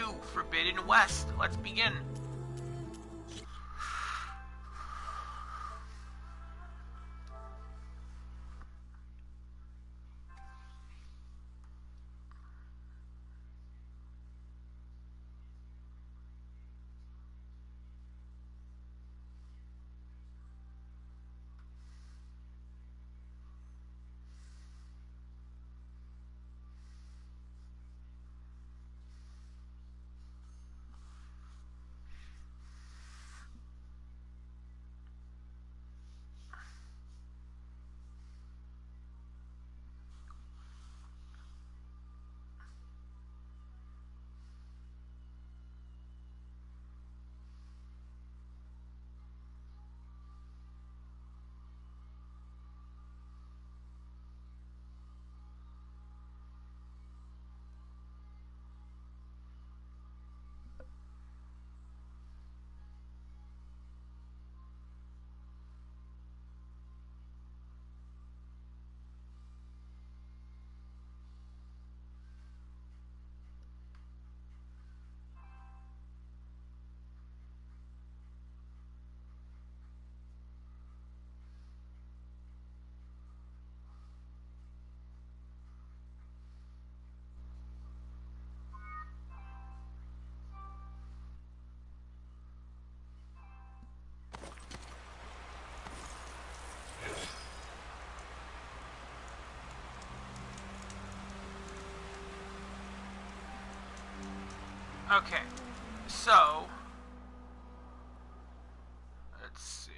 2, Forbidden West. Let's begin. Okay, so let's see.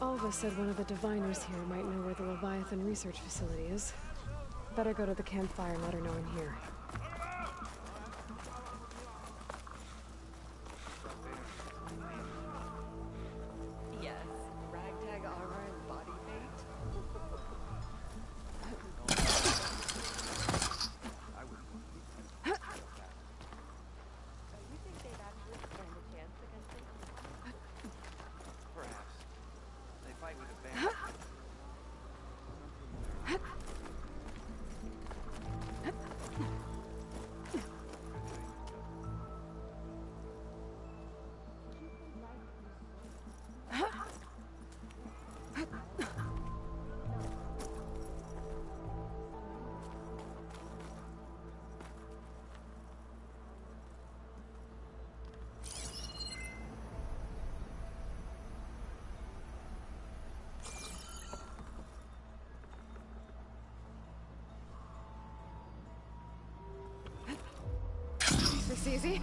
Alva said one of the diviners here might know where the Leviathan research facility is. Better go to the campfire and let her know I'm here. Yes, ragtag armor and body bait. You think they'd actually stand a chance against it? Perhaps. They fight with advantage. This easy?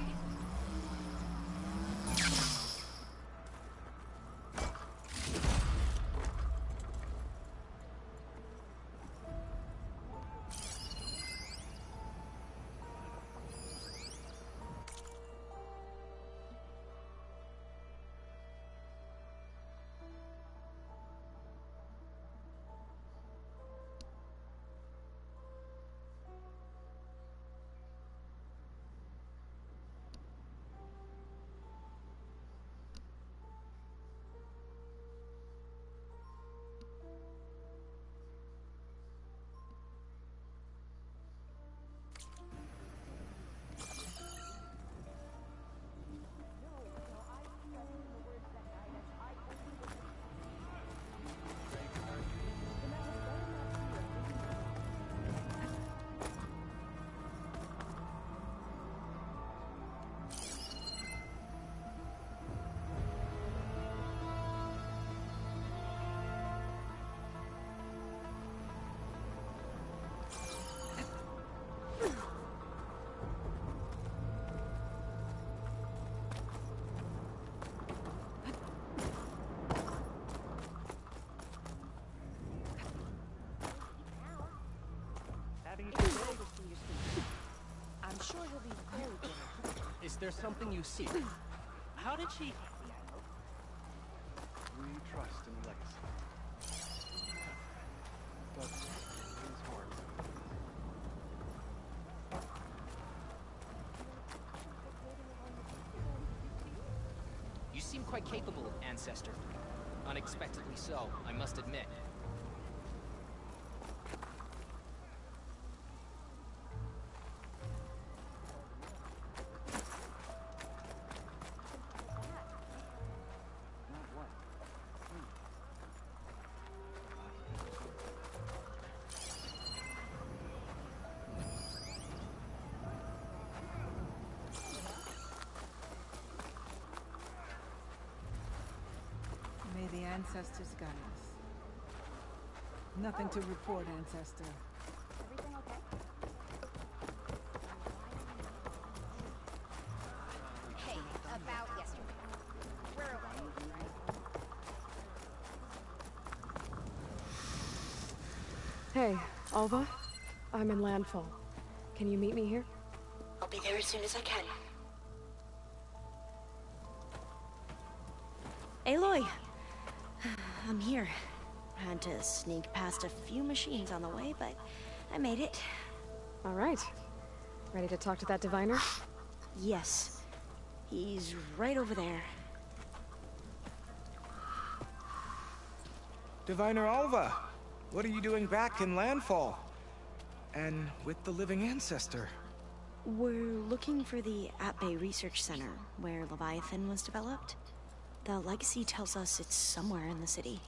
there's something you seek. How did she... We trust in legacy. But it's hard. You seem quite capable, Ancestor. Unexpectedly so, I must admit. May the ancestors guide us. Nothing to report, Ancestor. Everything okay? Hey, about yesterday. We're okay, right? Hey, Alva? I'm in Landfall. Can you meet me here? I'll be there as soon as I can. Aloy! I'm here. Had to sneak past a few machines on the way, but I made it. All right. Ready to talk to that diviner? Yes. He's right over there. Diviner Alva, what are you doing back in Landfall? And with the living ancestor? We're looking for the At-Bay Research Center, where Leviathan was developed. The legacy tells us it's somewhere in the city.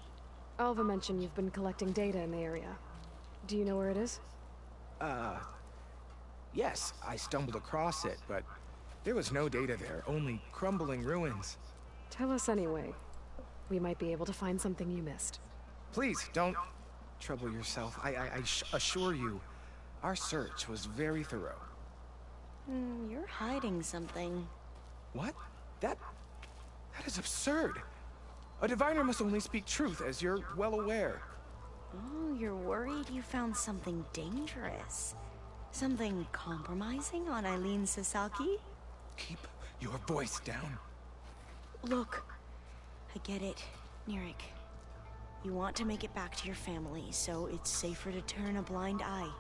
Alva mentioned you've been collecting data in the area. Do you know where it is? Yes, I stumbled across it, but there was no data there, only crumbling ruins. Tell us anyway. We might be able to find something you missed. Please, don't trouble yourself. I assure you, our search was very thorough. You're hiding something. What? That is absurd. A diviner must only speak truth, as you're well aware. Oh, you're worried you found something dangerous. Something compromising on Eileen Sasaki? Keep your voice down. Look, I get it, Nirik. You want to make it back to your family, so it's safer to turn a blind eye.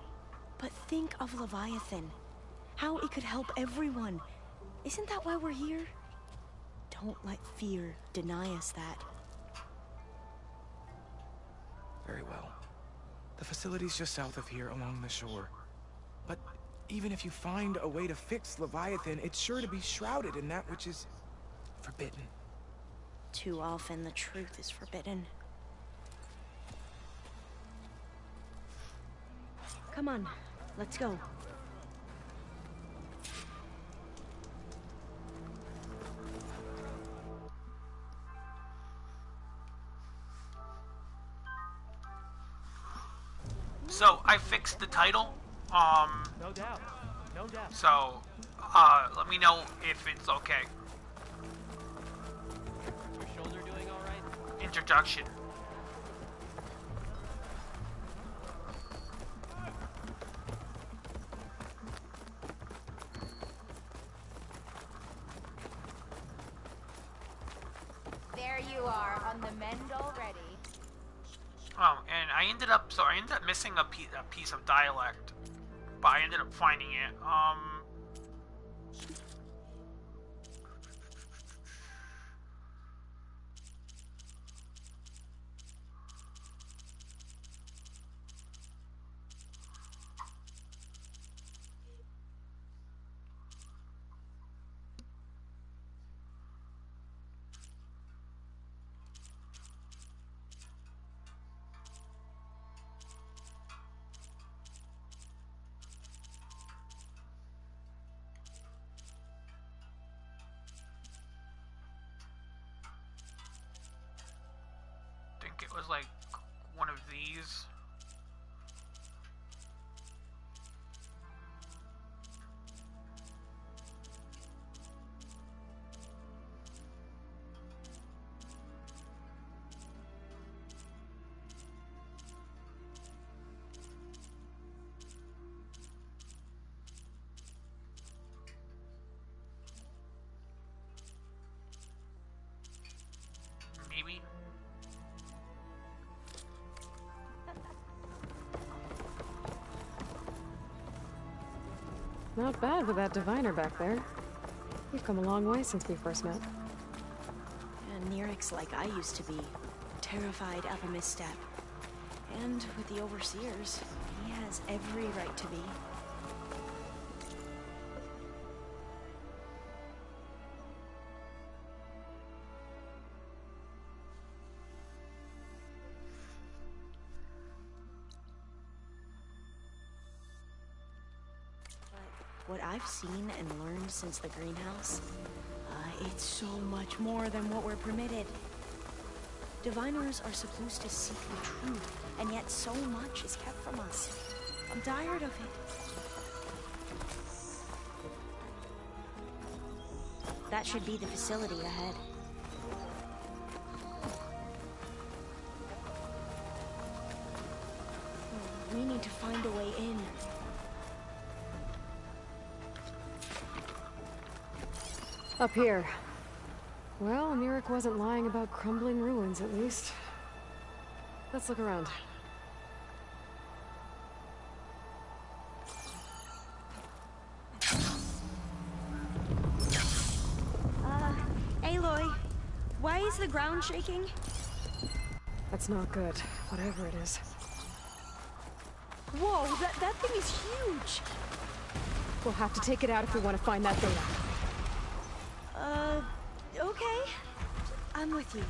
But think of Leviathan. How it could help everyone. Isn't that why we're here? Don't let fear deny us that. Very well. The facility's just south of here along the shore. But even if you find a way to fix Leviathan, it's sure to be shrouded in that which is forbidden. Too often the truth is forbidden. Come on, let's go. So I fixed the title. No doubt. No doubt. So, let me know if it's okay. Your shoulder doing all right? Introduction. There you are, on the mend already. Oh, and I ended up missing a piece of dialect, but I ended up finding it. It was like one of these. Not bad with that diviner back there. We've come a long way since we first met. And Nirik's like I used to be, terrified of a misstep. And with the overseers, he has every right to be. What I've seen and learned since the greenhouse, it's so much more than what we're permitted. Diviners are supposed to seek the truth, and yet so much is kept from us. I'm tired of it. That should be the facility ahead. We need to find a way in. Up here. Well, Nirik wasn't lying about crumbling ruins, at least. Let's look around. Aloy, why is the ground shaking? That's not good, whatever it is. Whoa, that thing is huge! We'll have to take it out if we want to find that data. Okay. I'm with you.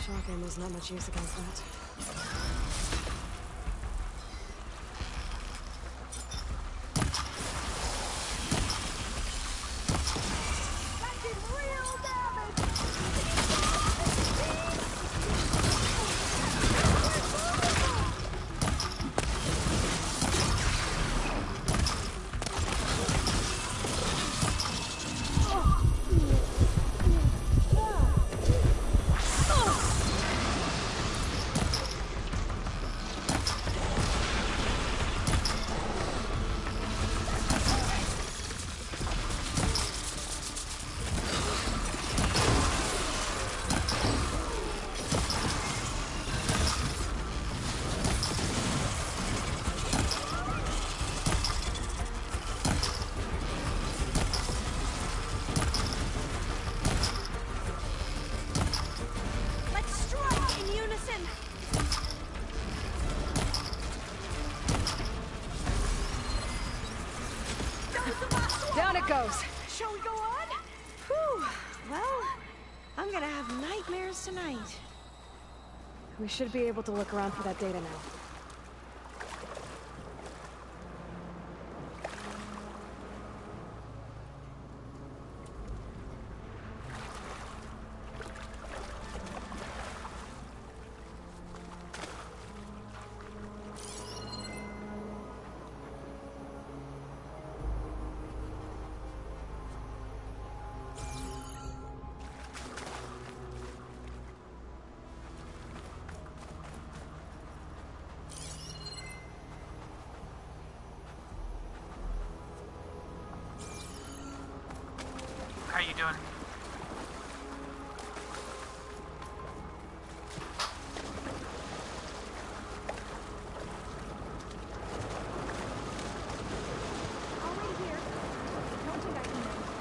Shock ammo's not much use against that. Down it goes. Shall we go on? Whew. Well, I'm gonna have nightmares tonight. We should be able to look around for that data now. How you doing? I'll wait here. Don't think I can manage that.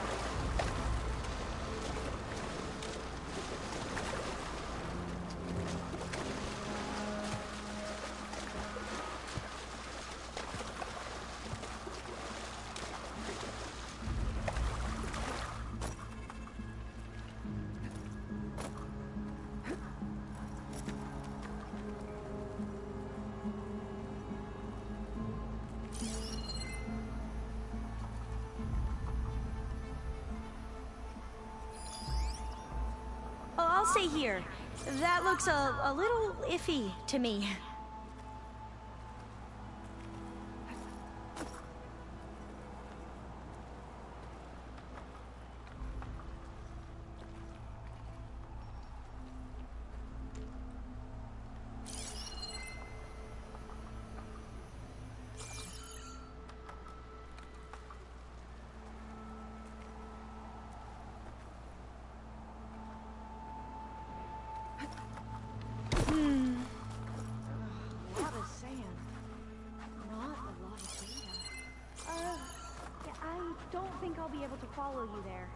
Oh, I'll stay here. That looks a little iffy to me. follow you there.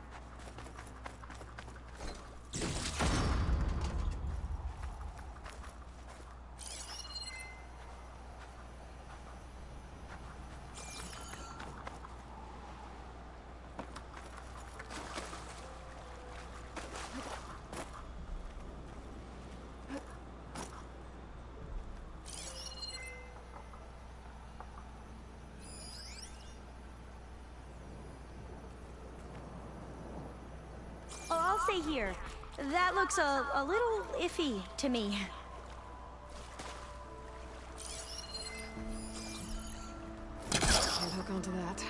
Oh, I'll stay here. That looks a little iffy to me. Can't hook onto that.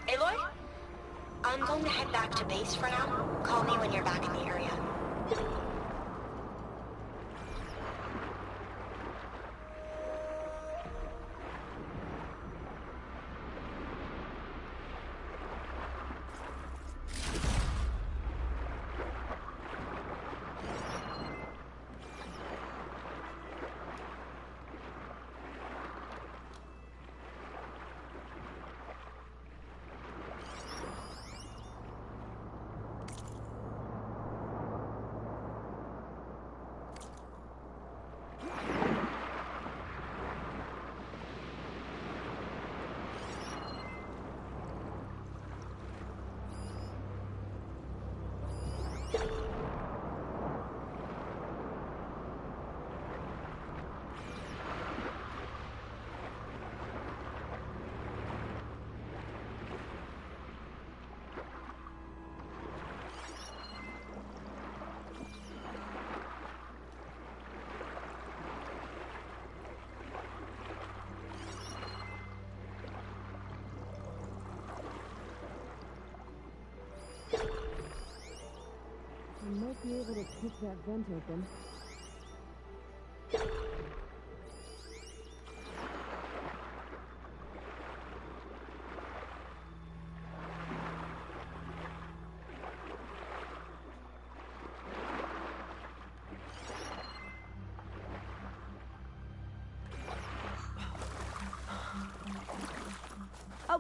Aloy? I'm going to head back to base for now. Call me when you're back in the area. I might be able to kick that vent open.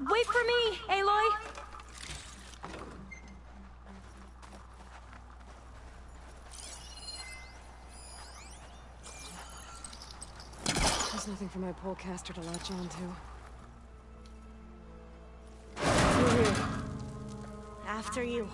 Wait for me, Aloy! There's nothing for my polecaster to latch onto. After you.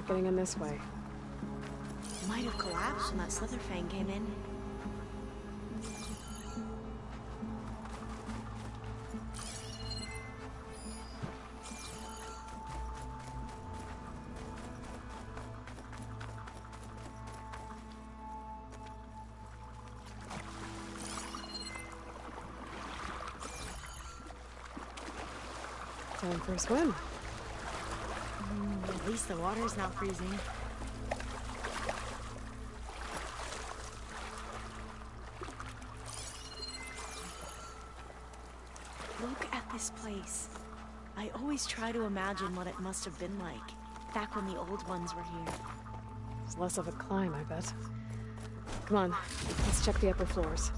Not getting in this way. Might have collapsed when that Slitherfang came in. Time for a swim. At least the water's not freezing. Look at this place. I always try to imagine what it must have been like, back when the old ones were here. It's less of a climb, I bet. Come on, let's check the upper floors.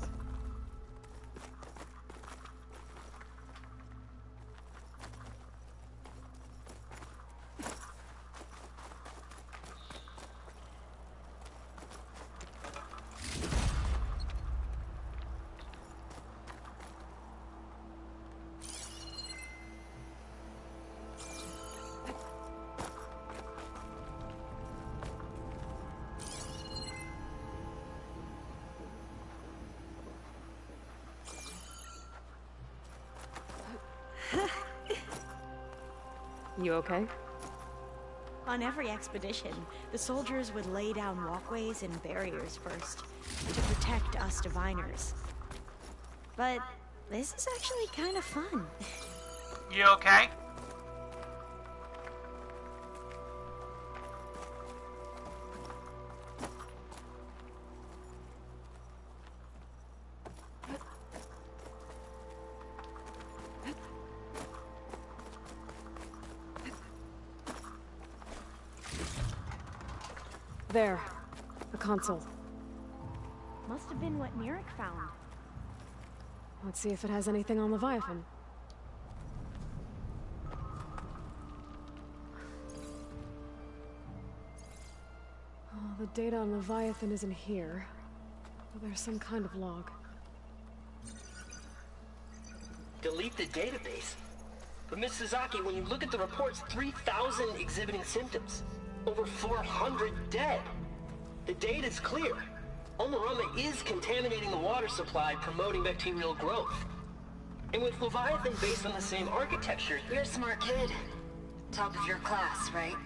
You okay? On every expedition, the soldiers would lay down walkways and barriers first, to protect us diviners. But this is actually kind of fun. You okay? There. The console. Must have been what Neric found. Let's see if it has anything on Leviathan. Oh, the data on Leviathan isn't here. But there's some kind of log. Delete the database? But Miss Sasaki, when you look at the reports, 3,000 exhibiting symptoms. Over 400 dead. The data's clear. Omarama is contaminating the water supply, promoting bacterial growth. And with Leviathan based on the same architecture... You're a smart kid. Top of your class, right?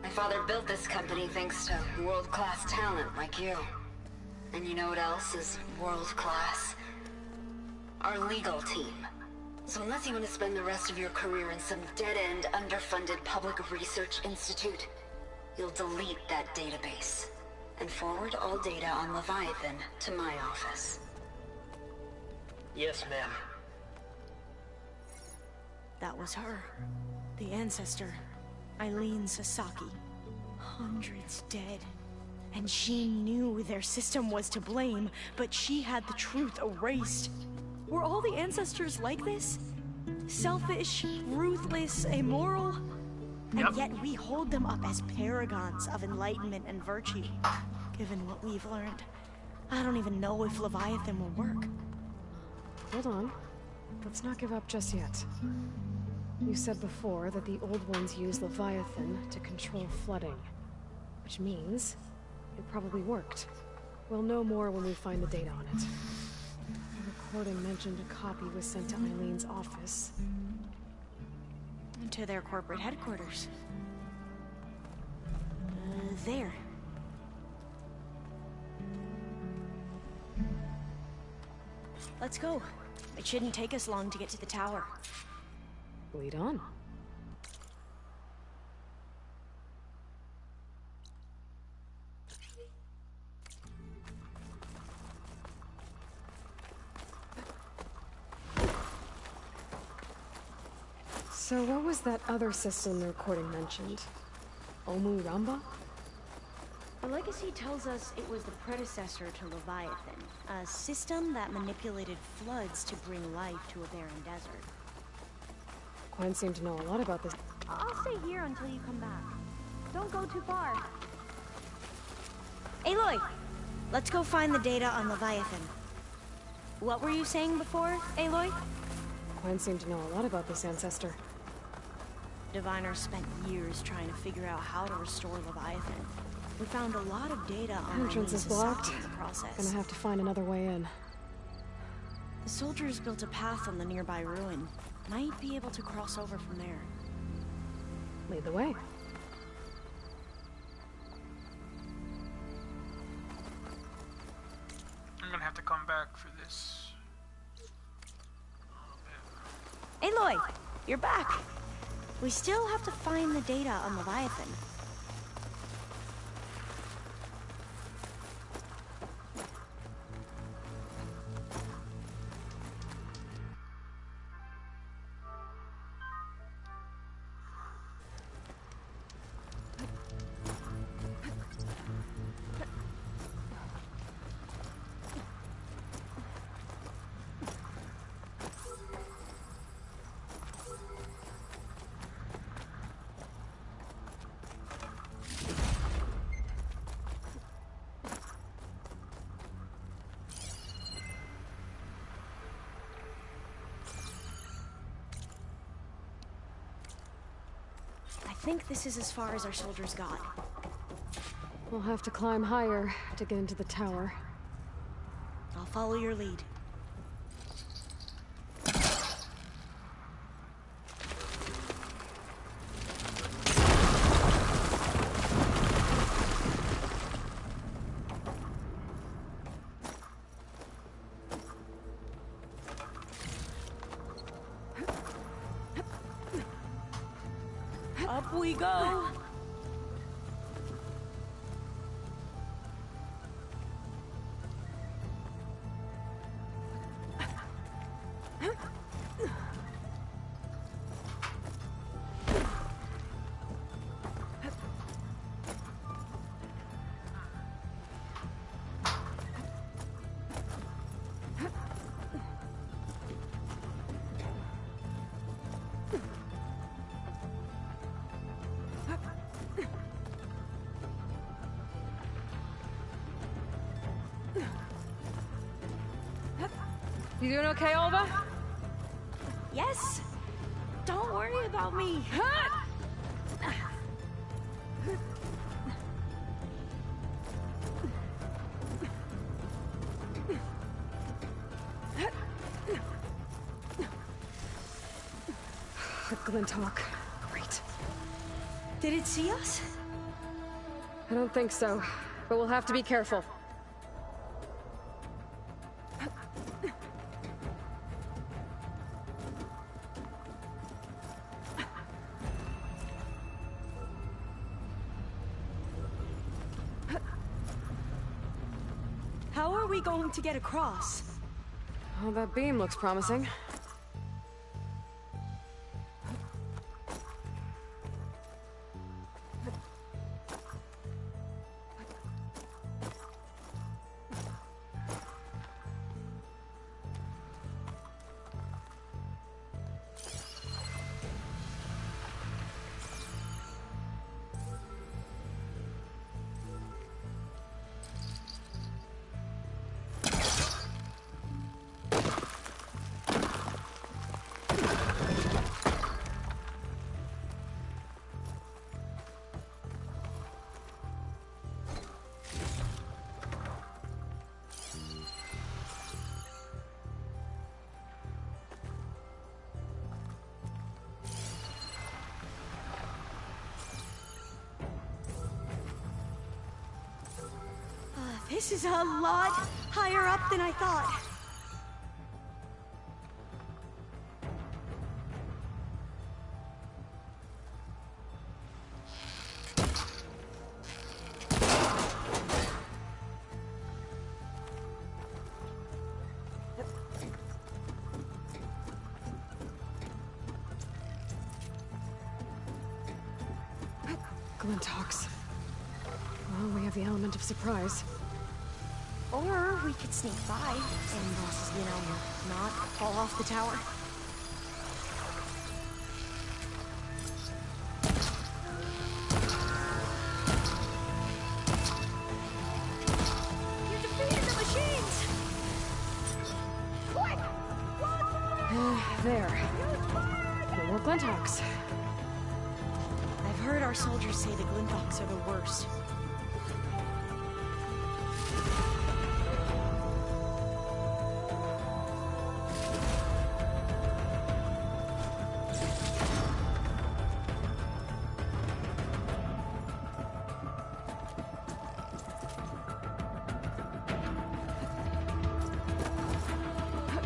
My father built this company thanks to world-class talent like you. And you know what else is world-class? Our legal team. So unless you want to spend the rest of your career in some dead-end, underfunded public research institute, you'll delete that database and forward all data on Leviathan to my office. Yes, ma'am. That was her. The ancestor. Eileen Sasaki. Hundreds dead. And she knew their system was to blame, but she had the truth erased. Were all the ancestors like this? Selfish, ruthless, immoral? And yet we hold them up as paragons of enlightenment and virtue. Given what we've learned, I don't even know if Leviathan will work. Hold on. Let's not give up just yet. You said before that the old ones use Leviathan to control flooding. Which means it probably worked. We'll know more when we find the data on it. The recording mentioned a copy was sent to Eileen's office. To their corporate headquarters. There. Let's go. It shouldn't take us long to get to the tower. Lead on. So what was that other system the recording mentioned? Omu Ramba? The legacy tells us it was the predecessor to Leviathan, a system that manipulated floods to bring life to a barren desert. Quen seemed to know a lot about this. I'll stay here until you come back. Don't go too far. Aloy! Let's go find the data on Leviathan. What were you saying before, Aloy? Quen seemed to know a lot about this ancestor. Diviners spent years trying to figure out how to restore Leviathan. We found a lot of data on Entrance is blocked. in the process. Gonna have to find another way in. The soldiers built a path on the nearby ruin. Might be able to cross over from there. Lead the way. I'm gonna have to come back for this. Aloy, you're back. We still have to find the data on Leviathan. I think this is as far as our soldiers got. We'll have to climb higher to get into the tower. I'll follow your lead. Up we go! You doing okay, Olva? Yes! Don't worry about me! The Glinthawk. Great. Did it see us? I don't think so, but we'll have to be careful. How are we going to get across? Oh, that beam looks promising. This is a lot higher up than I thought. Glinthawks. Well, we have the element of surprise. Or we could sneak by and, you know, not fall off the tower. You defeated the machines! Quick! There. No more Glinthawks. heard our soldiers say the Glinthawks are the worst.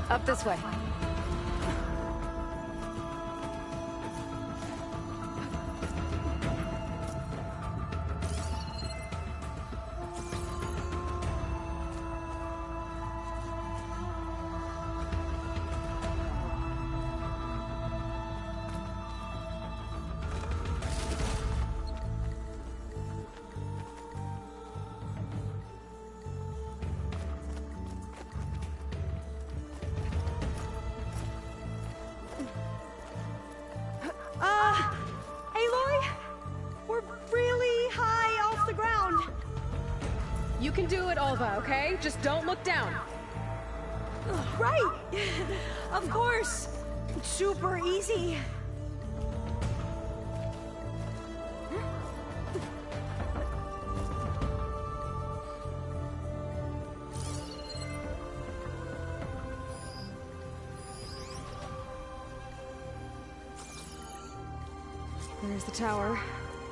Up this way. Aloy? We're really high off the ground. You can do it, Alva, okay? Just don't look down. Right! Of course! Super easy. There's the tower.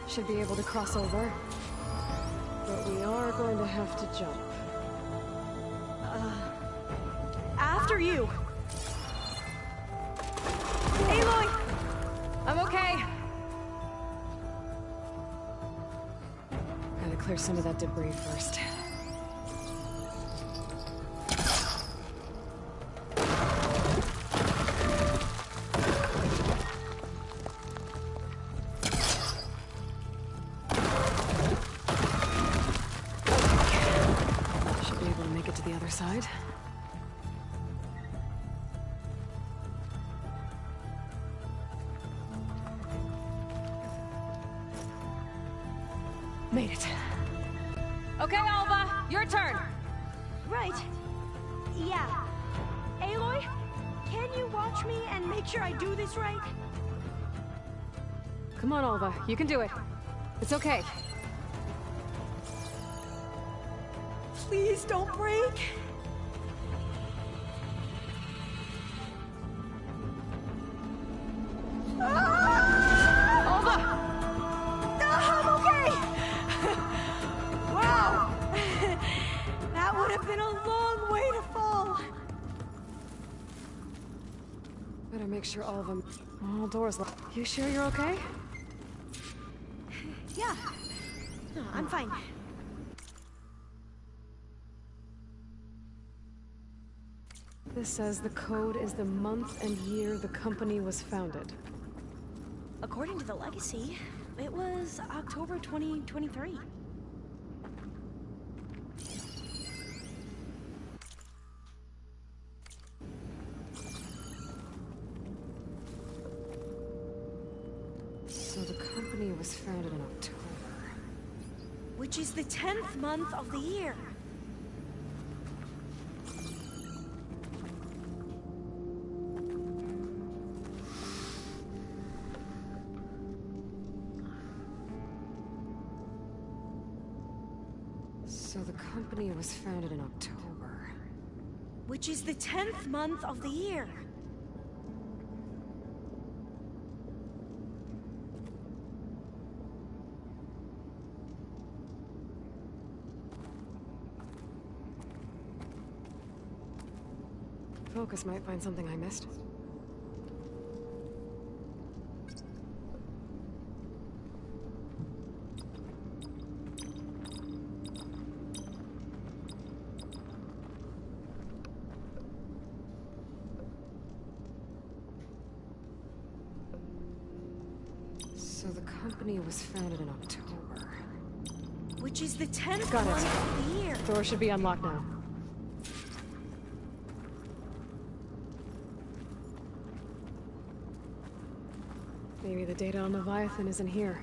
Should be able to cross over. But we are going to have to jump. After you! Aloy! I'm okay! Gotta clear some of that debris first. Should be able to make it to the other side. Made it. Okay, Alva, your turn. Right. Yeah. Aloy, can you watch me and make sure I do this right? Come on, Alva, you can do it. It's okay. Please don't break. Alva! I'm okay! Wow! That would have been a long way to fall. Better make sure all of them... All doors locked. You sure you're okay? Yeah. No, I'm fine. This says the code is the month and year the company was founded. According to the legacy, it was October 2023. So the company was founded in October. Which is the 10th month of the year. So the company was founded in October. Which is the 10th month of the year. Focus might find something I missed. So the company was founded in October. Which is the 10th Got it. month of the year. Door should be unlocked now. Maybe the data on Leviathan isn't here.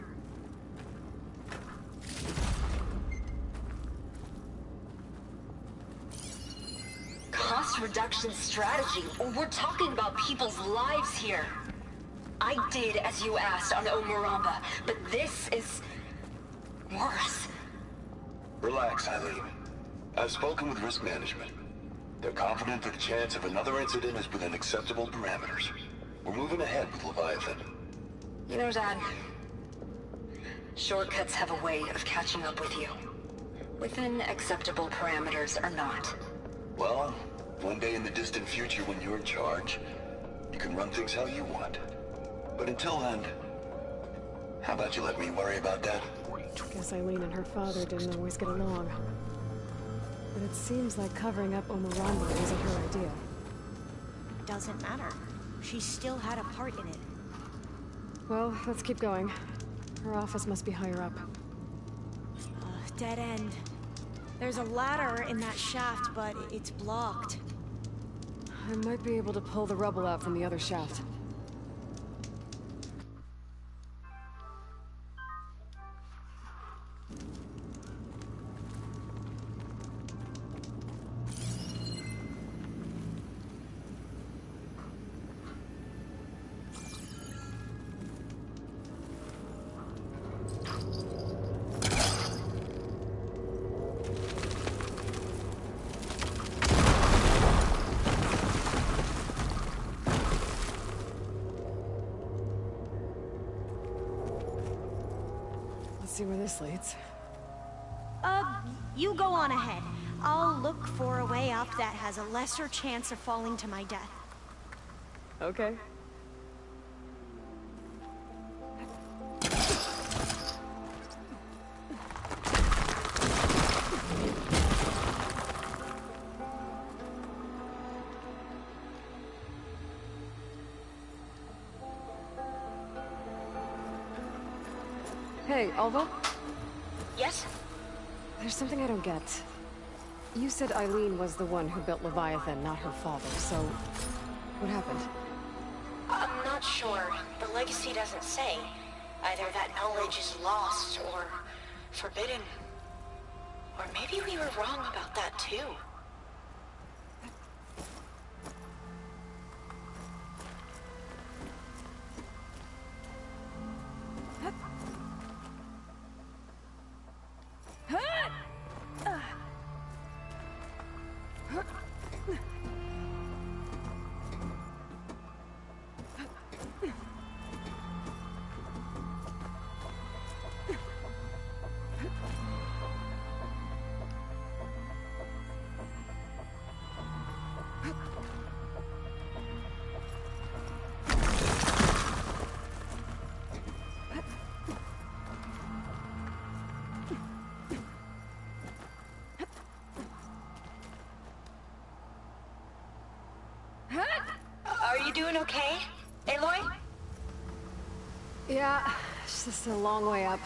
Cost reduction strategy. We're talking about people's lives here. I did as you asked on Omaramba, but this is... worse. Relax, Eileen. I've spoken with risk management. They're confident that the chance of another incident is within acceptable parameters. We're moving ahead with Leviathan. You know, Dad, shortcuts have a way of catching up with you. Within acceptable parameters or not. Well, one day in the distant future when you're in charge, you can run things how you want. But until then, how about you let me worry about that? Guess Eileen and her father didn't always get along. But it seems like covering up Omaramba wasn't her idea. Doesn't matter. She still had a part in it. Well, let's keep going. Her office must be higher up. Dead end. There's a ladder in that shaft, but it's blocked. I might be able to pull the rubble out from the other shaft. Let's see where this leads. You go on ahead. I'll look for a way up that has a lesser chance of falling to my death. Okay. Hey, Alva? Yes? There's something I don't get. You said Eileen was the one who built Leviathan, not her father, so... what happened? I'm not sure. The legacy doesn't say. Either that knowledge is lost or forbidden. Or maybe we were wrong about that too. Are you doing okay, Aloy? Yeah, it's just a long way up.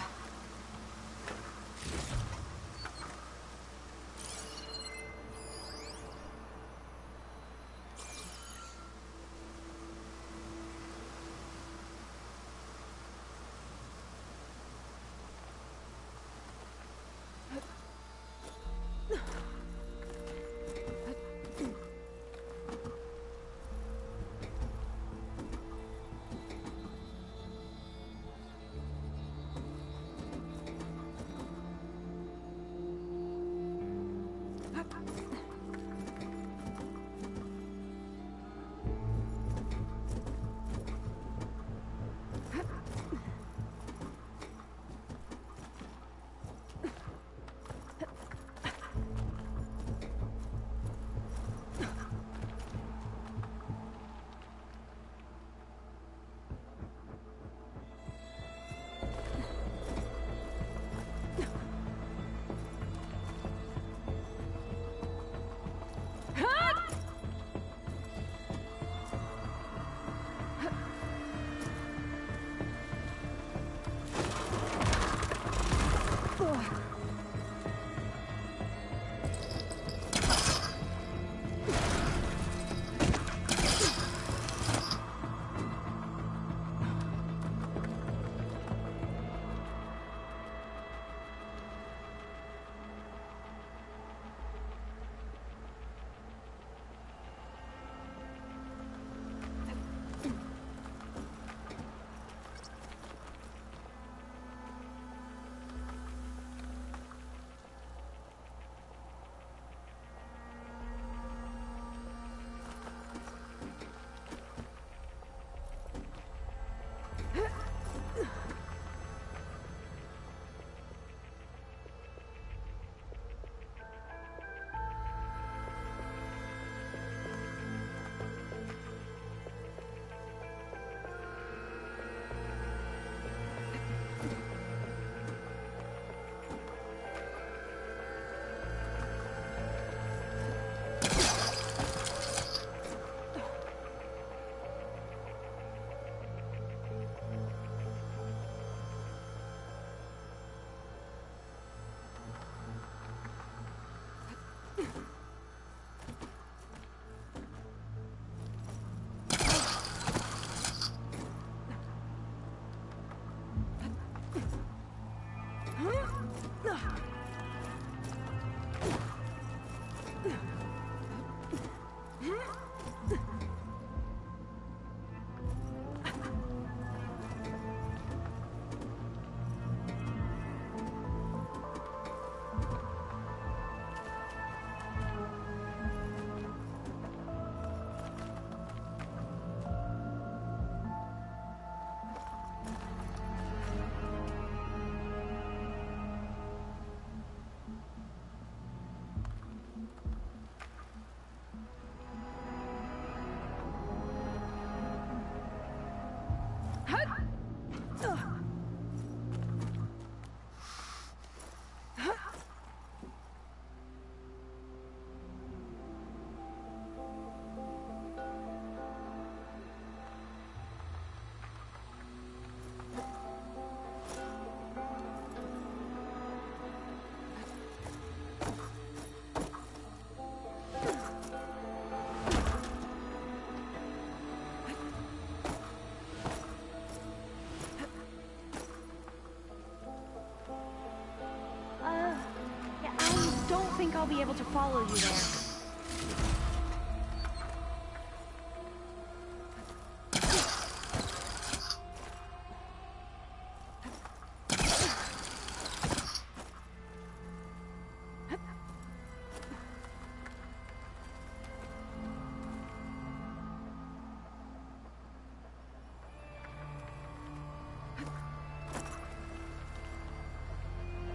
I'll be able to follow you there.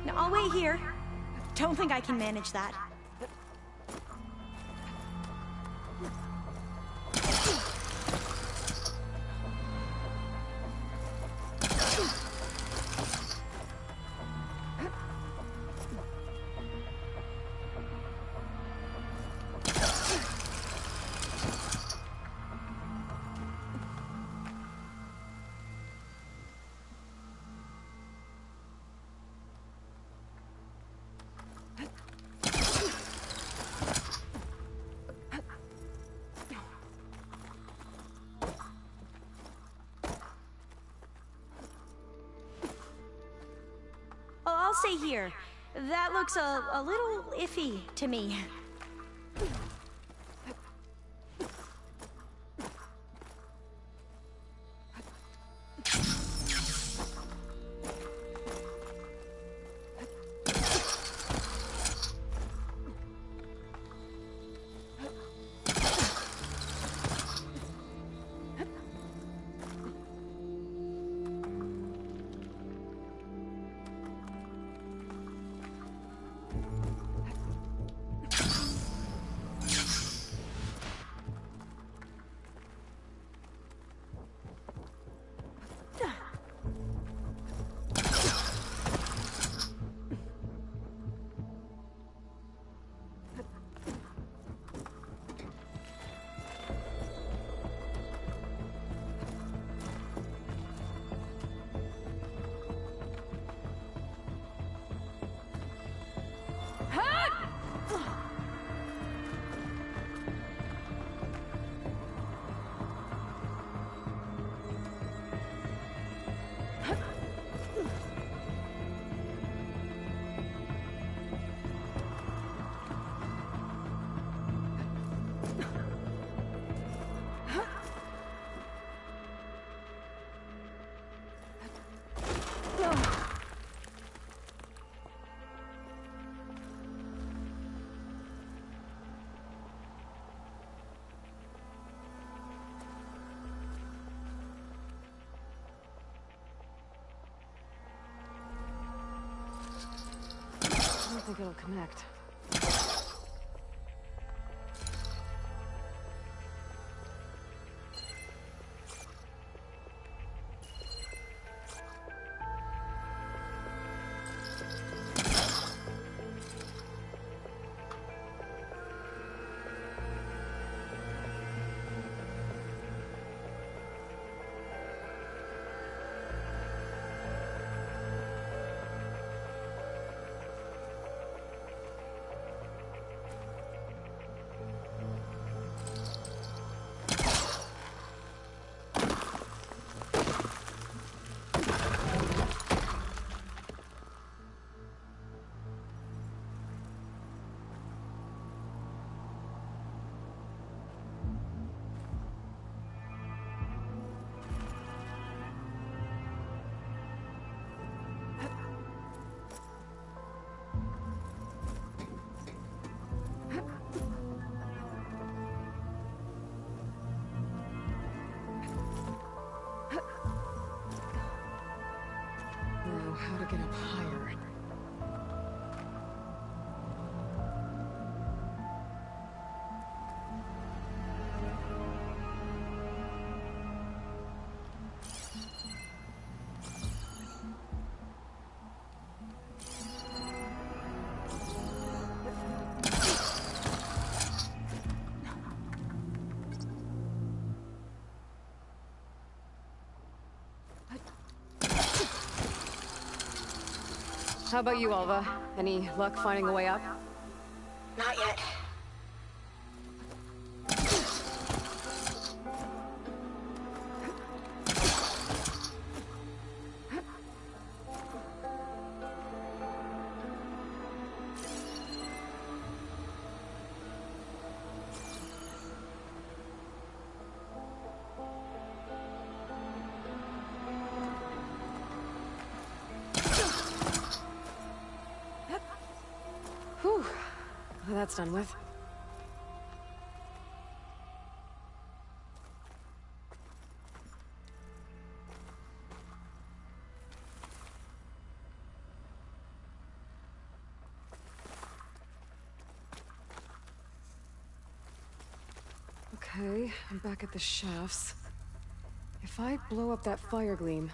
Now, I'll wait here. Don't think I can manage that. I'll stay here. That looks a little iffy to me. I don't think it'll connect. Now, how to get up higher? How about you, Alva? Any luck finding a way up? Not yet. that's done with. Okay, I'm back at the shafts. If I blow up that fire gleam,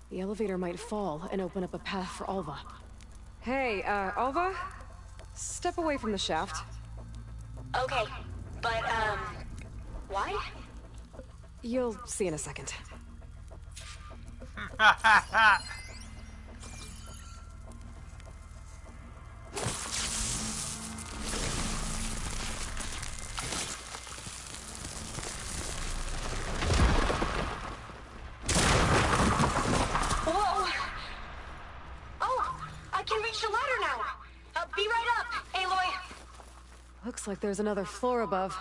the elevator might fall and open up a path for Alva. Hey, Alva? Step away from the shaft. Okay, but, why? You'll see in a second. Whoa! Oh, I can reach the ladder now. Be right up, Aloy. Looks like there's another floor above.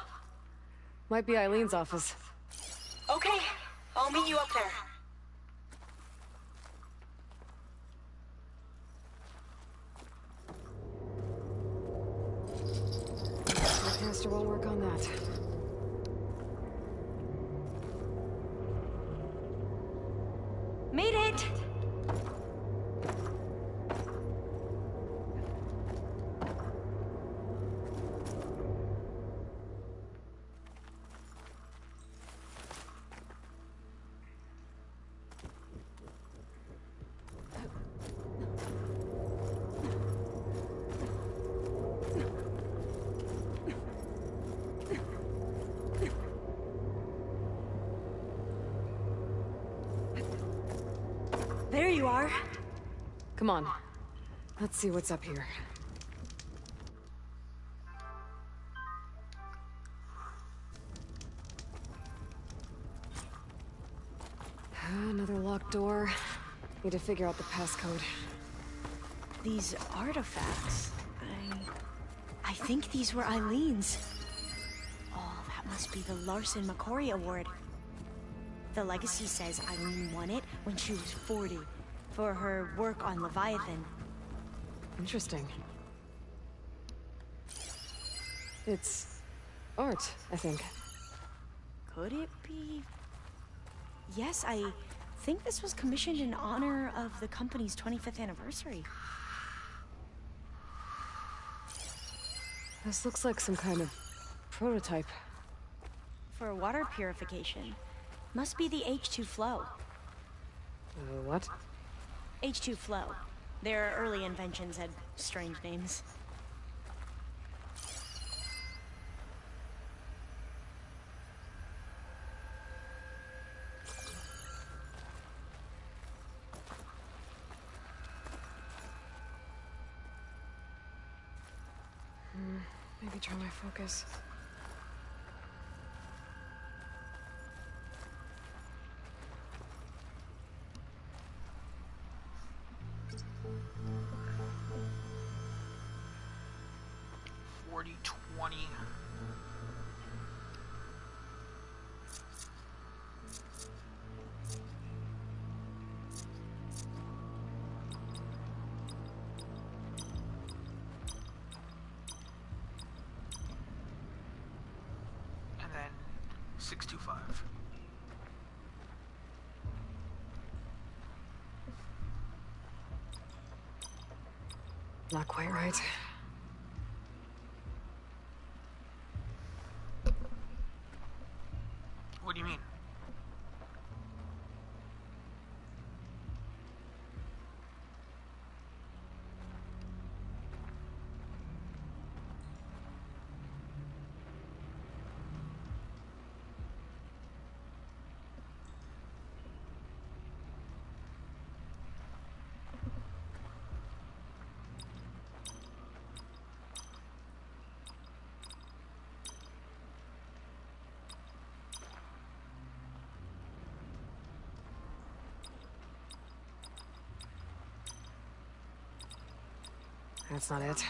Might be Eileen's office. Okay, I'll meet you up there. The canister won't work on that. Made it! There you are. Come on. Let's see what's up here. Another locked door. Need to figure out the passcode. These artifacts... I think these were Eileen's. Oh, that must be the Larson McCory Award. The legacy says Eileen won it when she was 40 for her work on Leviathan. Interesting. It's art, I think. Could it be? Yes, I think this was commissioned in honor of the company's 25th anniversary. This looks like some kind of prototype. For water purification. Must be the H2 flow. What? H2 flow. Their early inventions had strange names. Maybe try my focus. And then 625. Not quite right. What do you mean? That's not it.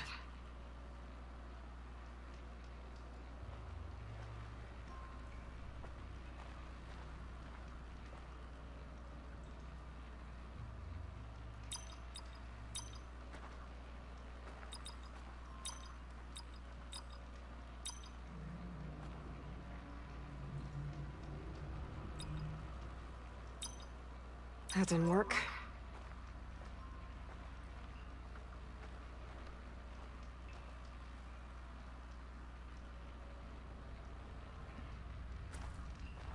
That didn't work.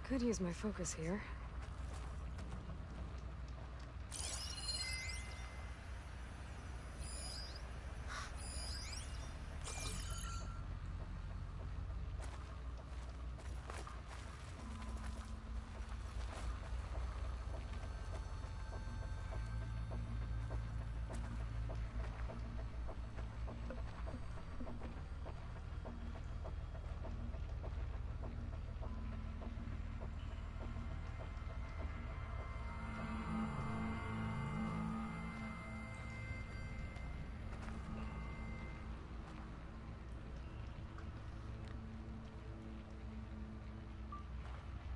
Could use my focus here.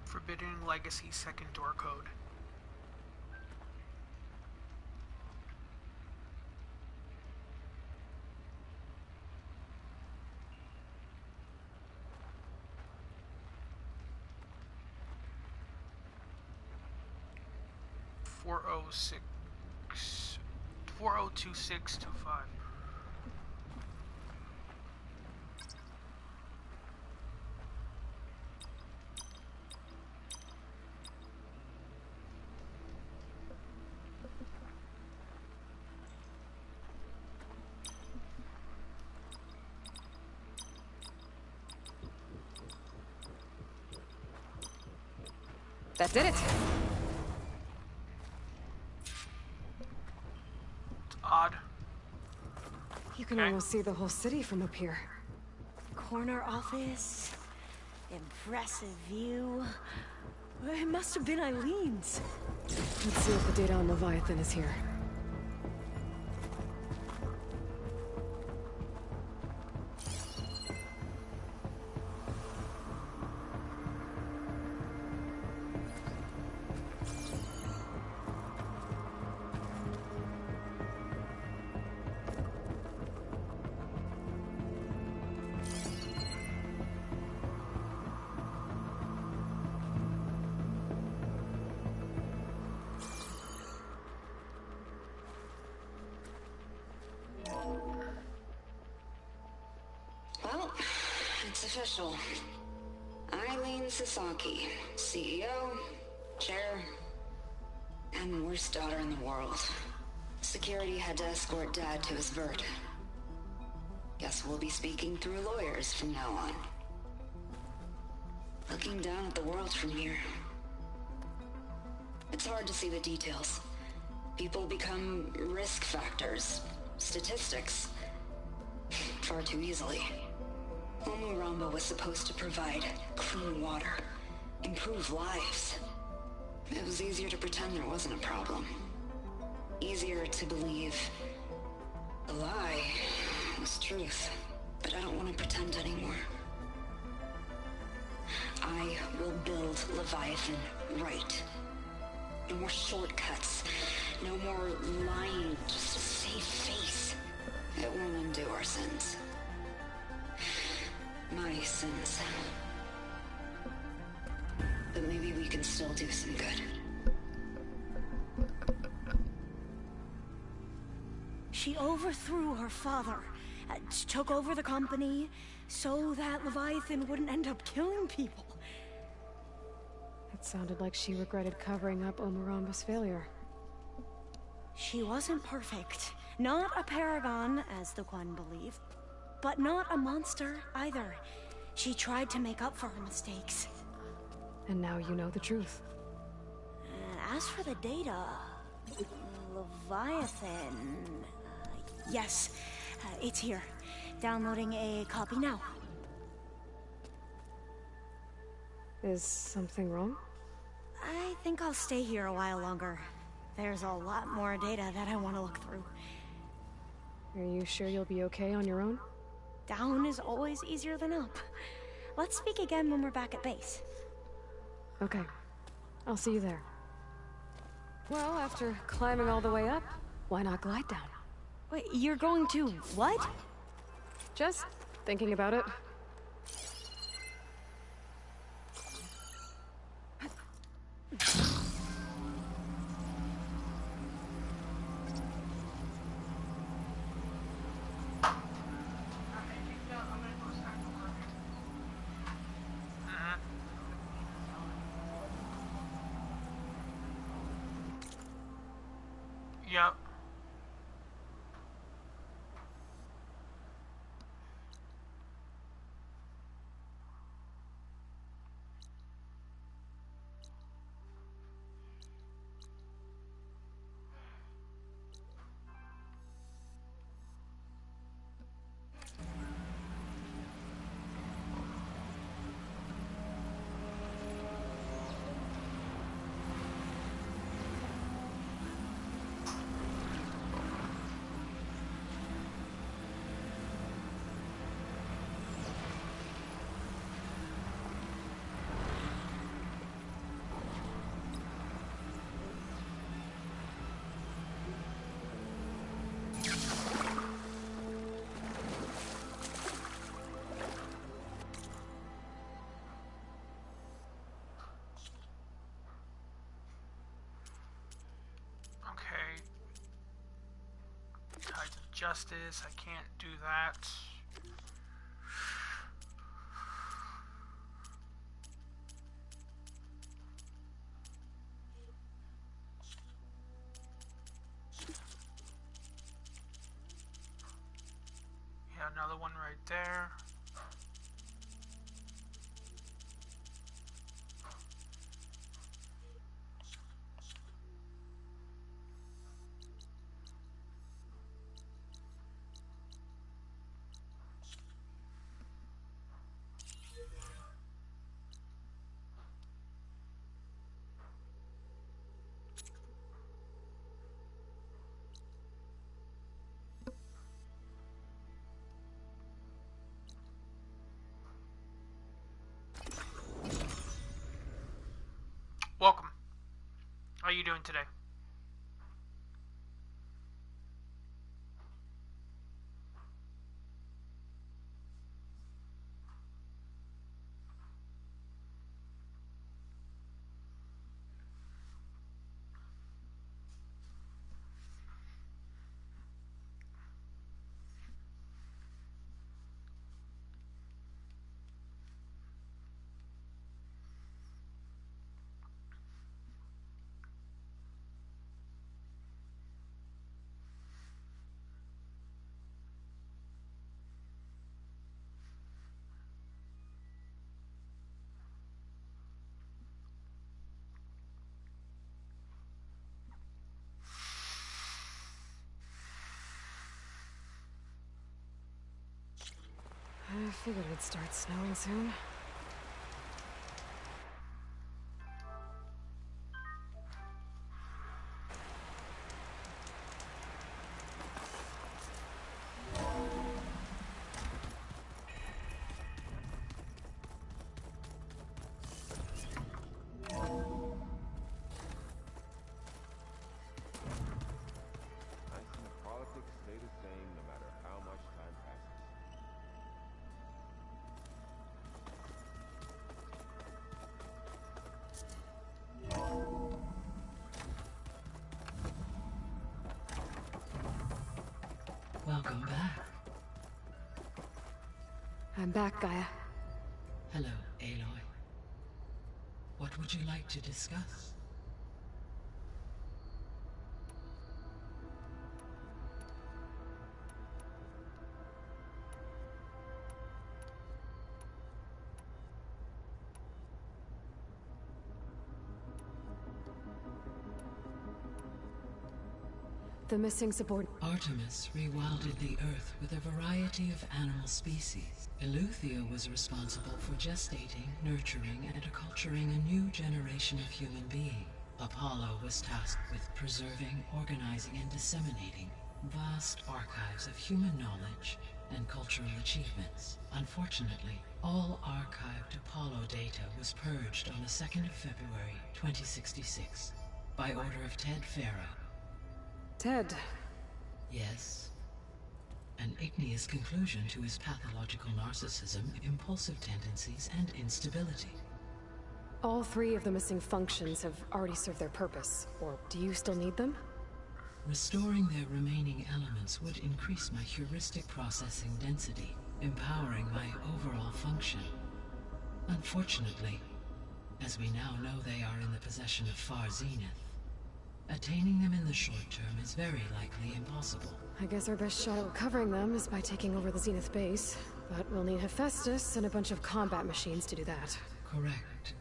Forbidden Legacy second door code. Four oh 2625. That did it! It's odd. You can almost see the whole city from up here. Corner office. Impressive view. It must have been Eileen's. Let's see if the data on Leviathan is here. Well, it's official. Eileen Sasaki, CEO, chair, and the worst daughter in the world. Security had to escort Dad to his vert. Guess we'll be speaking through lawyers from now on. Looking down at the world from here. It's hard to see the details. People become risk factors, statistics, far too easily. Omuramba was supposed to provide clean water, improve lives. It was easier to pretend there wasn't a problem. Easier to believe the lie was truth. But I don't want to pretend anymore. I will build Leviathan right. No more shortcuts. No more lying just to save face. It won't undo our sins. My sins. But maybe we can still do some good. She overthrew her father, took over the company, so that Leviathan wouldn't end up killing people. It sounded like she regretted covering up Omuramba's failure. She wasn't perfect. Not a paragon, as the Quan believed, but not a monster either. She tried to make up for her mistakes. And now you know the truth. As for the data, Leviathan... yes, it's here. Downloading a copy now. Is something wrong? I think I'll stay here a while longer. There's a lot more data that I want to look through. Are you sure you'll be okay on your own? Down is always easier than up. Let's speak again when we're back at base. Okay. I'll see you there. Well, after climbing all the way up, why not glide down? Wait, you're going to what? Just thinking about it. Yep. Okay. Tides of Justice, I can't do that. Yeah, another one right there. Welcome. How are you doing today? I figured it'd start snowing soon. Politics stay the same no matter how much time passes. Welcome back. I'm back, Gaia. Hello, Aloy. What would you like to discuss? The missing subordinate. Artemis rewilded the Earth with a variety of animal species. Eleuthia was responsible for gestating, nurturing, and acculturating a new generation of human being. Apollo was tasked with preserving, organizing, and disseminating vast archives of human knowledge and cultural achievements. Unfortunately, all archived Apollo data was purged on the 2nd of February, 2066, by order of Ted Farah. Ted. Yes. An igneous conclusion to his pathological narcissism, impulsive tendencies, and instability. All three of the missing functions have already served their purpose. Or do you still need them? Restoring their remaining elements would increase my heuristic processing density, empowering my overall function. Unfortunately, as we now know they are in the possession of Far Zenith, Attaining them in the short term is very likely impossible. I guess our best shot at recovering them is by taking over the Zenith base. But we'll need Hephaestus and a bunch of combat machines to do that. Correct.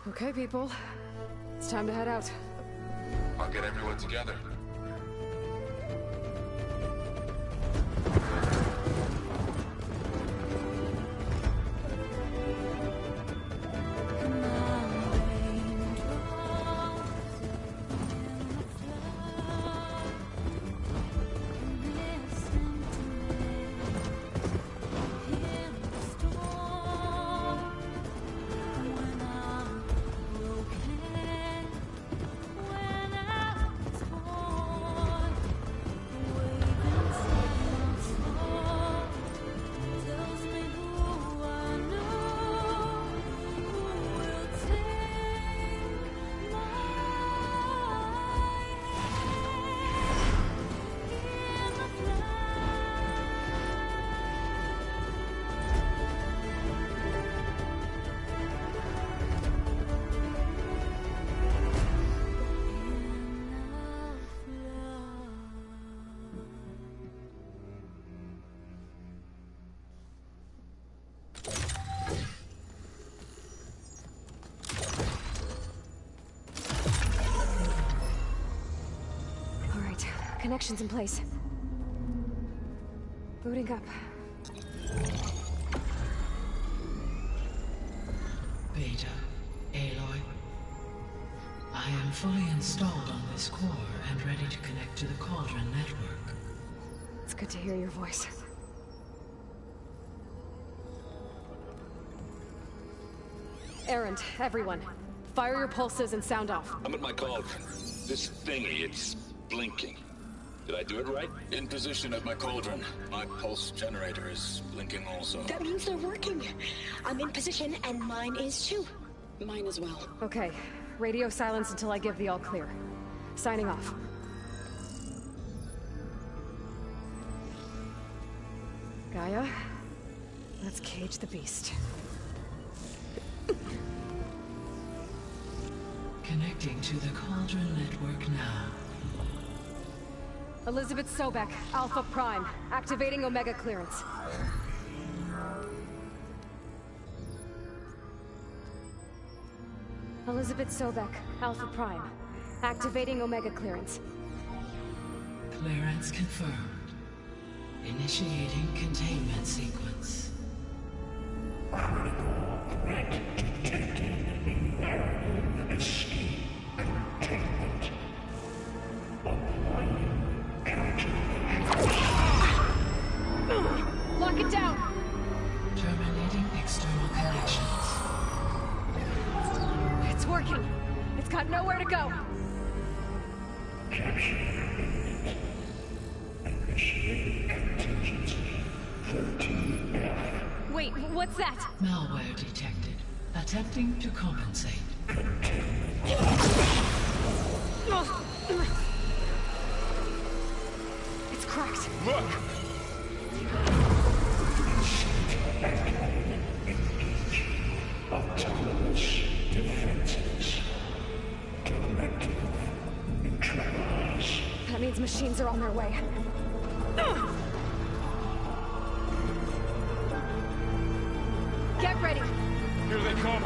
Okay, people. It's time to head out. I'll get everyone together. Connections in place. Booting up. Beta, Aloy. I am fully installed on this core and ready to connect to the Cauldron network. It's good to hear your voice. Errand, everyone. Fire your pulses and sound off. I'm at my cauldron. This thingy, it's blinking. Did I do it right? In position at my cauldron. My pulse generator is blinking also. That means they're working. I'm in position, and mine is too. Mine as well. Okay. Radio silence until I give the all clear. Signing off. Gaia, let's cage the beast. Connecting to the Cauldron network now. Elizabeth Sobek, Alpha Prime, activating Omega clearance. Elizabeth Sobek, Alpha Prime, activating Omega clearance. Clearance confirmed. Initiating containment sequence. Critical threat detected. Escape containment. Applying Lock it down! Terminating external connections. It's working. It's got nowhere to go. Capturing initiating contingency 13F. Wait, what's that? Malware detected. Attempting to compensate. It's cracked. Look! Autonomous defenses. Directive neutralized. That means machines are on their way. Get ready. Here they come.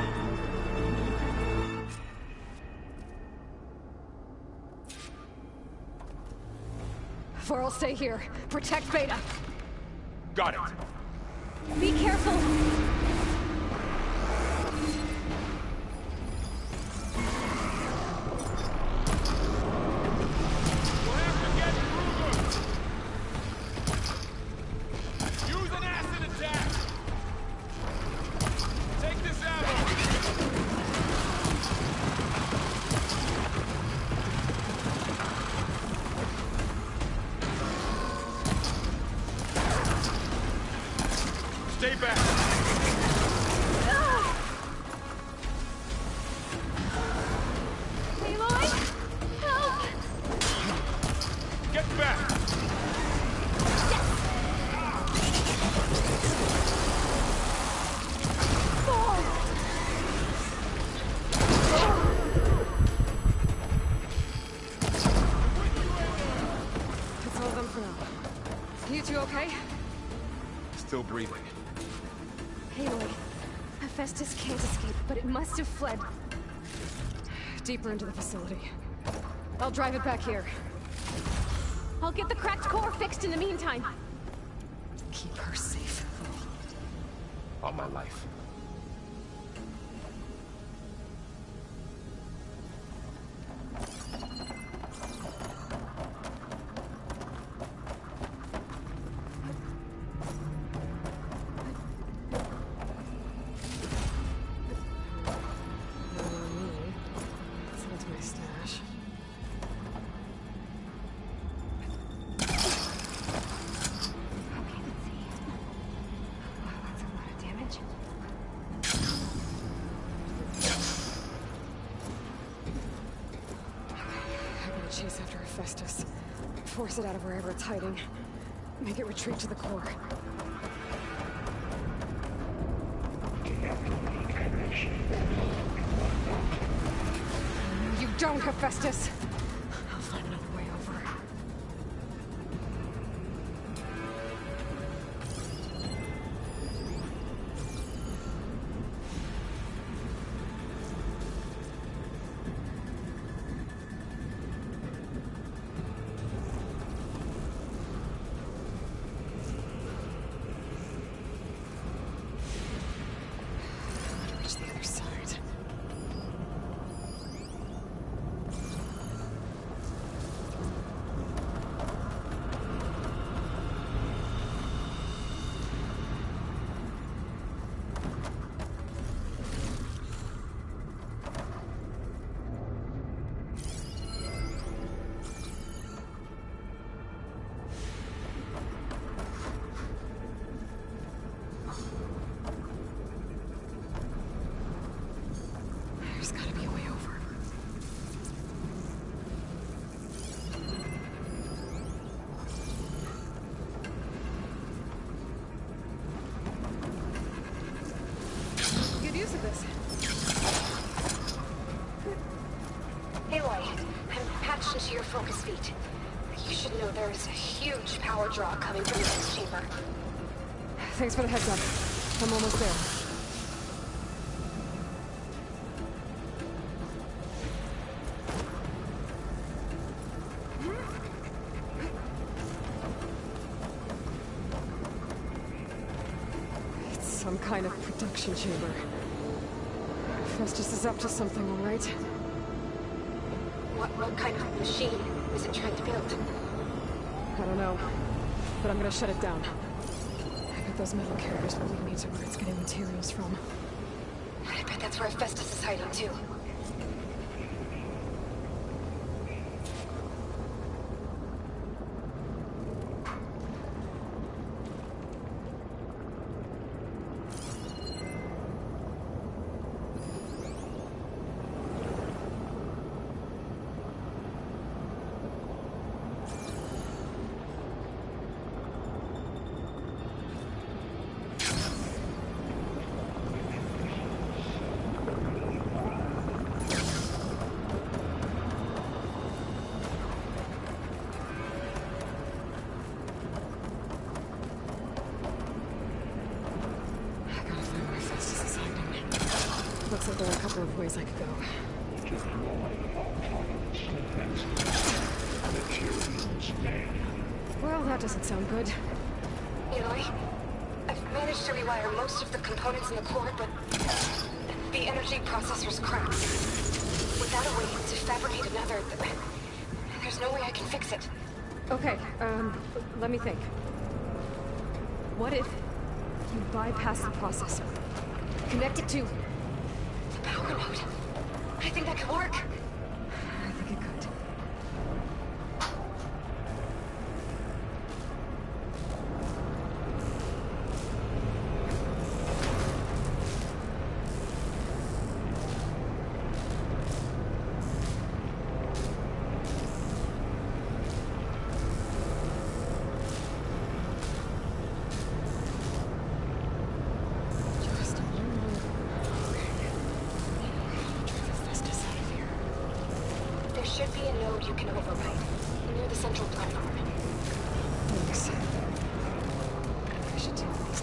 Vor'll stay here. Protect Beta. Got it. Be careful. Stay back! Aloy! Help! Get back! Yes! Still breathing. Aloy, Hephaestus can't escape, but it must have fled deeper into the facility. I'll drive it back here. I'll get the cracked core fixed in the meantime. Keep her safe. On my life. Chase after Hephaestus. Force it out of wherever it's hiding. Make it retreat to the core. You don't, Hephaestus! I'll find another way over. The other side. There's gotta be a way over. Good use of this. Aloy, I'm patched into your focus feet. You should know there's a huge power draw coming from the next chamber. Thanks for the heads up. I'm almost there. Some kind of production chamber. Festus is up to something, all right? What kind of machine is it trying to build? I don't know, but I'm gonna shut it down. I bet those metal carriers will lead me to where it's getting materials from. I bet that's where Festus is hiding too. Looks like there are a couple of ways I could go. Well, that doesn't sound good. Aloy, I've managed to rewire most of the components in the core, but the energy processor's cracked. Without a way to fabricate another, there's no way I can fix it. Okay, let me think. What if you bypass the processor? Connect it to power node. I think that could work. I think it could. There should be a node you can override, near the central platform. Thanks. I should deal with these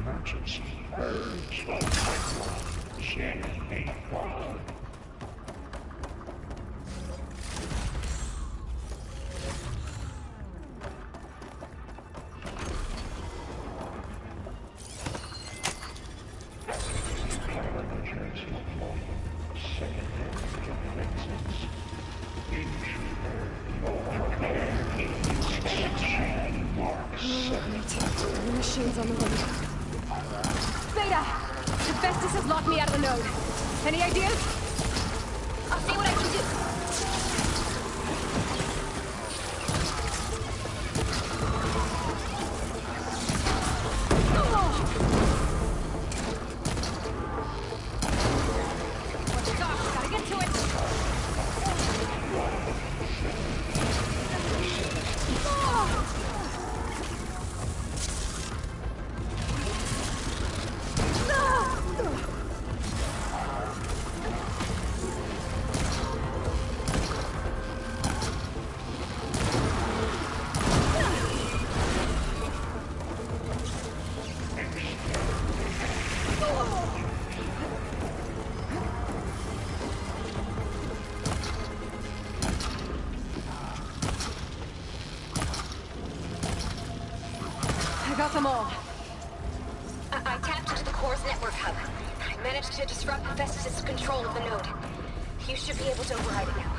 emergency urge of J.A. The machine's on the way. Beta! Hephaestus has locked me out of the node. Any ideas? I'll see what I can do. Got them all. I tapped into the core's network hub. I managed to disrupt Hephaestus' control of the node. You should be able to override it now.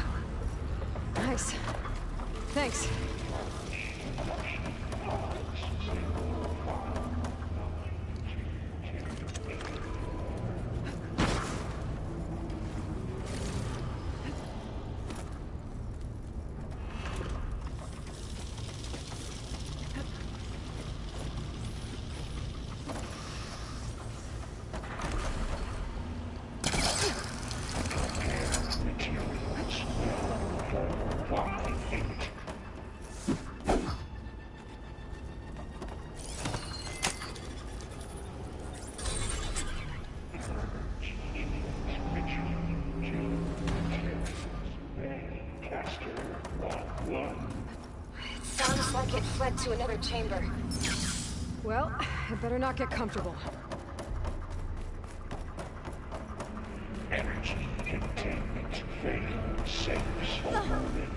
Nice. Thanks. Sounds like it fled to another chamber. Well, I better not get comfortable. Energy containment failed. Safe for moving.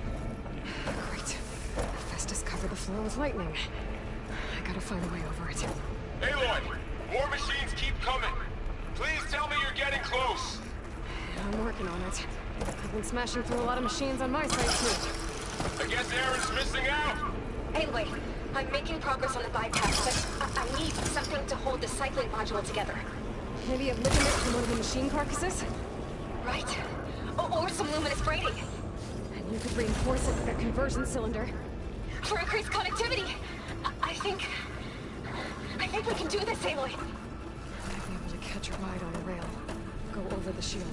Great. Hephaestus covered the floor with lightning. I gotta find a way over it. Aloy! More machines keep coming! Please tell me you're getting close! I'm working on it. I've been smashing through a lot of machines on my side, too. I guess Aaron's missing out! Anyway, I'm making progress on the bypass, but I need something to hold the cycling module together. Maybe a ligament from one of the machine carcasses? Right. Or some luminous braiding. And you could reinforce it with a conversion cylinder. For increased connectivity! I think we can do this, Aloy. I'd be able to catch a ride on a rail. Go over the shield.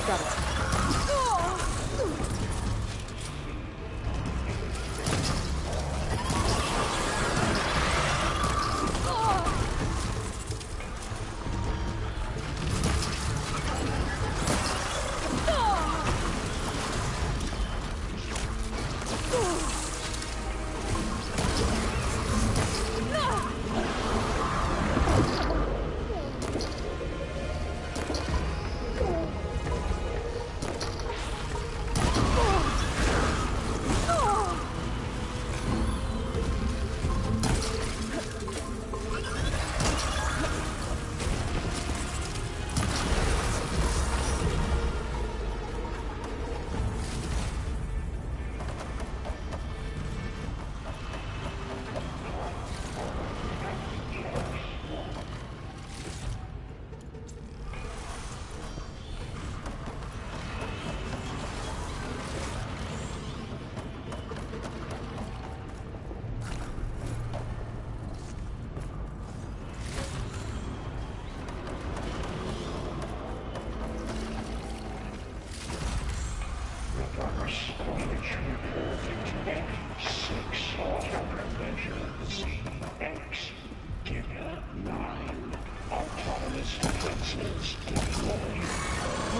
Got it.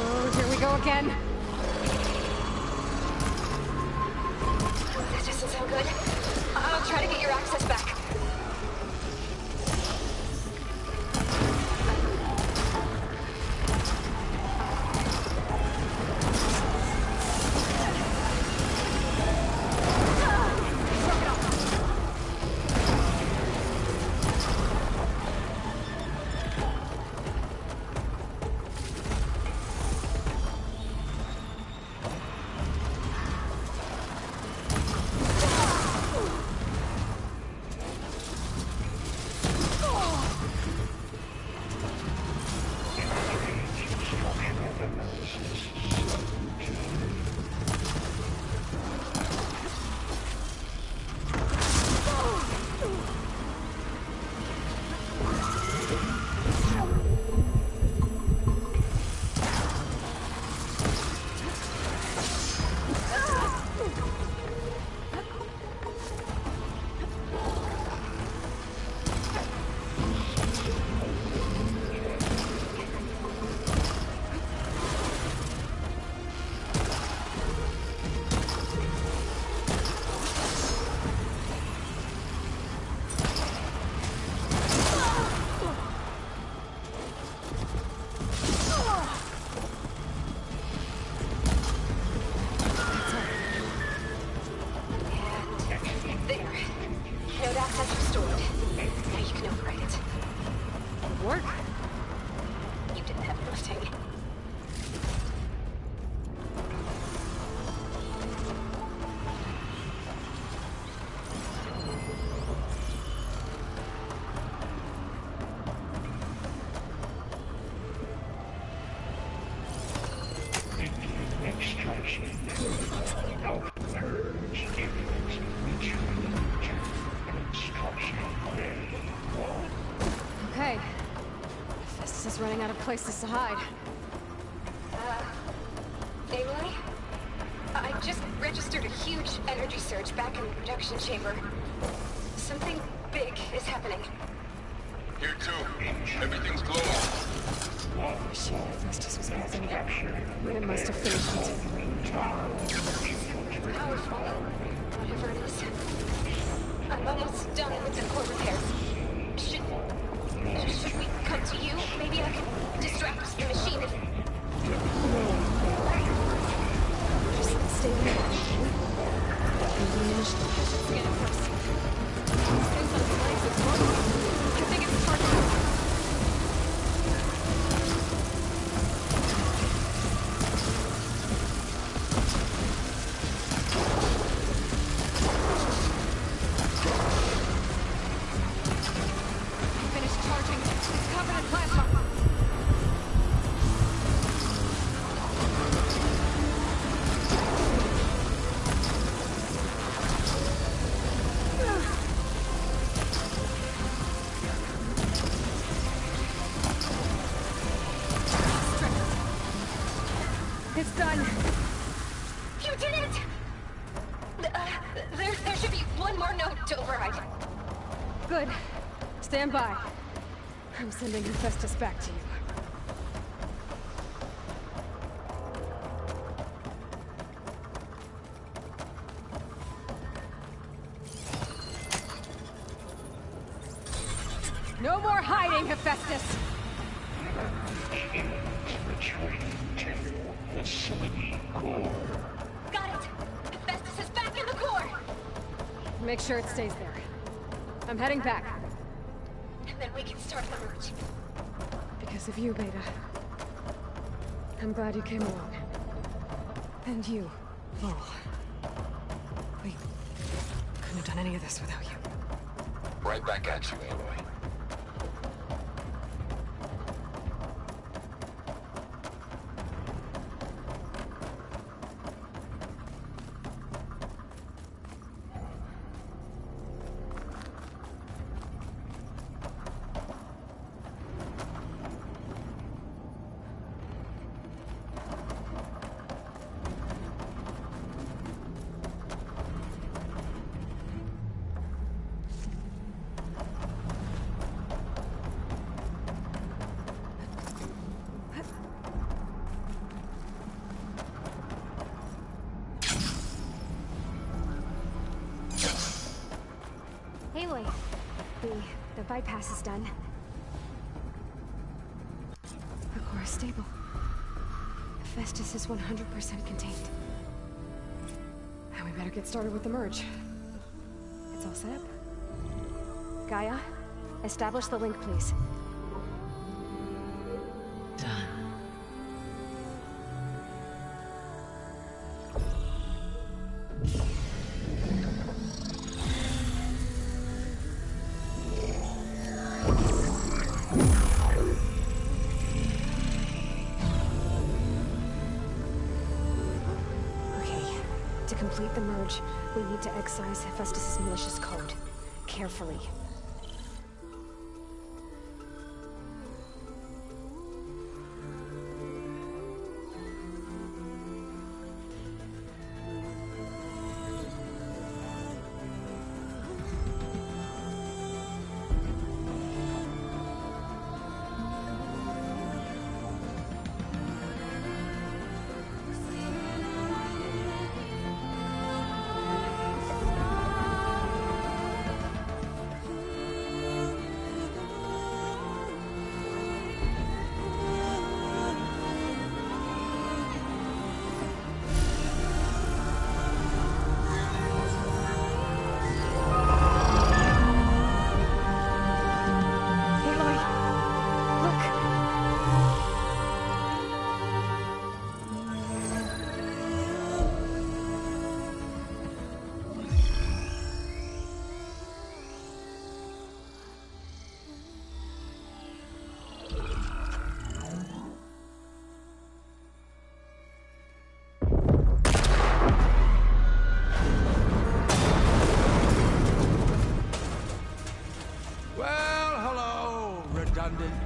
Oh, here we go again. That doesn't sound good. I'll try to get your access back. Okay. Festus is running out of places to hide. Aloy? I just registered a huge energy surge back in the production chamber. Something big is happening. Here too. Everything's glowing. Oh shit, Festus was moving it. It must have finished it. Powerful. Whatever it is. I'm almost done with the core repairs. Should we come to you? Maybe I could distract the machine if... Just stay there. Get it first. Things on its legs, it's wrong. I think it's hard to... It's done. You did it! There should be one more node to override. Good. Stand by. I'm sending Hephaestus back to you. No more hiding, Hephaestus! Got it! Hephaestus is back in the core! Make sure it stays there. I'm heading back. And then we can start the merge. Because of you, Beta. I'm glad you came along. And you, Lowell. We couldn't have done any of this without you. Right back at you, Aloy. bypass is done. The core is stable. Hephaestus is 100% contained. Now we better get started with the merge. It's all set up. Gaia, establish the link, please. Done. To complete the merge, we need to excise Hephaestus' malicious code. Carefully.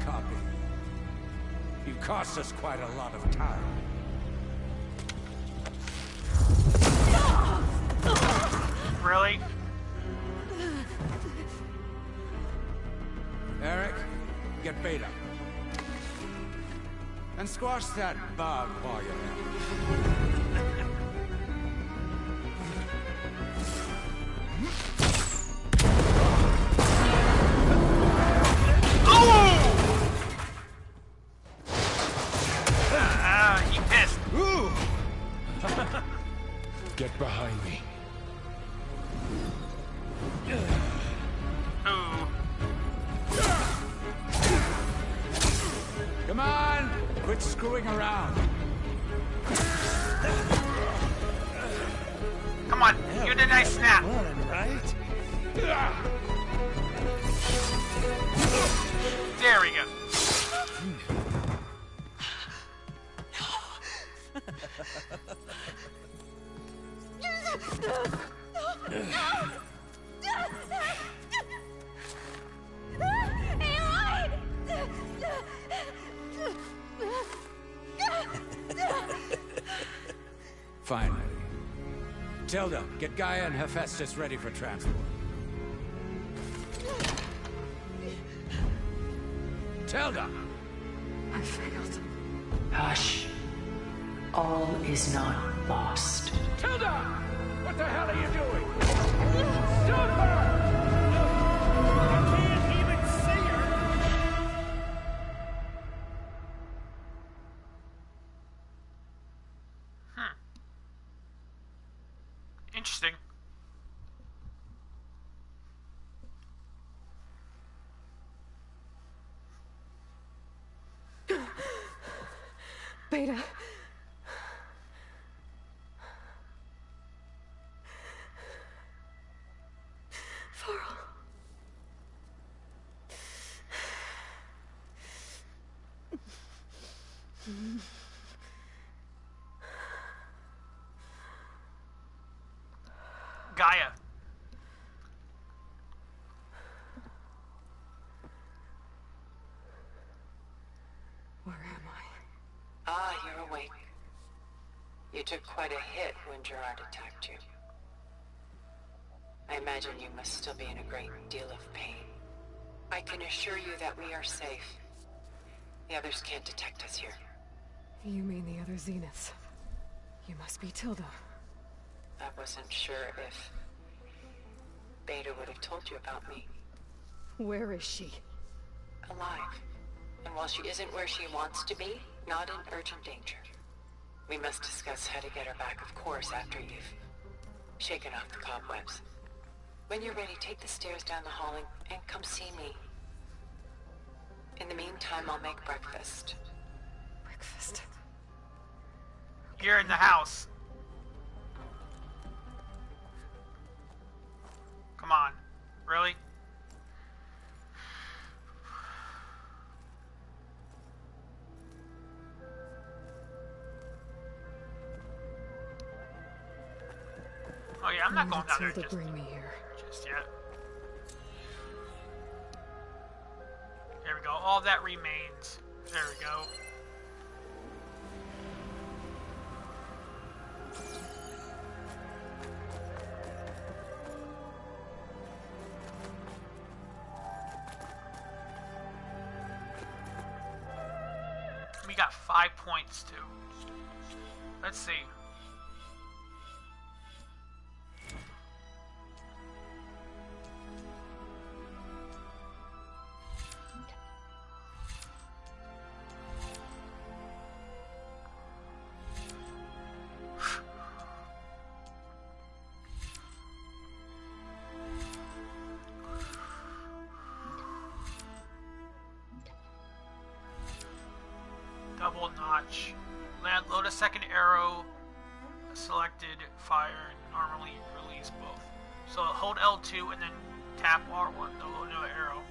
Copy. You cost us quite a lot of time. Really? Eric, get Beta. And squash that bug while you're at it. He pissed. Get behind me. Come on! Quit screwing around. Come on, you did a nice snap. Right? There we go. Finally. Tilda, get Gaia and Hephaestus ready for transport. Tilda! I failed. Hush. All is not lost. Tilda! What the hell are you doing? Stop her! I can't even see her! Interesting. Beta. Farrell. Gaia. Where am I? Ah, you're awake. You took quite a hit when Gerard attacked you. I imagine you must still be in a great deal of pain. I can assure you that we are safe. The others can't detect us here. You mean the other Zeniths? You must be Tilda. I wasn't sure if Beta would have told you about me. Where is she? Alive. And while she isn't where she wants to be, not in urgent danger. We must discuss how to get her back, of course, after you've shaken off the cobwebs. When you're ready, take the stairs down the hall and come see me. In the meantime, I'll make breakfast. Breakfast? You're in the house. Come on. Really? Oh yeah, I'm not going down there bring me here. just yet. There we go. All that remains. There we go. We got 5 points too. Let's see. Double notch. Load a second arrow. Selected fire and normally release both. So hold L2 and then tap R1 to load another arrow.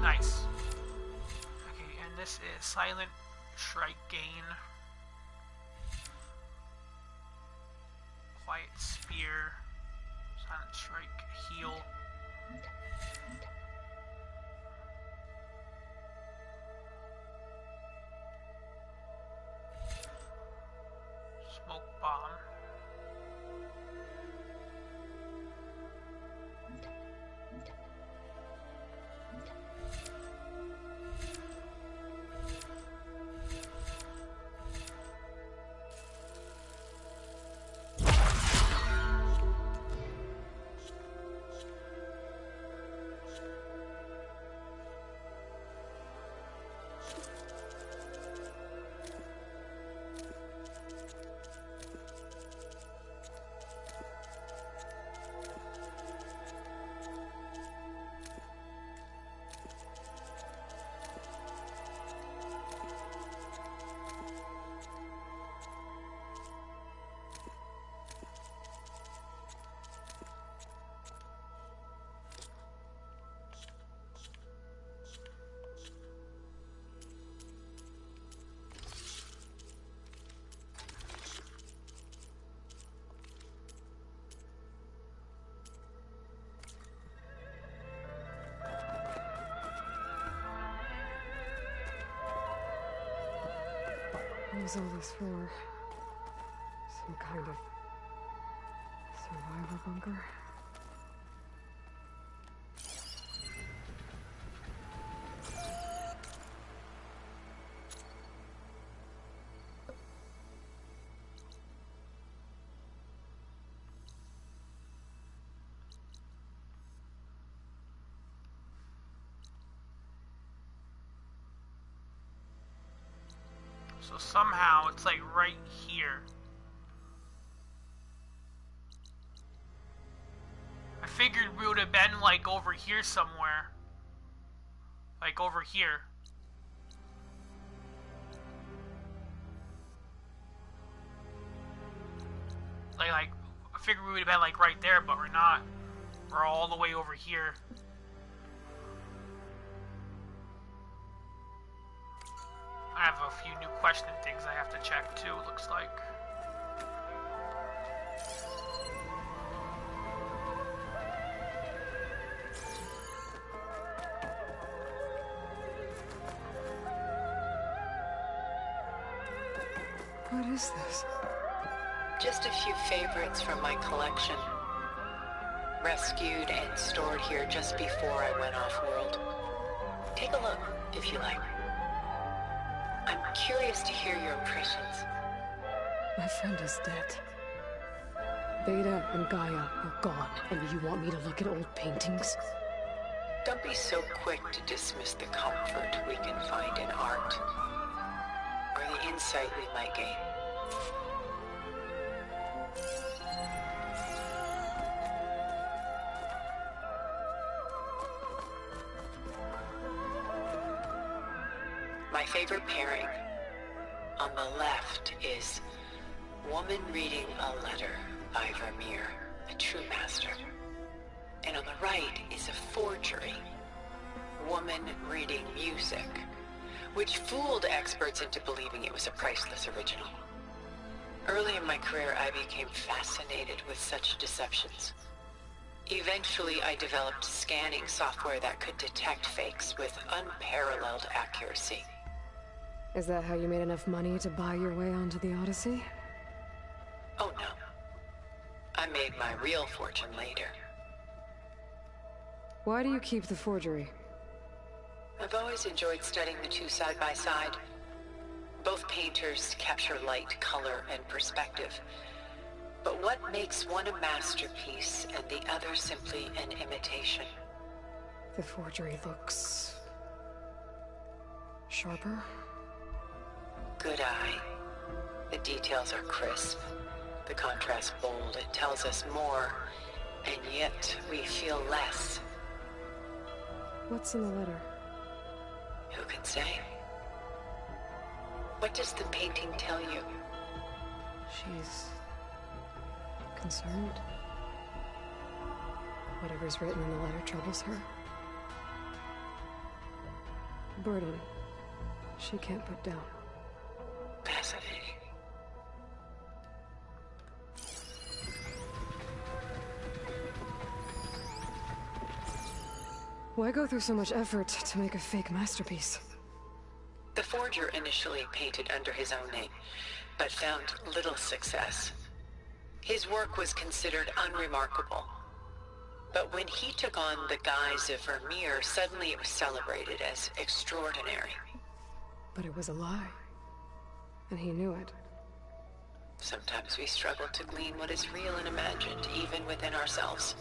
Nice. Okay, and this is Silent Strike Gain. Quiet Spear. Silent Strike Heal. Smoke Bomb. What was all this for? Some kind of survival bunker? So somehow it's like right here. I figured we would have been like over here somewhere. Like over here. Like I figured we would have been like right there, but we're not. We're all the way over here. I have a few new question things I have to check too, looks like. What is this? Just a few favorites from my collection. Rescued and stored here just before I went off-world. Take a look, if you like. I'm curious to hear your impressions. My friend is dead. Beta and Gaia are gone, and you want me to look at old paintings? Don't be so quick to dismiss the comfort we can find in art, or the insight we might gain. My favorite pairing on the left is woman reading a letter by Vermeer, a true master. And on the right is a forgery, woman reading music, which fooled experts into believing it was a priceless original. Early in my career, I became fascinated with such deceptions. Eventually, I developed scanning software that could detect fakes with unparalleled accuracy. Is that how you made enough money to buy your way onto the Odyssey? Oh no. I made my real fortune later. Why do you keep the forgery? I've always enjoyed studying the two side by side. Both painters capture light, color, and perspective. But what makes one a masterpiece and the other simply an imitation? The forgery looks... sharper? Good eye. The details are crisp. The contrast bold. It tells us more, and yet we feel less. What's in the letter? Who can say? What does the painting tell you? She's... concerned. Whatever's written in the letter troubles her. Burden she can't put down. Fascinating. Why go through so much effort to make a fake masterpiece? The forger initially painted under his own name, but found little success. His work was considered unremarkable. But when he took on the guise of Vermeer, suddenly it was celebrated as extraordinary. But it was a lie. And he knew it. Sometimes we struggle to glean what is real and imagined, even within ourselves.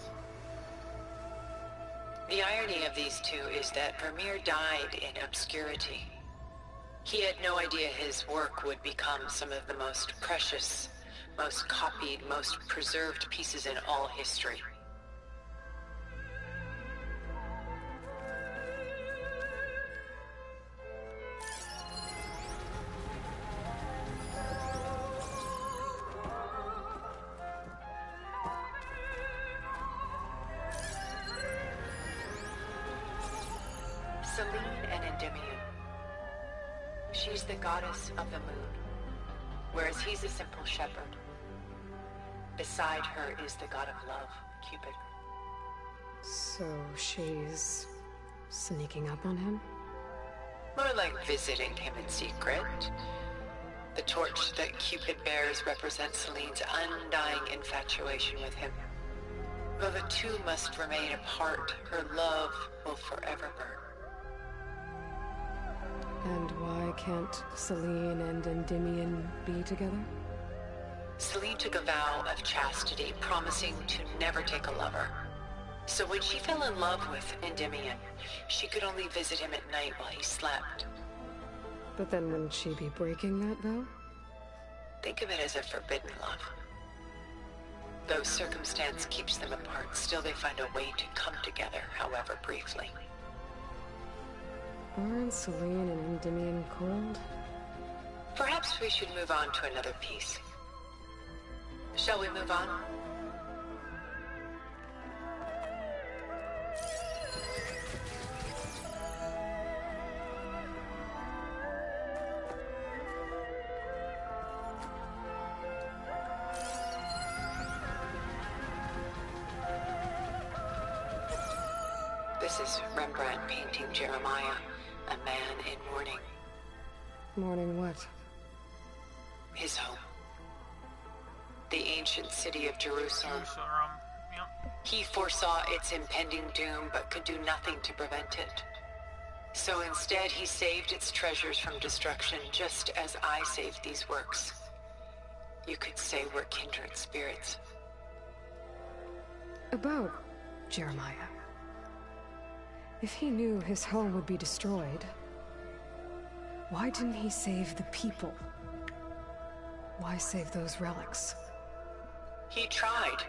The irony of these two is that Vermeer died in obscurity. He had no idea his work would become some of the most precious, most copied, most preserved pieces in all history. Selene and Endymion. She's the goddess of the moon, whereas he's a simple shepherd. Beside her is the god of love, Cupid. So she's... sneaking up on him? More like visiting him in secret. The torch that Cupid bears represents Selene's undying infatuation with him. Though the two must remain apart, her love will forever burn. And why can't Selene and Endymion be together? Selene took a vow of chastity, promising to never take a lover. So when she fell in love with Endymion, she could only visit him at night while he slept. But then wouldn't she be breaking that vow? Think of it as a forbidden love. Though circumstance keeps them apart, still they find a way to come together, however briefly. Aren't Selene and Endymion cold? Perhaps we should move on to another piece. Shall we move on? This is Rembrandt painting Jeremiah, a man in mourning. Mourning what? His home. The ancient city of Jerusalem. He foresaw its impending doom, but could do nothing to prevent it. So instead, he saved its treasures from destruction, just as I saved these works. You could say we're kindred spirits. About Jeremiah. If he knew his home would be destroyed, why didn't he save the people? Why save those relics? He tried,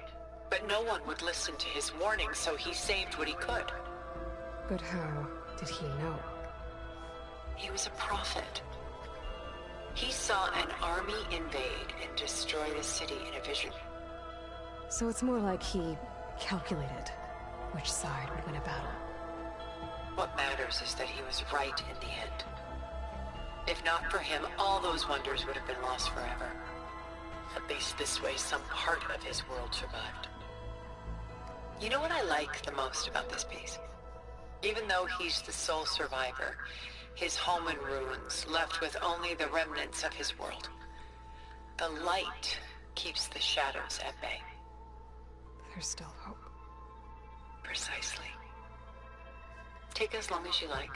but no one would listen to his warning, so he saved what he could. But how did he know? He was a prophet. He saw an army invade and destroy the city in a vision. So it's more like he calculated which side would win a battle. What matters is that he was right in the end. If not for him, all those wonders would have been lost forever. At least this way, some part of his world survived. You know what I like the most about this piece? Even though he's the sole survivor, his home in ruins, left with only the remnants of his world. The light keeps the shadows at bay. There's still hope. Precisely. Take as long as you like.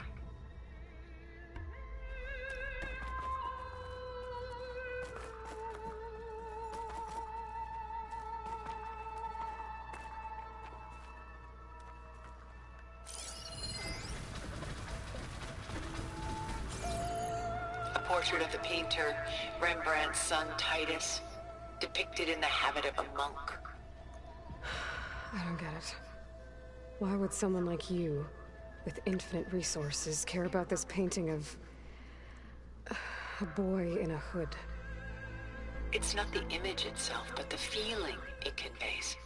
A portrait of the painter, Rembrandt's son Titus, depicted in the habit of a monk. I don't get it. Why would someone like you, with infinite resources, care about this painting of a boy in a hood? It's not the image itself, but the feeling it conveys.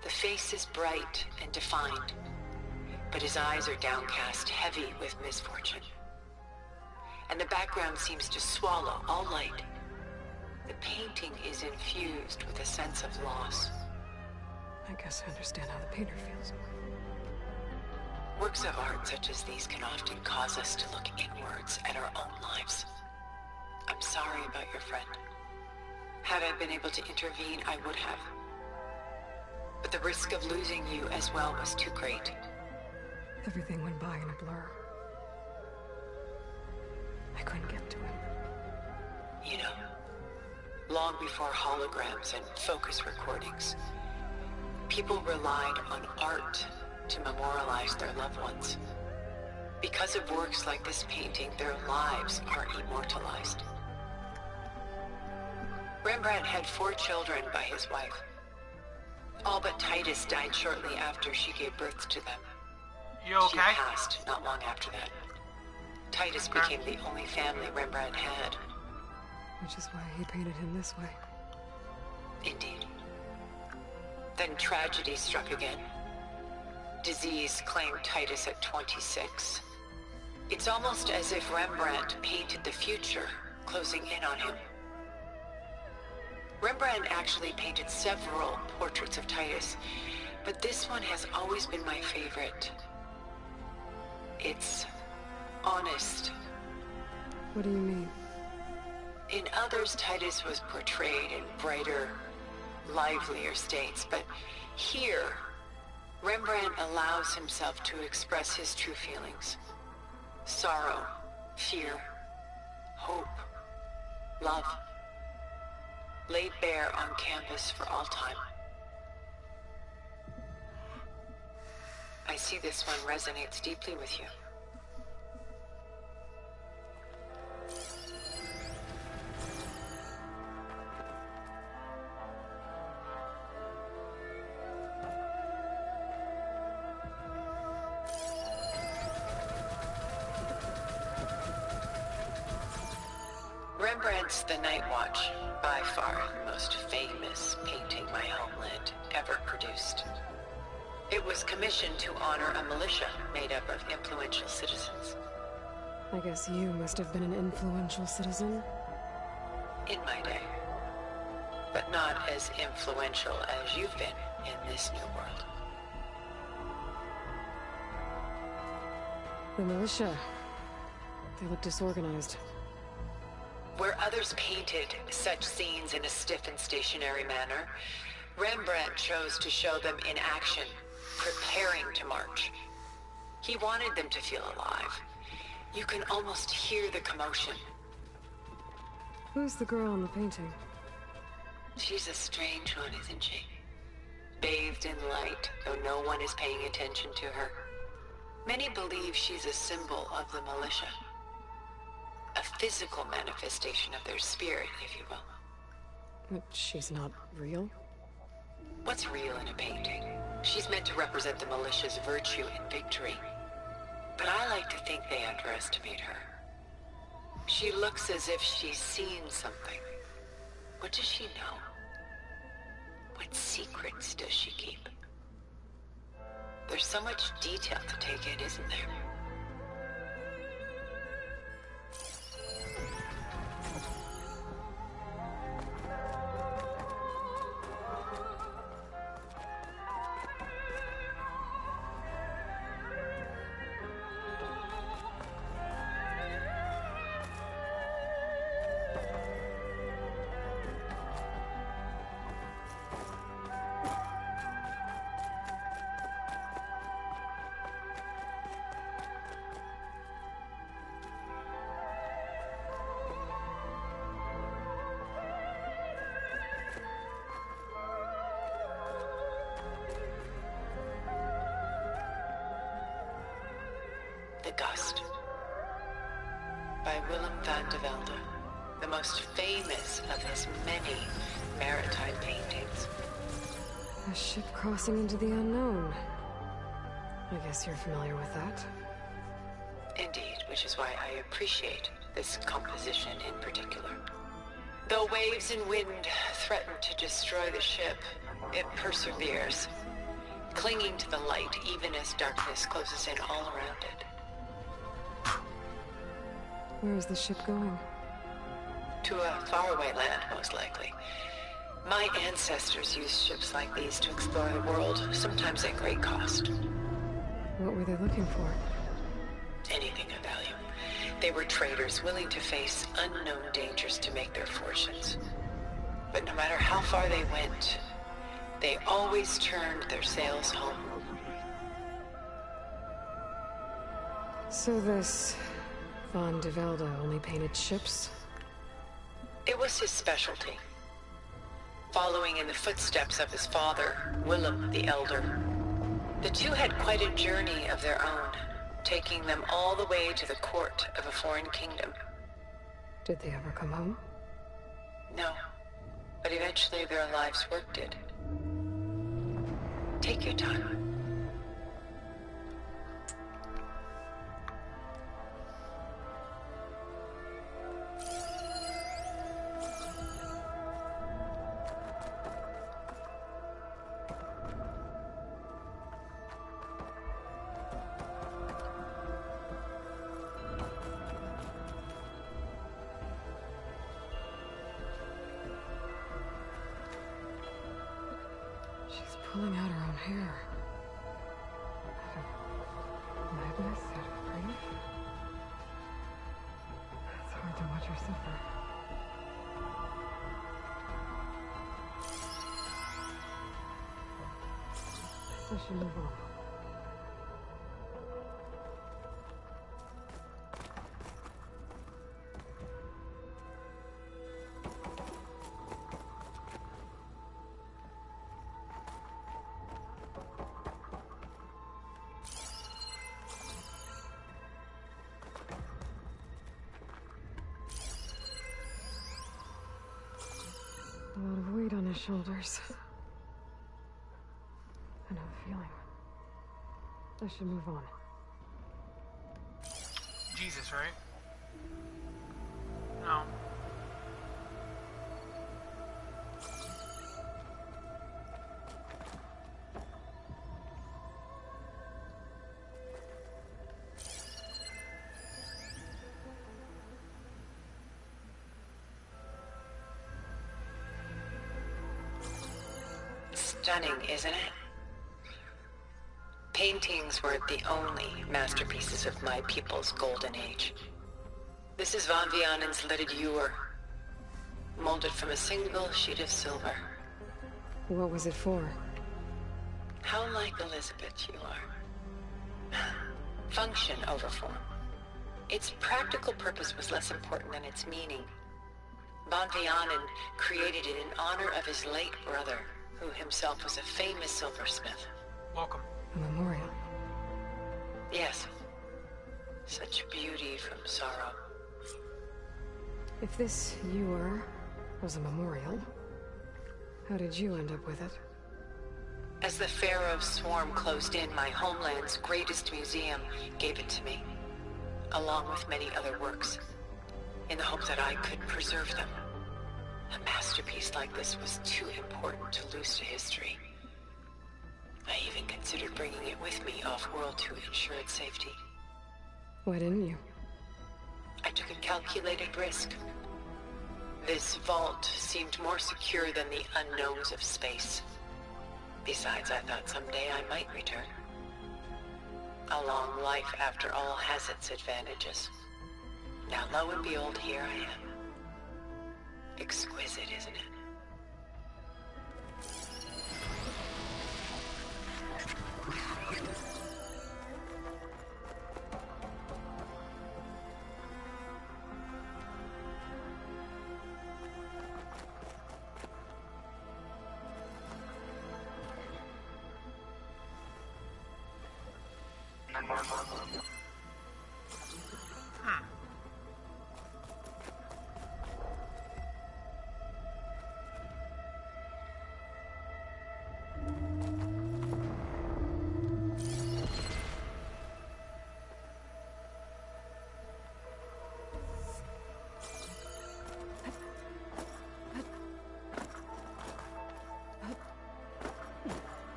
The face is bright and defined, but his eyes are downcast, heavy with misfortune. And the background seems to swallow all light. The painting is infused with a sense of loss. I guess I understand how the painter feels. Works of art such as these can often cause us to look inwards at our own lives. I'm sorry about your friend. Had I been able to intervene, I would have. But the risk of losing you as well was too great. Everything went by in a blur. I couldn't get to him. You know, long before holograms and focus recordings, people relied on art to memorialize their loved ones. Because of works like this painting, their lives are immortalized. Rembrandt had 4 children by his wife. All but Titus died shortly after she gave birth to them. You okay? She passed not long after that. Titus became the only family Rembrandt had. Which is why he painted him this way. Indeed. Then tragedy struck again. Disease claimed Titus at 26. It's almost as if Rembrandt painted the future, closing in on him. Rembrandt actually painted several portraits of Titus, but this one has always been my favorite. It's honest. What do you mean? In others, Titus was portrayed in brighter, livelier states, but here, Rembrandt allows himself to express his true feelings. Sorrow, fear, hope, love. Laid bare on canvas for all time. I see this one resonates deeply with you. Rembrandt's The Night Watch, by far the most famous painting my homeland ever produced. It was commissioned to honor a militia made up of influential citizens. I guess you must have been an influential citizen. In my day. But not as influential as you've been in this new world. The militia. They look disorganized. Where others painted such scenes in a stiff and stationary manner, Rembrandt chose to show them in action, preparing to march. He wanted them to feel alive. You can almost hear the commotion. Who's the girl in the painting? She's a strange one, isn't she? bathed in light, though no one is paying attention to her. Many believe she's a symbol of the militia. A physical manifestation of their spirit, if you will. But she's not real? What's real in a painting? She's meant to represent the militia's virtue and victory. But I like to think they underestimate her. She looks as if she's seen something. What does she know? What secrets does she keep? There's so much detail to take in, isn't there? The Gust by Willem van de Velde, the most famous of his many maritime paintings. A ship crossing into the unknown. I guess you're familiar with that. Indeed, which is why I appreciate this composition in particular. Though waves and wind threaten to destroy the ship, it perseveres, clinging to the light even as darkness closes in all around it. Where is the ship going? To a faraway land, most likely. My ancestors used ships like these to explore the world, sometimes at great cost. What were they looking for? Anything of value. They were traders willing to face unknown dangers to make their fortunes. But no matter how far they went, they always turned their sails home. So this Van de Velde only painted ships? It was his specialty. Following in the footsteps of his father, Willem the Elder. The two had quite a journey of their own, taking them all the way to the court of a foreign kingdom. Did they ever come home? No, but eventually their lives worked it. Take your time. Pulling out her own hair. Out of madness, out of grief. It's hard to watch her suffer. I should move on. A lot of weight on his shoulders. I know the feeling. I should move on. Jesus, right? No. Stunning, isn't it? Paintings weren't the only masterpieces of my people's golden age. This is Van Vianen's lidded ewer, molded from a single sheet of silver. What was it for? How like Elizabeth you are. Function over form. Its practical purpose was less important than its meaning. Van Vianen created it in honor of his late brother, who himself was a famous silversmith. Welcome. A memorial. Yes. Such beauty from sorrow. If this ewer was a memorial, how did you end up with it? As the Pharaoh's swarm closed in, my homeland's greatest museum gave it to me, along with many other works, in the hope that I could preserve them. A masterpiece like this was too important to lose to history. I even considered bringing it with me off-world to ensure its safety. Why didn't you? I took a calculated risk. This vault seemed more secure than the unknowns of space. Besides, I thought someday I might return. A long life, after all, has its advantages. Now, lo and behold, here I am. Exquisite, isn't it?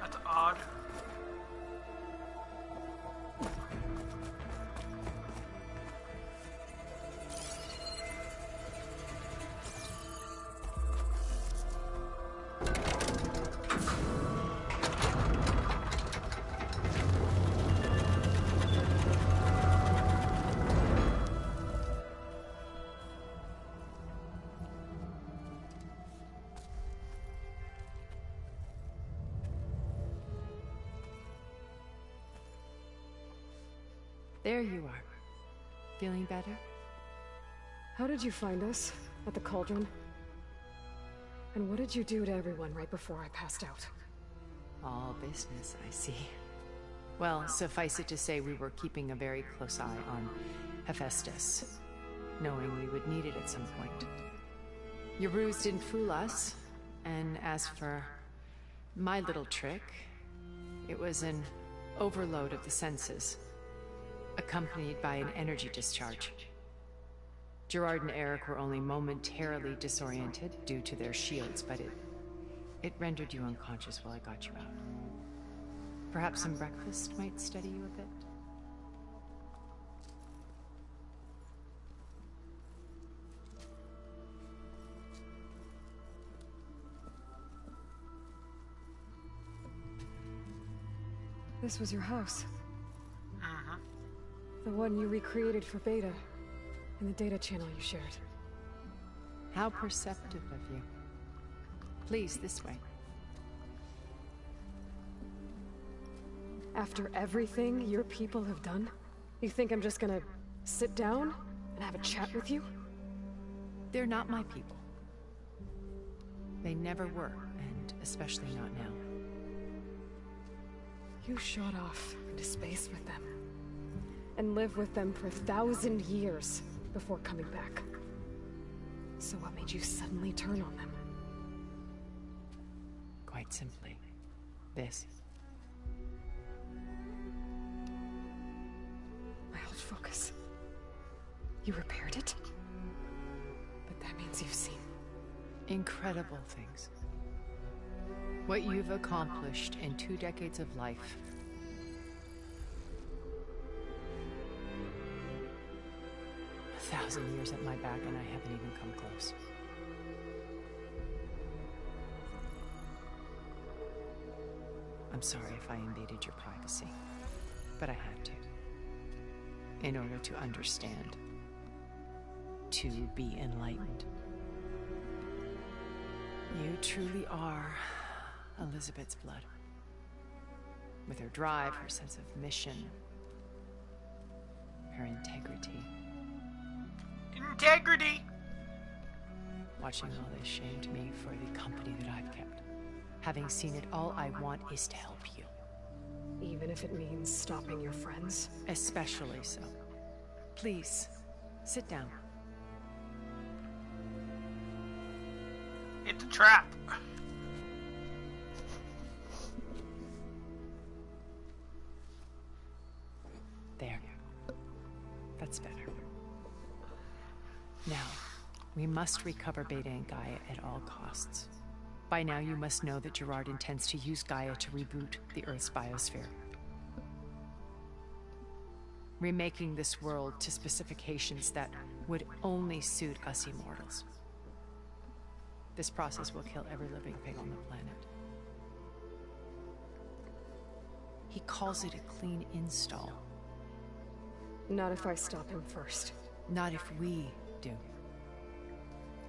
That's odd. There you are. Feeling better? How did you find us? At the cauldron? And what did you do to everyone right before I passed out? All business, I see. Well, suffice it to say we were keeping a very close eye on Hephaestus, knowing we would need it at some point. Your ruse didn't fool us, and as for my little trick, it was an overload of the senses, accompanied by an energy discharge. Gerard and Eric were only momentarily disoriented due to their shields, but it rendered you unconscious while I got you out. Perhaps some breakfast might steady you a bit? This was your house. The one you recreated for Beta, in the data channel you shared. How perceptive of you. Please, this way. After everything your people have done, you think I'm just gonna sit down and have a chat with you? They're not my people. They never were, and especially not now. You shot off into space with them, and lived with them for 1,000 years before coming back. So what made you suddenly turn on them? Quite simply, this. My old focus. You repaired it? But that means you've seen incredible things. What you've accomplished in 2 decades of life. A 1,000 years at my back and I haven't even come close. I'm sorry if I invaded your privacy, but I had to. In order to understand. To be enlightened. You truly are Elizabeth's blood. With her drive, her sense of mission, her integrity. Integrity! Watching all this shamed me for the company that I've kept. Having seen it all, I want is to help you. Even if it means stopping your friends? Especially so. Please, sit down. Hit the trap. There. That's better. Now, we must recover Beta and Gaia at all costs. By now, you must know that Gerard intends to use Gaia to reboot the Earth's biosphere. Remaking this world to specifications that would only suit us immortals. This process will kill every living thing on the planet. He calls it a clean install. Not if I stop him first. Not if we do.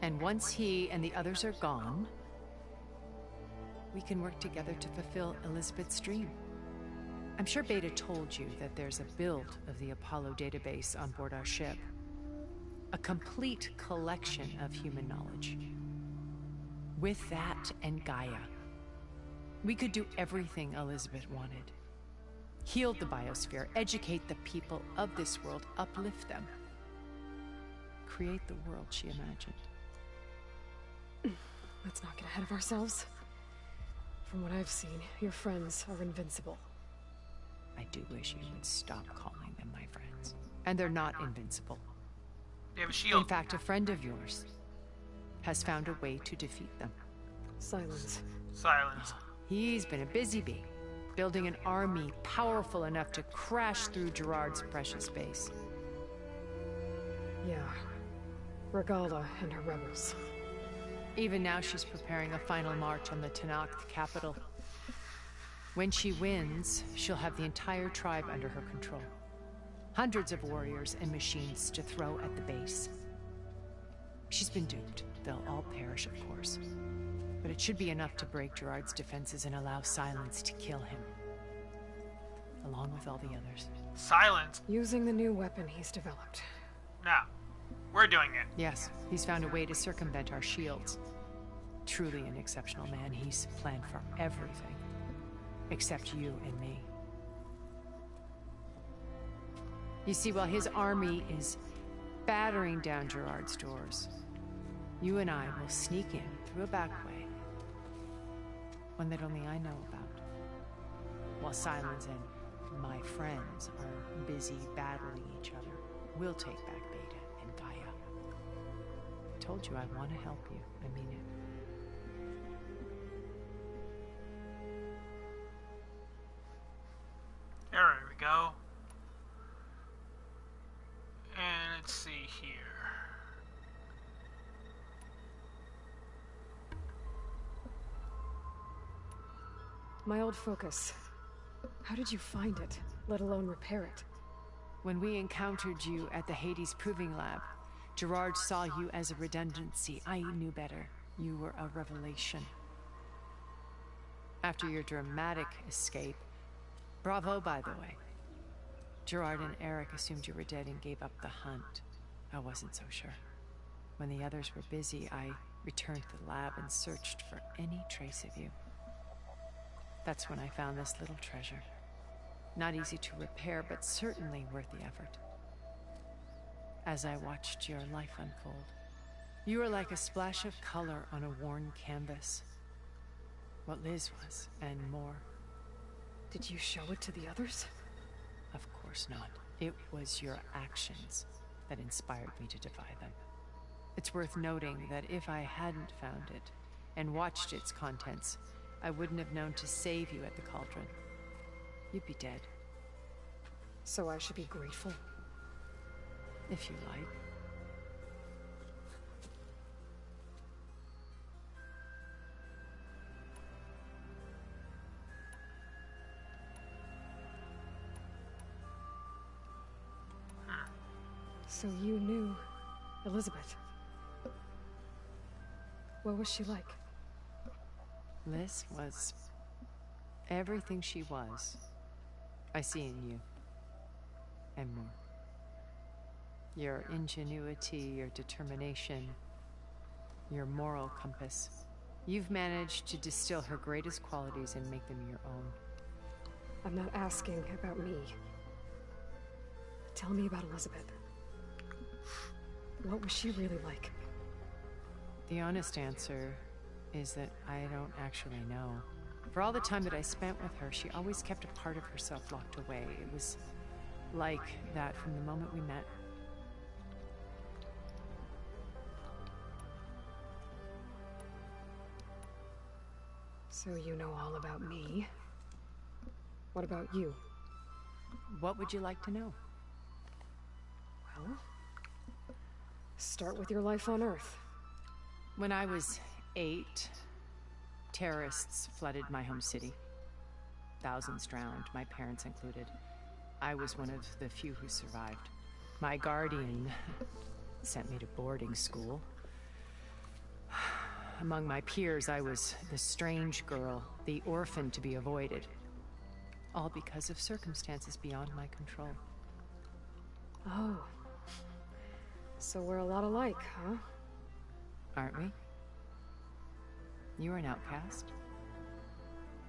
And once he and the others are gone, we can work together to fulfill Elizabeth's dream. I'm sure Beta told you that there's a build of the Apollo database on board our ship. A complete collection of human knowledge. With that and Gaia, we could do everything Elizabeth wanted. Heal the biosphere, educate the people of this world, uplift them. Create the world she imagined. Let's not get ahead of ourselves. From what I've seen, your friends are invincible. I do wish you would stop calling them my friends. And they're not invincible. They have a shield. In fact, a friend of yours has found a way to defeat them. Silence. Silence. He's been a busy bee, building an army powerful enough to crash through Gerard's precious base. Yeah. Regala and her rebels. Even now she's preparing a final march on the Tenakth capital. When she wins, she'll have the entire tribe under her control. Hundreds of warriors and machines to throw at the base. She's been duped. They'll all perish, of course. But it should be enough to break Gerard's defenses and allow Silence to kill him. Along with all the others. Silence? Using the new weapon he's developed. Now, we're doing it. Yes, he's found a way to circumvent our shields. Truly an exceptional man. He's planned for everything. Except you and me. You see, while his army is battering down Gerard's doors, you and I will sneak in through a back way. One that only I know about. While Silence and my friends are busy battling each other, we'll take back Beta and Gaia. I told you I want to help you. I mean it. There we go. And let's see here. My old focus. How did you find it, let alone repair it? When we encountered you at the Hades Proving Lab, Gerard saw you as a redundancy. I knew better. You were a revelation. After your dramatic escape, bravo, by the way. Gerard and Eric assumed you were dead and gave up the hunt. I wasn't so sure. When the others were busy, I returned to the lab and searched for any trace of you. That's when I found this little treasure. Not easy to repair, but certainly worth the effort. As I watched your life unfold, you were like a splash of color on a worn canvas. What Liz was, and more. Did you show it to the others? Of course not. It was your actions that inspired me to defy them. It's worth noting that if I hadn't found it and watched its contents, I wouldn't have known to save you at the cauldron. You'd be dead. So I should be grateful? If you like. So you knew Elizabeth. What was she like? Liz was everything she was. I see in you. And more. Your ingenuity, your determination, your moral compass. You've managed to distill her greatest qualities and make them your own. I'm not asking about me. Tell me about Elizabeth. What was she really like? The honest answer is that I don't actually know. For all the time that I spent with her, she always kept a part of herself locked away. It was like that from the moment we met. So you know all about me. What about you? What would you like to know? Well, start with your life on Earth. When I was 8, terrorists flooded my home city. Thousands drowned, my parents included. I was one of the few who survived. My guardian sent me to boarding school. Among my peers, I was the strange girl, the orphan to be avoided. All because of circumstances beyond my control. Oh. So we're a lot alike, huh? Aren't we? You were an outcast.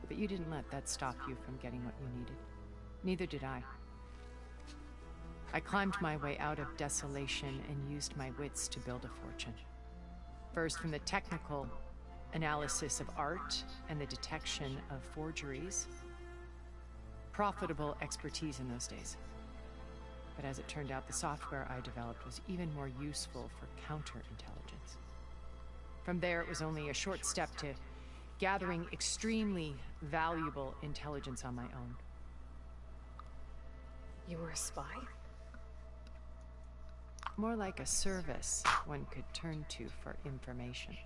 But you didn't let that stop you from getting what you needed. Neither did I. I climbed my way out of desolation and used my wits to build a fortune. First, from the technical analysis of art and the detection of forgeries. Profitable expertise in those days. But as it turned out, the software I developed was even more useful for counterintelligence. From there, it was only a short step to gathering extremely valuable intelligence on my own. You were a spy? More like a service one could turn to for information.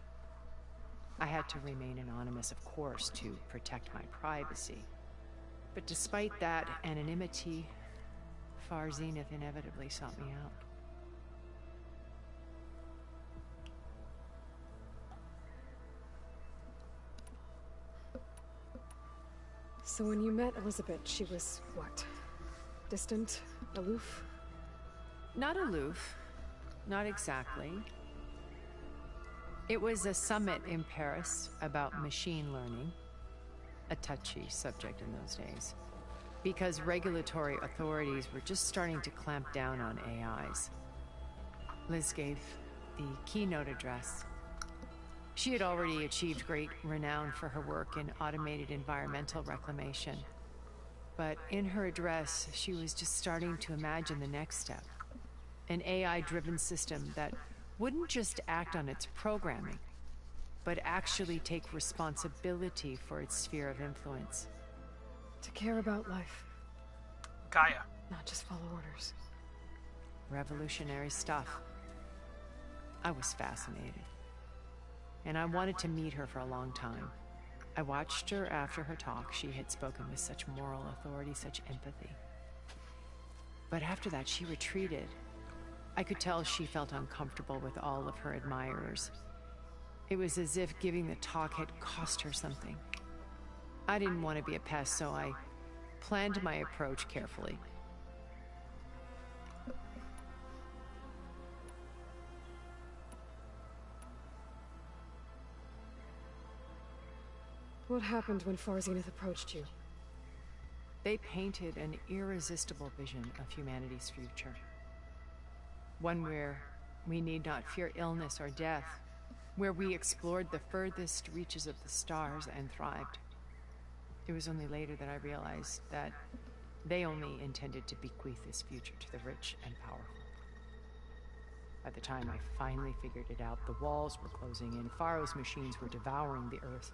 I had to remain anonymous, of course, to protect my privacy. But despite that anonymity, Far Zenith inevitably sought me out. So when you met Elizabeth, she was what? Distant? Aloof? Not aloof. Not exactly. It was a summit in Paris about machine learning. A touchy subject in those days. Because regulatory authorities were just starting to clamp down on AIs. Liz gave the keynote address. She had already achieved great renown for her work in automated environmental reclamation. But in her address, she was just starting to imagine the next step. An AI-driven system that wouldn't just act on its programming, but actually take responsibility for its sphere of influence. To care about life. Gaia. Not just follow orders. Revolutionary stuff. I was fascinated. And I wanted to meet her for a long time. I watched her after her talk. She had spoken with such moral authority, such empathy. But after that, she retreated. I could tell she felt uncomfortable with all of her admirers. It was as if giving the talk had cost her something. I didn't want to be a pest, so I planned my approach carefully. What happened when Far Zenith approached you? They painted an irresistible vision of humanity's future. One where we need not fear illness or death, where we explored the furthest reaches of the stars and thrived. It was only later that I realized that they only intended to bequeath this future to the rich and powerful. By the time I finally figured it out, the walls were closing in, Faro's machines were devouring the Earth.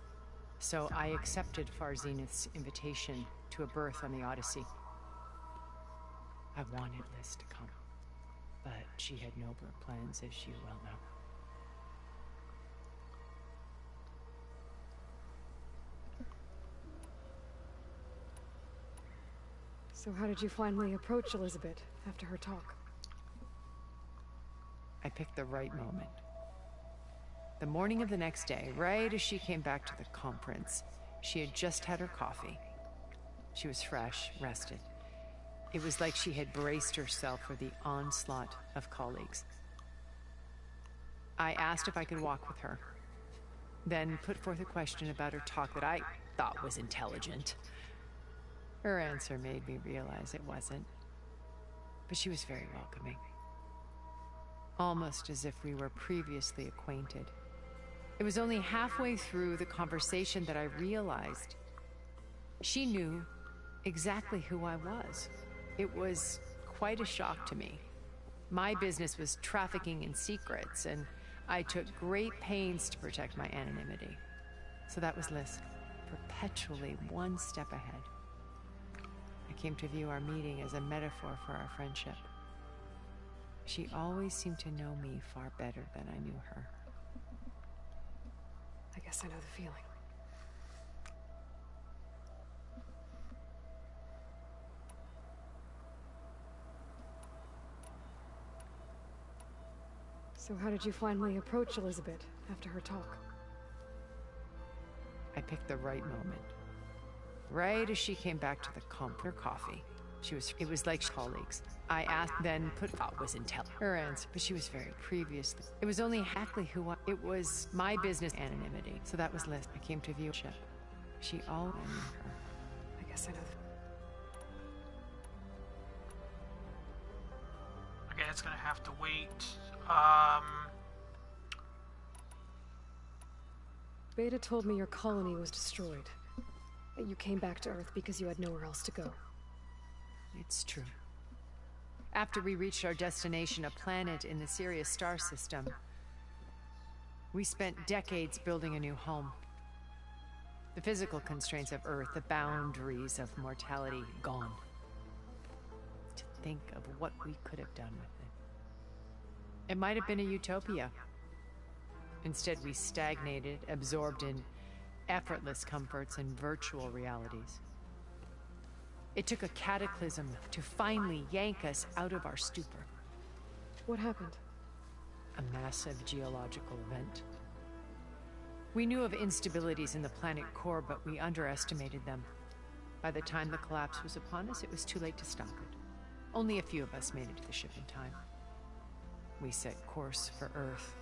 So I accepted Far Zenith's invitation to a birth on the Odyssey. I wanted Liz to come, but she had nobler plans, as you well know. So how did you finally approach Elizabeth after her talk? I picked the right moment. The morning of the next day, right as she came back to the conference, she had just had her coffee. She was fresh, rested. It was like she had braced herself for the onslaught of colleagues. I asked if I could walk with her. then put forth a question about her talk that I thought was intelligent. Her answer made me realize it wasn't. But she was very welcoming. Almost as if we were previously acquainted. It was only halfway through the conversation that I realized she knew exactly who I was. It was quite a shock to me. My business was trafficking in secrets, and I took great pains to protect my anonymity. So that was Liz, perpetually one step ahead. I came to view our meeting as a metaphor for our friendship. She always seemed to know me far better than I knew her. I guess I know the feeling. So how did you finally approach Elizabeth after her talk? I picked the right moment. Right as she came back to the comp for coffee. It was like colleagues. I asked, then thought was intelligent. Her answer, but she was very previously. It was only exactly it was my business anonymity. So that was Liz. I came to view ship. She all knew her. I guess I know. Okay, it's gonna have to wait. Beta told me your colony was destroyed. That you came back to Earth because you had nowhere else to go. It's true. After we reached our destination, a planet in the Sirius star system, we spent decades building a new home. The physical constraints of Earth, the boundaries of mortality, gone. To think of what we could have done with it. It might have been a utopia. Instead, we stagnated, absorbed in effortless comforts and virtual realities. It took a cataclysm to finally yank us out of our stupor. What happened? A massive geological event. We knew of instabilities in the planet core, but we underestimated them. By the time the collapse was upon us, it was too late to stop it. Only a few of us made it to the ship in time. We set course for Earth,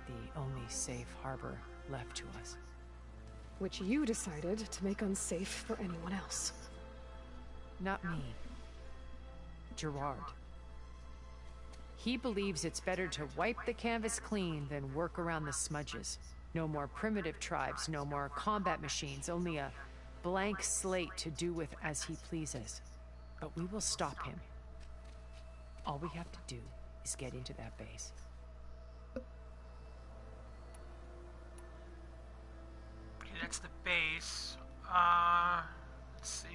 the only safe harbor left to us. Which you decided to make unsafe for anyone else. Not me. Gerard. He believes it's better to wipe the canvas clean than work around the smudges. No more primitive tribes, no more combat machines, only a blank slate to do with as he pleases. But we will stop him. All we have to do is get into that base. Okay, that's the base. Let's see.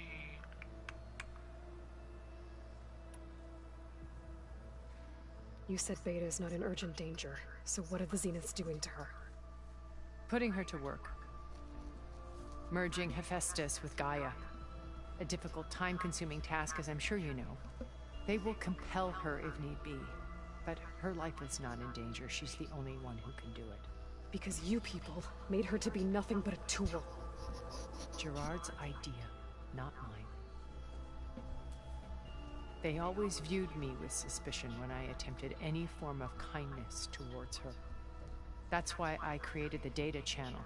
You said Beta is not in urgent danger, so what are the Zeniths doing to her? Putting her to work. Merging Hephaestus with Gaia. A difficult, time-consuming task, as I'm sure you know. They will compel her if need be. But her life is not in danger. She's the only one who can do it. Because you people made her to be nothing but a tool. Gerard's idea, not mine. They always viewed me with suspicion when I attempted any form of kindness towards her. That's why I created the data channel.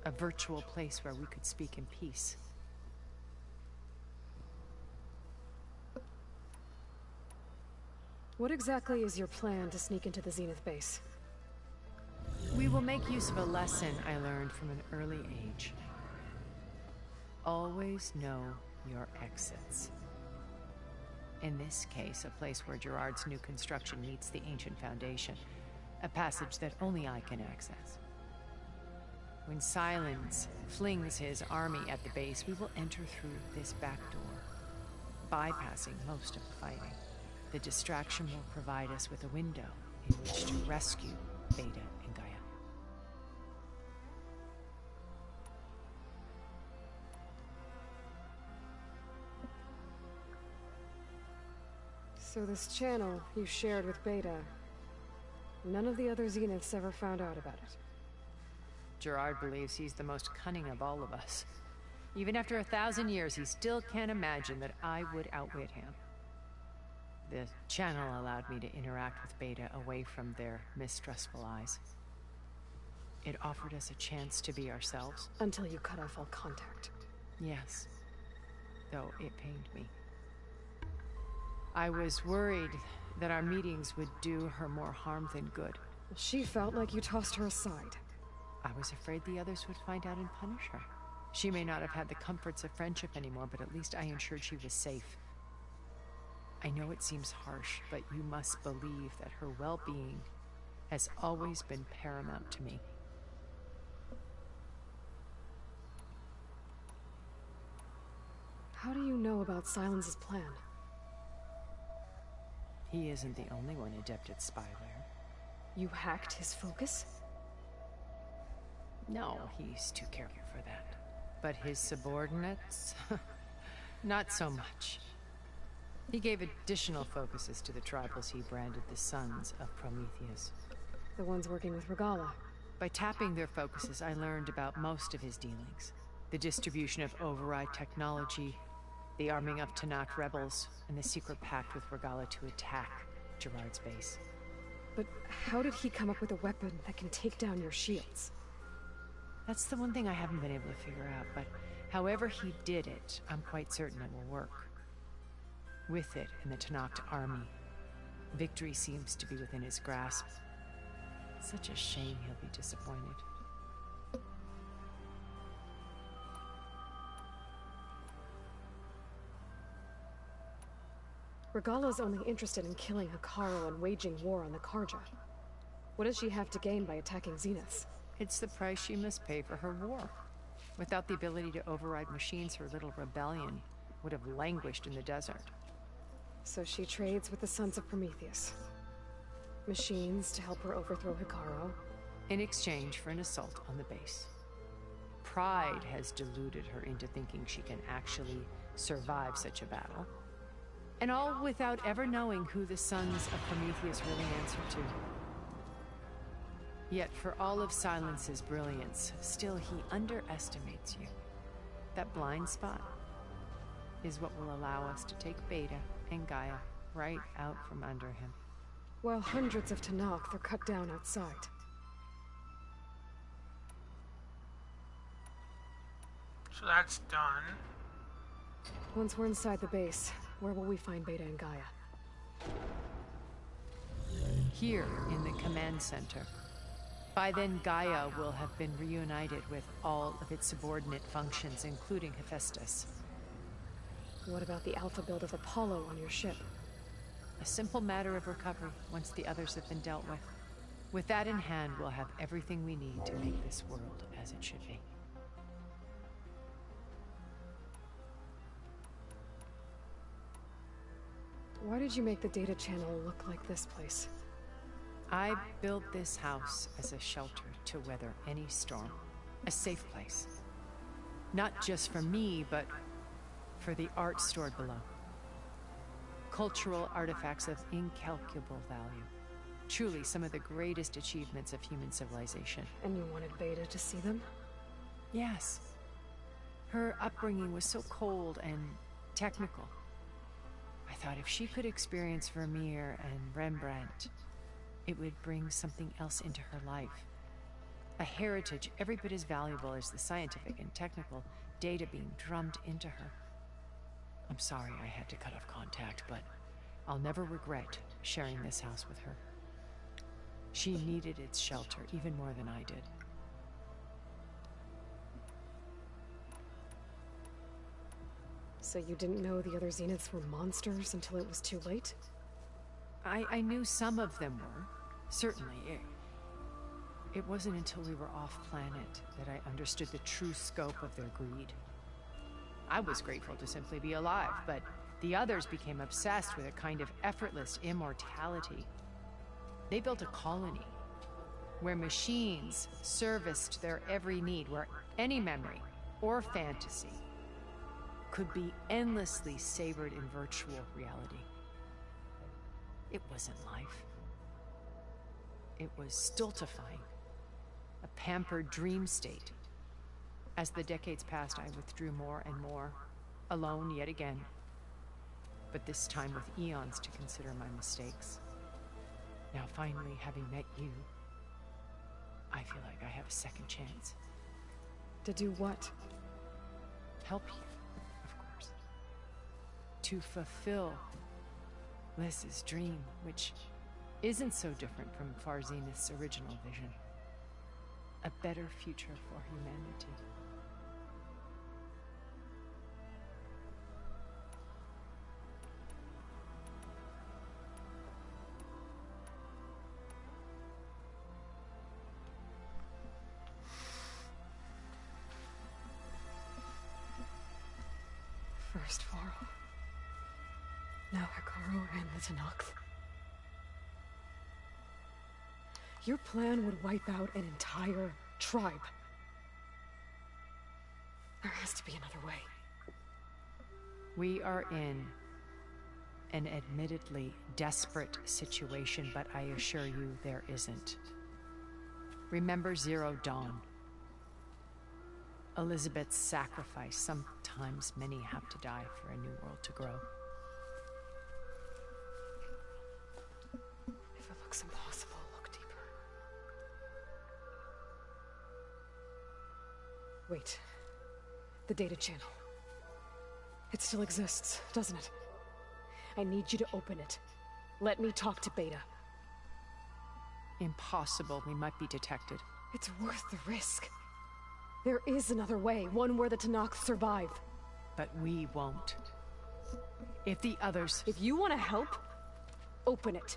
A virtual place where we could speak in peace. What exactly is your plan to sneak into the Zenith base? We will make use of a lesson I learned from an early age. Always know your exits. In this case, a place where Gerard's new construction meets the ancient foundation. A passage that only I can access. When Silence flings his army at the base, we will enter through this back door, bypassing most of the fighting. The distraction will provide us with a window in which to rescue Beta and Gaia. So this channel you shared with Beta, none of the other Zeniths ever found out about it? Gerard believes he's the most cunning of all of us. Even after 1,000 years, he still can't imagine that I would outwit him. The channel allowed me to interact with Beta away from their mistrustful eyes. It offered us a chance to be ourselves. Until you cut off all contact. Yes. Though it pained me. I was worried that our meetings would do her more harm than good. She felt like you tossed her aside. I was afraid the others would find out and punish her. She may not have had the comforts of friendship anymore, but at least I ensured she was safe. I know it seems harsh, but you must believe that her well-being has always been paramount to me. How do you know about Silence's plan? He isn't the only one adept at spyware. You hacked his focus? No, he's too careful for that. But his subordinates? Not so much. He gave additional focuses to the tribals he branded the Sons of Prometheus. The ones working with Regala. By tapping their focuses, I learned about most of his dealings. The distribution of override technology, the arming of Tanakh rebels, and the secret pact with Regala to attack Gerard's base. But how did he come up with a weapon that can take down your shields? That's the one thing I haven't been able to figure out, but however he did it, I'm quite certain it will work. With it and the Tanakh army, victory seems to be within his grasp. Such a shame he'll be disappointed. Regala's only interested in killing Hekarro and waging war on the Karja. What does she have to gain by attacking Zeniths? It's the price she must pay for her war. Without the ability to override machines, her little rebellion would have languished in the desert. So she trades with the Sons of Prometheus. Machines to help her overthrow Hekarro. In exchange for an assault on the base. Pride has deluded her into thinking she can actually survive such a battle. And all without ever knowing who the Sons of Prometheus really answer to. Yet for all of Silence's brilliance, still he underestimates you. That blind spot is what will allow us to take Beta and Gaia right out from under him. While hundreds of Tanakh are cut down outside. So that's done. Once we're inside the base, where will we find Beta and Gaia? Here, in the command center. By then, Gaia will have been reunited with all of its subordinate functions, including Hephaestus. What about the alpha build of Apollo on your ship? A simple matter of recovery once the others have been dealt with. With that in hand, we'll have everything we need to make this world as it should be. Why did you make the data channel look like this place? I built this house as a shelter to weather any storm. A safe place. Not just for me, but for the art stored below. Cultural artifacts of incalculable value. Truly some of the greatest achievements of human civilization. And you wanted Beta to see them? Yes. Her upbringing was so cold and technical. I thought if she could experience Vermeer and Rembrandt, it would bring something else into her life. A heritage every bit as valuable as the scientific and technical data being drummed into her. I'm sorry I had to cut off contact, but I'll never regret sharing this house with her. She needed its shelter even more than I did. So you didn't know the other Zeniths were monsters until it was too late? I knew some of them were. Certainly. It wasn't until we were off-planet that I understood the true scope of their greed. I was grateful to simply be alive, but the others became obsessed with a kind of effortless immortality. They built a colony where machines serviced their every need, where any memory or fantasy could be endlessly savored in virtual reality. It wasn't life. It was stultifying, a pampered dream state. As the decades passed, I withdrew more and more, alone yet again, but this time with eons to consider my mistakes. Now finally, having met you, I feel like I have a second chance. To do what? Help you, of course. To fulfill Liz's dream, which isn't so different from Farzenith's original vision. A better future for humanity. First Varl. Now Hikaru and the Tenakth. Your plan would wipe out an entire tribe. There has to be another way. We are in an admittedly desperate situation, but I assure you there isn't. Remember Zero Dawn. Elizabeth's sacrifice. Sometimes many have to die for a new world to grow. If it looks impossible, look deeper. Wait. The data channel. It still exists, doesn't it? I need you to open it. Let me talk to Beta. Impossible. We might be detected. It's worth the risk. There is another way, one where the Tenakth survive. But we won't. If the others... If you want to help, open it.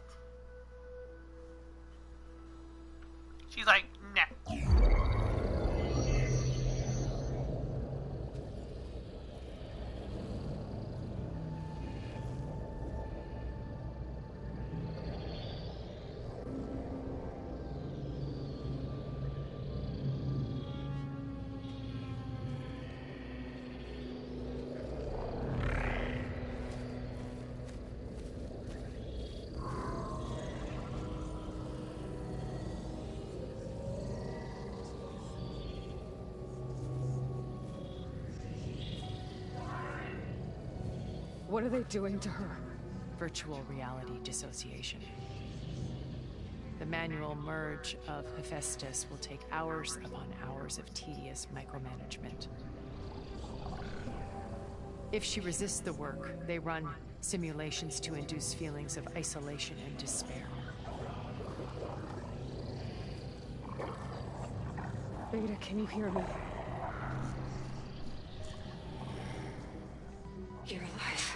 She's like, nah. What are they doing to her? Virtual reality dissociation. The manual merge of Hephaestus will take hours upon hours of tedious micromanagement. If she resists the work, they run simulations to induce feelings of isolation and despair. Beta, can you hear me? You're alive.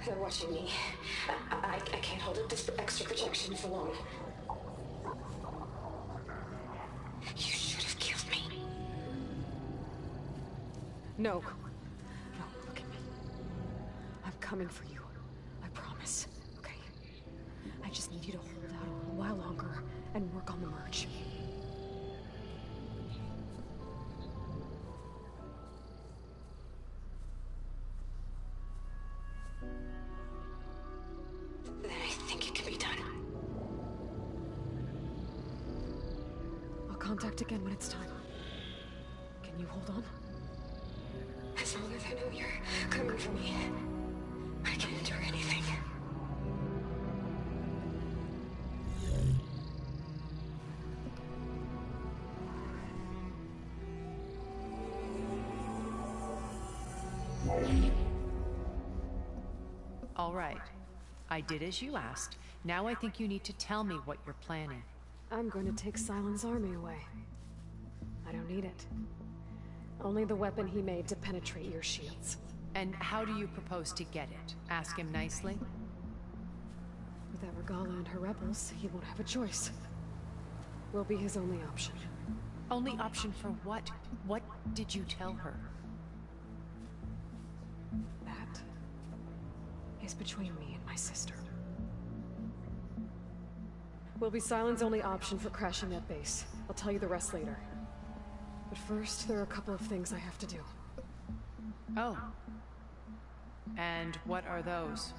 They're watching me. I can't hold up this extra projection for long. You should have killed me. No. No, look at me. I'm coming for you. I promise. Okay? I just need you to hold out a little while longer and work on the merge. Then I think it can be done. I'll contact again when it's time. Can you hold on? As long as I know you're coming for me, I can endure anything. All right. I did as you asked. Now I think you need to tell me what you're planning. I'm going to take Silent's army away. I don't need it. Only the weapon he made to penetrate your shields. And how do you propose to get it? Ask him nicely? Without Regala and her rebels, he won't have a choice. We'll be his only option. Only option for what? What did you tell her? That is between me and my sister. Will be Silent's only option for crashing that base. I'll tell you the rest later. But first, there are a couple of things I have to do. Oh. And what are those?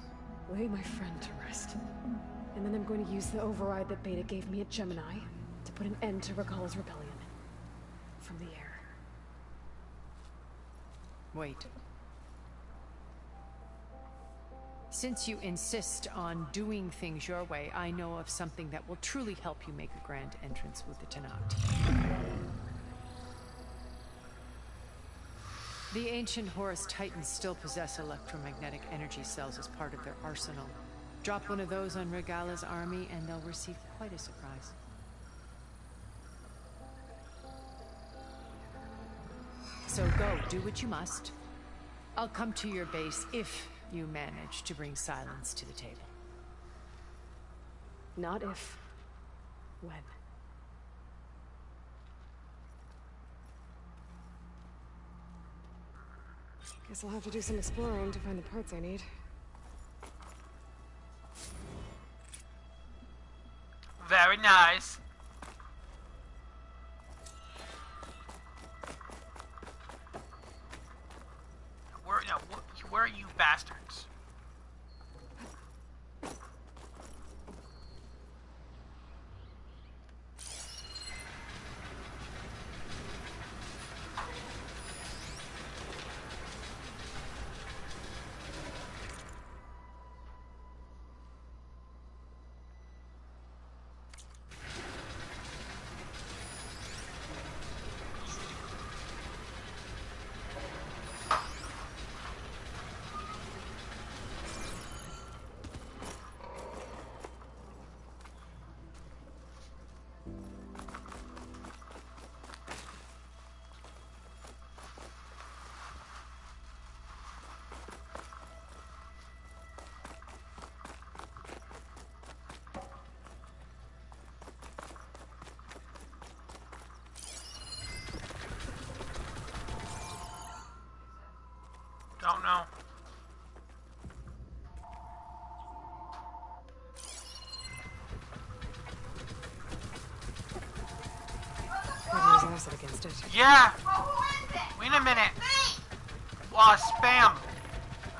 Lay my friend to rest. And then I'm going to use the override that Beta gave me at Gemini to put an end to Regala's rebellion. From the air. Wait. since you insist on doing things your way, I know of something that will truly help you make a grand entrance with the Tenat. The ancient Horus Titans still possess electromagnetic energy cells as part of their arsenal. Drop one of those on Regala's army and they'll receive quite a surprise. So go, do what you must. I'll come to your base if you manage to bring silence to the table. Not if. When. Guess I'll have to do some exploring to find the parts I need. Very nice. Where are you bastards? Don't know. Maybe use acid against it. Yeah! Wait a minute. Wow, spam.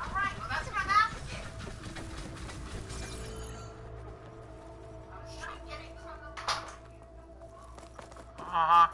Alright, well that's what I'm asking. Uh-huh.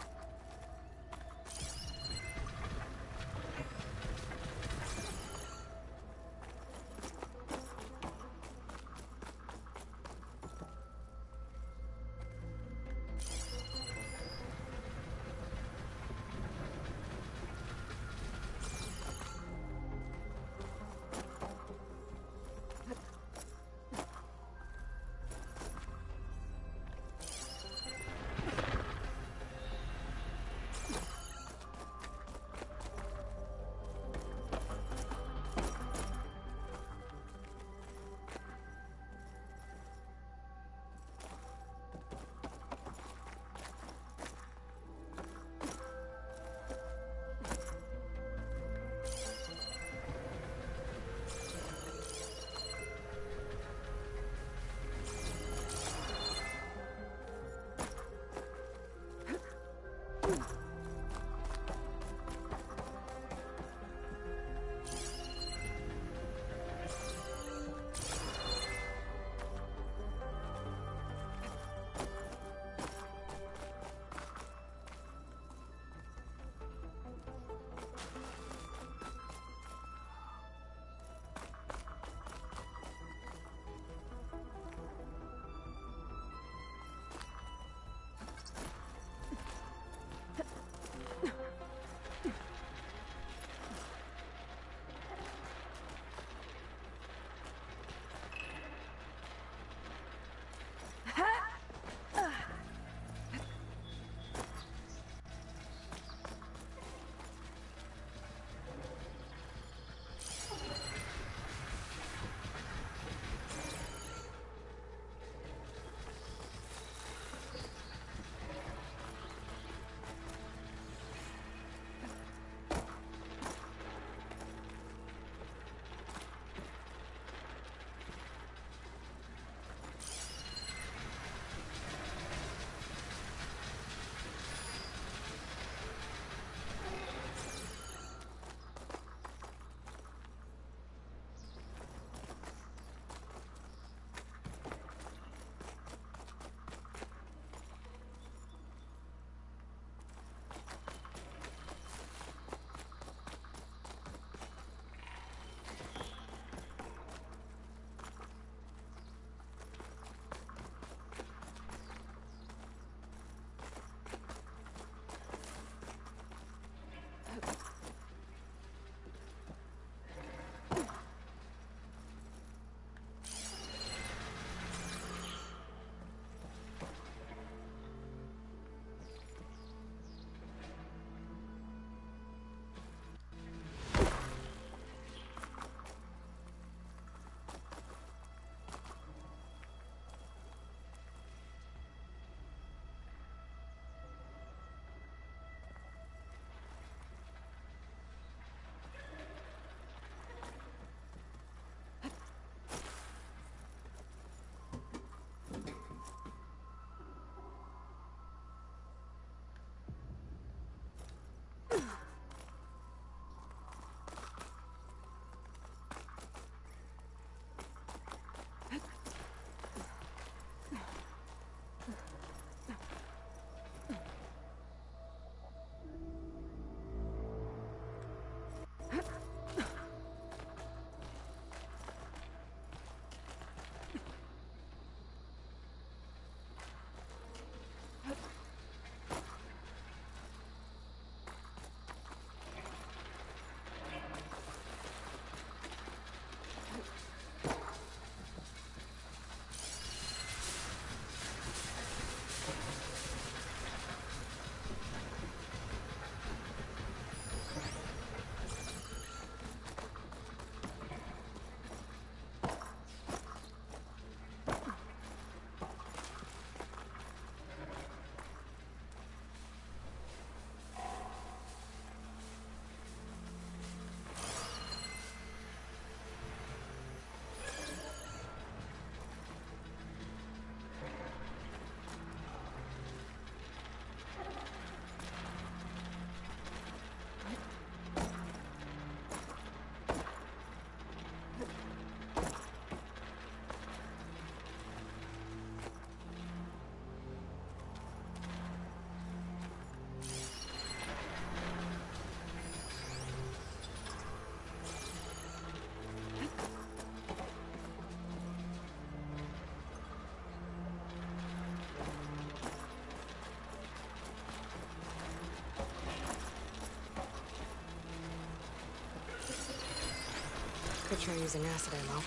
could try using acid ammo.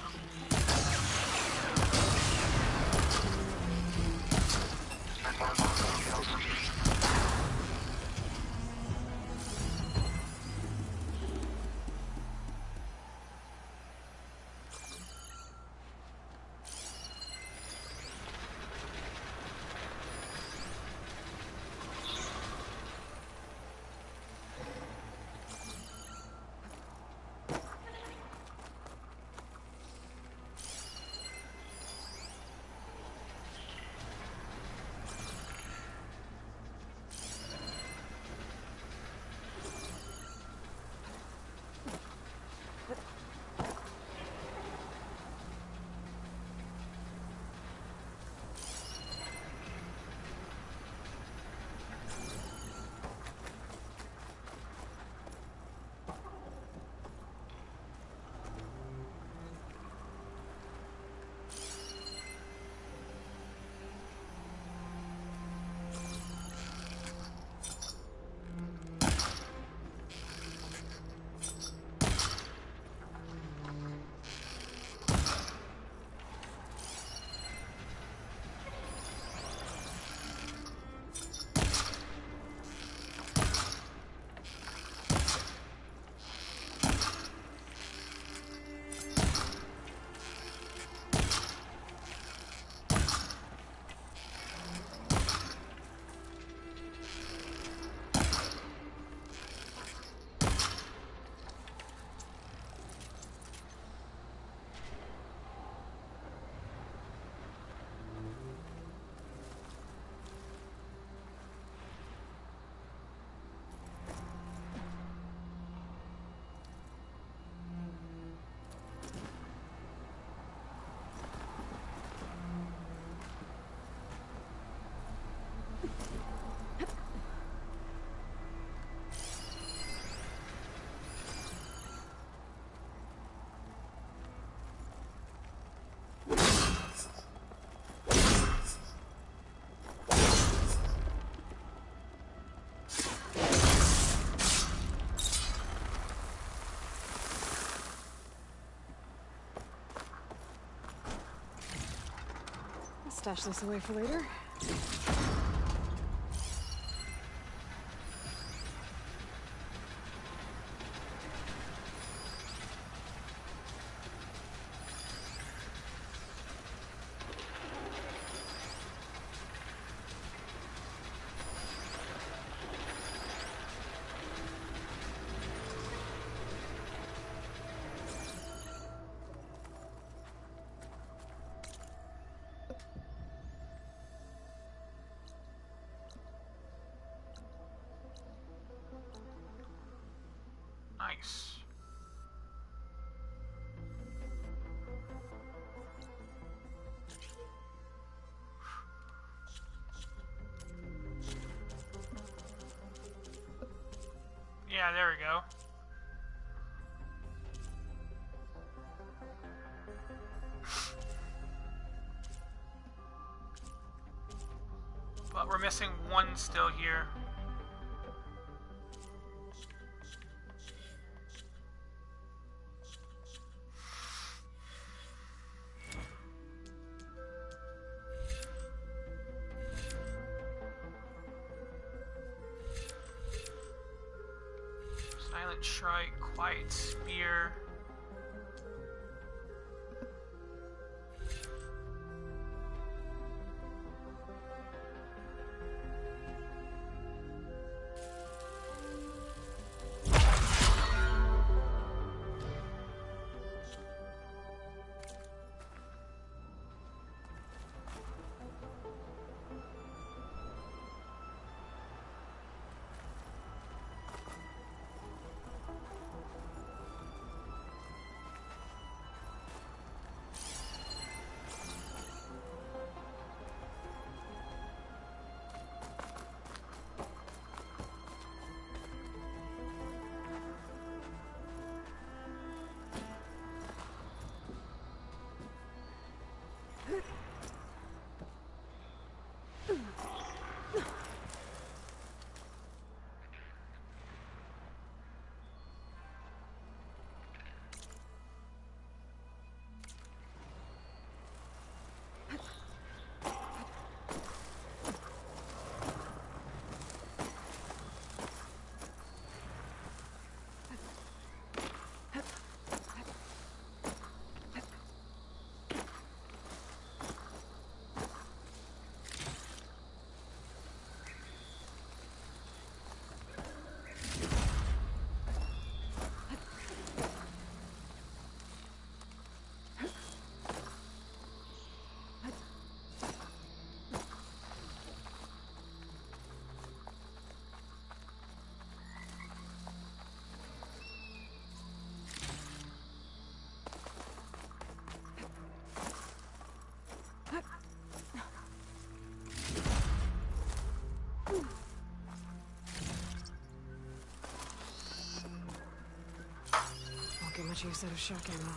Stash this away for later. Nice. Yeah, there we go. But we're missing one still here. Silent Strike, Quiet Spear. energy instead of shock ammo.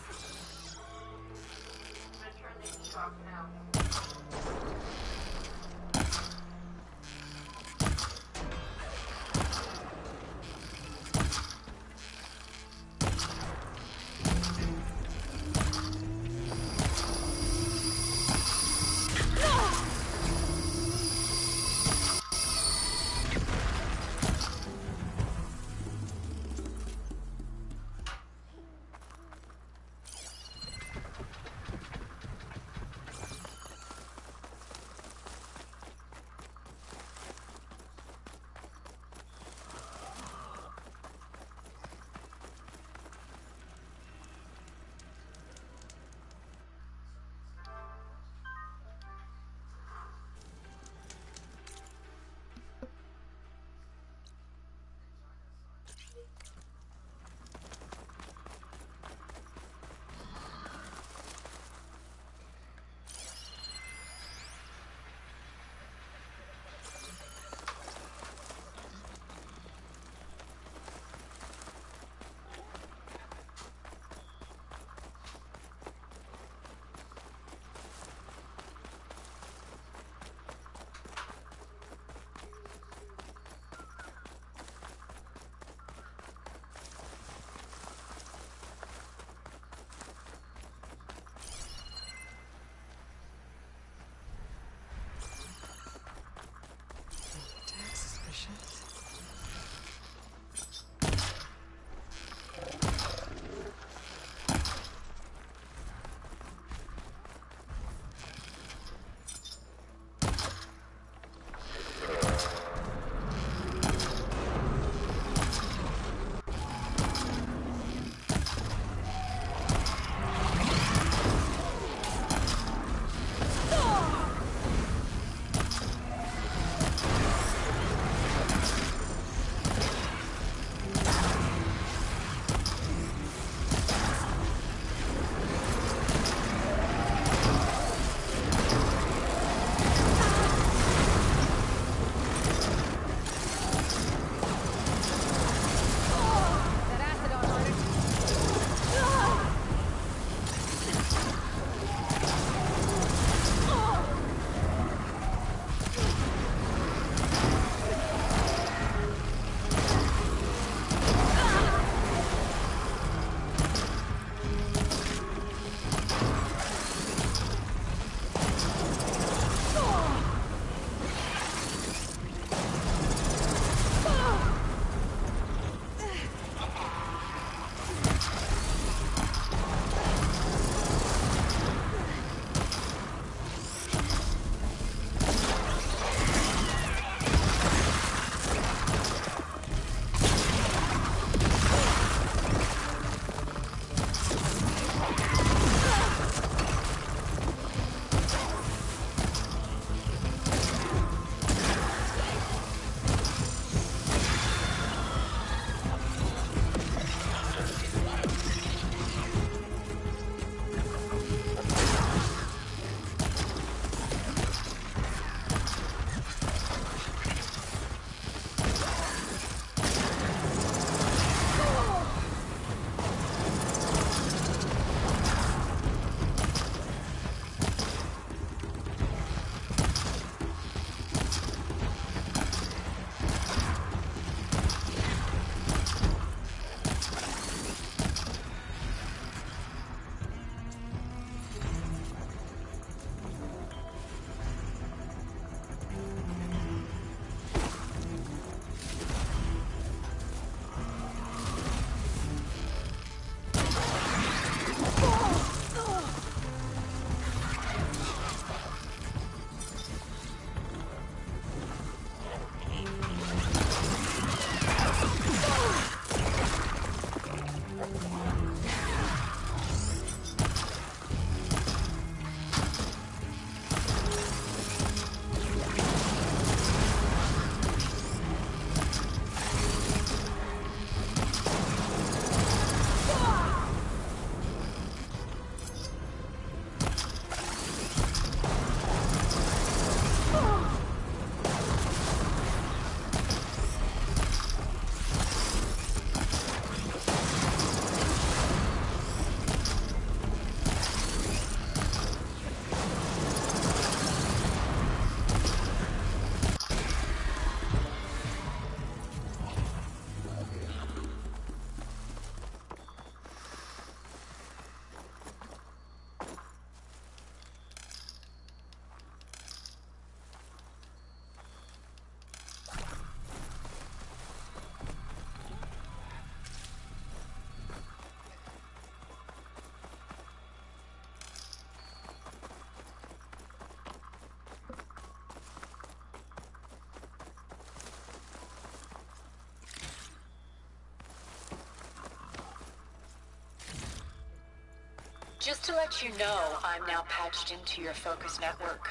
Just to let you know, I'm now patched into your focus network.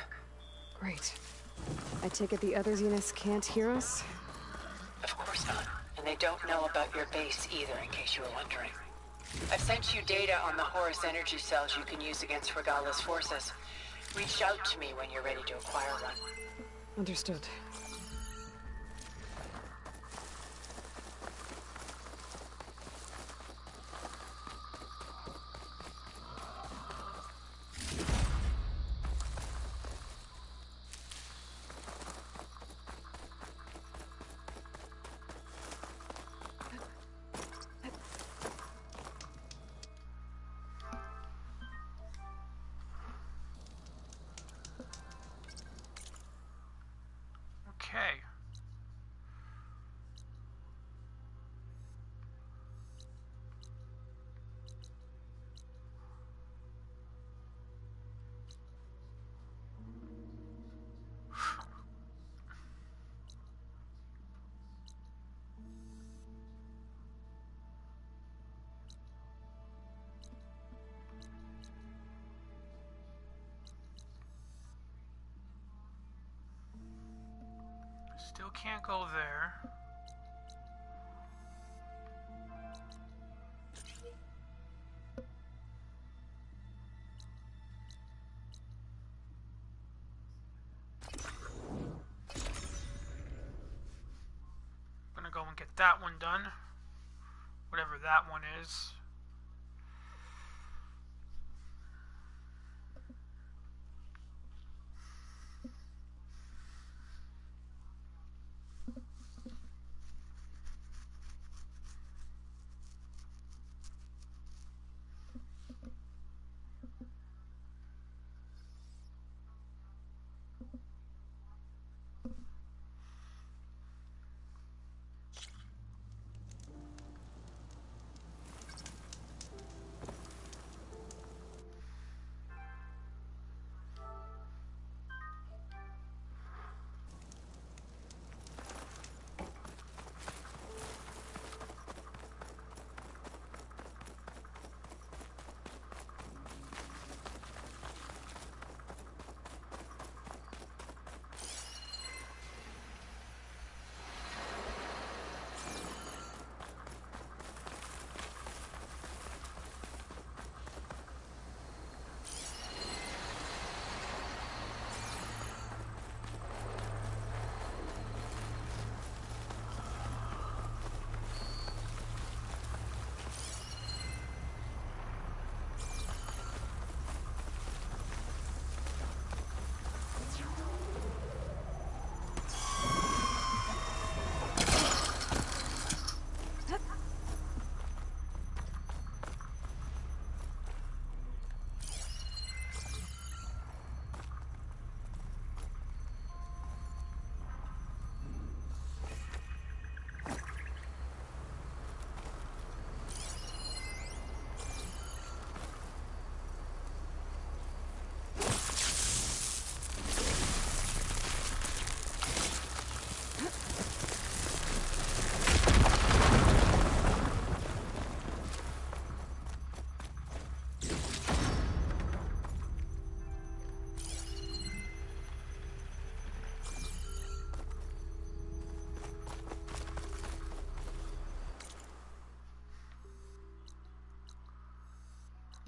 Great. I take it the other Zeniths can't hear us? Of course not. And they don't know about your base either, in case you were wondering. I've sent you data on the Horus energy cells you can use against Regala's forces. Reach out to me when you're ready to acquire one. Understood. Okay. Still can't go there. Gonna go and get that one done. Whatever that one is.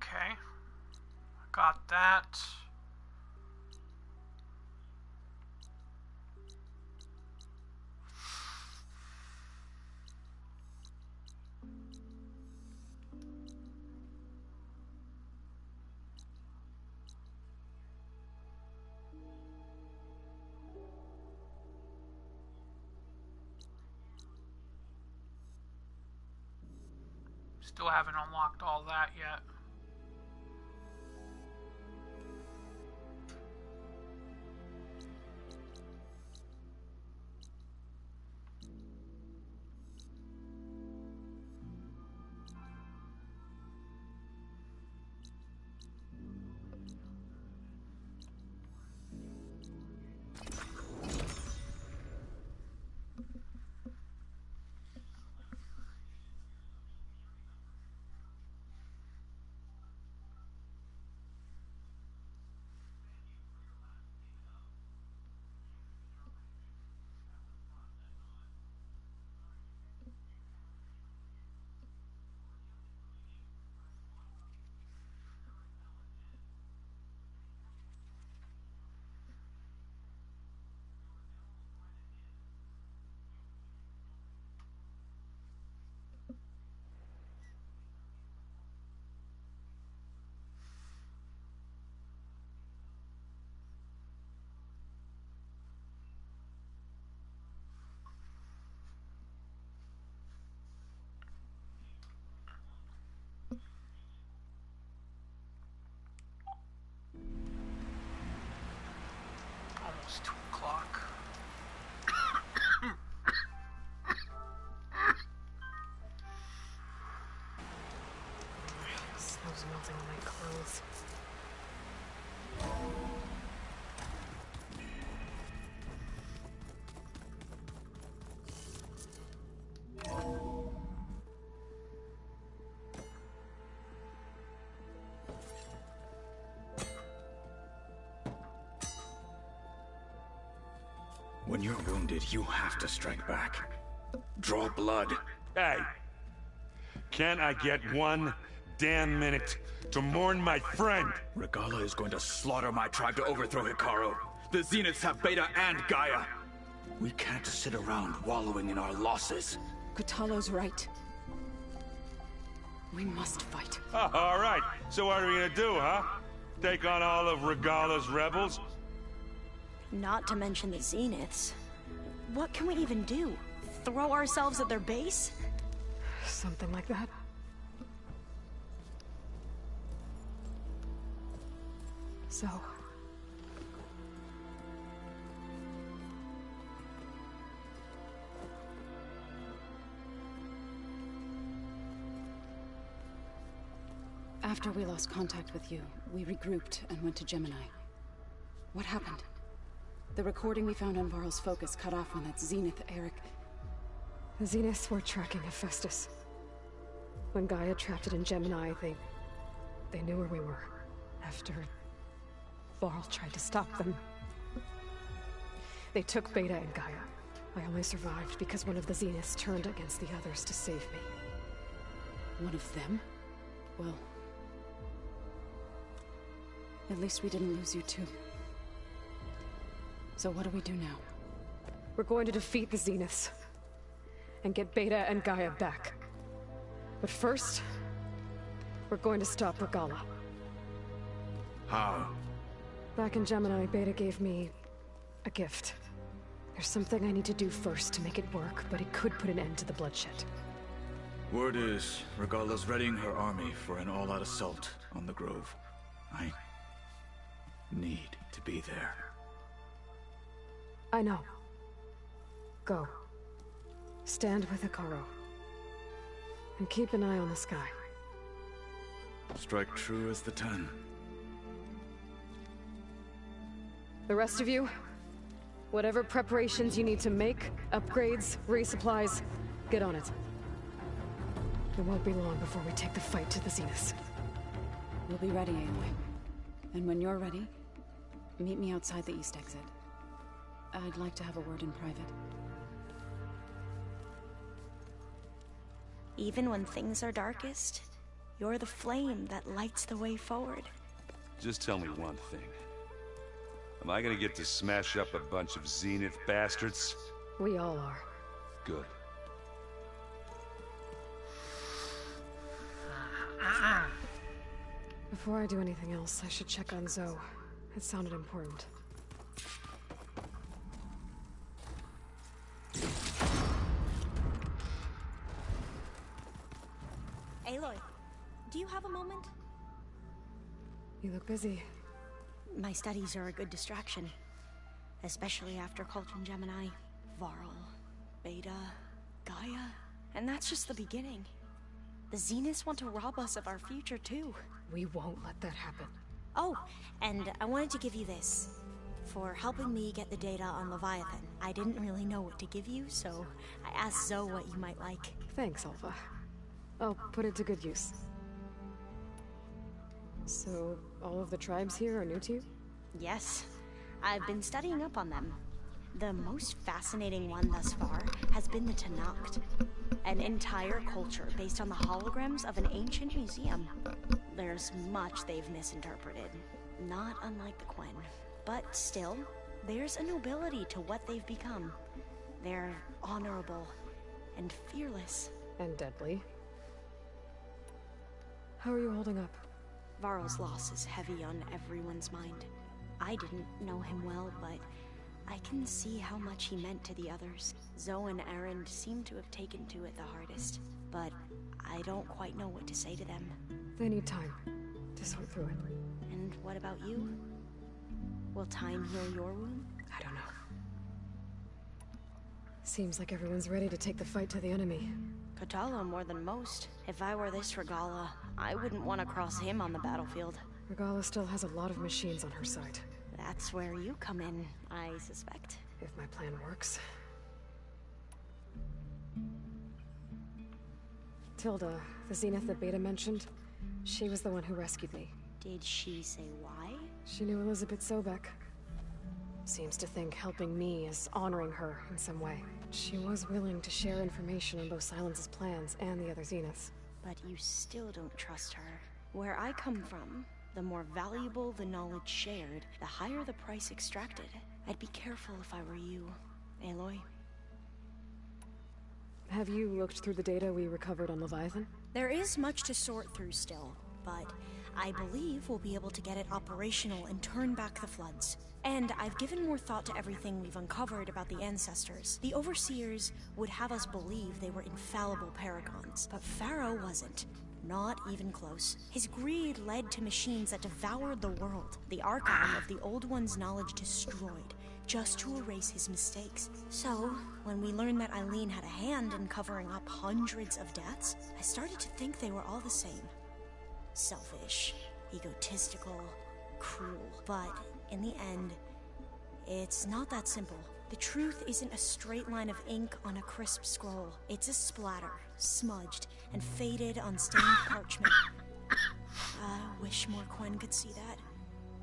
Okay. Got that. Still haven't unlocked all that yet. When you're wounded, you have to strike back. Draw blood. Hey! Can't I get one damn minute to mourn my friend? Regala is going to slaughter my tribe to overthrow Hikaru. The Zeniths have Beta and Gaia. We can't sit around wallowing in our losses. Kotallo's right. We must fight. Oh, all right. So what are we gonna do, huh? Take on all of Regala's rebels? Not to mention the Zeniths. What can we even do? Throw ourselves at their base? Something like that. So... After we lost contact with you, we regrouped and went to Gemini. What happened? The recording we found on Varl's focus cut off when that Zenith Eric... The Zeniths were tracking Hephaestus. When Gaia trapped it in Gemini, they knew where we were. After... Varl tried to stop them. They took Beta and Gaia. I only survived because one of the Zeniths turned against the others to save me. One of them? Well... At least we didn't lose you too. So what do we do now? We're going to defeat the Zeniths. And get Beta and Gaia back. But first... we're going to stop Regala. How? Back in Gemini, Beta gave me... a gift. There's something I need to do first to make it work, but it could put an end to the bloodshed. Word is, Regala's readying her army for an all-out assault on the Grove. I need to be there. I know. Go. Stand with Hikaru. And keep an eye on the sky. Strike true as the 10. The rest of you, whatever preparations you need to make, upgrades, resupplies, get on it. It won't be long before we take the fight to the Zeniths. We'll be ready, Aloy. And when you're ready, meet me outside the east exit. I'd like to have a word in private. Even when things are darkest, you're the flame that lights the way forward. Just tell me one thing. Am I gonna get to smash up a bunch of Zenith bastards? We all are. Good. Before I do anything else, I should check on Zoe. It sounded important. Aloy, do you have a moment? You look busy. My studies are a good distraction. Especially after Cauldron Gemini, Varl, Beta, Gaia. And that's just the beginning. The Zeniths want to rob us of our future, too. We won't let that happen. Oh, and I wanted to give you this. For helping me get the data on Leviathan. I didn't really know what to give you, so I asked Zoe what you might like. Thanks, Alpha. I'll put it to good use. So, all of the tribes here are new to you? Yes. I've been studying up on them. The most fascinating one thus far has been the Tenakth. An entire culture based on the holograms of an ancient museum. There's much they've misinterpreted. Not unlike the Quen. But still, there's a nobility to what they've become. They're honorable and fearless. And deadly. How are you holding up? Varl's loss is heavy on everyone's mind. I didn't know him well, but I can see how much he meant to the others. Zoe and Erend seem to have taken to it the hardest, but I don't quite know what to say to them. They need time to sort through it. And what about you? Will time heal your wound? I don't know. Seems like everyone's ready to take the fight to the enemy. Kotallo more than most. If I were this Regala, I wouldn't want to cross him on the battlefield. Regala still has a lot of machines on her side. That's where you come in, I suspect. If my plan works. Tilda, the Zenith that Beta mentioned, she was the one who rescued me. Did she say why? She knew Elizabeth Sobek. Seems to think helping me is honoring her in some way. She was willing to share information on both Silence's plans and the other Zeniths. But you still don't trust her. Where I come from, the more valuable the knowledge shared, the higher the price extracted. I'd be careful if I were you, Aloy. Have you looked through the data we recovered on Leviathan? There is much to sort through still, but I believe we'll be able to get it operational and turn back the floods. And I've given more thought to everything we've uncovered about the ancestors. The Overseers would have us believe they were infallible paragons, but Pharaoh wasn't. Not even close. His greed led to machines that devoured the world. The archive of the Old One's knowledge destroyed, just to erase his mistakes. So, when we learned that Eileen had a hand in covering up hundreds of deaths, I started to think they were all the same. Selfish, egotistical, cruel. But in the end, it's not that simple. The truth isn't a straight line of ink on a crisp scroll. It's a splatter, smudged and faded on stained parchment. I wish more Quen could see that,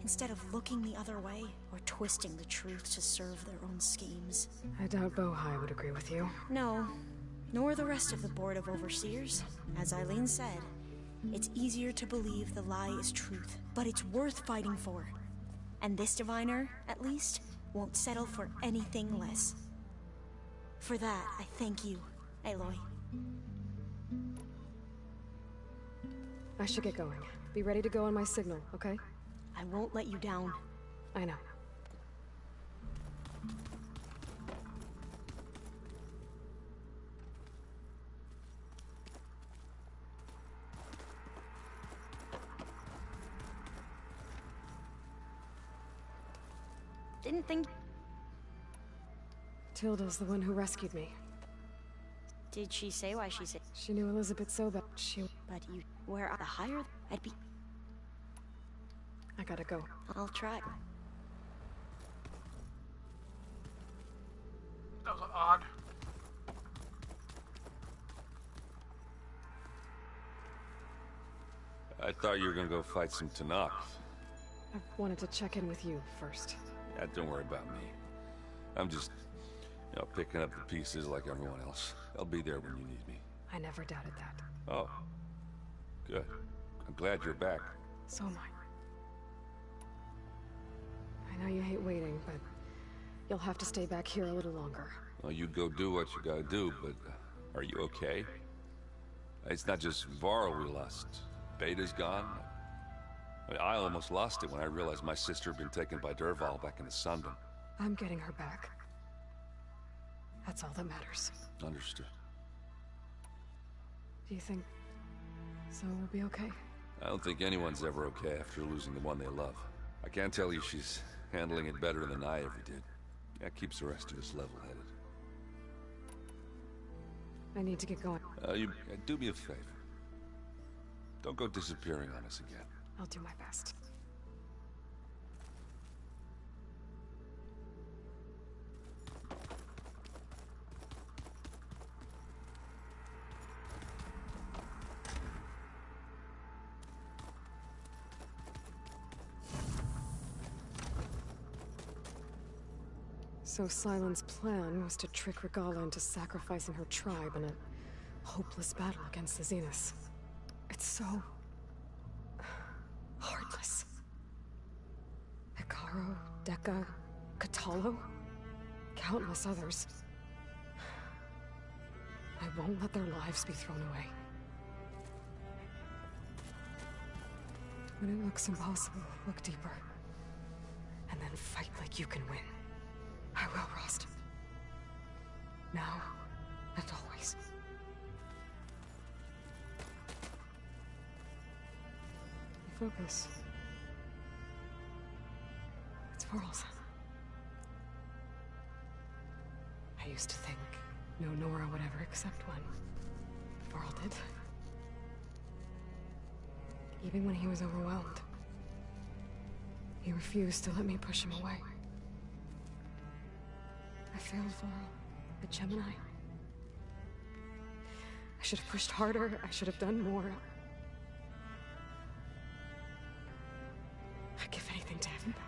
instead of looking the other way or twisting the truth to serve their own schemes. I doubt Bohai would agree with you. No, nor the rest of the Board of Overseers. As Eileen said, it's easier to believe the lie is truth, but it's worth fighting for. And this diviner, at least, won't settle for anything less. For that, I thank you, Aloy. I should get going. Be ready to go on my signal, okay? I won't let you down. I know. Didn't think... Tilda's the one who rescued me. Did she say why she said... She knew Elizabeth so bad. But you... Where the higher... I'd be... I gotta go. I'll try. That was odd. I thought you were gonna go fight some Tanakh. I wanted to check in with you first. Yeah, don't worry about me. I'm just, picking up the pieces like everyone else. I'll be there when you need me. I never doubted that. Oh. Good. I'm glad you're back. So am I. I know you hate waiting, but you'll have to stay back here a little longer. Well, you go do what you gotta do, but are you okay? It's not just Varl we lost. Beta's gone. I almost lost it when I realized my sister had been taken by Derval back in the Sunbeam. I'm getting her back. That's all that matters. Understood. Do you think Zoe will be okay? I don't think anyone's ever okay after losing the one they love. I can't tell you she's handling it better than I ever did. That keeps the rest of us level-headed. I need to get going. Do me a favor. Don't go disappearing on us again. I'll do my best. So Sylens' plan was to trick Regala into sacrificing her tribe in a hopeless battle against the Zeniths. It's so... heartless. Hekarro, Dekka, Katalo, countless others. I won't let their lives be thrown away. When it looks impossible, look deeper. And then fight like you can win. I will, Rost. Now and always. Focus. It's Varl's. I used to think no Nora would ever accept one. Varl did. Even when he was overwhelmed. He refused to let me push him away. I failed Varl, at Gemini. I should have pushed harder, I should have done more. I'd give anything to have him back.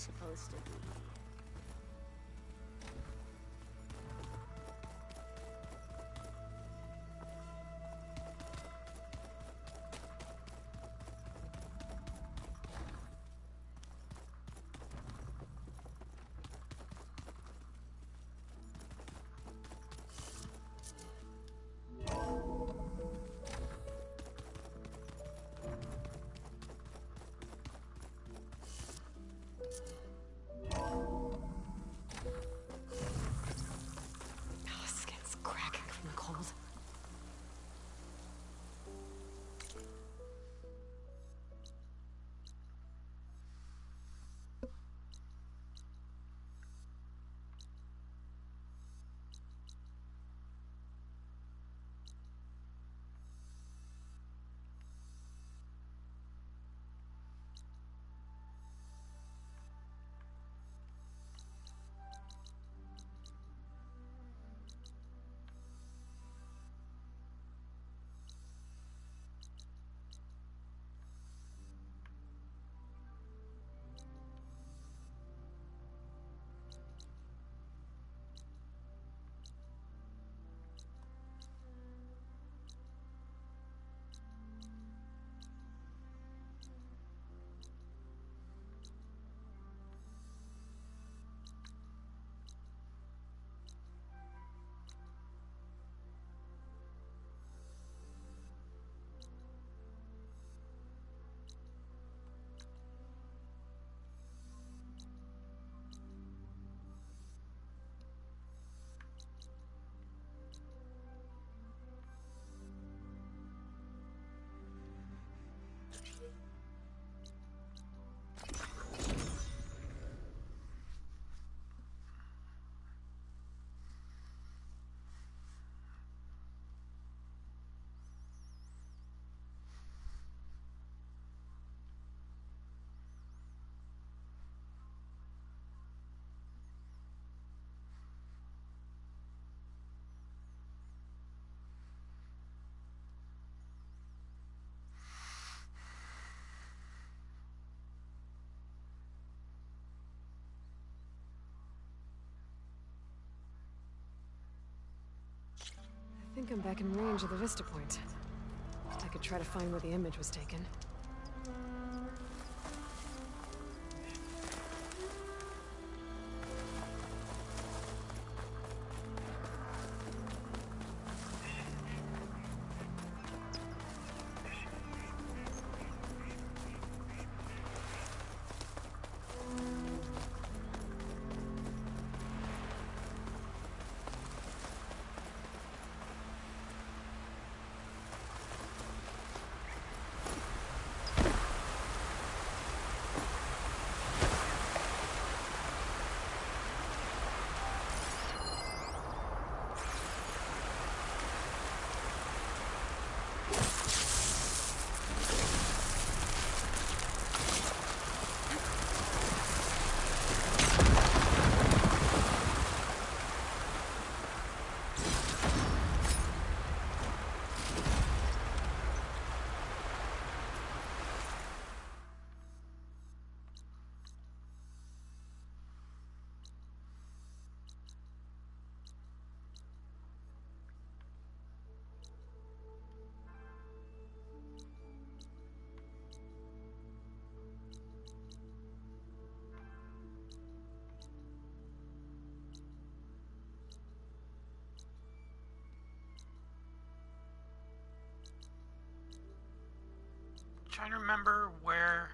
supposed to be? I think I'm back in range of the Vista Point. I could try to find where the image was taken. Trying to remember where.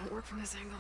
Won't work from this angle.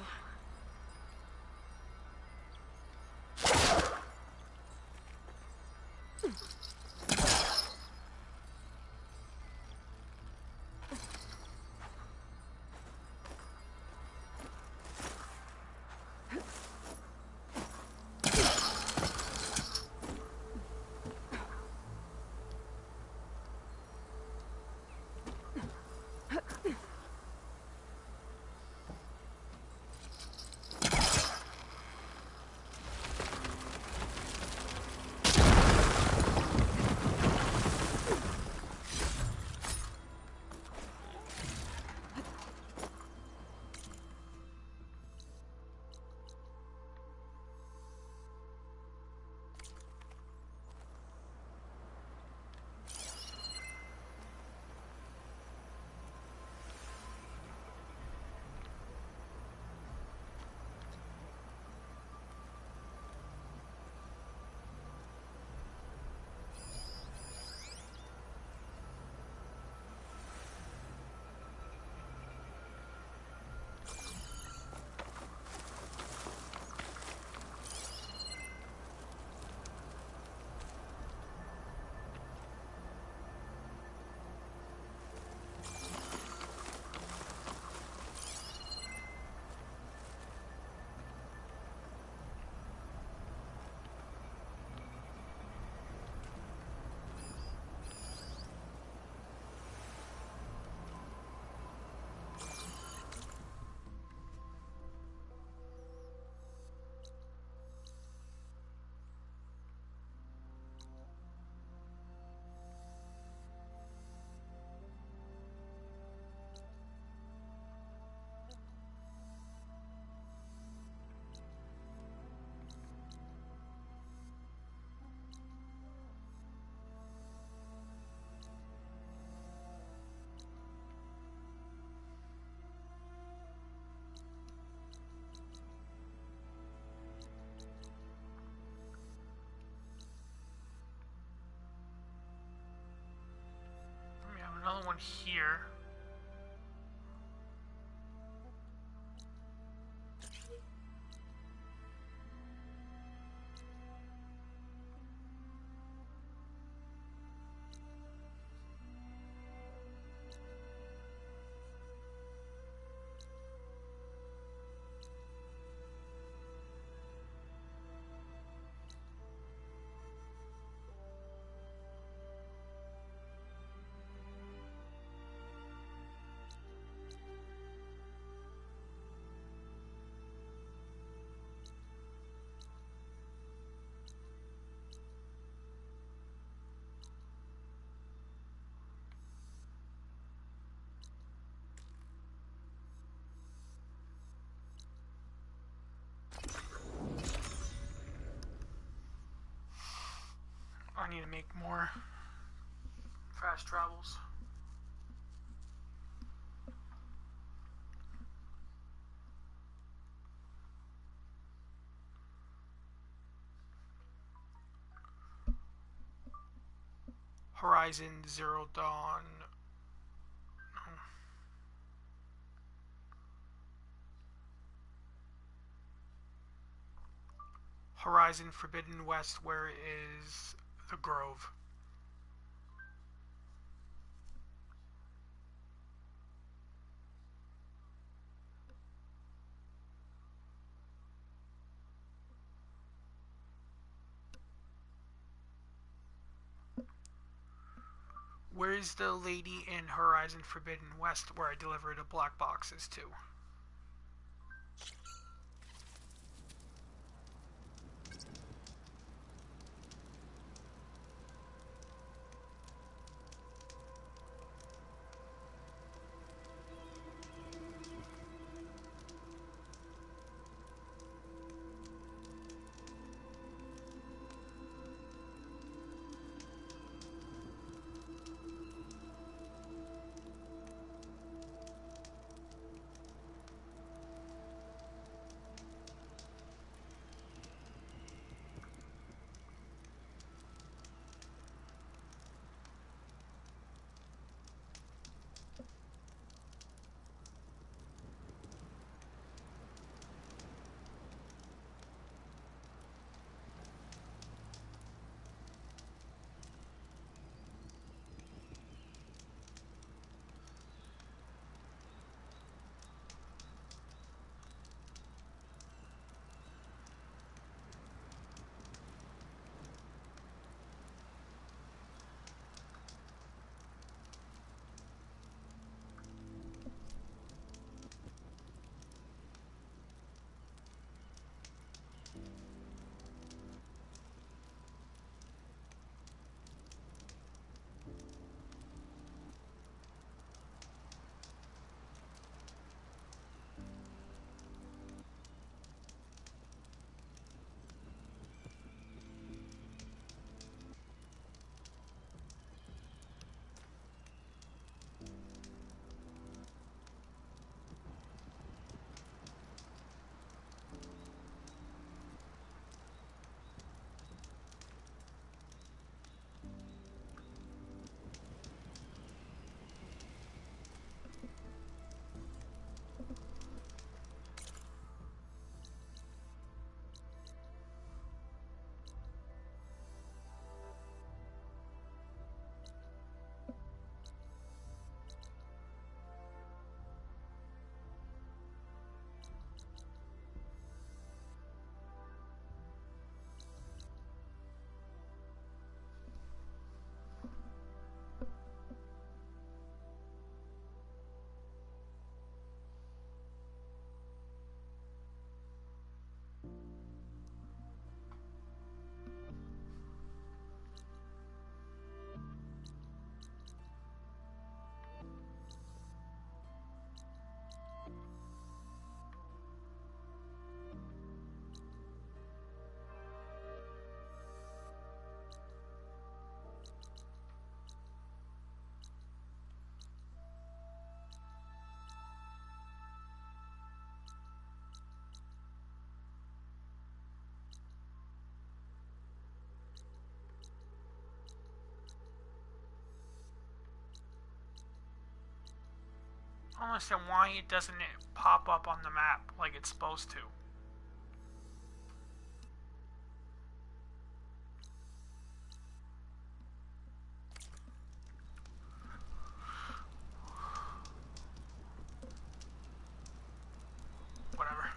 Another one here. make more fast travels. Horizon Zero Dawn. Horizon Forbidden West, where is the Grove? Where is the lady in Horizon Forbidden West where I delivered the black boxes to? I don't understand why it doesn't pop up on the map like it's supposed to. Whatever.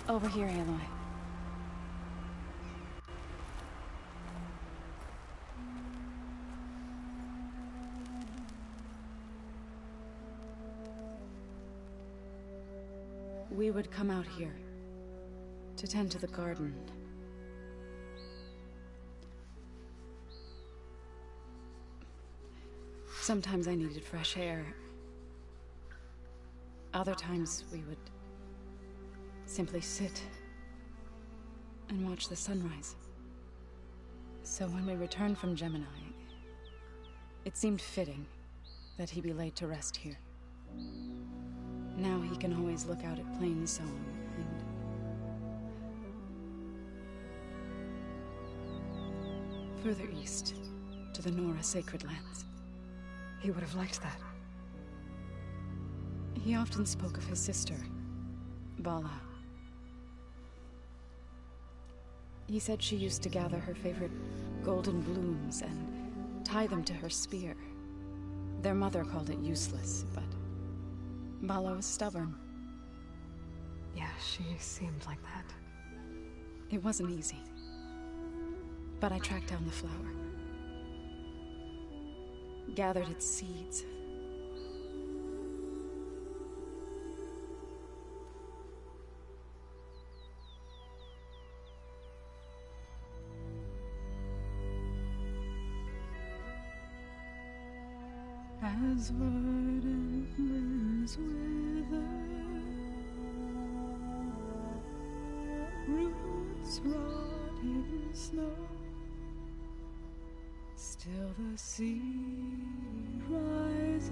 Over here, Aloy. We would come out here to tend to the garden. Sometimes I needed fresh air. Other times we would simply sit and watch the sunrise. So when we returned from Gemini, it seemed fitting that he be laid to rest here. Now he can always look out at Plain Song and further east to the Nora Sacred Lands. He would have liked that. He often spoke of his sister, Bala. He said she used to gather her favorite golden blooms and tie them to her spear. Their mother called it useless, but Bala was stubborn. Yeah, she seemed like that. It wasn't easy. But I tracked down the flower. Gathered its seeds. As verdant limbs wither, roots rot in snow, still the seed rises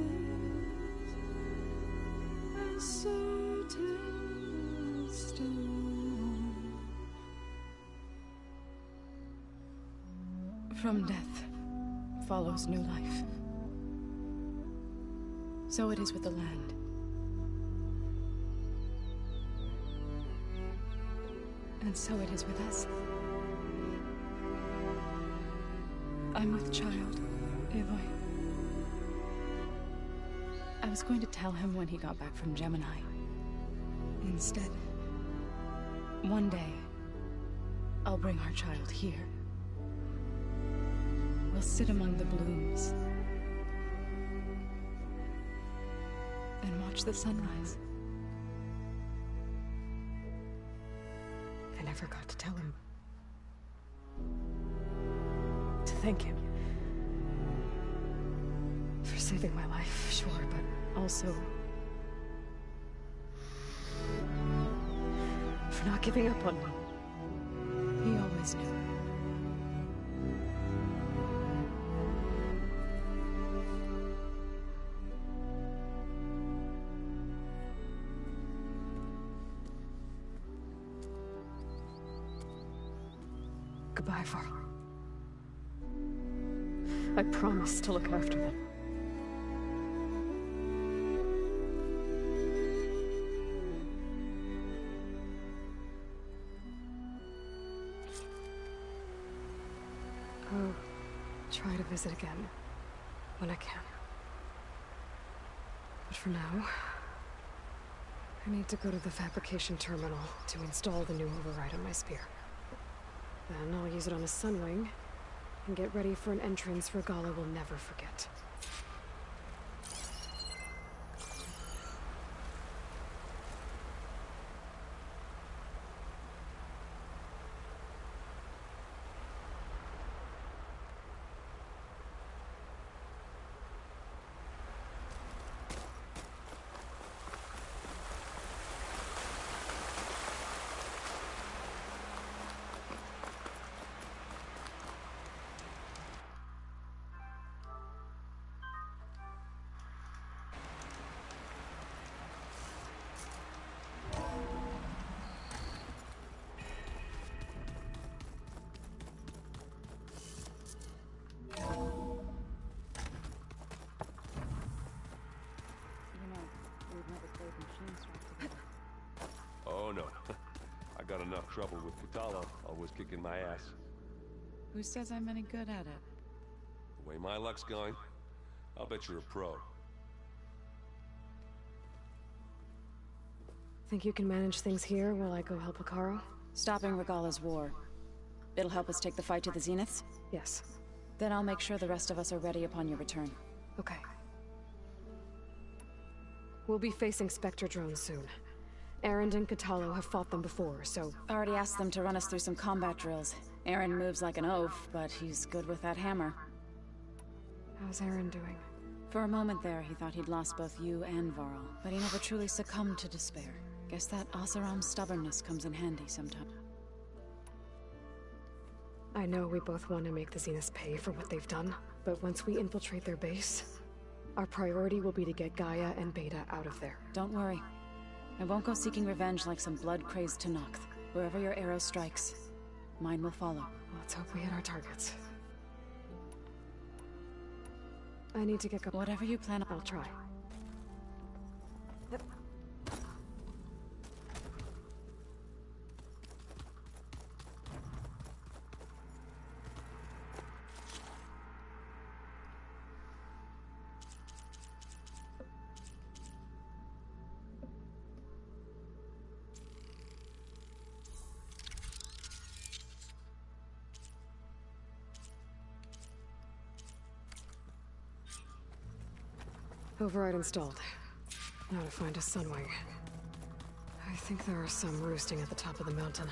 as certain as stone. From death follows new life. So it is with the land. And so it is with us. I'm with child, Aloy. I was going to tell him when he got back from Gemini. Instead, one day, I'll bring our child here. We'll sit among the blooms and watch the sunrise. I never got to tell him. To thank him. For saving my life, sure, but also for not giving up on me. He always knew. Goodbye, Varl. I promise to look after them. I'll try to visit again when I can. But for now, I need to go to the fabrication terminal to install the new override on my spear. Then I'll use it on a sunwing and get ready for an entrance Regala will never forget. Oh no. I got enough trouble with Futala, always kicking my ass. Who says I'm any good at it? The way my luck's going, I'll bet you're a pro. Think you can manage things here while I go help Akaro? Stopping Regala's war. It'll help us take the fight to the Zeniths? Yes. Then I'll make sure the rest of us are ready upon your return. Okay. We'll be facing Spectre drones soon. Erend and Katalo have fought them before, so... Already asked them to run us through some combat drills. Erend moves like an oaf, but he's good with that hammer. How's Erend doing? For a moment there, he thought he'd lost both you and Varl, but he never truly succumbed to despair. Guess that Oseram's stubbornness comes in handy sometime. I know we both want to make the Zeniths pay for what they've done, but once we infiltrate their base, our priority will be to get Gaia and Beta out of there. Don't worry. I won't go seeking revenge like some blood-crazed Tenakth. Wherever your arrow strikes, mine will follow. Let's hope we hit our targets. I need to get going. Whatever you plan, I'll try. Yep. Override installed. Now to find a sunwing. I think there are some roosting at the top of the mountain.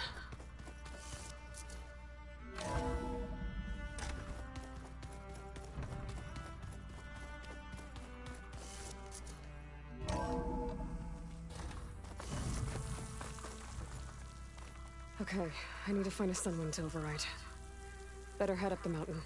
Okay, I need to find a sunwing to override. Better head up the mountain.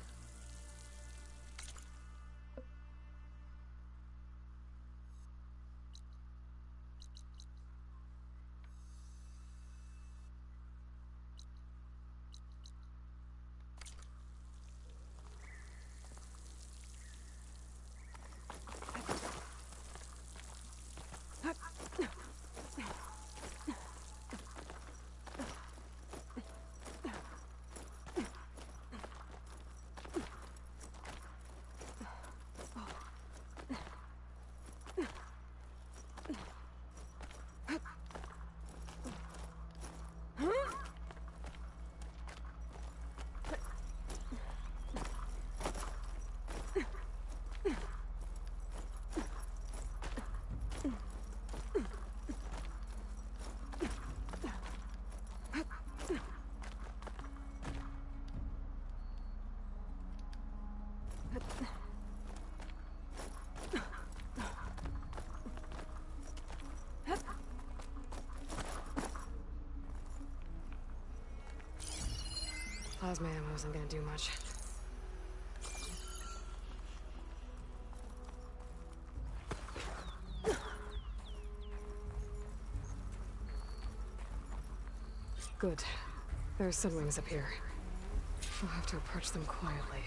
Plasma ammo isn't gonna do much. Good. There are sunwings up here. I'll have to approach them quietly.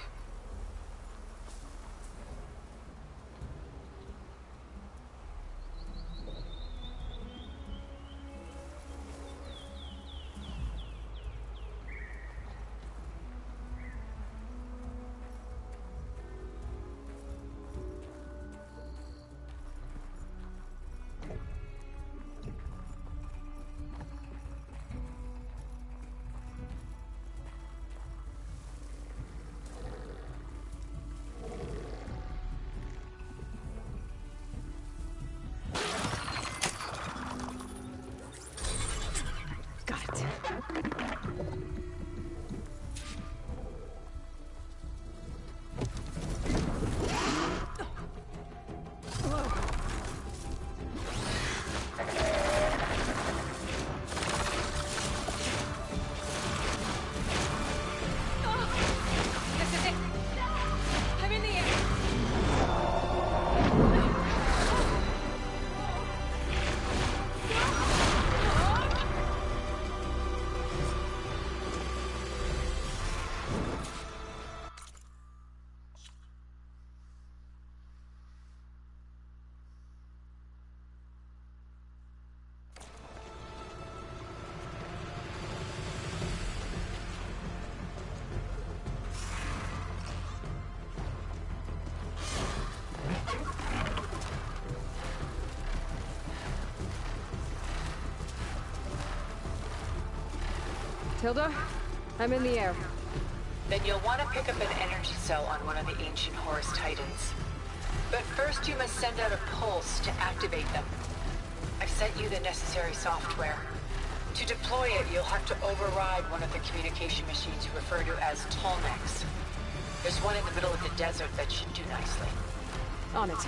Tilda, I'm in the air. Then you'll want to pick up an energy cell on one of the ancient Horus Titans. But first you must send out a pulse to activate them. I've sent you the necessary software. To deploy it, you'll have to override one of the communication machines you refer to as Tolnecs. There's one in the middle of the desert that should do nicely. On it.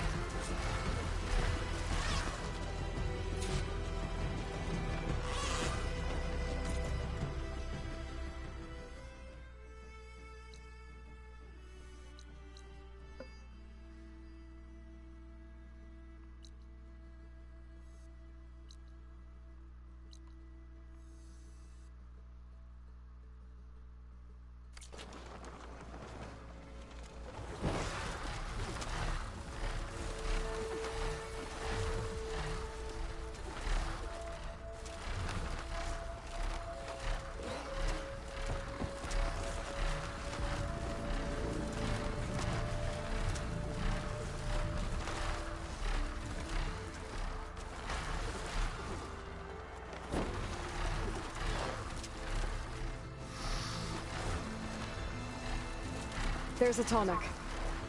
There's a Tolnec.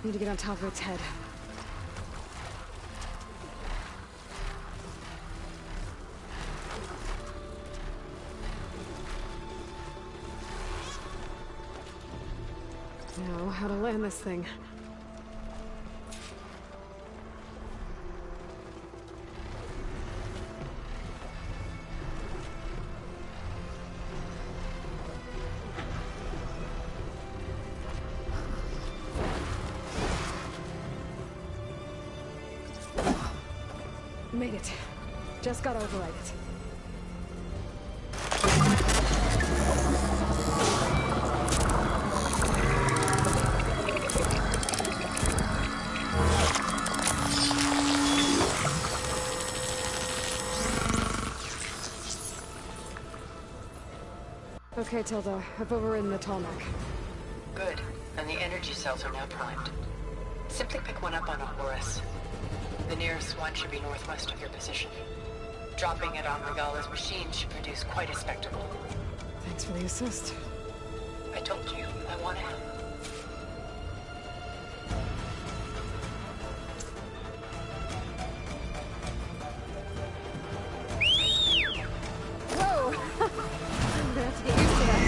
Need to get on top of its head. Now, how to land this thing. Made it. Just gotta override it. Okay, Tilda. I've overridden the Tolnec. Good. And the energy cells are now primed. Simply pick one up on a Horus. The nearest one should be northwest of your position. Dropping it on Regala's machine should produce quite a spectacle. Thanks for the assist. I told you, I want to help. Whoa! I'm gonna have to get used to that.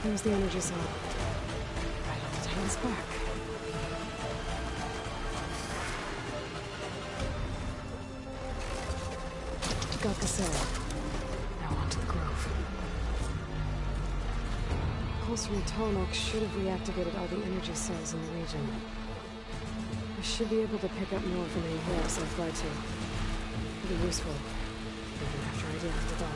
There's the energy cell. Right on the Titan's back. Got the cell. Now onto the grove. Pulse from the Tolnec should have reactivated all the energy cells in the region. I should be able to pick up more from any Horus I fly to. be useful, even after I deal with it all.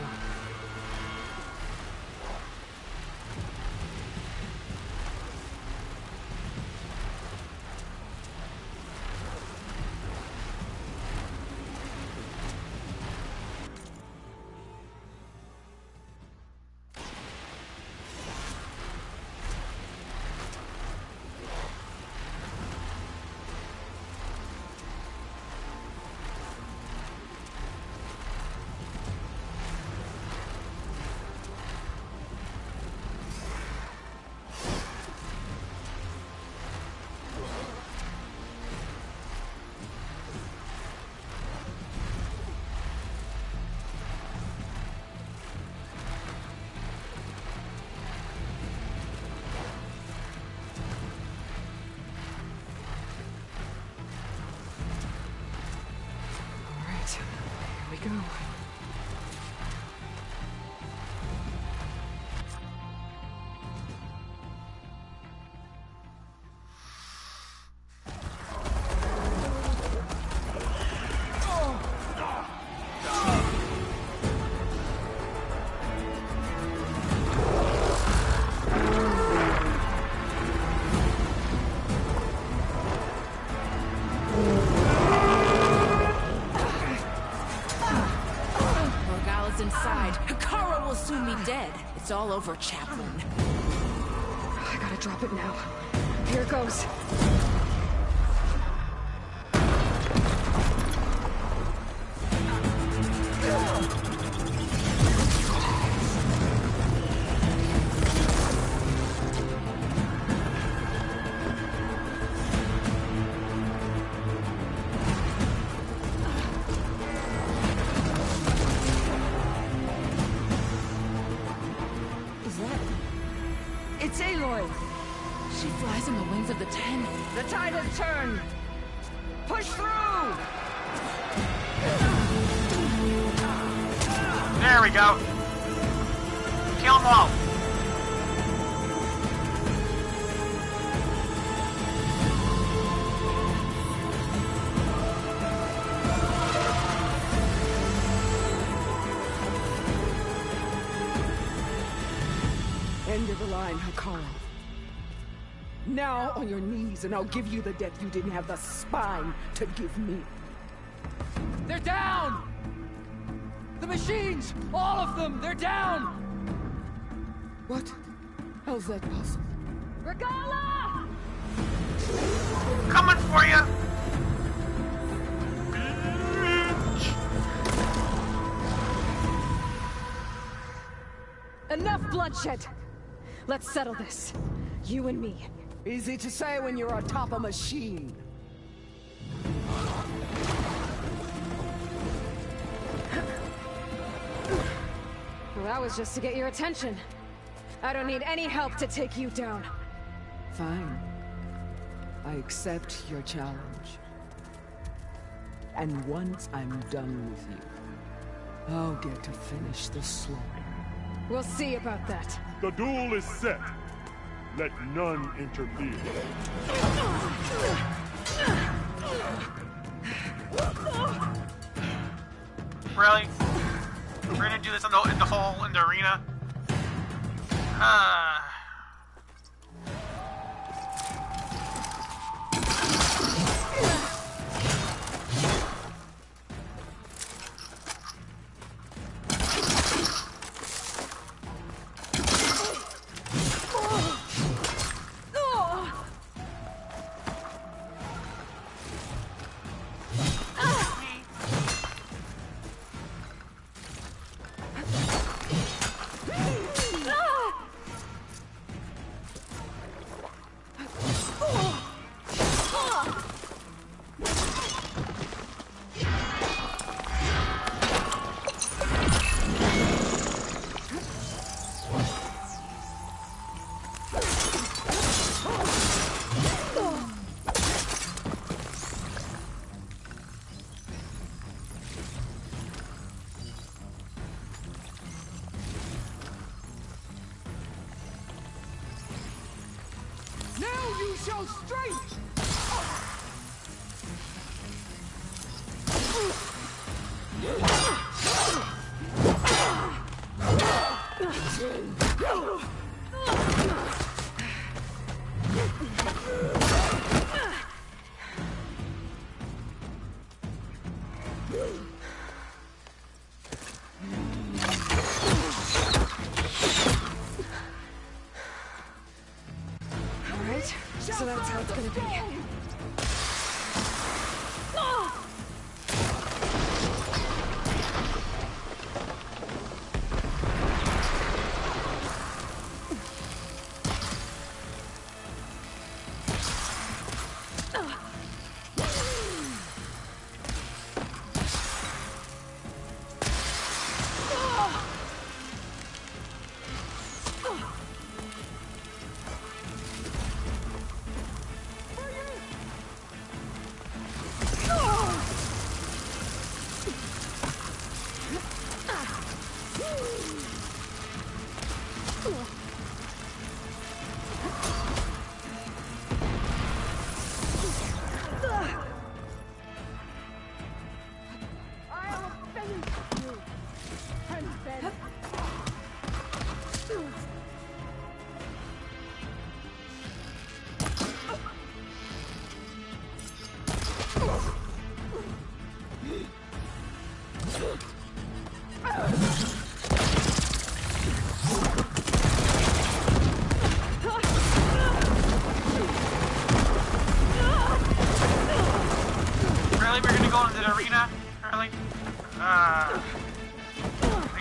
Here we go. It's all over, Chaplain. I gotta drop it now. Here it goes. It's Aloy! She flies on the wings of the Ten. The tide has turned! Push through! There we go. Kill them all. End of the line, Hakaro. Now on your knees, and I'll give you the death you didn't have the spine to give me. They're down! The machines! All of them! They're down! What? How's that possible? Regala! Coming for you! Enough bloodshed! Let's settle this. You and me. Easy to say when you're atop a machine. Well, that was just to get your attention. I don't need any help to take you down. Fine. I accept your challenge. And once I'm done with you, I'll get to finish the slaughter. We'll see about that. The duel is set. Let none interfere. Really? We're gonna do this in the arena? Now you show strength! Alright, so that's how it's gonna be. Really? We're gonna go into the arena? Really?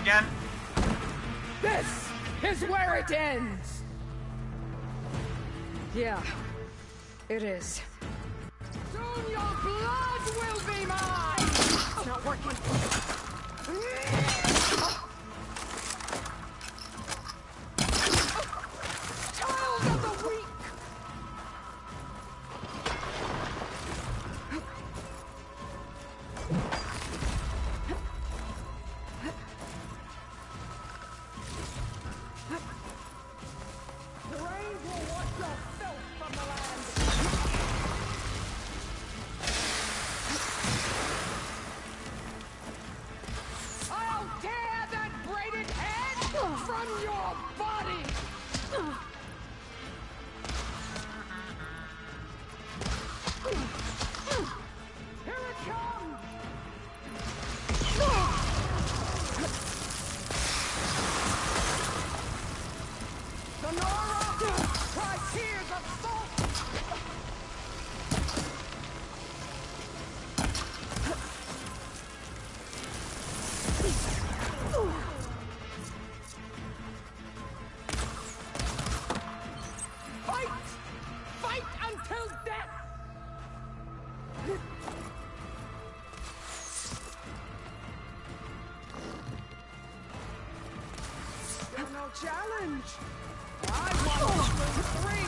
Again? This is where it ends! Yeah, it is. Soon your blood will be mine! It's not working. Child of the weak! The rains will wash your filth from the land! I'll tear that braided head from your body! Here it comes! Sonora! Cry tears of salt! Fight! Fight until death! There's no challenge! I want free!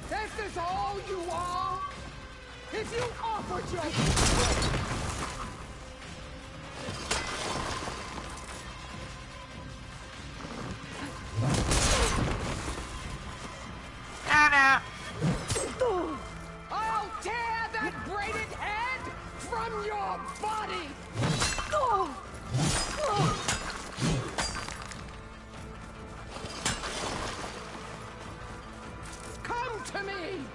This is all you are? If you offered your... Anna! I'll tear that braided head from your body! Come to me!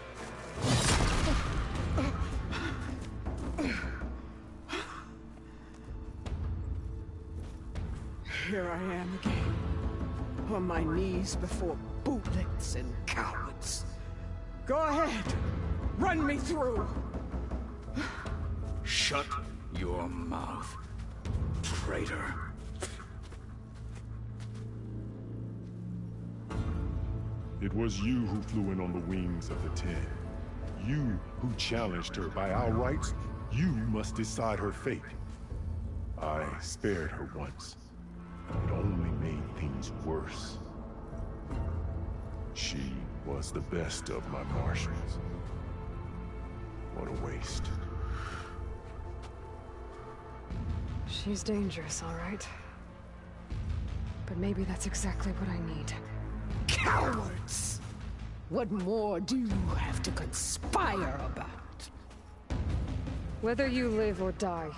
Here I am again, on my knees before bootlets and cowards. Go ahead, run me through. Shut your mouth, traitor. It was you who flew in on the wings of the 10. You who challenged her by our rights. You must decide her fate. I spared her once. It only made things worse. She was the best of my marshals. What a waste. She's dangerous, all right. But maybe that's exactly what I need. Cowards! What more do you have to conspire about? Whether you live or die.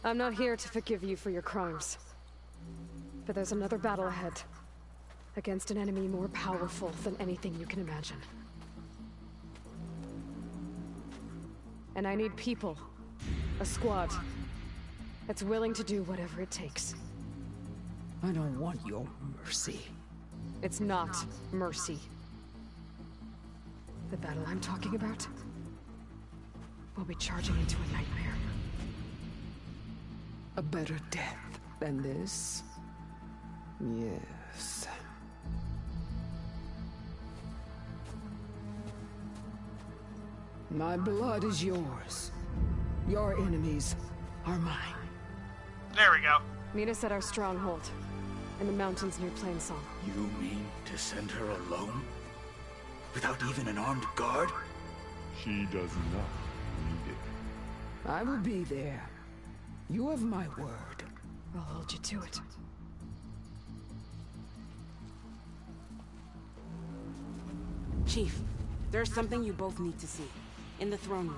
I'm not here to forgive you for your crimes. But there's another battle ahead. Against an enemy more powerful than anything you can imagine. And I need people. A squad. That's willing to do whatever it takes. I don't want your mercy. It's not mercy. The battle I'm talking about will be charging into a nightmare. A better death than this? Yes. My blood is yours. Your enemies are mine. There we go. Meet us at our stronghold, in the mountains near Plainsong. You mean to send her alone? Without even an armed guard? She does not need it. I will be there. You have my word. I'll hold you to it. Chief, there's something you both need to see. In the throne room.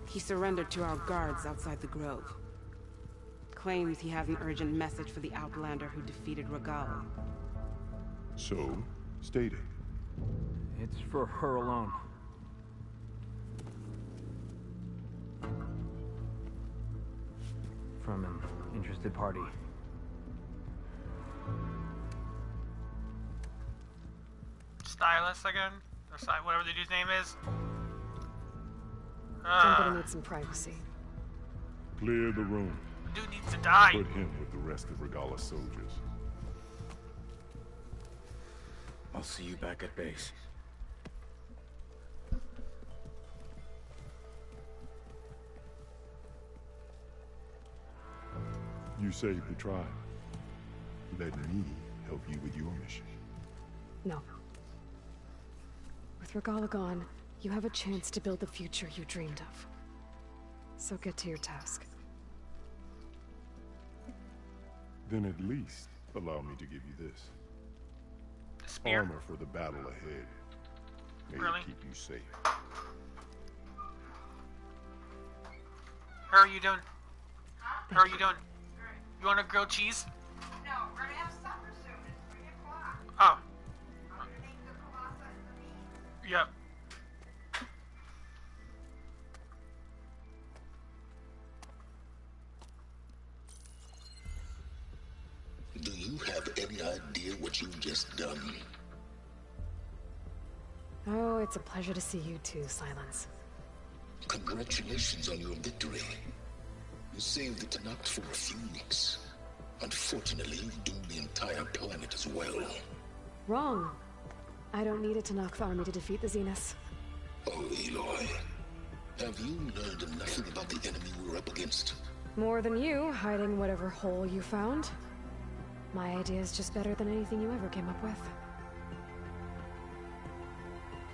He surrendered to our guards outside the grove. Claims he has an urgent message for the Outlander who defeated Regala. So, state it. It's for her alone. From an interested party. Stylus again? Or whatever the dude's name is. I'm gonna need some privacy. Clear the room. Dude needs to die. Put him with the rest of Regala's soldiers. I'll see you back at base. You saved the tribe. Let me help you with your mission. No. With Regala gone, you have a chance to build the future you dreamed of. So get to your task. Then at least allow me to give you this. Spear? Armor for the battle ahead. May Really? it keep you safe. How are you doing? How are you doing? You want a grilled cheese? No, we're gonna have supper soon. It's 3 o'clock. Oh. Underneath the plaza and the meat. Yep. Do you have any idea what you've just done? Oh, it's a pleasure to see you too, Silence. Congratulations on your victory. You saved the Tanakh for a few weeks. Unfortunately, you doomed the entire planet as well. Wrong. I don't need a Tanakh army to defeat the Zeniths. Oh, Eloy. Have you learned nothing about the enemy we're up against? More than you, hiding whatever hole you found. My idea is just better than anything you ever came up with.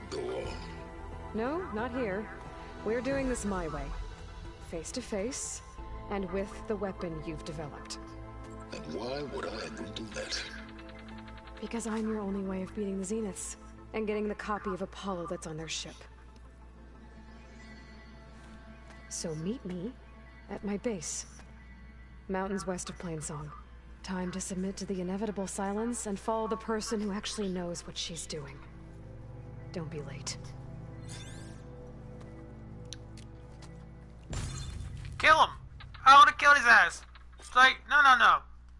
Go on. No, not here. We're doing this my way. Face to face, and with the weapon you've developed. And why would I agree to that? Because I'm your only way of beating the Zeniths, and getting the copy of Apollo that's on their ship. So meet me at my base. Mountains west of Plainsong. Time to submit to the inevitable silence and follow the person who actually knows what she's doing. Don't be late. Kill him. I want to kill his ass. It's like, no.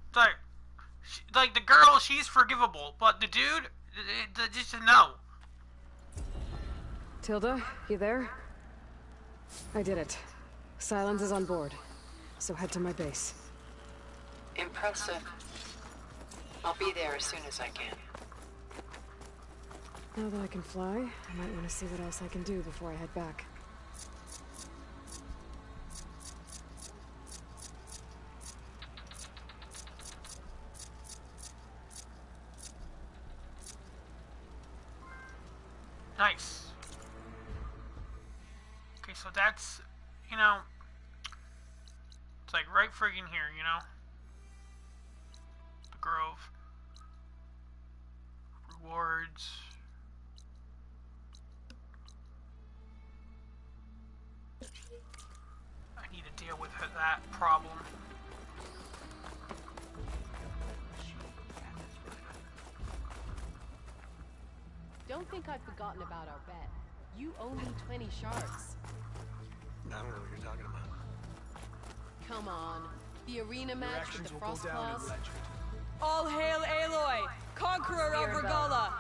It's like the girl, she's forgivable, but the dude, just a no. Tilda, you there? I did it. Silence is on board, so head to my base. Impressive. I'll be there as soon as I can. Now that I can fly, I might want to see what else I can do before I head back. Nice. Okay, so that's, you know, it's like right friggin' here, you know? The Grove. Rewards. I need to deal with that problem. Don't think I've forgotten about our bet. You owe me 20 shards. I don't know what you're talking about. Come on. The arena match with the frost claws. All hail Aloy, conqueror of Regala.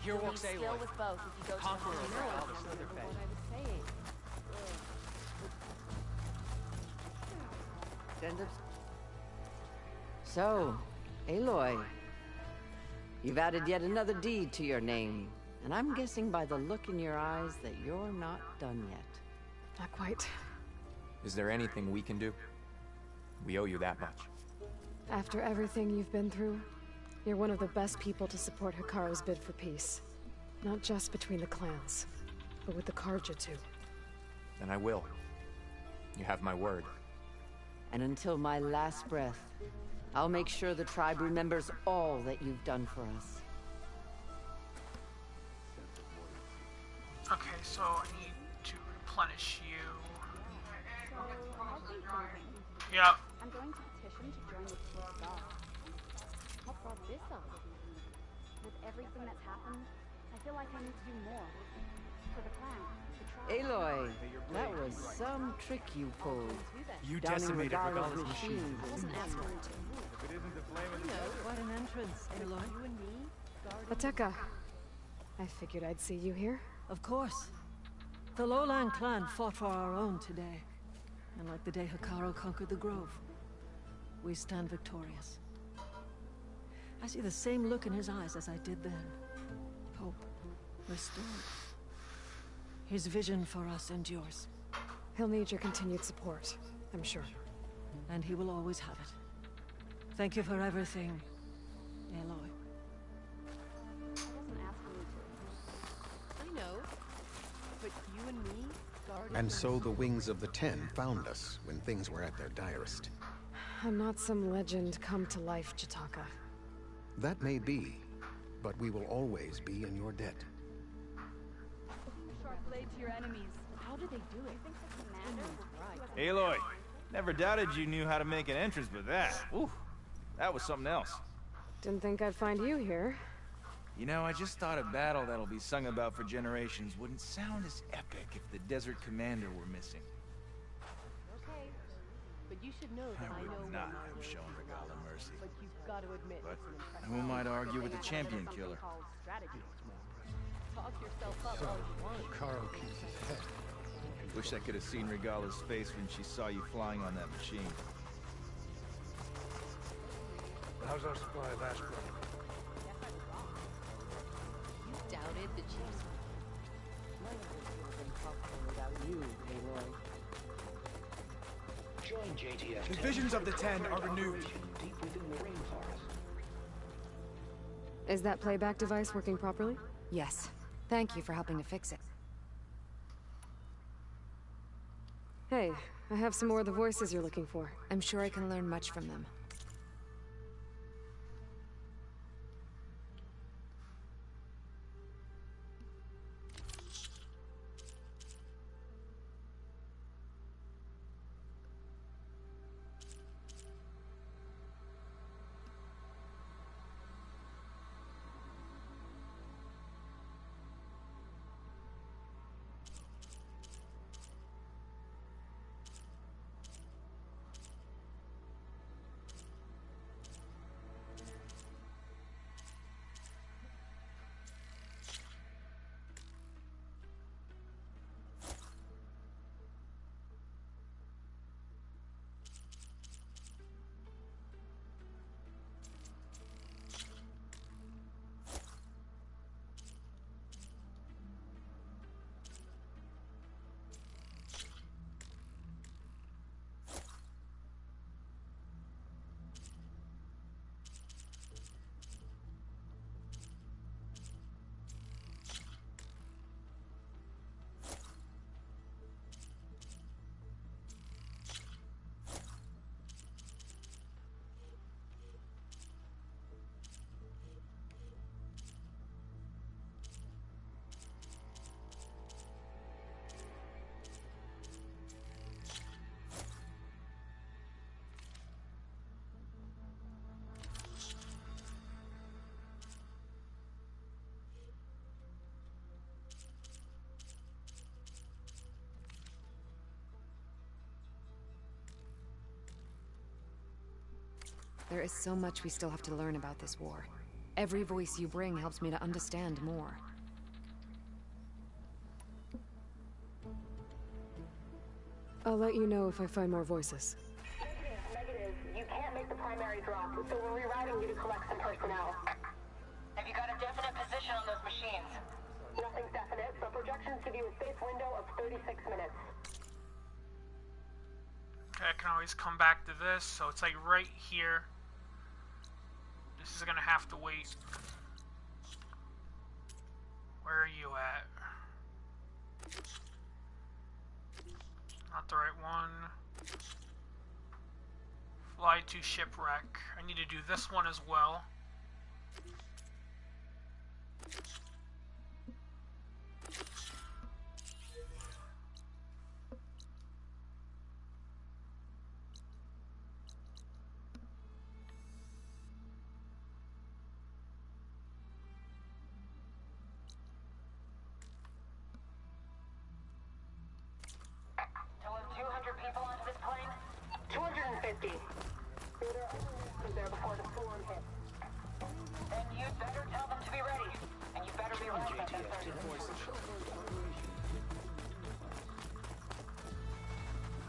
Here walks Aloy. With both if you go conqueror of Regala's Slitherfang. What I was saying. So, Aloy, you've added yet another deed to your name. And I'm guessing by the look in your eyes that you're not done yet. Not quite. Is there anything we can do? We owe you that much. After everything you've been through, you're one of the best people to support Hikaru's bid for peace. Not just between the clans, but with the Carja too. Then I will. You have my word. And until my last breath, I'll make sure the tribe remembers all that you've done for us. Okay, so I need to replenish you. Yeah. I'm going to petition to join the Peace Guard. What brought this up? With everything that's happened, I feel like I need to do more. For the clan, the tribe. Aloy, that was some trick you pulled. You Downing decimated Regala's Regala's machine. I wasn't asking you to. If it isn't the flame of the What an entrance, Aloy. You and me, Ateka, I figured I'd see you here. Of course. The Lowland clan fought for our own today. And like the day Hikaru conquered the Grove, we stand victorious. I see the same look in his eyes as I did then. Hope restored. His vision for us endures. He'll need your continued support, I'm sure. And he will always have it. Thank you for everything, Aloy. I know. But you and me, guarding. And so the Wings of the Ten found us when things were at their direst. I'm not some legend come to life, Jataka. That may be, but we will always be in your debt. Sharp blade to your enemies. How did they do it? I think the commander was right. Aloy, never doubted you knew how to make an entrance, but that, ooh, that was something else. Didn't think I'd find you here. You know, I just thought a battle that'll be sung about for generations wouldn't sound as epic if the Desert Commander were missing. Okay, but you should know that I know would not when have shown Regala mercy. But you've got to admit, But it's an impressive who might feat, argue with the something champion something killer? called strategy. Talk yourself up all you want. Hikaru keeps his head. Wish I could have seen Regala's face when she saw you flying on that machine. How's our supply of ash brother? You doubted the chief's Without you, Aloy. Join JTF. The visions of the Ten are renewed. Deep within the rainforest. Is that playback device working properly? Yes. Thank you for helping to fix it. Hey, I have some more of the voices you're looking for. I'm sure I can learn much from them. There is so much we still have to learn about this war. Every voice you bring helps me to understand more. I'll let you know if I find more voices. Negative. You can't make the primary drop, so we're rerouting you to collect some personnel. Have you got a definite position on those machines? Nothing's definite, but projections give you a safe window of 36 minutes. Okay, I can always come back to this, so it's like right here. This is gonna have to wait. Where are you at? Not the right one. Fly to shipwreck. I need to do this one as well. To load 200 people onto this plane? 250. So they're only there before the storm hits. Then you'd better tell them to be ready. And you better be right about that third.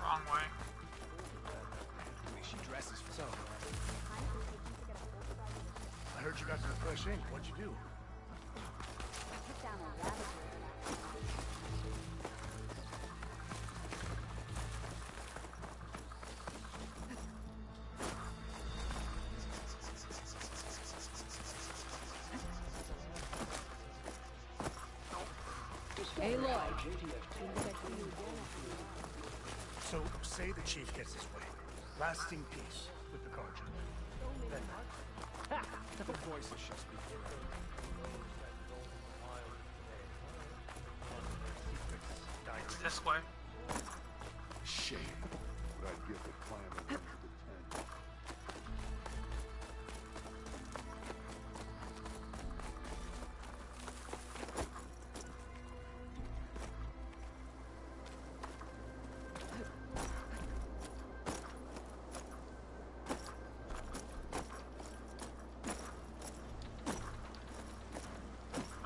Wrong way. She dresses for so. I heard you got some fresh ink. What'd you do? Took down a ravager. Aloy. So, say the chief gets his way. Lasting peace with the Carja. Then the voices shall speak for him. It's this way. Shame. But I'd give the clan a run for the 10.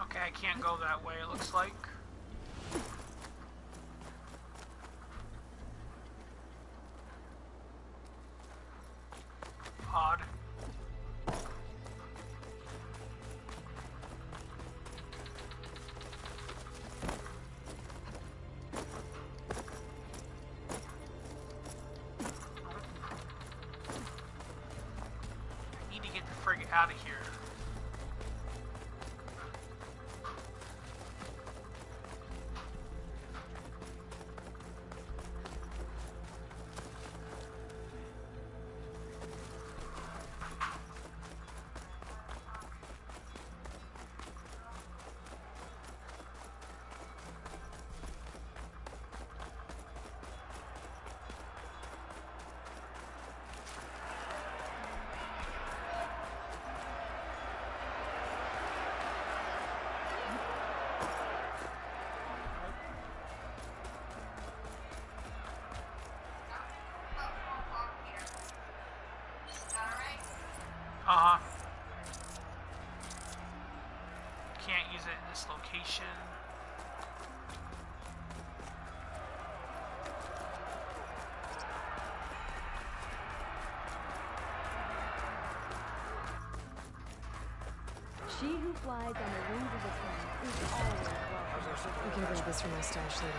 Okay, I can't go that way, it looks like. Odd. I need to get the frig out of here. Can't use it in this location. She who flies on the wings of the sun is always welcome. I can grab this from my stash later.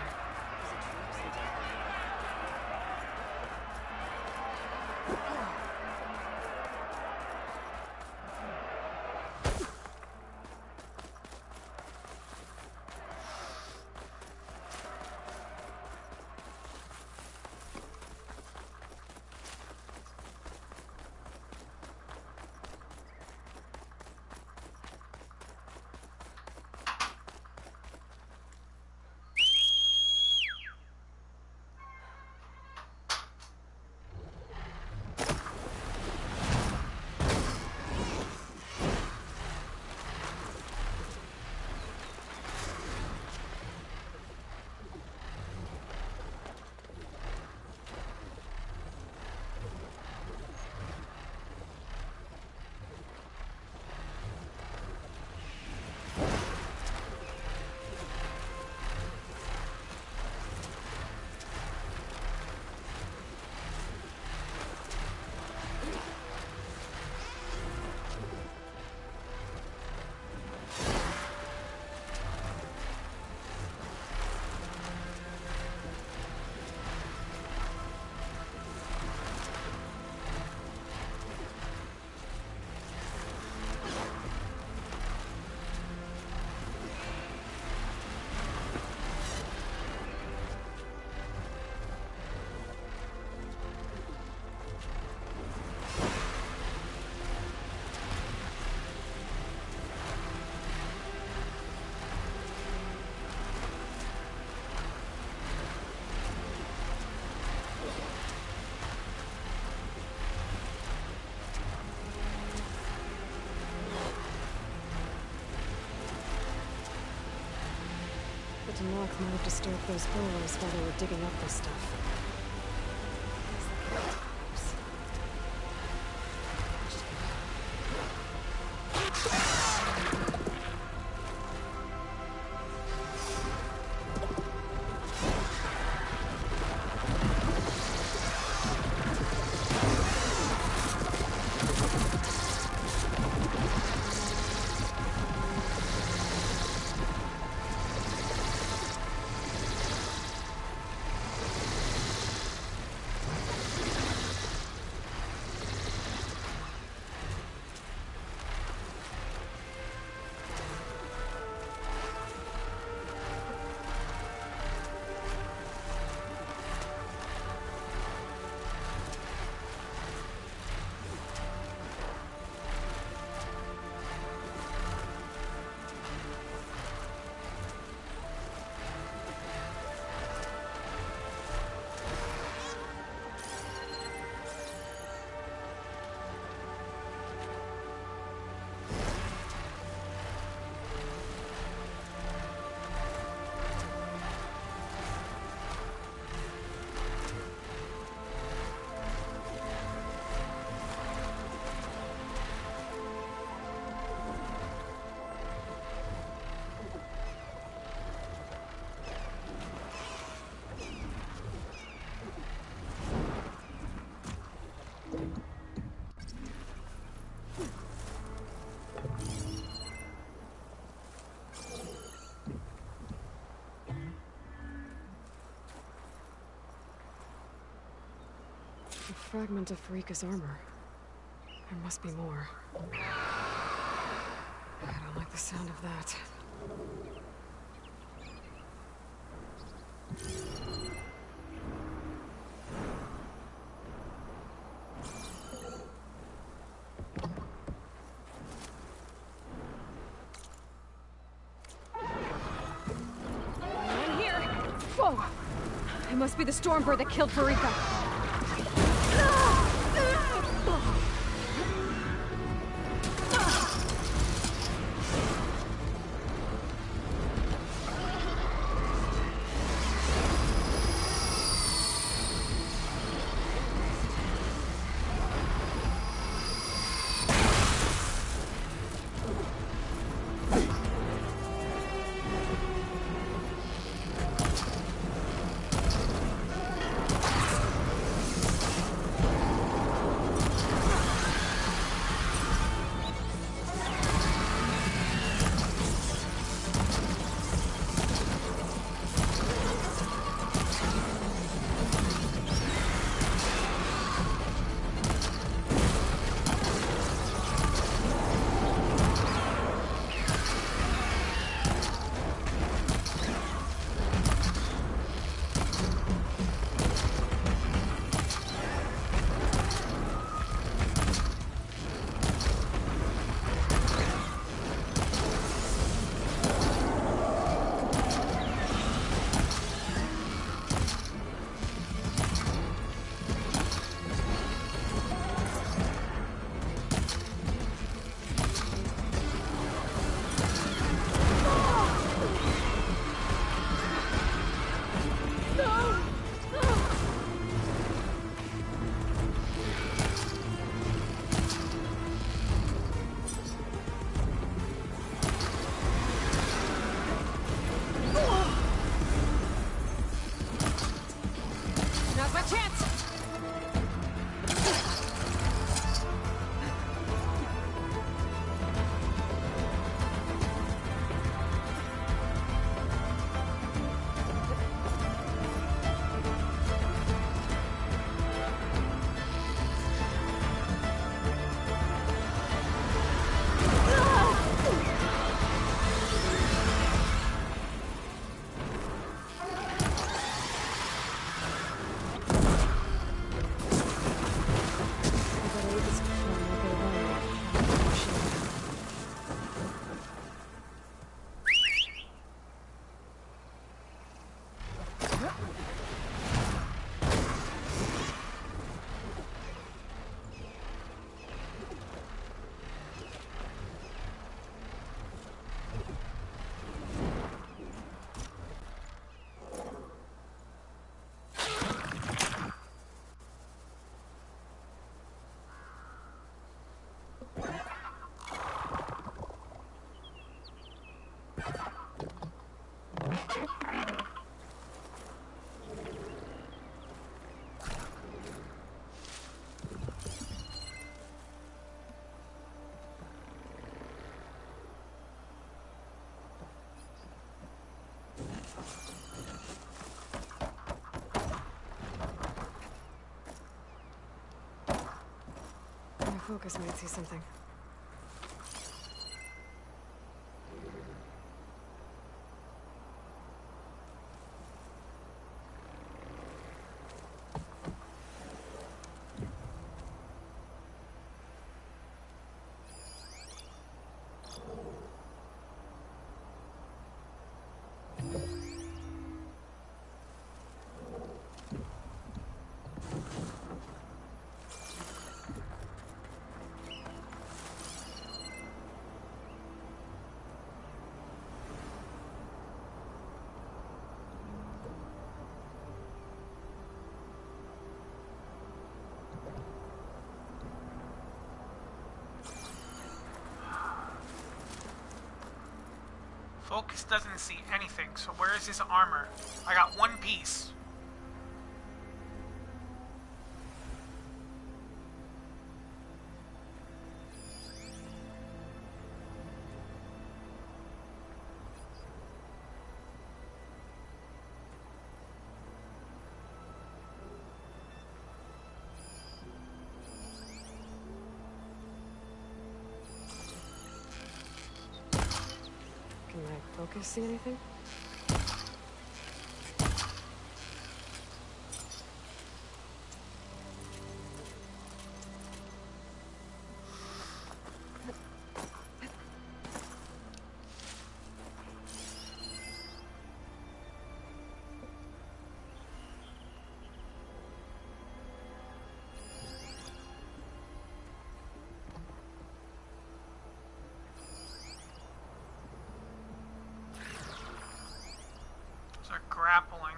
might have disturbed those burrows while they were digging up this stuff. A fragment of Farika's armor. There must be more. I don't like the sound of that. I'm here! Whoa! It must be the Stormbird that killed Farika. focus might see something. Focus doesn't see anything, so where is his armor? I got one piece. Can my focus see anything? They're grappling.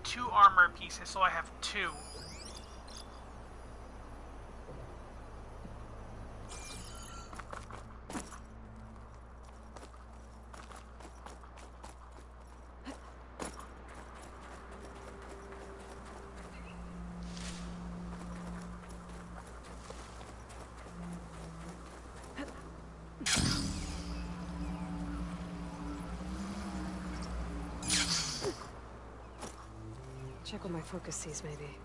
Two armor pieces, so I have two. Check what my focus sees, maybe.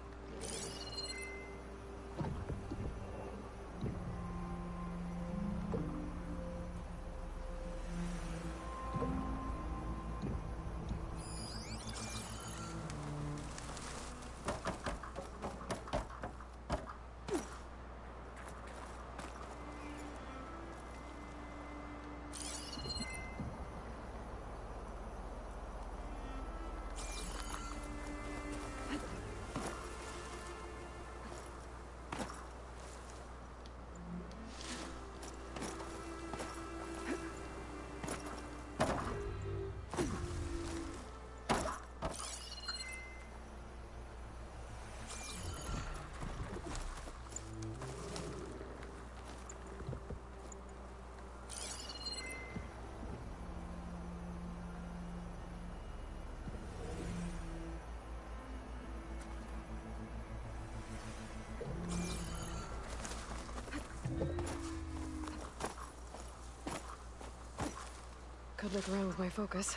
Could look around with my focus.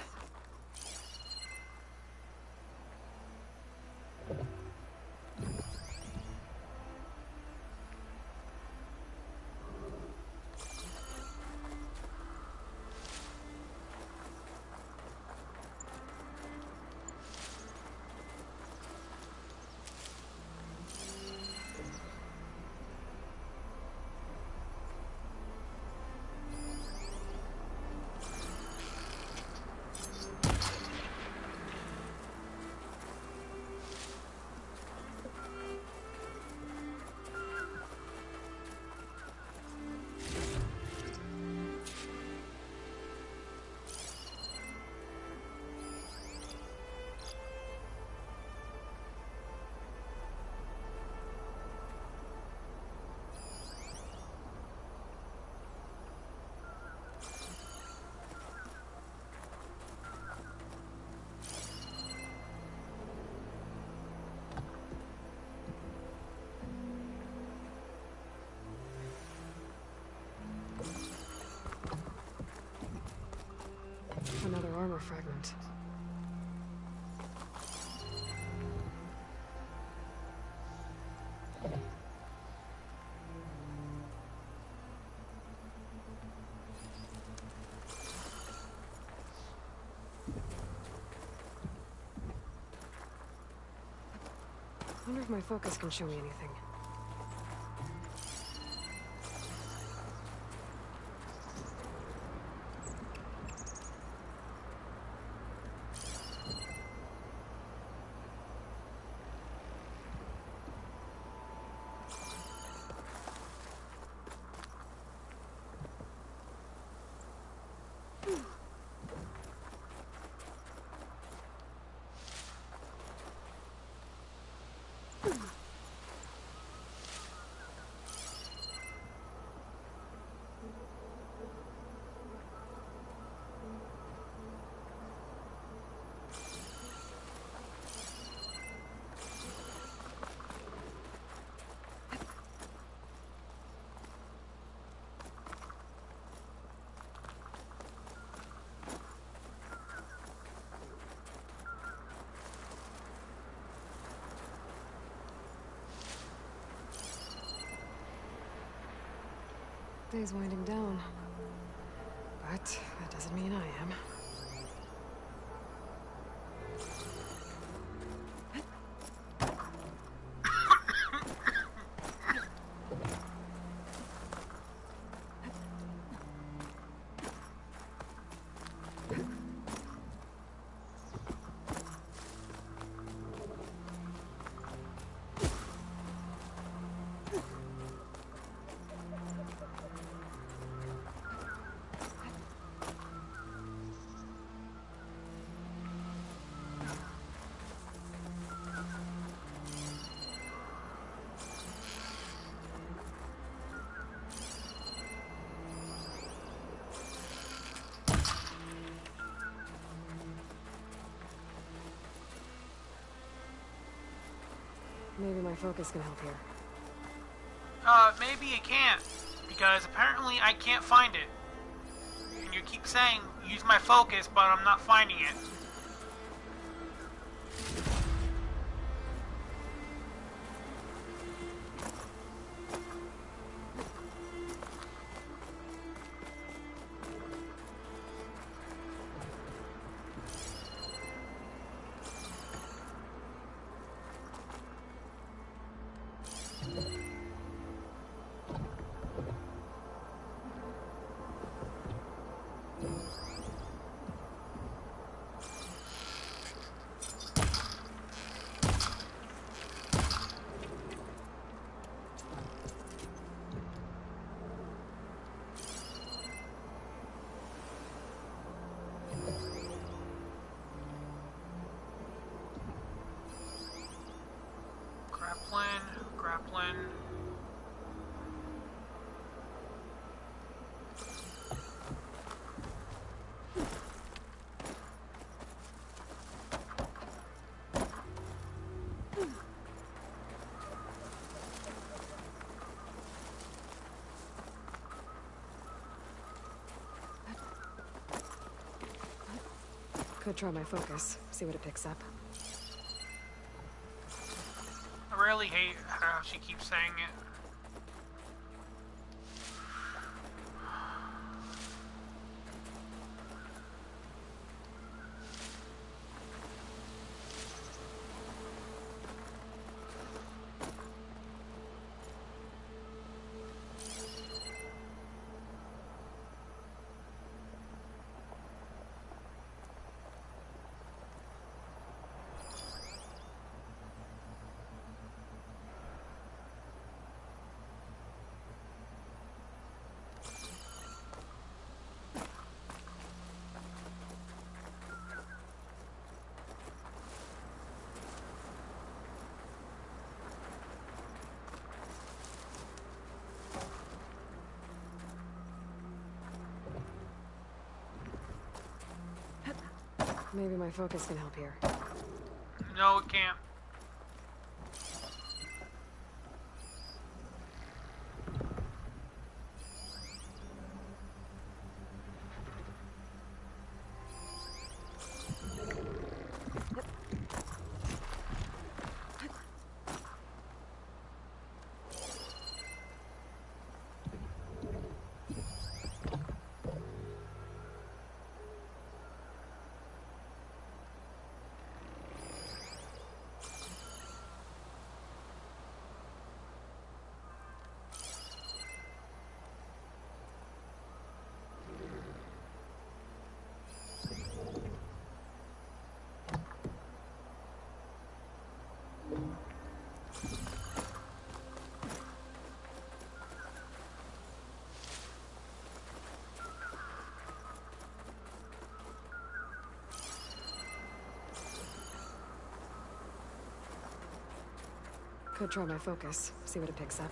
more fragment. I wonder if my focus can show me anything. Day's winding down. But that doesn't mean I am. Maybe my focus can help here. Maybe it can't. Because apparently I can't find it. And you keep saying, use my focus, but I'm not finding it. Grappling. Could try my focus, see what it picks up. I really hate how she keeps saying it. Maybe my focus can help here. No, it can't. Could try my focus, see what it picks up.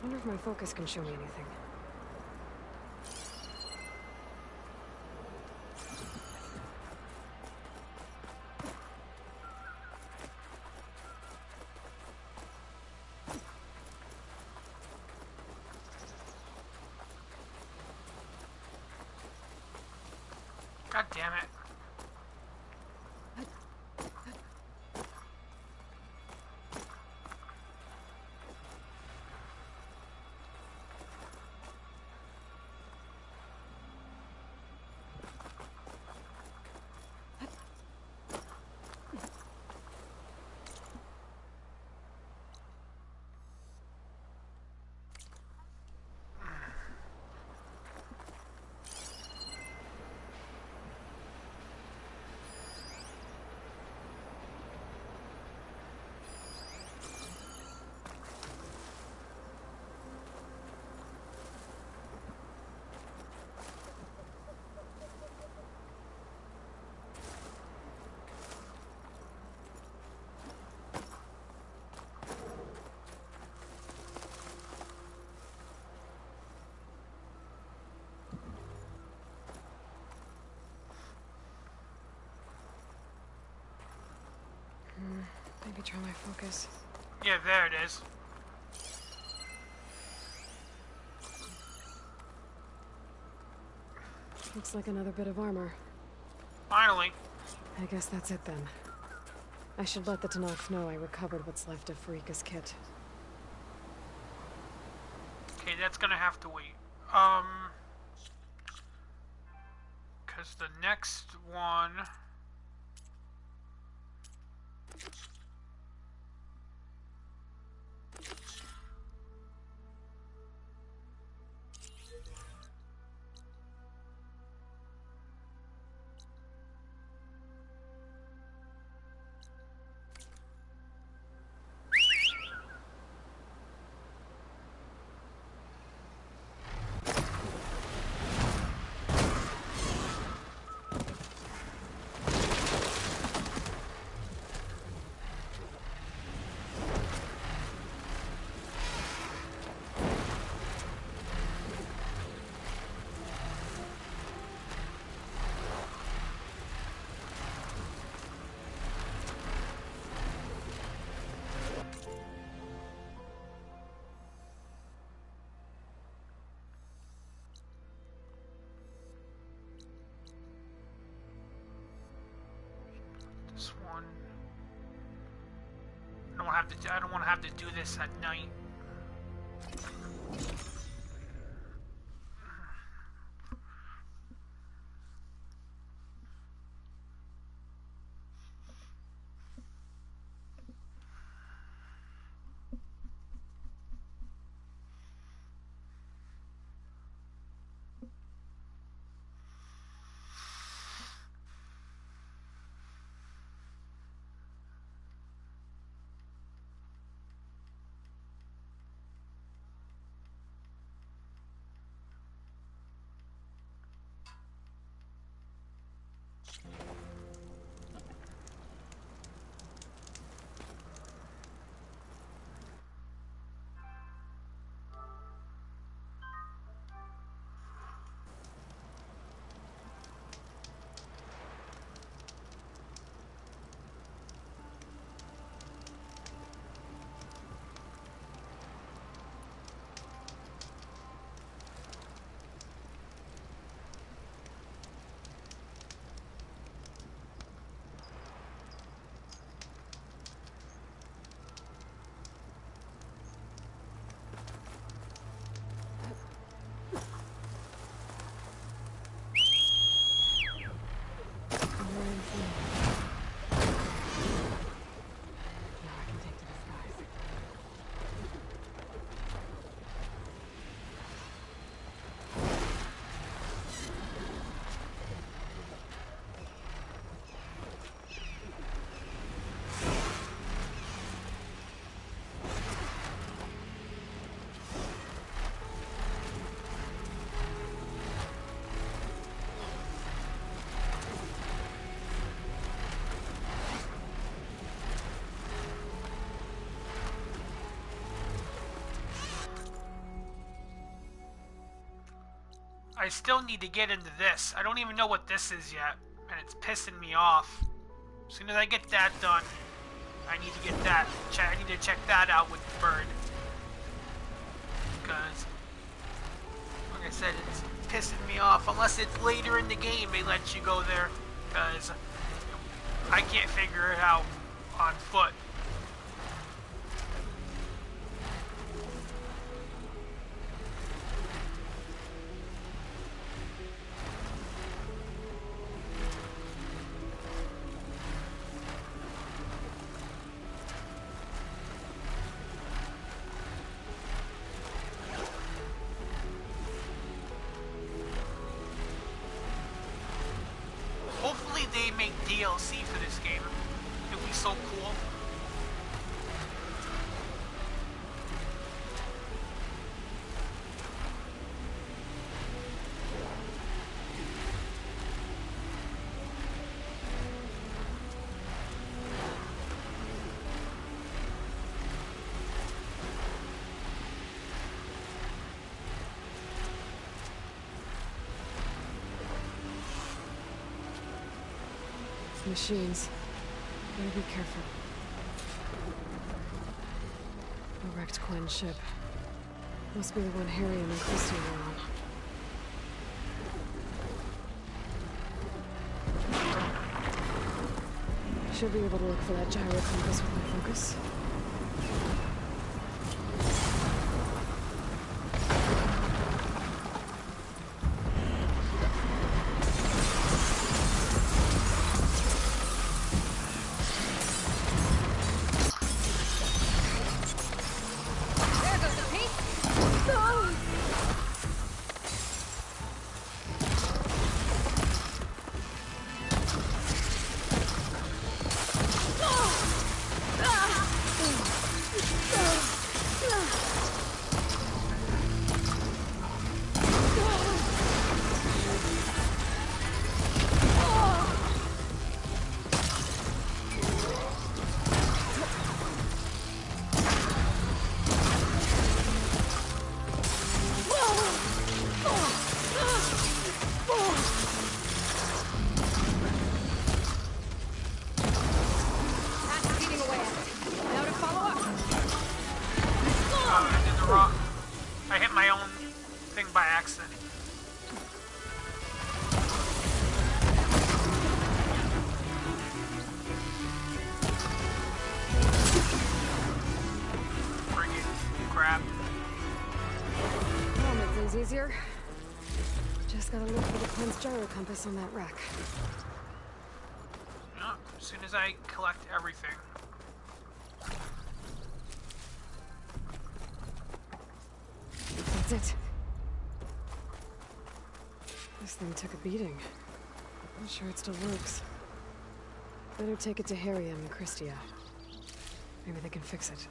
I wonder if my focus can show me anything. God damn it. Maybe try my focus. Yeah, there it is. Looks like another bit of armor. Finally. I guess that's it then. I should let the Tenakth know I recovered what's left of Farika's kit. Okay, that's gonna have to wait. Because the next one... This one. I don't want to have to do this at night. I still need to get into this. I don't even know what this is yet, and it's pissing me off. As soon as I get that done, I need to get that. I need to check that out with the bird. Because, like I said, it's pissing me off. Unless it's later in the game, they let you go there. Because I can't figure it out on foot. Hopefully they make DLC for this game. It'd be so cool. Machines. Better be careful. A wrecked Quinn ship. Must be the one Harry and Christy were on. Should be able to look for that gyro compass with my focus. I hit my own thing by accident. Friggin' crap. That'll make things easier. Just gotta look for the Quinn's gyro compass on that rack. Yeah, as soon as I collect everything. That's it. This thing took a beating. I'm sure it still works. Better take it to Harry and Christia. Maybe they can fix it.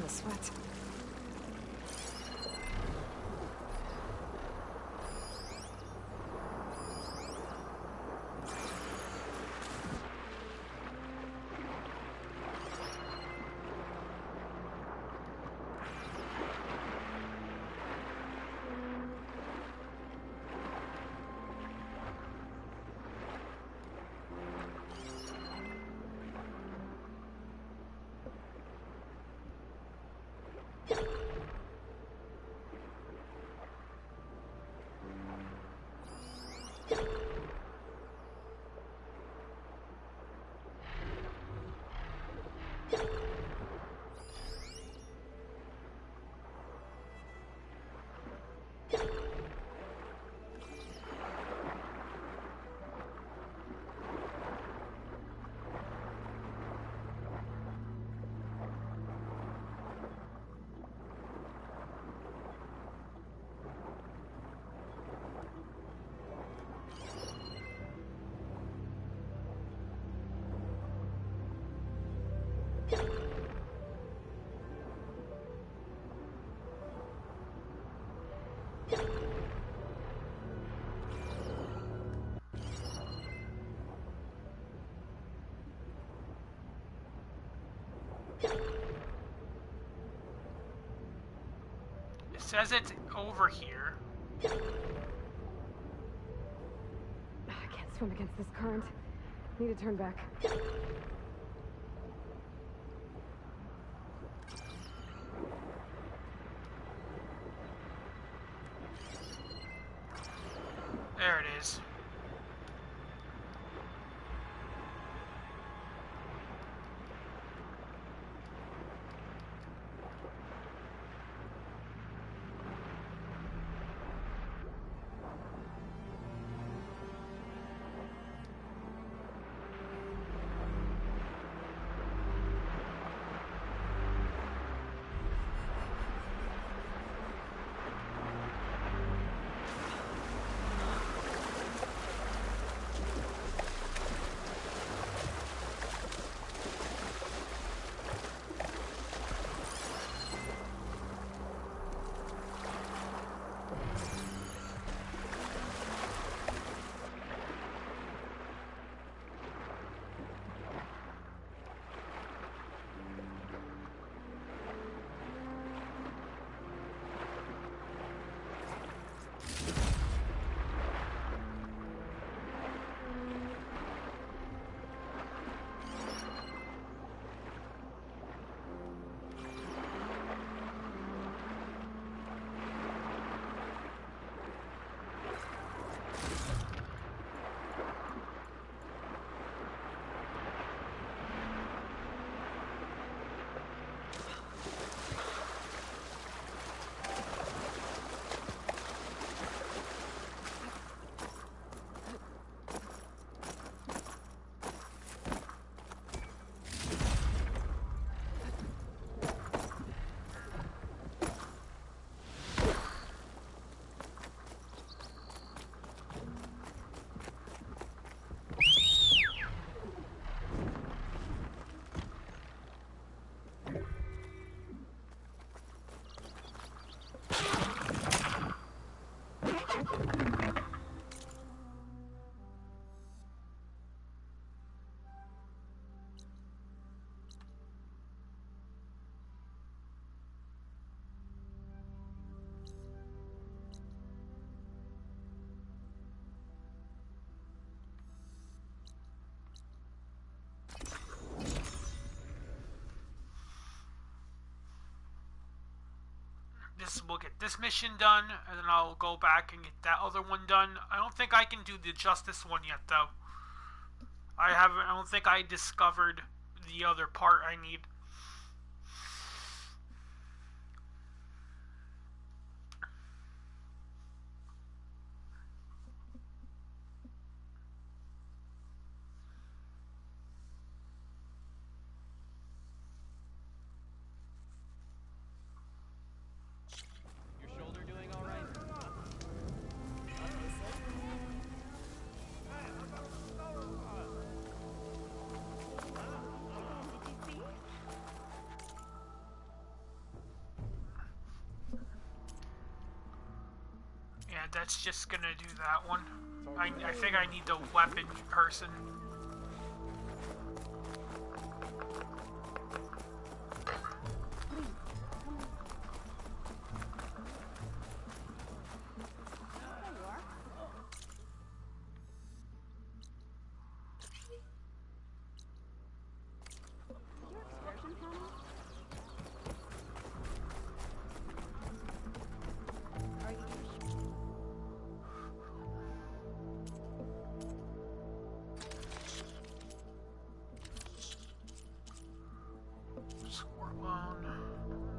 the sweat. It says it's over here. I can't swim against this current. Need to turn back. There it is. We'll get this mission done, and then I'll go back and get that other one done. I don't think I can do the Justice one yet, though. I don't think I discovered the other part I need. Yeah, that's just gonna do that one. I think I need the weapon person.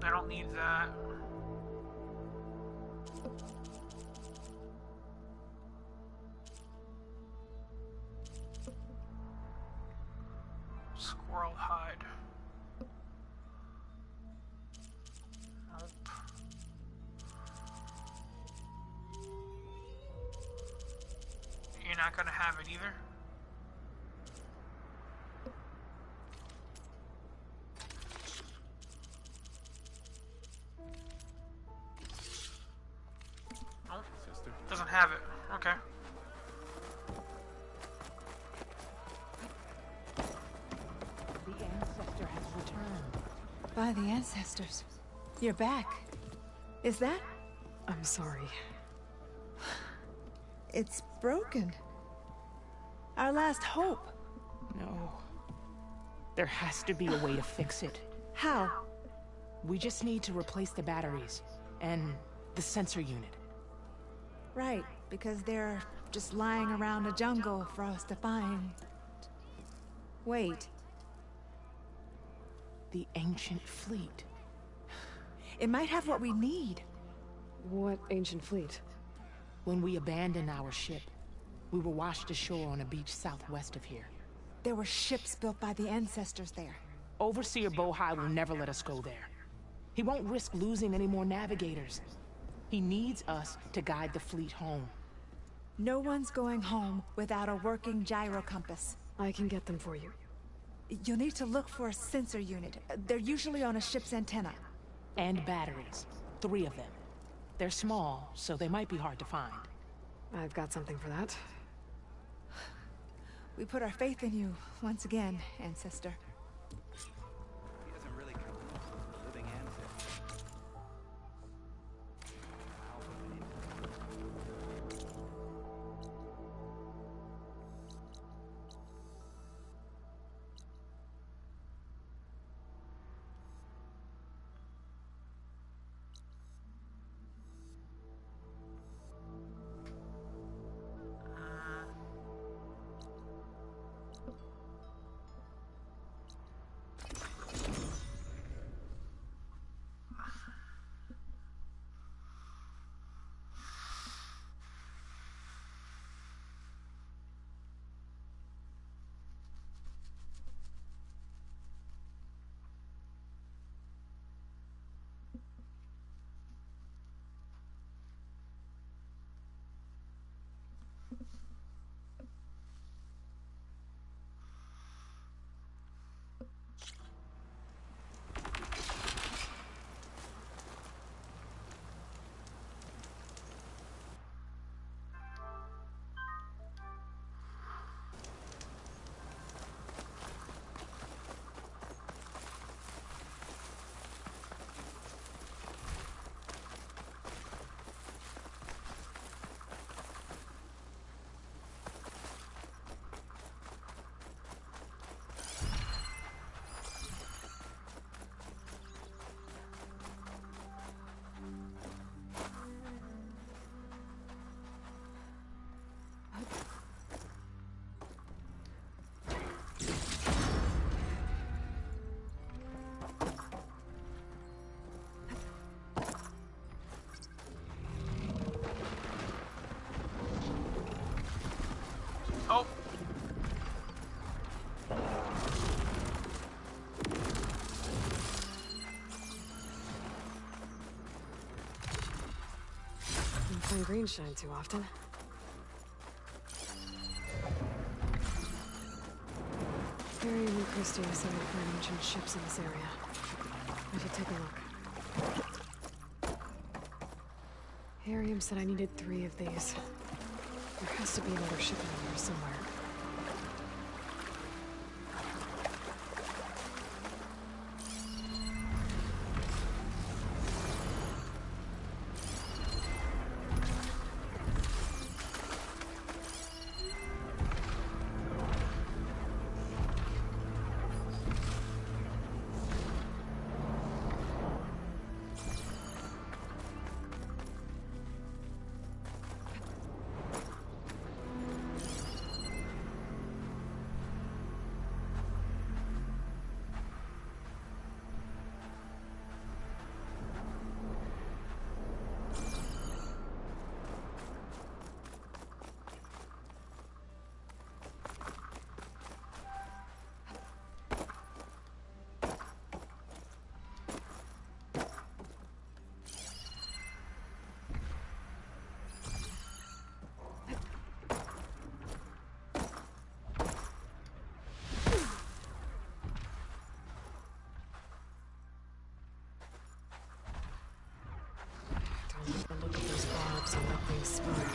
I don't need that. Squirrel hide. Nope. You're not gonna have it either? Doesn't have it. Okay. The ancestor has returned. By the ancestors. You're back. Is that? I'm sorry. It's broken. Our last hope. No. There has to be a way to fix it. How? We just need to replace the batteries and the sensor unit. Right, because they're just lying around the jungle for us to find. Wait. The ancient fleet. It might have what we need. What ancient fleet? When we abandoned our ship, we were washed ashore on a beach southwest of here. There were ships built by the ancestors there. Overseer Bohai will never let us go there. He won't risk losing any more navigators. He needs us to guide the fleet home. No one's going home without a working gyro compass. I can get them for you. You'll need to look for a sensor unit. They're usually on a ship's antenna. And batteries. 3 of them. They're small, so they might be hard to find. I've got something for that. We put our faith in you once again, Ancestor. He doesn't really count the living ancestor. Oh. Don't find green shine too often. Barry and Christie said we'd find ancient ships in this area. I should take a look. Ariam said I needed 3 of these. There has to be another ship in here somewhere. Look at those barbs and let things spark.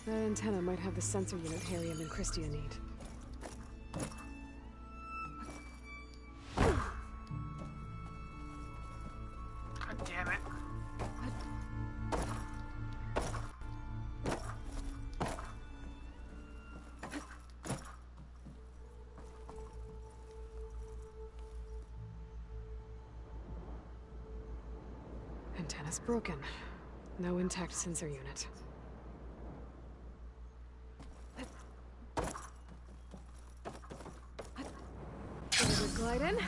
That antenna might have the sensor unit Harriet and Christia need. God damn it. Antenna's broken. No intact sensor unit. Glide in.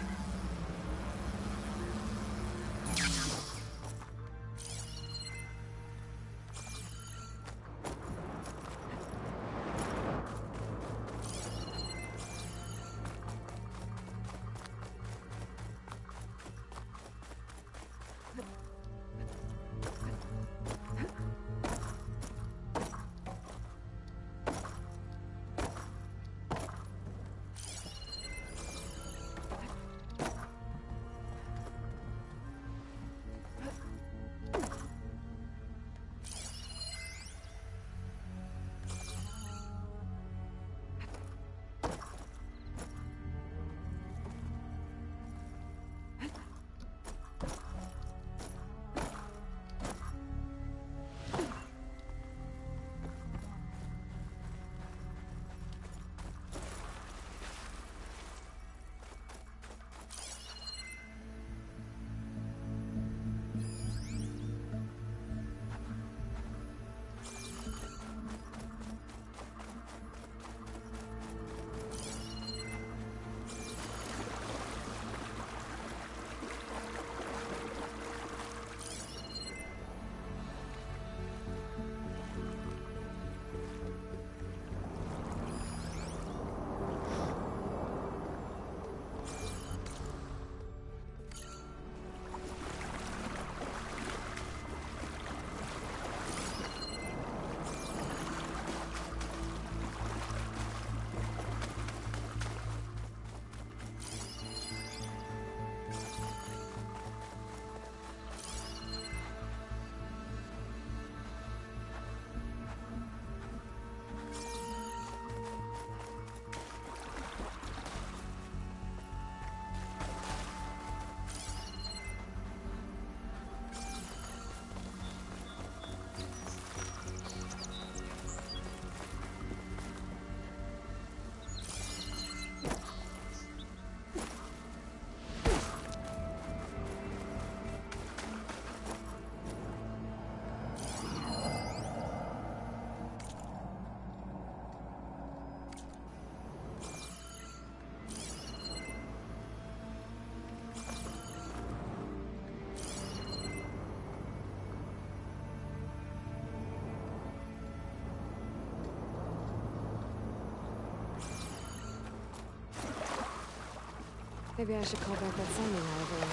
Maybe I should call back that sounding hour.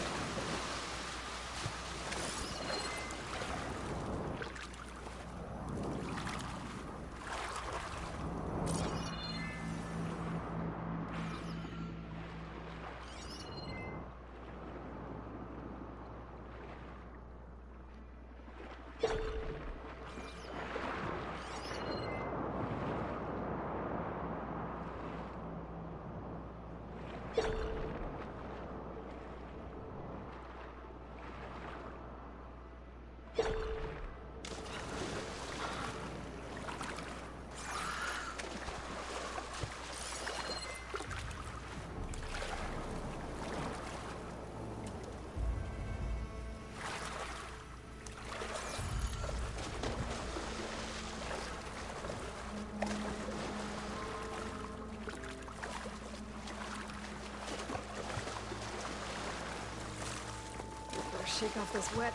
Shake off this wet.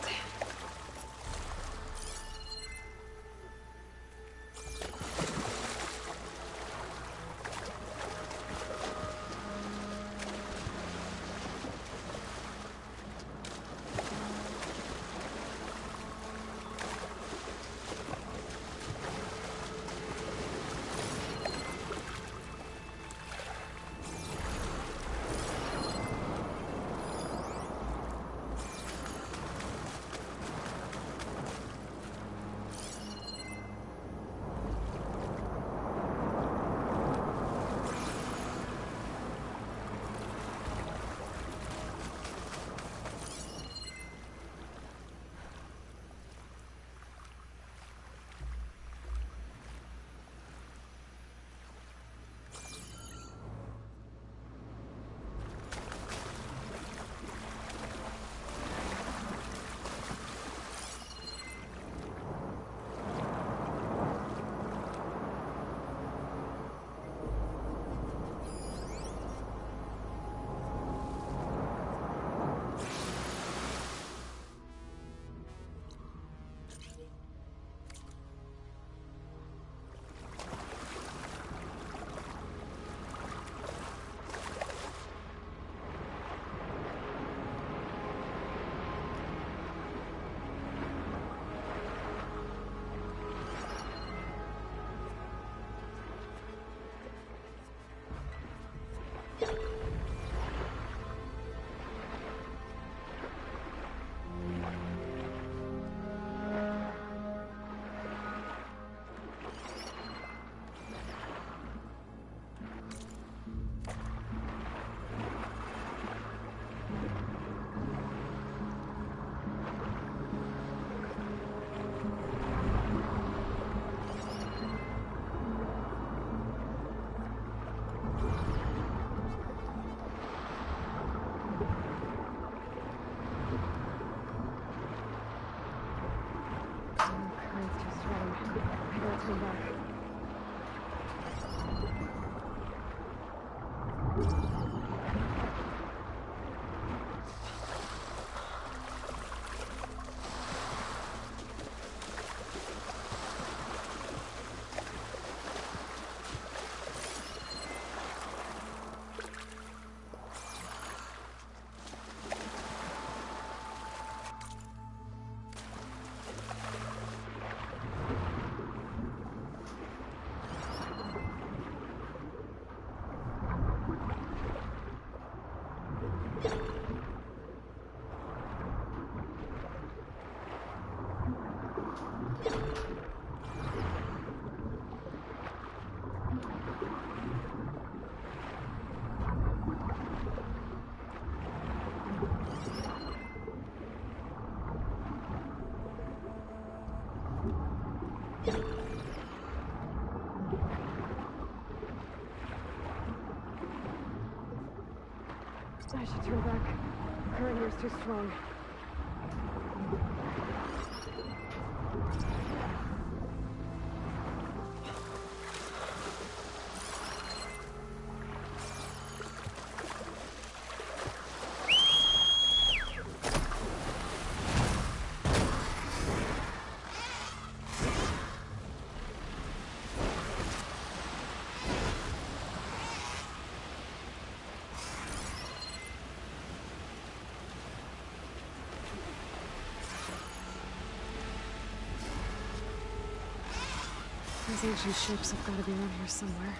I gotta turn back. I should turn back. The current here is too strong. Those ancient ships have got to be around here somewhere.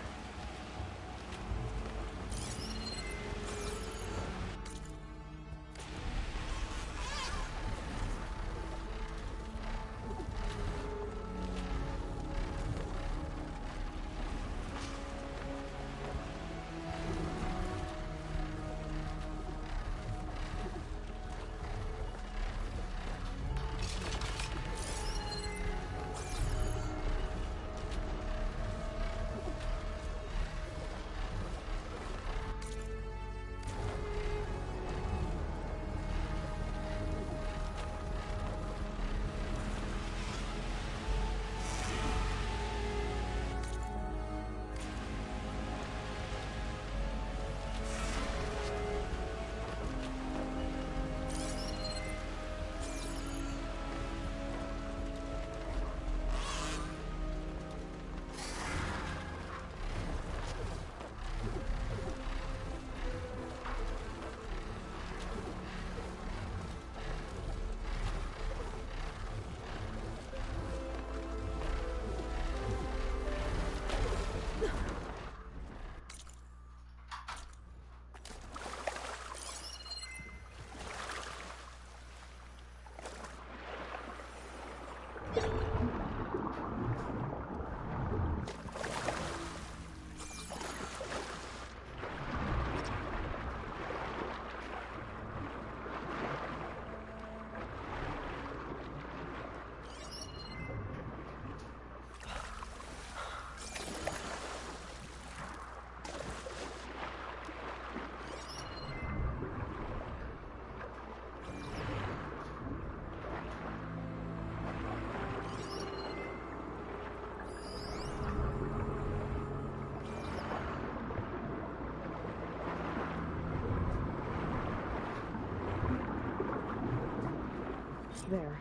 There.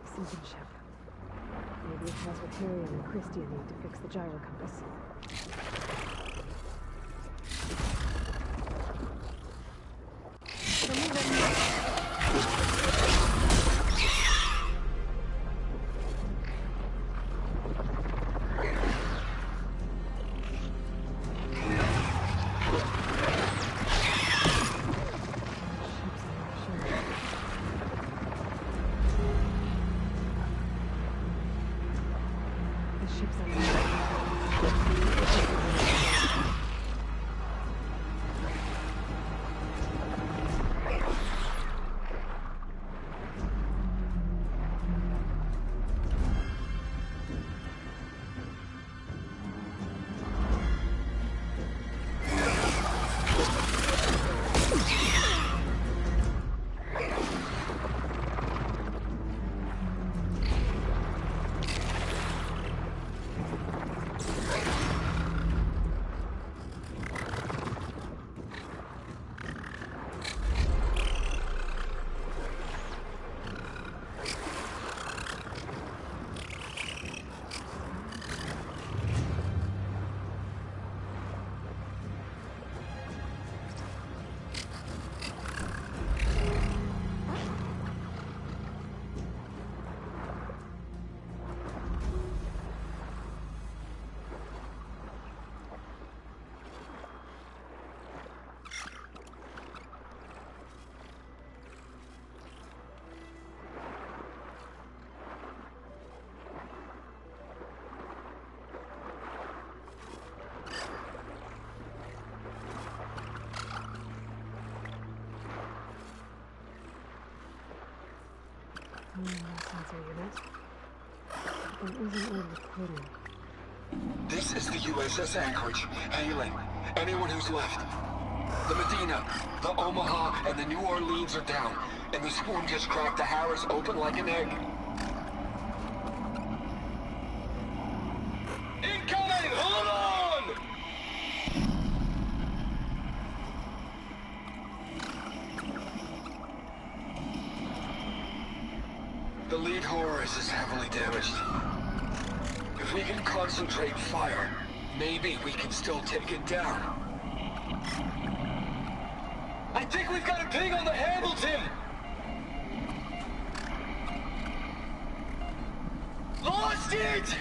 Sinking ship. Maybe it has what Tyrion and Christia need to fix the gyro compass. Sensor unit. There isn't a recording. This is the USS Anchorage. Hailing. Anyone who's left. The Medina, the Omaha, and the New Orleans are down. And the spoon just cracked the Harris open like an egg. Incoming! Hold on! The lead Horus is heavily damaged. If we can concentrate fire, maybe we can still take it down. I think we've got a ping on the Hamilton! Lost it!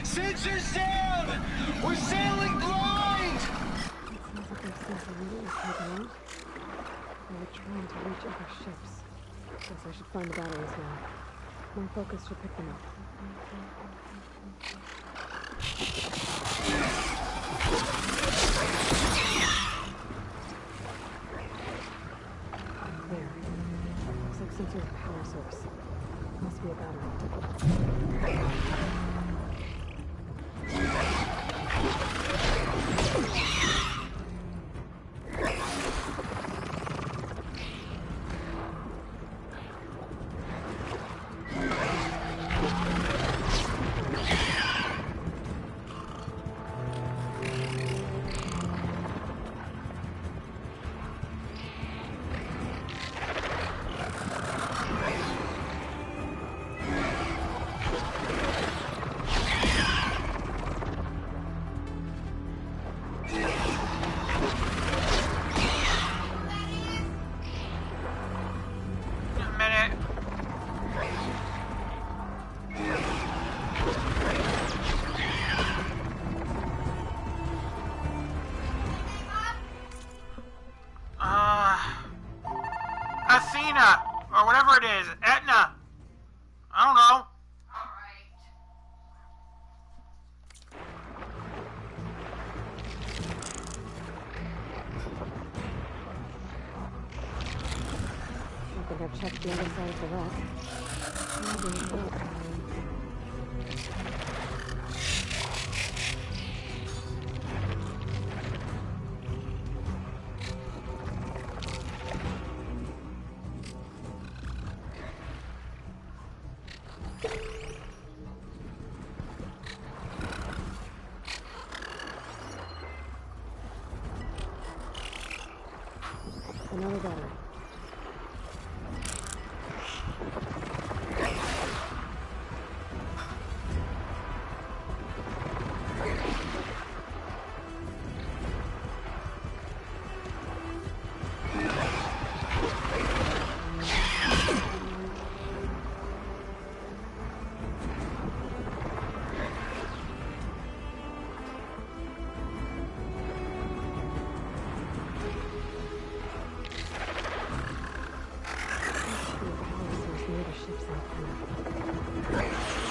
Sensors down! We're sailing blind! It sounds like their sensor unit was taken out. They were trying to reach other ships. Guess I should find the batteries now. My focus should pick them up. There. Looks like some sort of power source. Must be a battery. Athena, or whatever it is, Etna. I don't know. I think I've checked the other side of the wreck. Another battery.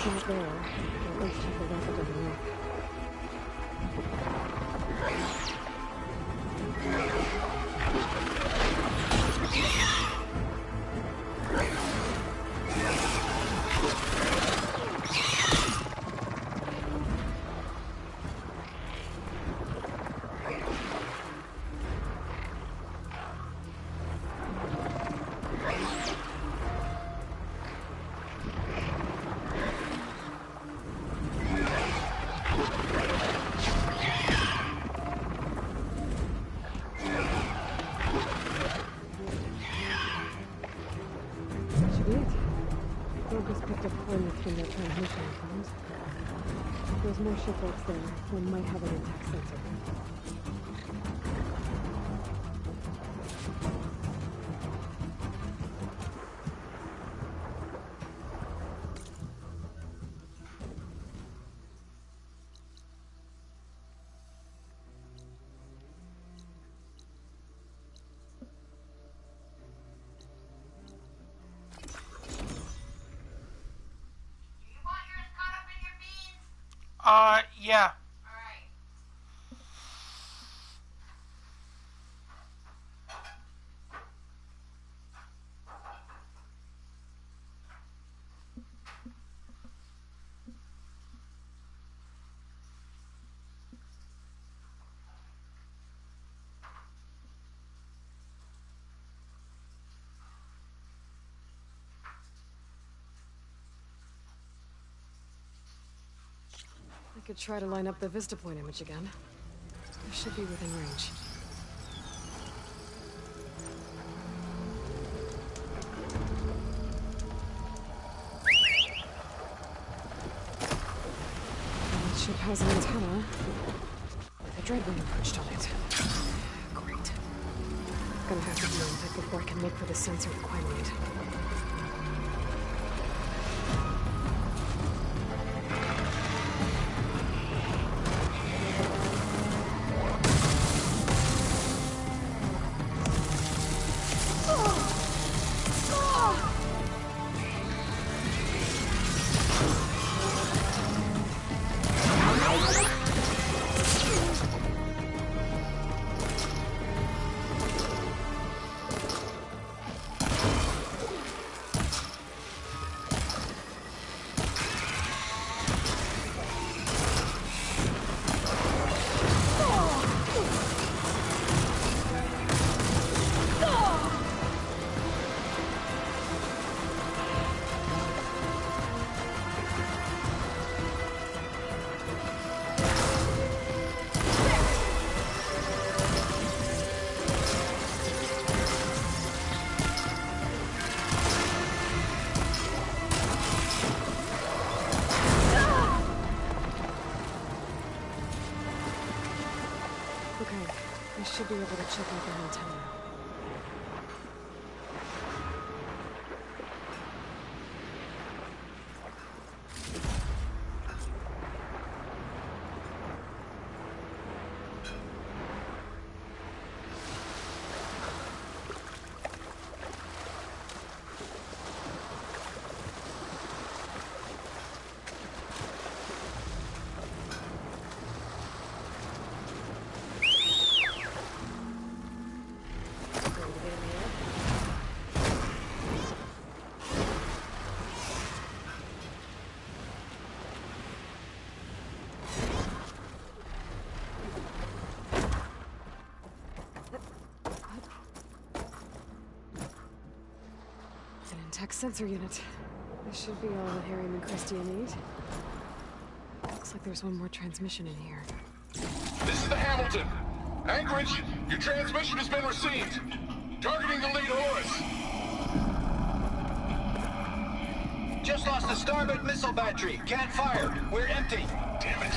Not there. At least check the record of the wreck. From their transmission phones. If there's more shipwrecks there, one might have an intact sensor. Yeah. could try to line up the Vista Point image again. I should be within range. The ship has an antenna with a dreadwing perched on it. Great. Gonna have to deal with it before I can look for the sensor that Quinn made. I should be able to check out the antenna. Tech sensor unit. This should be all that Harriman and Christia need. Looks like there's one more transmission in here. This is the Hamilton. Anchorage, your transmission has been received. Targeting the lead Horus. Just lost the starboard missile battery. Can't fire. We're empty. Damn it.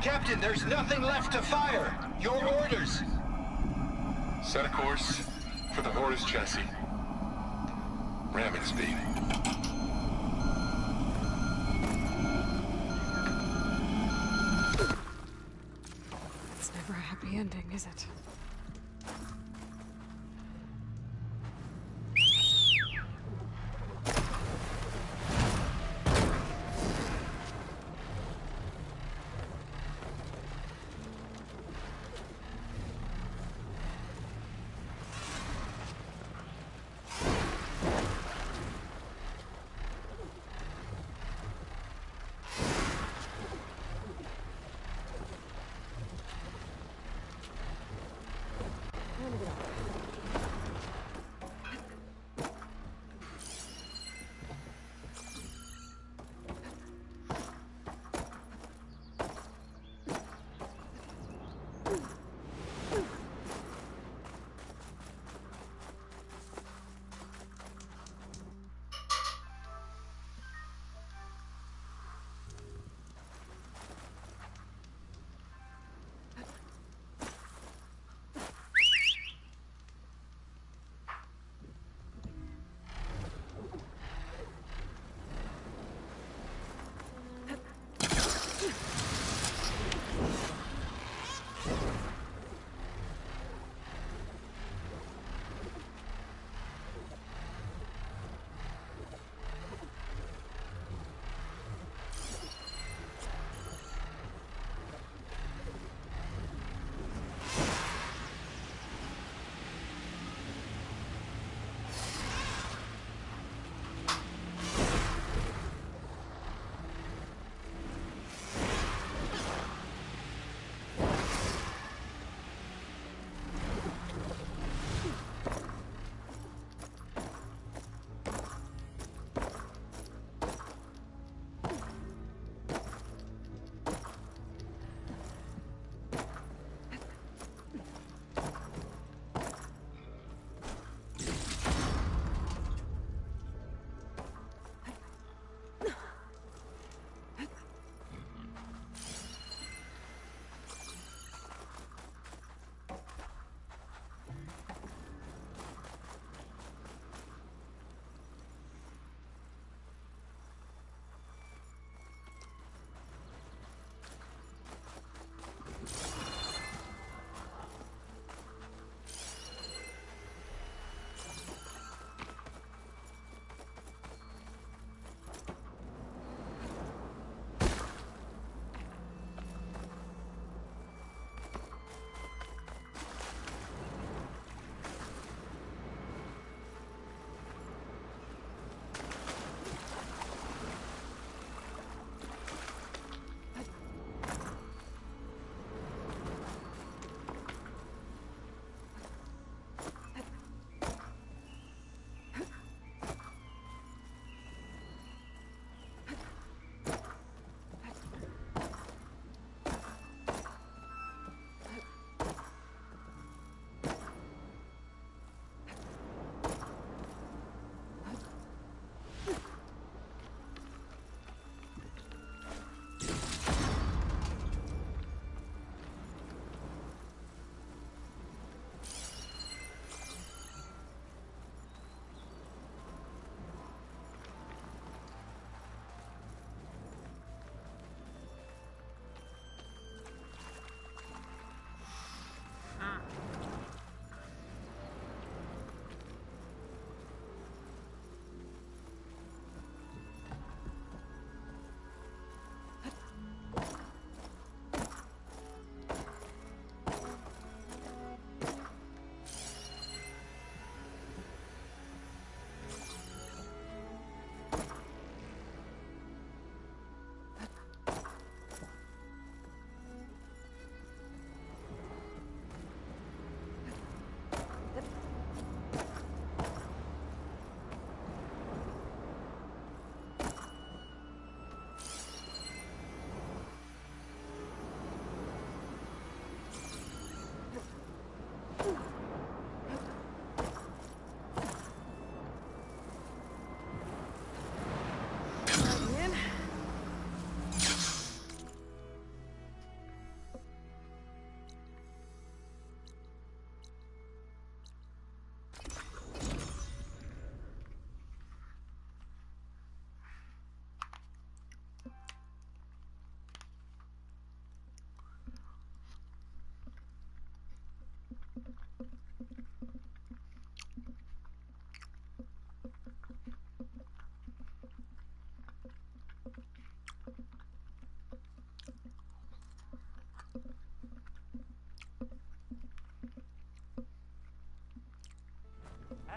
Captain, there's nothing left to fire. Your orders. Set a course for the Horus chassis. Ramming speed. It's never a happy ending, is it?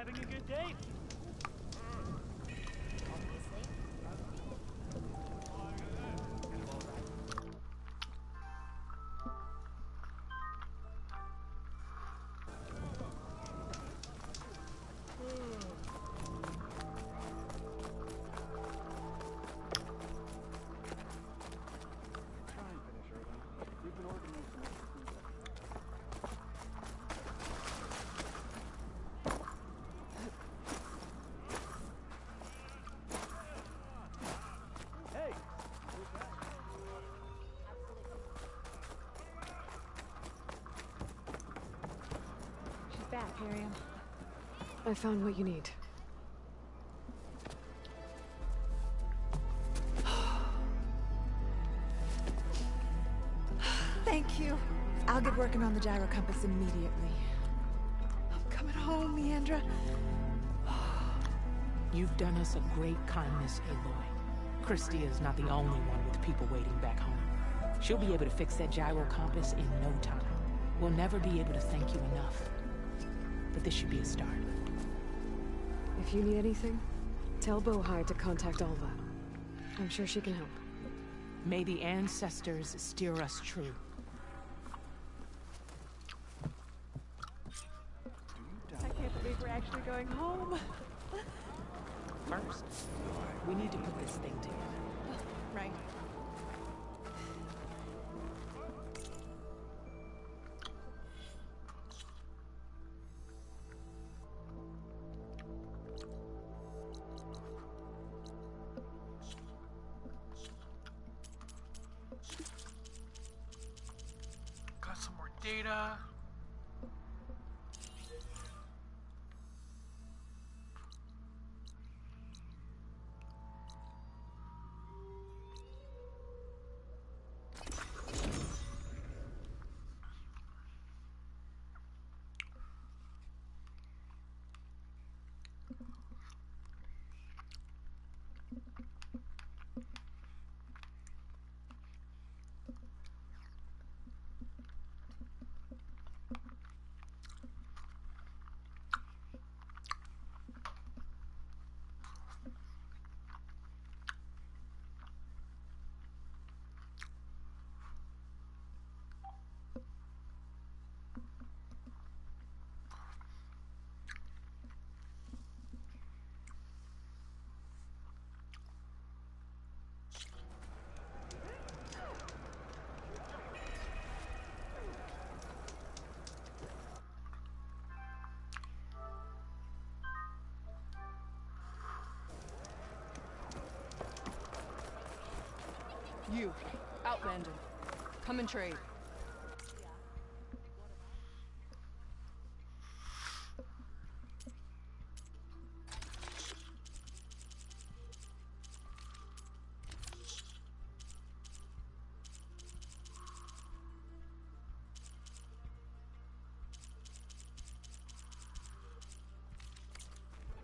having a good day? Back, Miriam. I found what you need. Thank you. I'll get working on the gyro compass immediately. I'm coming home, Leandra. You've done us a great kindness, Aloy. Christy is not the only one with people waiting back home. She'll be able to fix that gyro compass in no time. We'll never be able to thank you enough. But this should be a start. If you need anything, tell Bohai to contact Alva. I'm sure she can help. May the ancestors steer us true. I can't believe we're actually going home. First, we need to put this thing together. Right. Got some more data. You, Outlander, come and trade.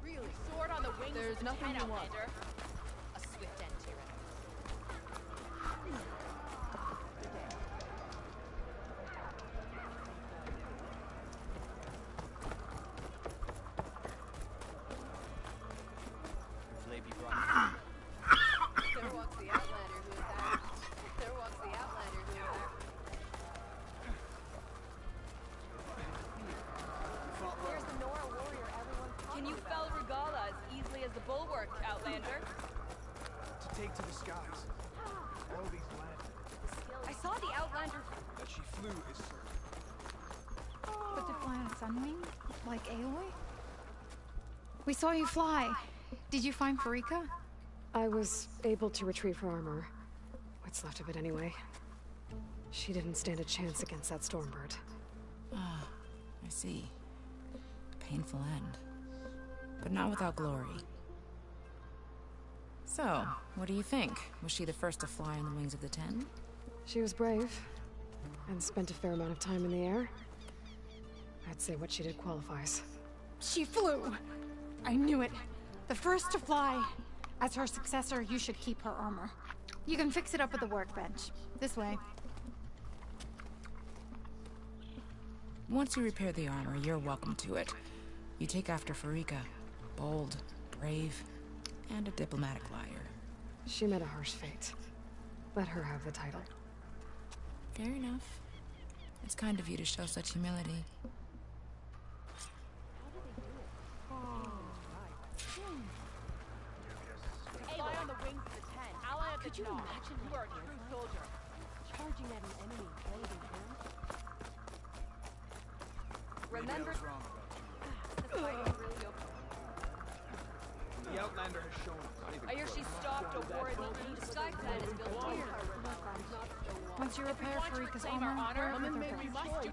Really? Sword on the wings. There's nothing you want. A swift end to your There walks the Outlander who is there. There walks the Outlander who is there. There's the Nora warrior everyone's talking Can you about. fell Regala as easily as the bulwark, Outlander? To take to the skies. All these lands I saw the Outlander. that she flew is certain. But to fly on Sunwing? Like Aloy? We saw you fly. Did you find Farika? I was able to retrieve her armor. What's left of it anyway. She didn't stand a chance against that Stormbird. Ah, I see. Painful end. But not without glory. So, what do you think? Was she the first to fly on the wings of the Ten? She was brave, and spent a fair amount of time in the air. I'd say what she did qualifies. She flew! I knew it. The first to fly. As her successor, you should keep her armor. You can fix it up at the workbench. This way. Once you repair the armor, you're welcome to it. You take after Farika. Bold, brave, and a diplomatic liar. She met a harsh fate. Let her have the title. Fair enough. It's kind of you to show such humility. Fly on the wings of the tent. Ally of Could you imagine you are a true soldier? Charging at an enemy holding him. Remember, the fight is really over. The Outlander has shown. I hear she stopped a war in the east. Skyclad is built here. Once you repair Farika's Claim our armor, honor. work with her We first. must do.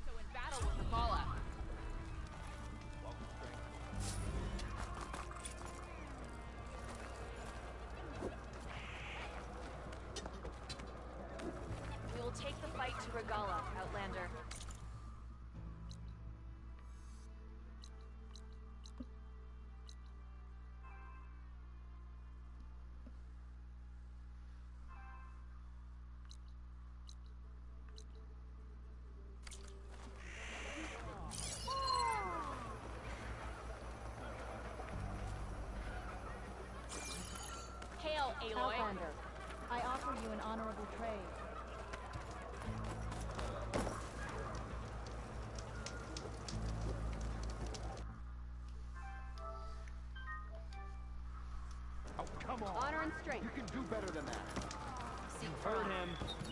So in battle with Regala. We will take the fight to Regala, Outlander. Hail, Aloy. Outlander, I offer you an honorable trade. Oh, come on. Honor and strength. You can do better than that. Seek Heard him.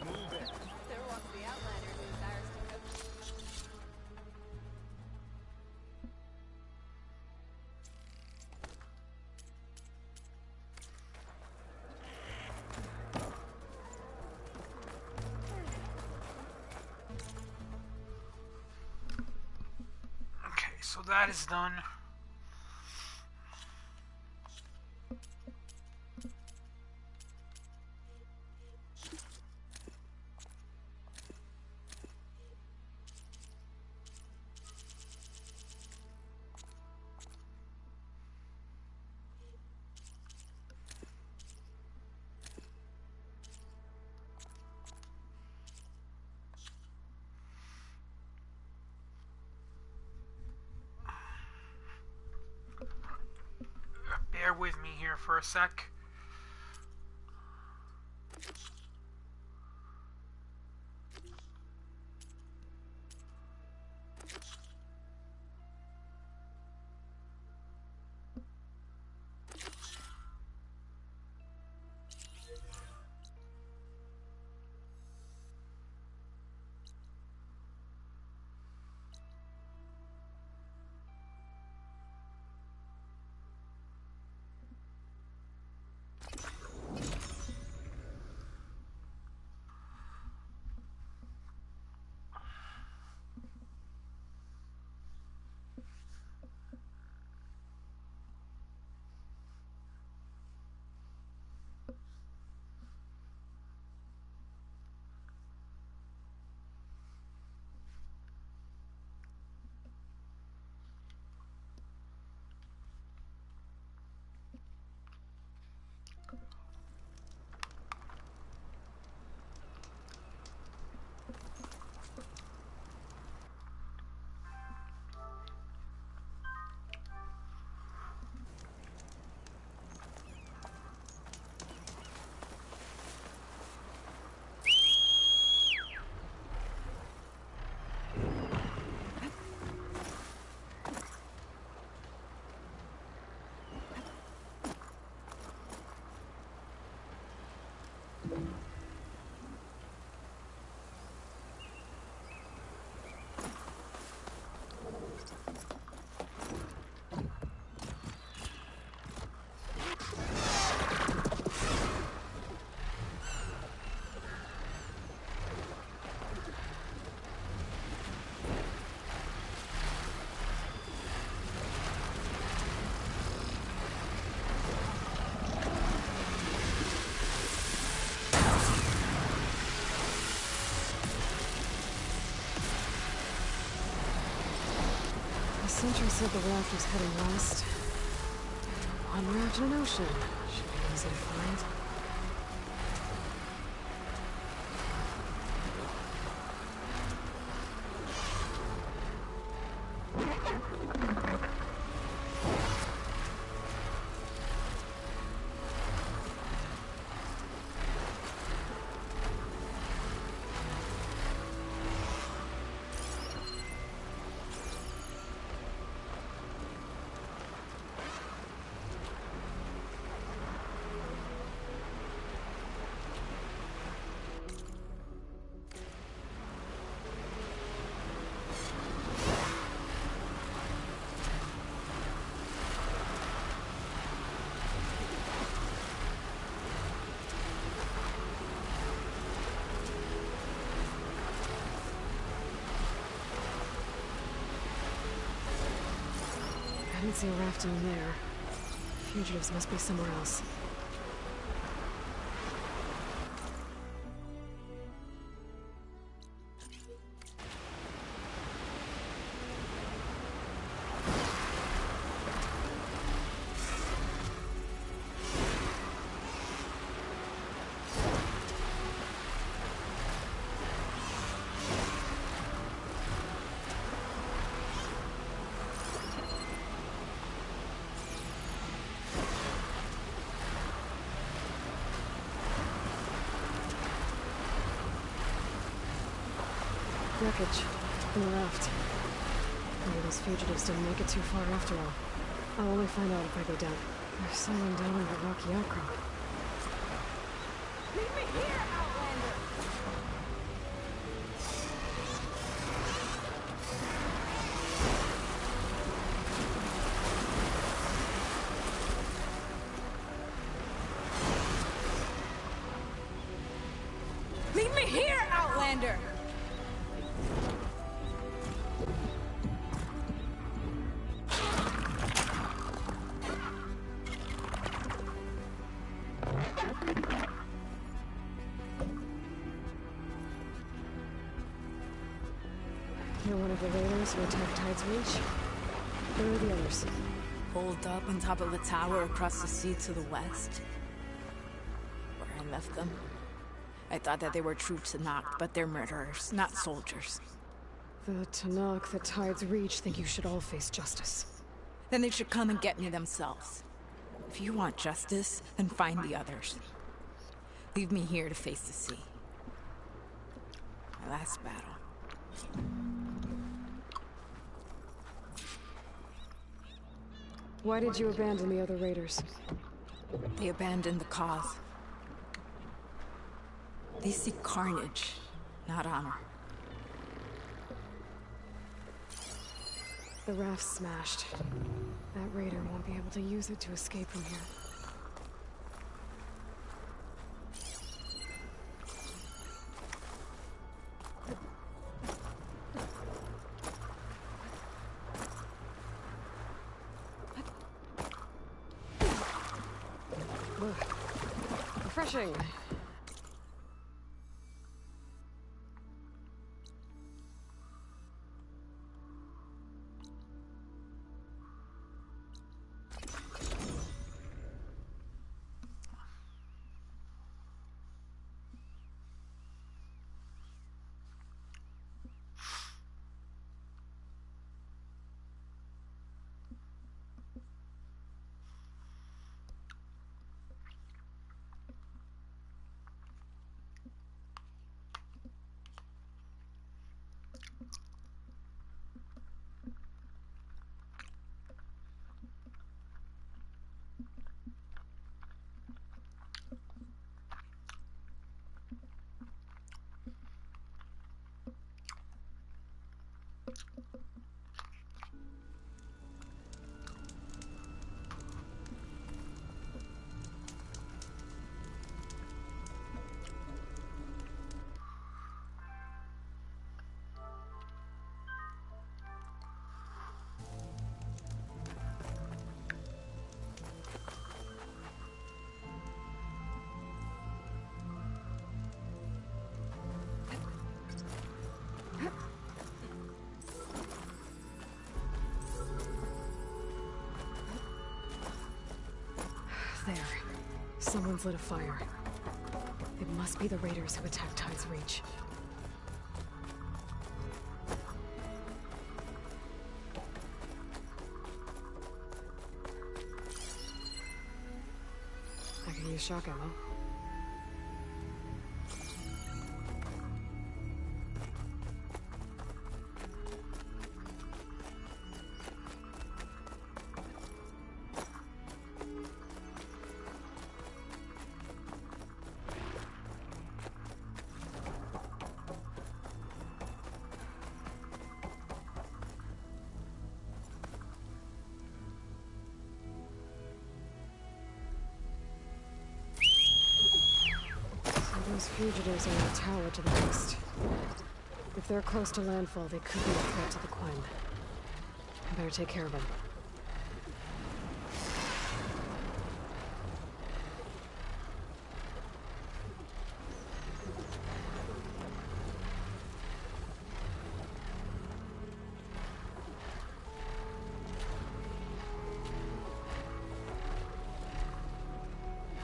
Move it. There walks the Outlander who desires to coach. Okay, so that is done. Bear with me here for a sec. Sentry said the raft was heading west. One raft in an ocean. Should be easy to find. I didn't see a raft in there. Fugitives must be somewhere else. Wreckage. In the raft. Maybe those fugitives didn't make it too far after all. I'll only find out if I go down. There's someone down in that rocky outcrop. Leave me here, Outlander! Leave me here, Outlander! You're one of the raiders who attacked Tide's Reach? Where are the others? Holed up on top of the tower across the sea to the west. Where I left them. I thought that they were true Tanakh, but they're murderers, not soldiers. The Tanakh that Tide's Reach think you should all face justice. Then they should come and get me themselves. If you want justice, then find the others. Leave me here to face the sea. My last battle. Why did you abandon the other raiders? They abandoned the cause. They seek carnage, not honor. The raft's smashed. That raider won't be able to use it to escape from here. Refreshing. Someone's lit a fire. It must be the raiders who attacked Tide's Reach. I could use shock ammo. Those fugitives are in a tower to the west. If they're close to landfall, they could be a threat to the Quen. I better take care of them.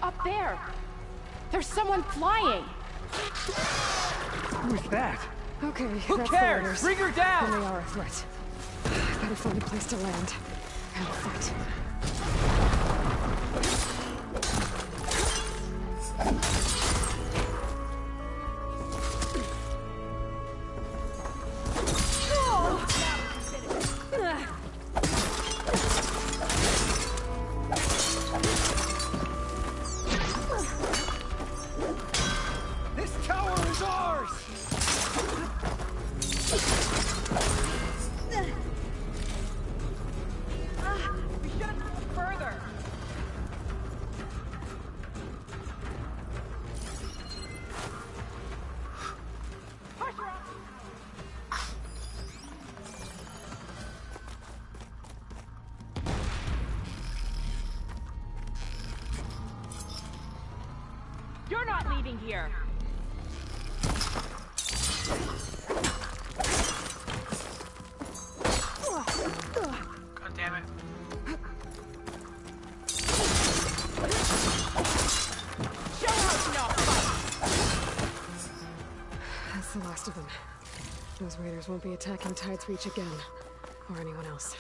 Up there! There's someone flying! Who's that? Okay, Who that's cares? The raiders. Bring her down! Then they are a threat. Better find a place to land. And fight. This tower is ours! We should have gone further! Push her up! You're not leaving here! God damn it. Show how to not That's the last of them. Those raiders won't be attacking Tide's Reach again. Or anyone else.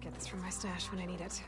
Get this from my stash when I need it.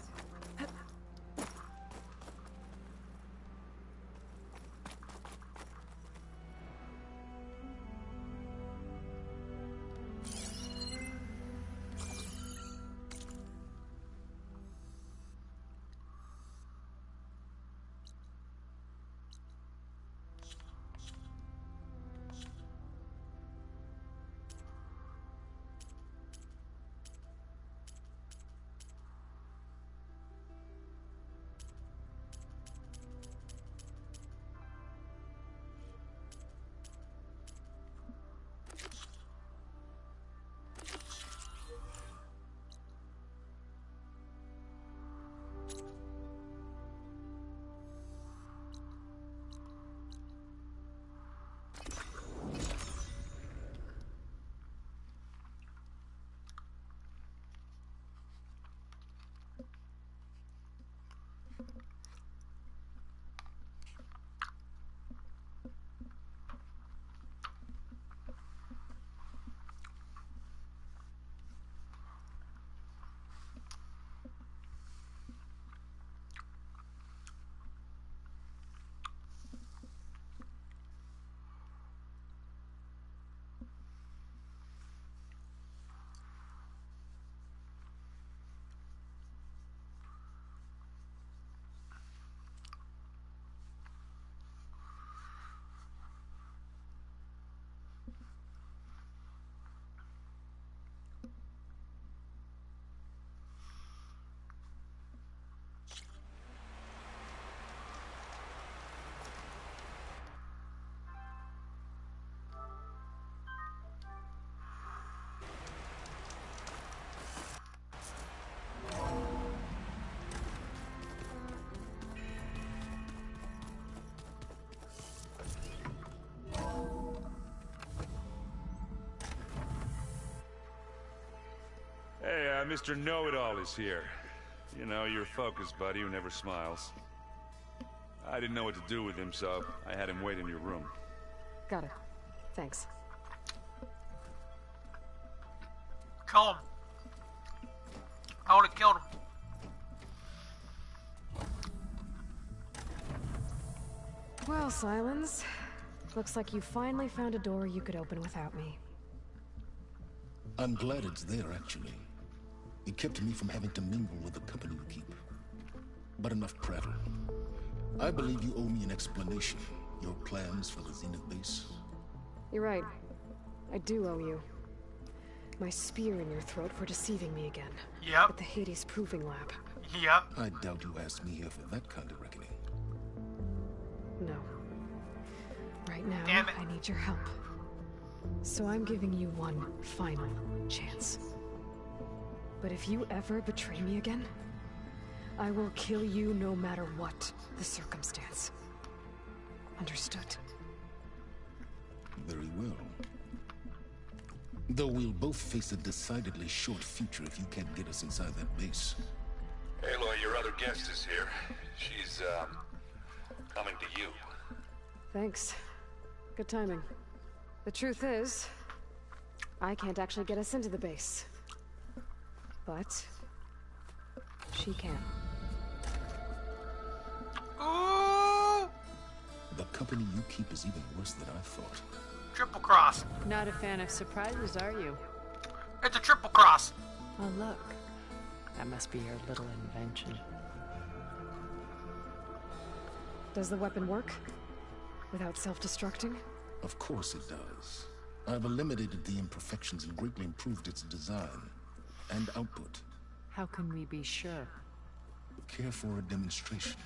Mr. Know-It-All is here. You know, your focus buddy who never smiles. I didn't know what to do with him, so I had him wait in your room. Got it. Thanks. Kill him. I would have killed him. Well, Silence. Looks like you finally found a door you could open without me. I'm glad it's there, actually. It kept me from having to mingle with the company you keep. But enough prattle. I believe you owe me an explanation. Your plans for the Zenith base. You're right. I do owe you. My spear in your throat for deceiving me again. Yep. At the Hades Proving Lab. Yep. I doubt you asked me here for that kind of reckoning. No. Right now, I need your help. So I'm giving you one final chance. But if you ever betray me again, I will kill you no matter what the circumstance. Understood? Very well. Though we'll both face a decidedly short future if you can't get us inside that base. Aloy, your other guest is here. She's, coming to you. Thanks. Good timing. The truth is, I can't actually get us into the base. But she can. Ooh! The company you keep is even worse than I thought. Triple cross. Not a fan of surprises, are you? It's a triple cross. Oh, look. That must be your little invention. Does the weapon work? Without self-destructing? Of course it does. I've eliminated the imperfections and greatly improved its design and output. How can we be sure? Care for a demonstration?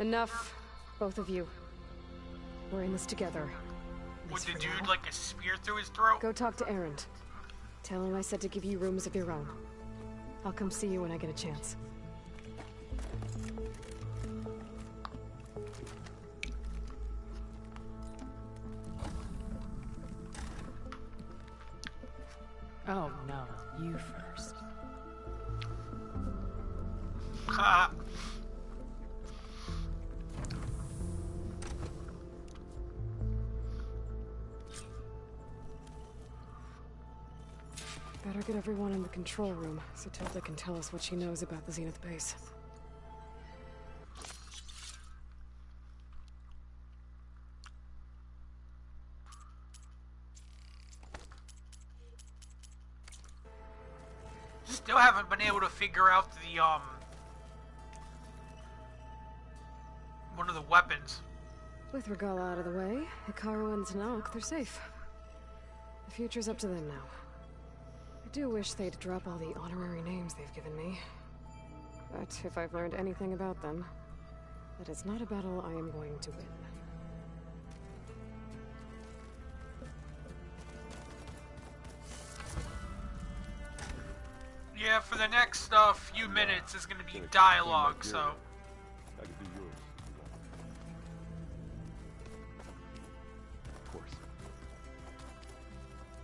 Enough, both of you. We're in this together. Would the dude like a spear through his throat? Go talk to Erend. Tell him I said to give you rooms of your own. I'll come see you when I get a chance. Oh no, you first. Ha! Better get everyone in the control room so Tilda can tell us what she knows about the Zenith base. Still haven't been able to figure out the, one of the weapons. With Regala out of the way, Hikaru and Zanok, they're safe. The future's up to them now. I do wish they'd drop all the honorary names they've given me. But if I've learned anything about them, that it's not a battle I am going to win. Yeah, for the next few minutes is going to be dialogue, so... I could be yours if you want. Of course.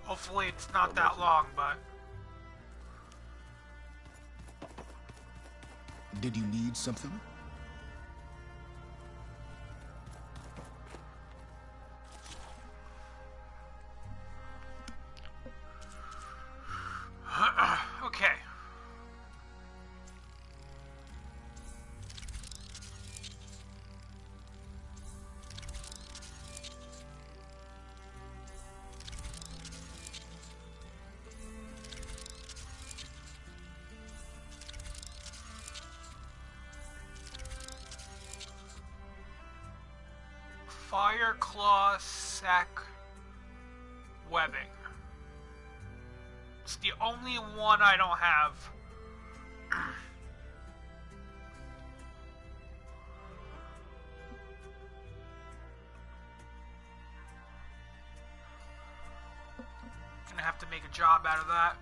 Hopefully it's not that long, but... Did you need something? Okay. Fire claw sack webbing. It's the only one I don't have. Gonna have to make a job out of that.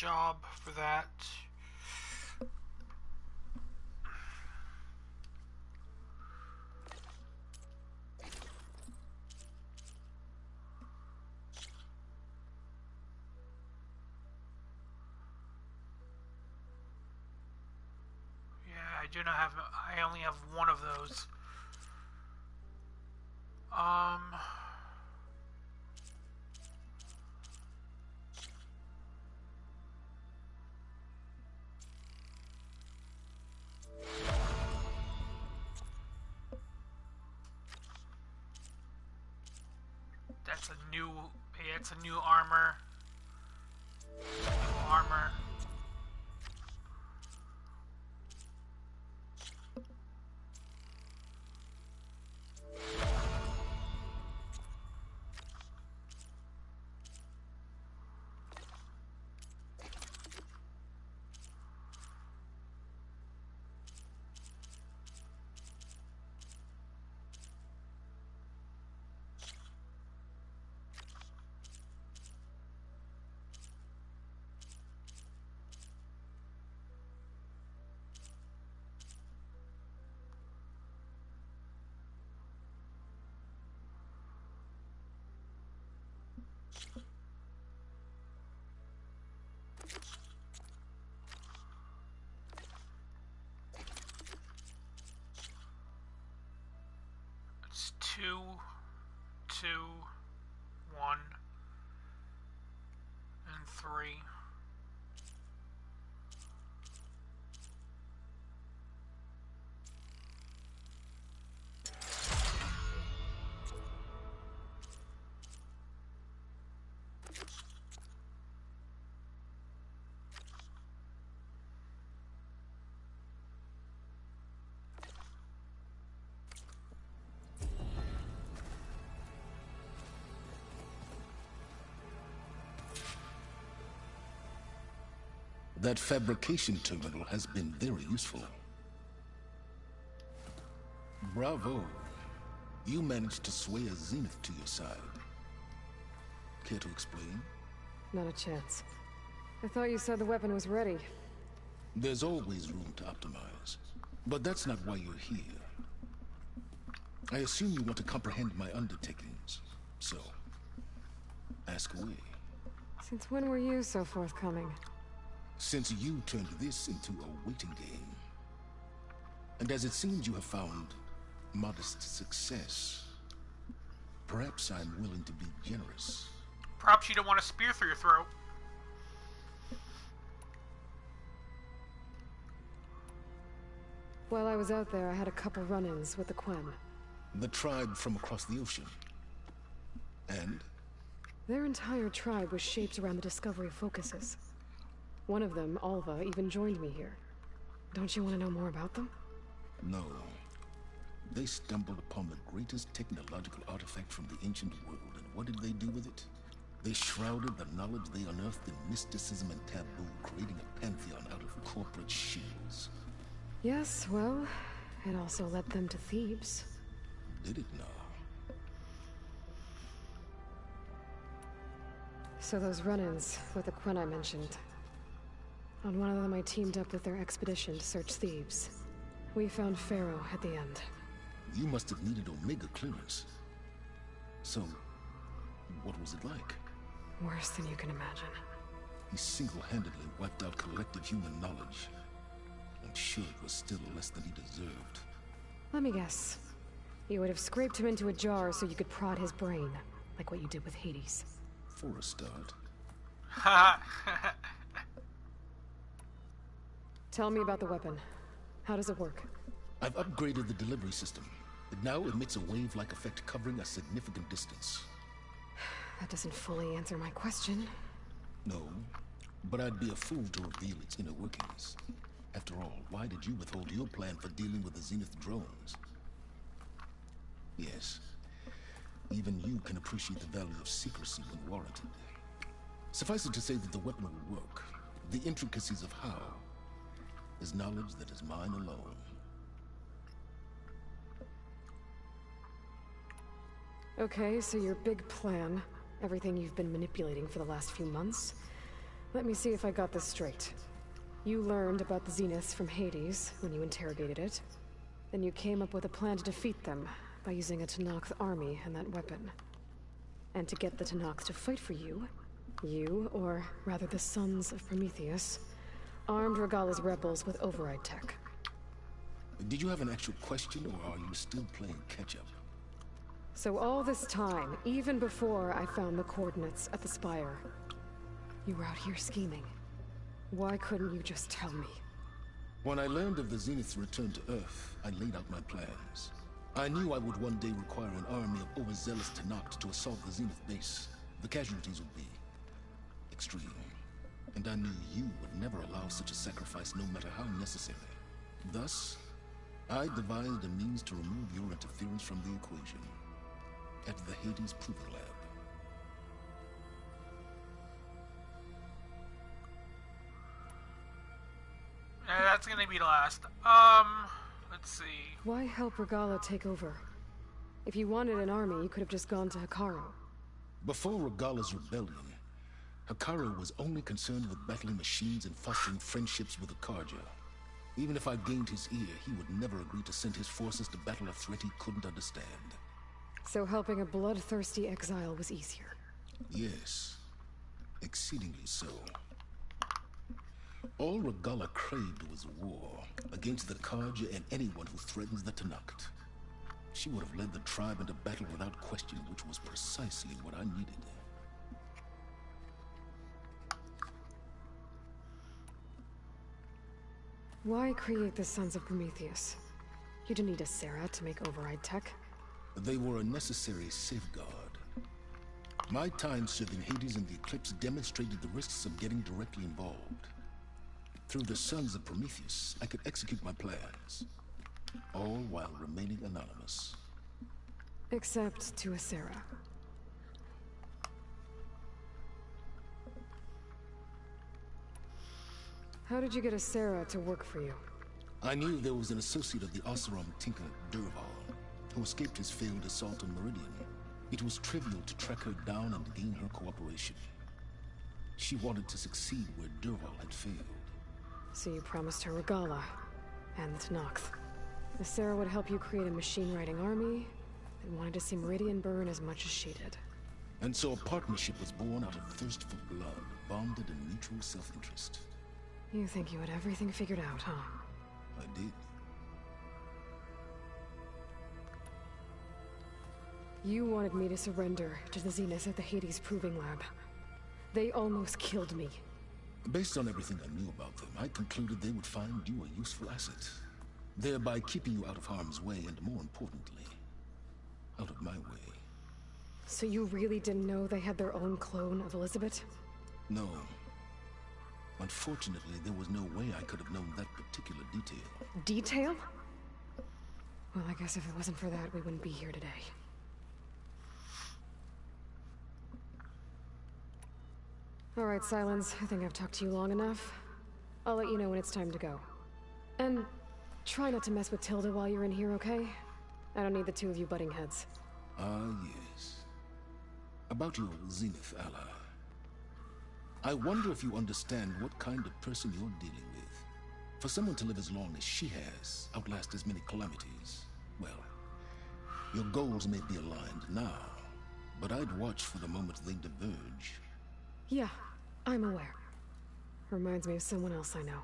job for that. I do not have. I only have one of those. That's a new. Yeah, it's a new armor. New armor. It's 2, 2, 1, and 3. That fabrication terminal has been very useful. Bravo. You managed to sway a Zenith to your side. Care to explain? Not a chance. I thought you said the weapon was ready. There's always room to optimize. But that's not why you're here. I assume you want to comprehend my undertakings. So, ask away. Since when were you so forthcoming? Since you turned this into a waiting game. And as it seems you have found modest success, perhaps I'm willing to be generous. Perhaps you don't want a spear through your throat. While I was out there, I had a couple run-ins with the Quen. The tribe from across the ocean. And? Their entire tribe was shaped around the discovery of focuses. One of them, Alva, even joined me here. Don't you want to know more about them? No. They stumbled upon the greatest technological artifact from the ancient world, and what did they do with it? They shrouded the knowledge they unearthed in mysticism and taboo, creating a pantheon out of corporate shields. Yes, well, it also led them to Thebes. Did it now? So those run-ins with the Quen I mentioned. On one of them I teamed up with their expedition to search Thebes. We found Pharaoh at the end. You must have needed Omega clearance. So, what was it like? Worse than you can imagine. He single-handedly wiped out collective human knowledge. I'm sure it was still less than he deserved. Let me guess. You would have scraped him into a jar so you could prod his brain, like what you did with Hades. For a start. Tell me about the weapon. How does it work? I've upgraded the delivery system. It now emits a wave-like effect covering a significant distance. That doesn't fully answer my question. No, but I'd be a fool to reveal its inner workings. After all, why did you withhold your plan for dealing with the Zenith drones? Yes, even you can appreciate the value of secrecy when warranted. Suffice it to say that the weapon will work. The intricacies of how is knowledge that is mine alone. Okay, so your big plan, everything you've been manipulating for the last few months, Let me see if I got this straight. You learned about the Zeniths from Hades when you interrogated it. Then you came up with a plan to defeat them by using a Tenakth army and that weapon. And to get the Tenakth to fight for you, or rather the Sons of Prometheus, armed Regalla's rebels with override tech. Did you have an actual question, or are you still playing catch-up? So all this time, even before I found the coordinates at the Spire, you were out here scheming. Why couldn't you just tell me? When I learned of the Zenith's return to Earth, I laid out my plans. I knew I would one day require an army of overzealous Tenakth to assault the Zenith base. The casualties would be extreme. And I knew you would never allow such a sacrifice, no matter how necessary. Thus, I devised a means to remove your interference from the equation. At the Hades Proving Lab. That's gonna be the last. Let's see. Why help Regalla take over? If you wanted an army, you could have just gone to Hekarro. Before Regalla's rebellion, Hekarro was only concerned with battling machines and fostering friendships with the Karja. Even if I gained his ear, he would never agree to send his forces to battle a threat he couldn't understand. So helping a bloodthirsty exile was easier. Yes, exceedingly so. All Regalla craved was war against the Karja and anyone who threatens the Tenakth. She would have led the tribe into battle without question, which was precisely what I needed. Why create the Sons of Prometheus? You didn't need a Sarah to make override tech. They were a necessary safeguard. My time serving Hades and the Eclipse demonstrated the risks of getting directly involved. Through the Sons of Prometheus, I could execute my plans, all while remaining anonymous. Except to a Sarah. How did you get a Sarah to work for you? I knew there was an associate of the Oseram tinker, Durval, who escaped his failed assault on Meridian. It was trivial to track her down and gain her cooperation. She wanted to succeed where Durval had failed. So you promised her Regalla, and the Tenakth. The Sarah would help you create a machine-riding army, and wanted to see Meridian burn as much as she did. And so a partnership was born out of thirst for blood, bonded in mutual self-interest. You think you had everything figured out, huh? I did. You wanted me to surrender to the Zeniths at the Hades Proving Lab. They almost killed me. Based on everything I knew about them, I concluded they would find you a useful asset, thereby keeping you out of harm's way and, more importantly, out of my way. So you really didn't know they had their own clone of Elizabeth? No. Unfortunately, there was no way I could have known that particular detail. Detail? Well, I guess if it wasn't for that, we wouldn't be here today. Alright, Silence. I think I've talked to you long enough. I'll let you know when it's time to go. And try not to mess with Tilda while you're in here, okay? I don't need the two of you butting heads. Ah, yes. About your Zenith ally. I wonder if you understand what kind of person you're dealing with. For someone to live as long as she has, outlast as many calamities, well, your goals may be aligned now, but I'd watch for the moment they diverge. Yeah, I'm aware. Reminds me of someone else I know.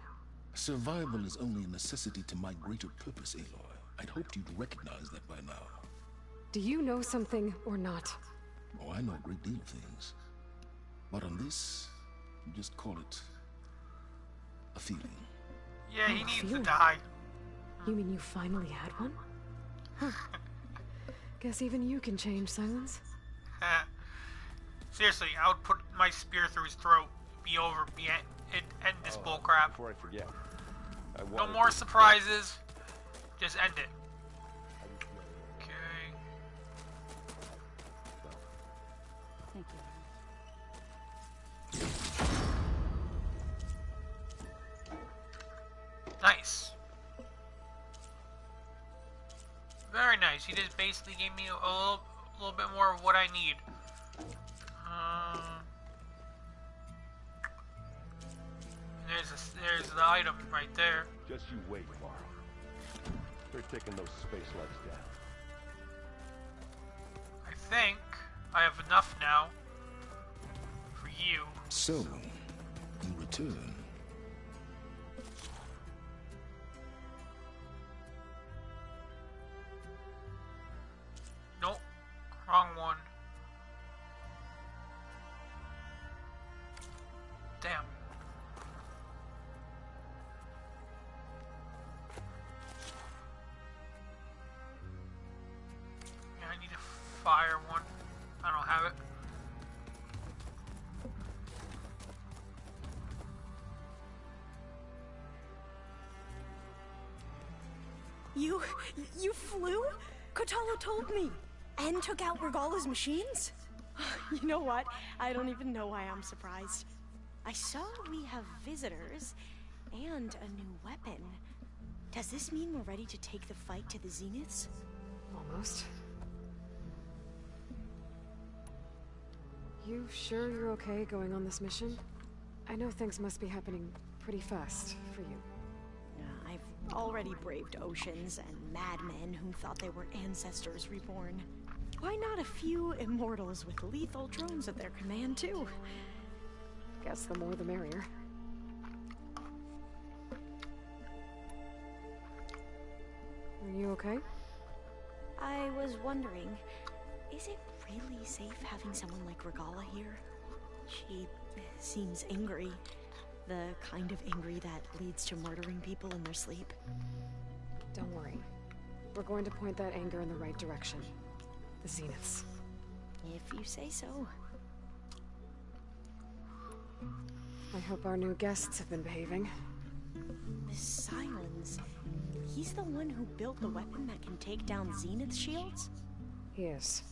Survival is only a necessity to my greater purpose, Aloy. I'd hoped you'd recognize that by now. Do you know something or not? Oh, I know a great deal of things. But on this, just call it a feeling. Yeah, he needs to die. You mean you finally had one? Huh. Guess even you can change, Silence. Seriously, I would put my spear through his throat. Be over. End this bullcrap. Before I forget. No more surprises. Just end it. Okay. Thank you. Nice. Very nice. He just basically gave me a little bit more of what I need. There's the item right there. Just you wait, Carl. They're taking those space legs down. I think I have enough now for you. So, you return. Nope, wrong one. Damn. Yeah, I need a fire one. I don't have it. You flew? Kotalo told me. And took out Regala's machines? You know what? I don't even know why I'm surprised. I saw we have visitors and a new weapon. Does this mean we're ready to take the fight to the Zeniths? Almost. You sure you're okay going on this mission? I know things must be happening pretty fast for you. I've already braved oceans and madmen who thought they were ancestors reborn. Why not a few immortals with lethal drones at their command, too? Guess the more the merrier. Are you okay? I was wondering, is it really safe having someone like Regala here? She seems angry. The kind of angry that leads to murdering people in their sleep. Don't worry. We're going to point that anger in the right direction. The Zeniths. If you say so. I hope our new guests have been behaving. Miss Silence. He's the one who built the weapon that can take down Zenith shields? He is.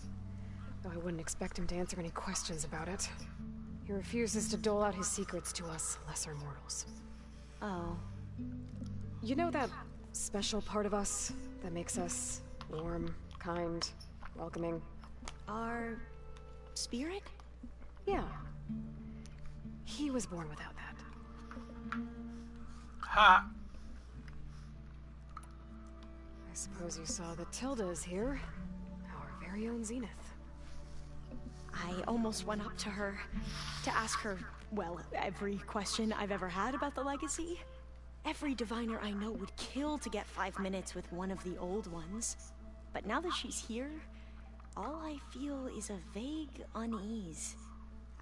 Though I wouldn't expect him to answer any questions about it. He refuses to dole out his secrets to us lesser mortals. Oh. You know that special part of us that makes us warm, kind, welcoming? Our spirit? Yeah. He was born without that. Ha! I suppose you saw that Tilda is here. Our very own Zenith. I almost went up to her to ask her, well, every question I've ever had about the legacy. Every diviner I know would kill to get 5 minutes with one of the old ones. But now that she's here, all I feel is a vague unease.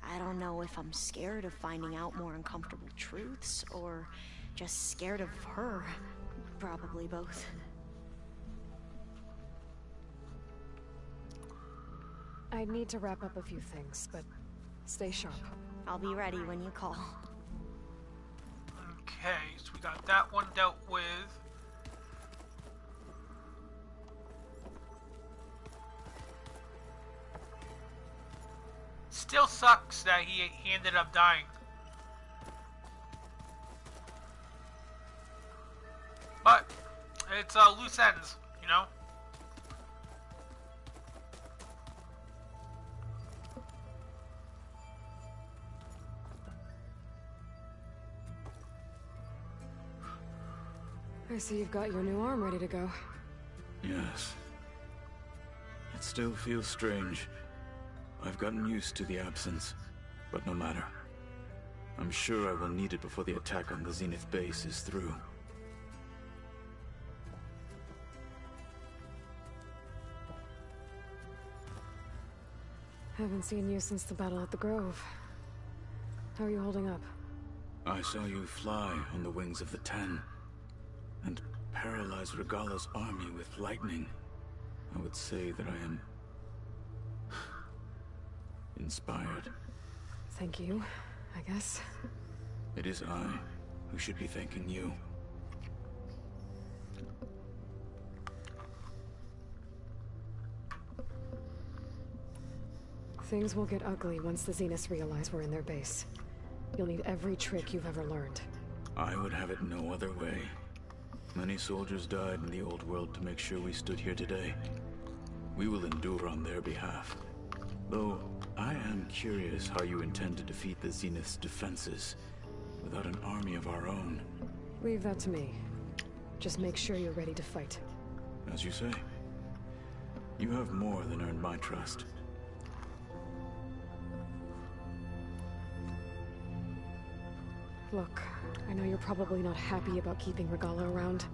I don't know if I'm scared of finding out more uncomfortable truths, or just scared of her. Probably both. I need to wrap up a few things, but stay sharp. I'll be ready when you call. Okay, so we got that one dealt with. Still sucks that he ended up dying. But it's loose ends, you know? I see you've got your new arm ready to go. Yes. It still feels strange. I've gotten used to the absence, but no matter. I'm sure I will need it before the attack on the Zenith base is through. Haven't seen you since the battle at the Grove. How are you holding up? I saw you fly on the wings of the Ten, and paralyze Regala's army with lightning. I would say that I am inspired. Thank you, I guess. It is I who should be thanking you. Things will get ugly once the Zeniths realize we're in their base. You'll need every trick you've ever learned. I would have it no other way. Many soldiers died in the old world to make sure we stood here today. We will endure on their behalf. Though, I am curious how you intend to defeat the Zenith's defenses. without an army of our own. Leave that to me. Just make sure you're ready to fight. As you say. You have more than earned my trust. Look, I know you're probably not happy about keeping Regala around,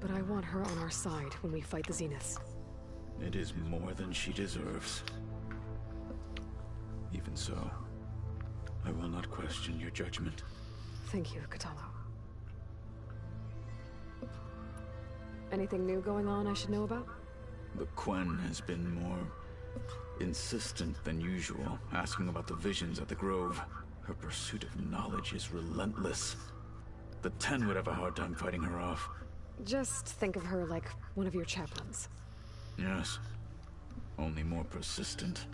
but I want her on our side when we fight the Zeniths. It is more than she deserves. Even so, I will not question your judgment. Thank you, Katalo. Anything new going on I should know about? The Quen has been more insistent than usual, asking about the visions at the Grove. Her pursuit of knowledge is relentless. The Ten would have a hard time fighting her off. Just think of her like one of your chaplains. Yes. Only more persistent.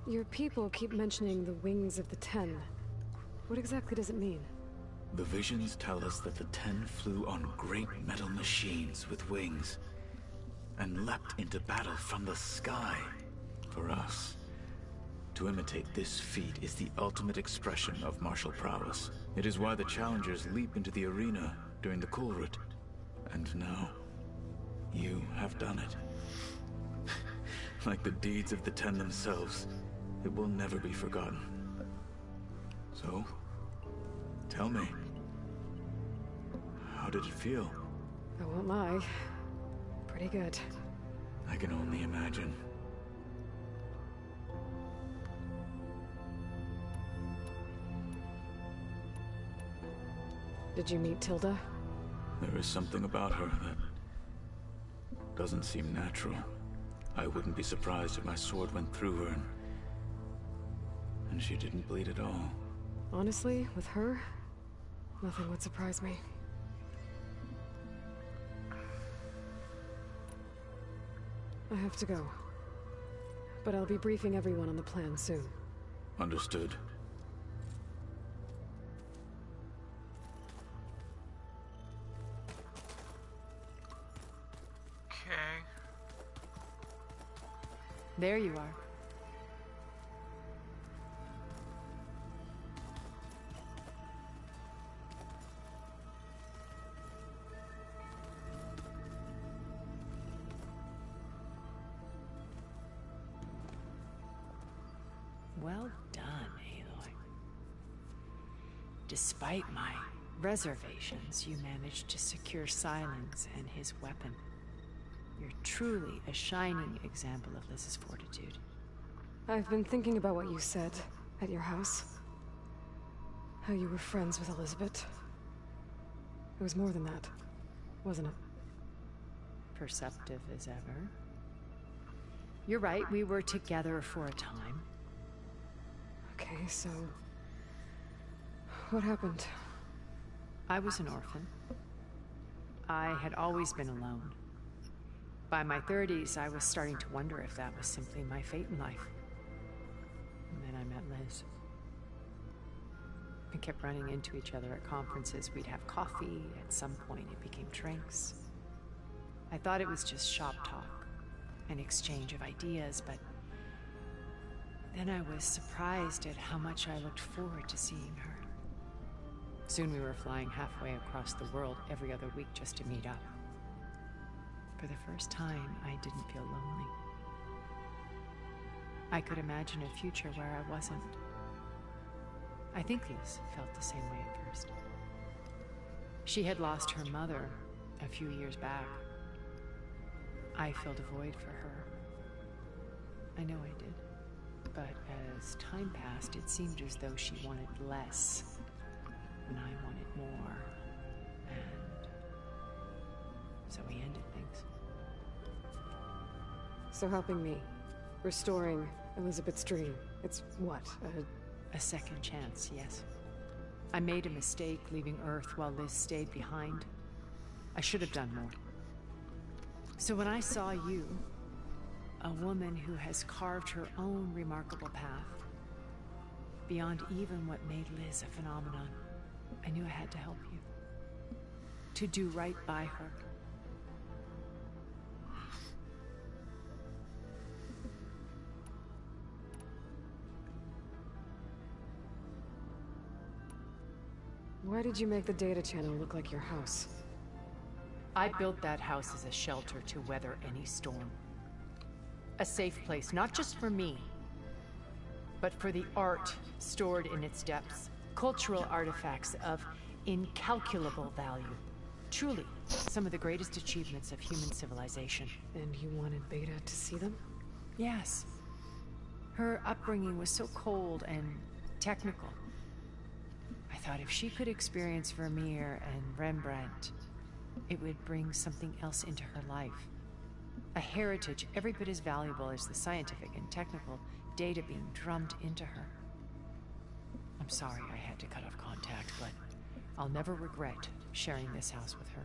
Your people keep mentioning the wings of the Ten. What exactly does it mean? The visions tell us that the Ten flew on great metal machines with wings, and leapt into battle from the sky. For us, to imitate this feat is the ultimate expression of martial prowess. It is why the challengers leap into the arena during the Kulrut. And now, you have done it. Like the deeds of the Ten themselves, it will never be forgotten. So, tell me, how did it feel? I won't lie. Pretty good. I can only imagine. Did you meet Tilda? There is something about her that doesn't seem natural. I wouldn't be surprised if my sword went through her and she didn't bleed at all. Honestly, with her, nothing would surprise me. I have to go. But I'll be briefing everyone on the plan soon. Understood. Okay. There you are. Well done, Aloy. Despite my reservations, you managed to secure Silence and his weapon. You're truly a shining example of Liz's fortitude. I've been thinking about what you said at your house. How you were friends with Elizabeth. It was more than that, wasn't it? Perceptive as ever. You're right, we were together for a time. Okay, so... what happened? I was an orphan. I had always been alone. By my 30s, I was starting to wonder if that was simply my fate in life. And then I met Liz. We kept running into each other at conferences. We'd have coffee. At some point, it became drinks. I thought it was just shop talk, an exchange of ideas, but then I was surprised at how much I looked forward to seeing her. Soon we were flying halfway across the world every other week just to meet up. For the first time, I didn't feel lonely. I could imagine a future where I wasn't. I think Liz felt the same way at first. She had lost her mother a few years back. I filled a void for her. I know I did. But as time passed, it seemed as though she wanted less, and I wanted more. And so we ended things. So helping me, restoring Elizabeth's dream, it's what, a second chance, yes. I made a mistake leaving Earth while Liz stayed behind. I should have done more. So when I saw you, a woman who has carved her own remarkable path, beyond even what made Liz a phenomenon, I knew I had to help you. To do right by her. Why did you make the data channel look like your house? I built that house as a shelter to weather any storm. A safe place, not just for me, but for the art stored in its depths. Cultural artifacts of incalculable value. Truly, some of the greatest achievements of human civilization. And you wanted Beta to see them? Yes. Her upbringing was so cold and technical. I thought if she could experience Vermeer and Rembrandt, it would bring something else into her life. A heritage every bit as valuable as the scientific and technical data being drummed into her. I'm sorry I had to cut off contact, but I'll never regret sharing this house with her.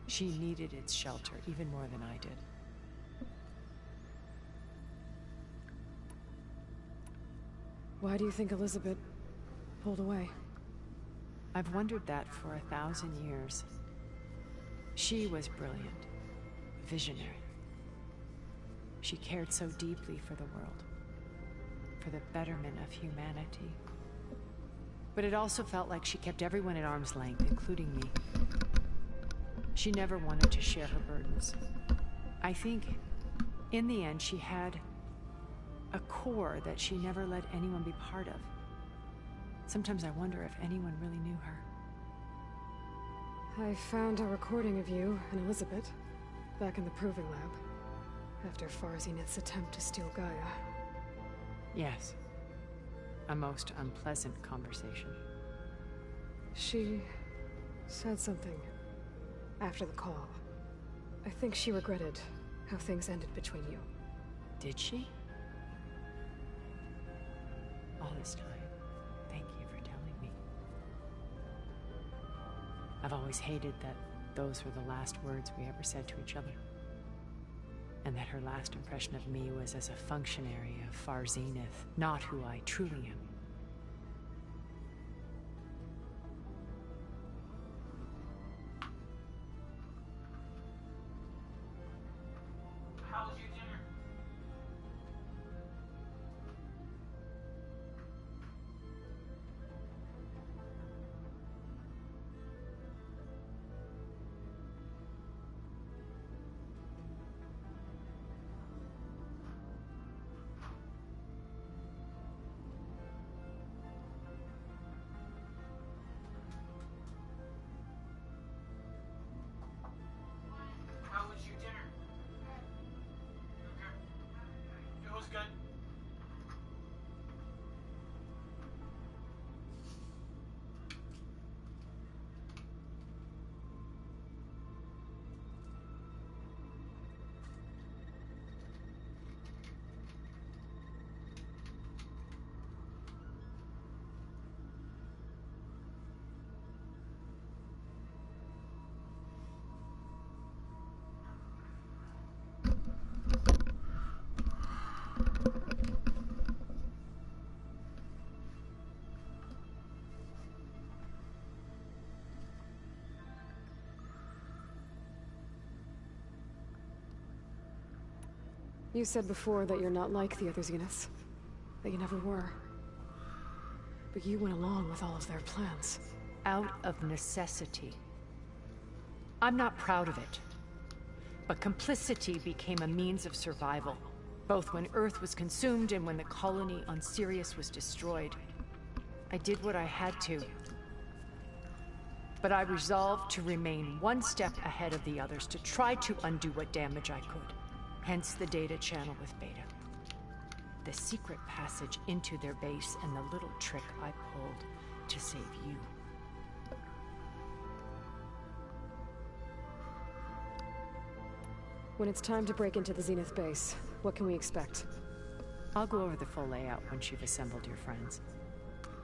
She needed its shelter even more than I did. Why do you think Elizabeth pulled away? I've wondered that for 1,000 years. She was brilliant, visionary. She cared so deeply for the world, for the betterment of humanity. But it also felt like she kept everyone at arm's length, including me. She never wanted to share her burdens. I think, in the end, she had a core that she never let anyone be part of. Sometimes I wonder if anyone really knew her. I found a recording of you and Elizabeth back in the proving lab after Farzineth's attempt to steal Gaia. Yes. A most unpleasant conversation. She said something after the call. I think she regretted how things ended between you. Did she? All this time, thank you for telling me. I've always hated that those were the last words we ever said to each other. And that her last impression of me was as a functionary of Far Zenith, not who I truly am. How was your dinner? How was your dinner? Okay. It was good. You said before that you're not like the other Zeniths. That you never were. But you went along with all of their plans. Out of necessity. I'm not proud of it. But complicity became a means of survival, both when Earth was consumed and when the colony on Sirius was destroyed. I did what I had to. But I resolved to remain one step ahead of the others, to try to undo what damage I could. Hence the data channel with Beta. The secret passage into their base and the little trick I pulled to save you. When it's time to break into the Zenith base, what can we expect? I'll go over the full layout once you've assembled your friends.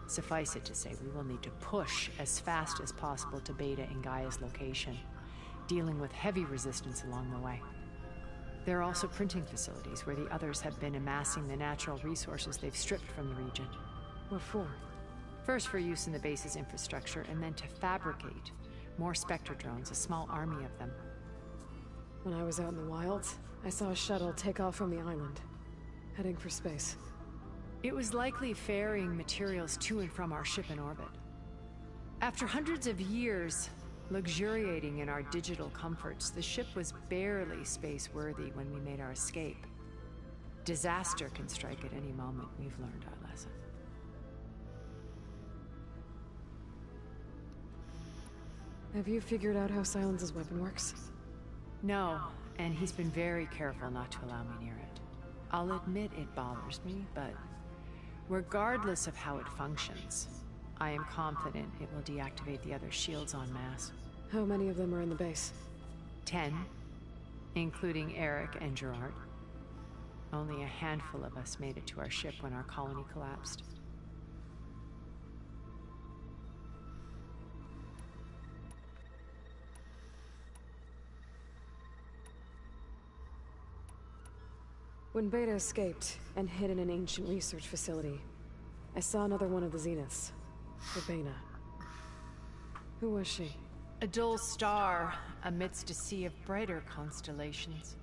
Suffice it to say, we will need to push as fast as possible to Beta and Gaia's location, dealing with heavy resistance along the way. There are also printing facilities where the others have been amassing the natural resources they've stripped from the region. What for? First for use in the base's infrastructure, and then to fabricate more Spectre drones, a small army of them. When I was out in the wilds, I saw a shuttle take off from the island, heading for space. It was likely ferrying materials to and from our ship in orbit. After hundreds of years luxuriating in our digital comforts, the ship was barely space-worthy when we made our escape. Disaster can strike at any moment. We've learned our lesson. Have you figured out how Silence's weapon works? No, and he's been very careful not to allow me near it. I'll admit it bothers me, but regardless of how it functions, I am confident it will deactivate the other shields en masse. How many of them are in the base? 10, including Eric and Gerard. Only a handful of us made it to our ship when our colony collapsed. When Beta escaped and hid in an ancient research facility, I saw another one of the Zeniths, Urbana. Who was she? A dull star amidst a sea of brighter constellations.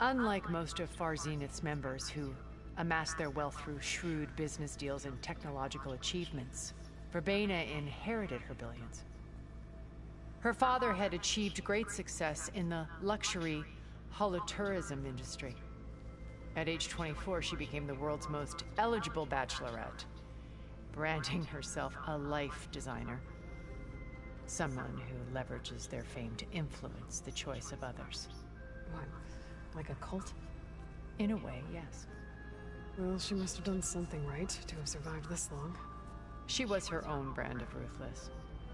Unlike most of Far Zenith's members who amassed their wealth through shrewd business deals and technological achievements, Verbena inherited her billions. Her father had achieved great success in the luxury holotourism industry. At age 24, she became the world's most eligible bachelorette, branding herself a life designer. Someone who leverages their fame to influence the choice of others. What, like a cult? In a way, yes. Well, she must have done something right to have survived this long. She was her own brand of ruthless.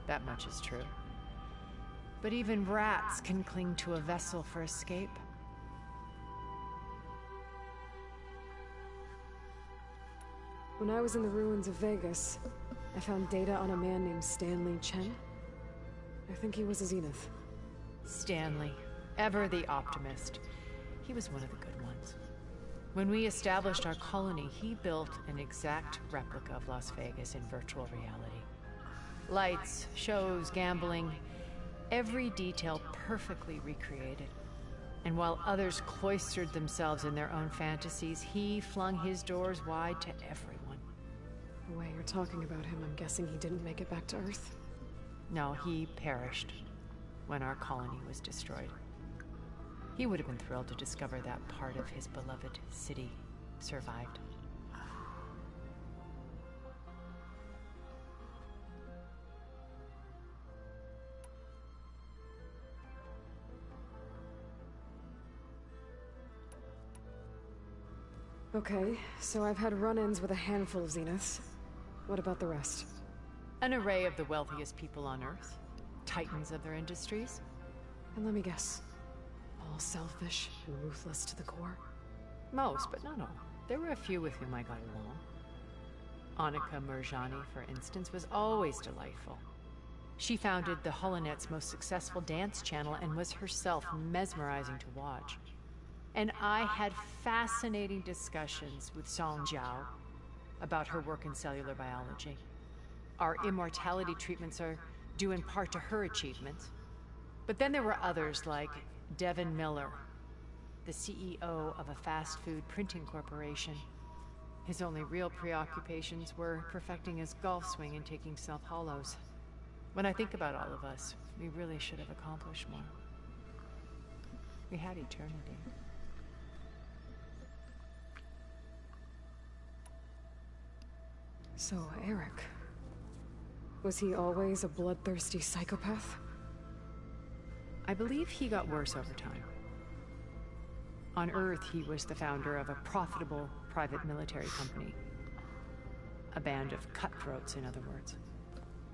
That much is true. But even rats can cling to a vessel for escape. When I was in the ruins of Vegas, I found data on a man named Stanley Chen. I think he was a Zenith. Stanley, ever the optimist. He was one of the good ones. When we established our colony, he built an exact replica of Las Vegas in virtual reality. Lights, shows, gambling, every detail perfectly recreated. And while others cloistered themselves in their own fantasies, he flung his doors wide to everyone. The way you're talking about him, I'm guessing he didn't make it back to Earth? No, he perished when our colony was destroyed. He would have been thrilled to discover that part of his beloved city survived. Okay, so I've had run-ins with a handful of Zeniths. What about the rest? An array of the wealthiest people on Earth. Titans of their industries. And let me guess. All selfish and ruthless to the core? Most, but not all. There were a few with whom I got along. Annika Murjani, for instance, was always delightful. She founded the Holonet's most successful dance channel and was herself mesmerizing to watch. And I had fascinating discussions with Song Jiao about her work in cellular biology. Our immortality treatments are due in part to her achievements. But then there were others like Devin Miller, the CEO of a fast food printing corporation. His only real preoccupations were perfecting his golf swing and taking self-hollows. When I think about all of us, we really should have accomplished more. We had eternity. So, Eric. Was he always a bloodthirsty psychopath? I believe he got worse over time. On Earth, he was the founder of a profitable private military company. A band of cutthroats, in other words.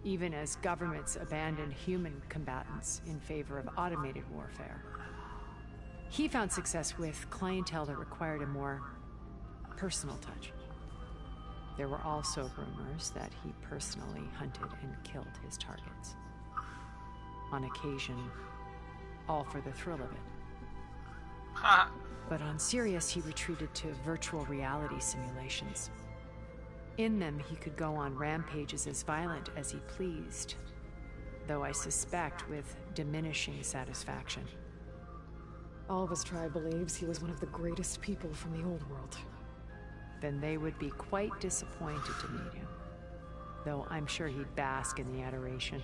Even as governments abandoned human combatants in favor of automated warfare. He found success with clientele that required a more personal touch. There were also rumors that he personally hunted and killed his targets. On occasion, all for the thrill of it. But on Sirius, he retreated to virtual reality simulations. In them, he could go on rampages as violent as he pleased, though I suspect with diminishing satisfaction. All of his tribe believes he was one of the greatest people from the old world. Then they would be quite disappointed to meet him. though I'm sure he'd bask in the adoration.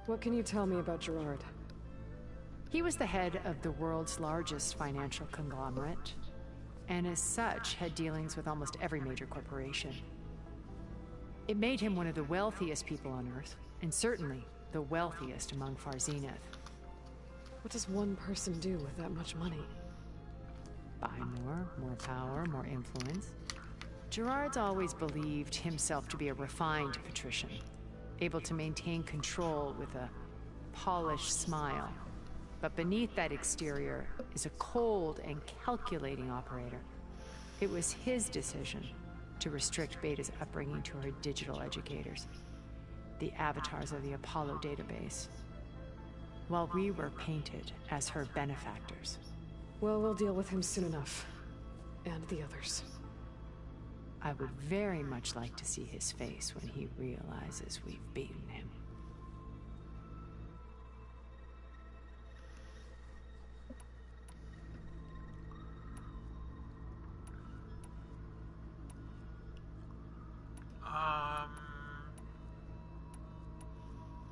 What can you tell me about Gerard? He was the head of the world's largest financial conglomerate, and as such had dealings with almost every major corporation. It made him one of the wealthiest people on Earth, and certainly the wealthiest among Far Zenith. What does one person do with that much money? Buy more power, more influence. Gerard's always believed himself to be a refined patrician, able to maintain control with a polished smile. But beneath that exterior is a cold and calculating operator. It was his decision to restrict Beta's upbringing to her digital educators, the avatars of the Apollo database, while we were painted as her benefactors. Well, we'll deal with him soon enough. And the others. I would very much like to see his face when he realizes we've beaten him.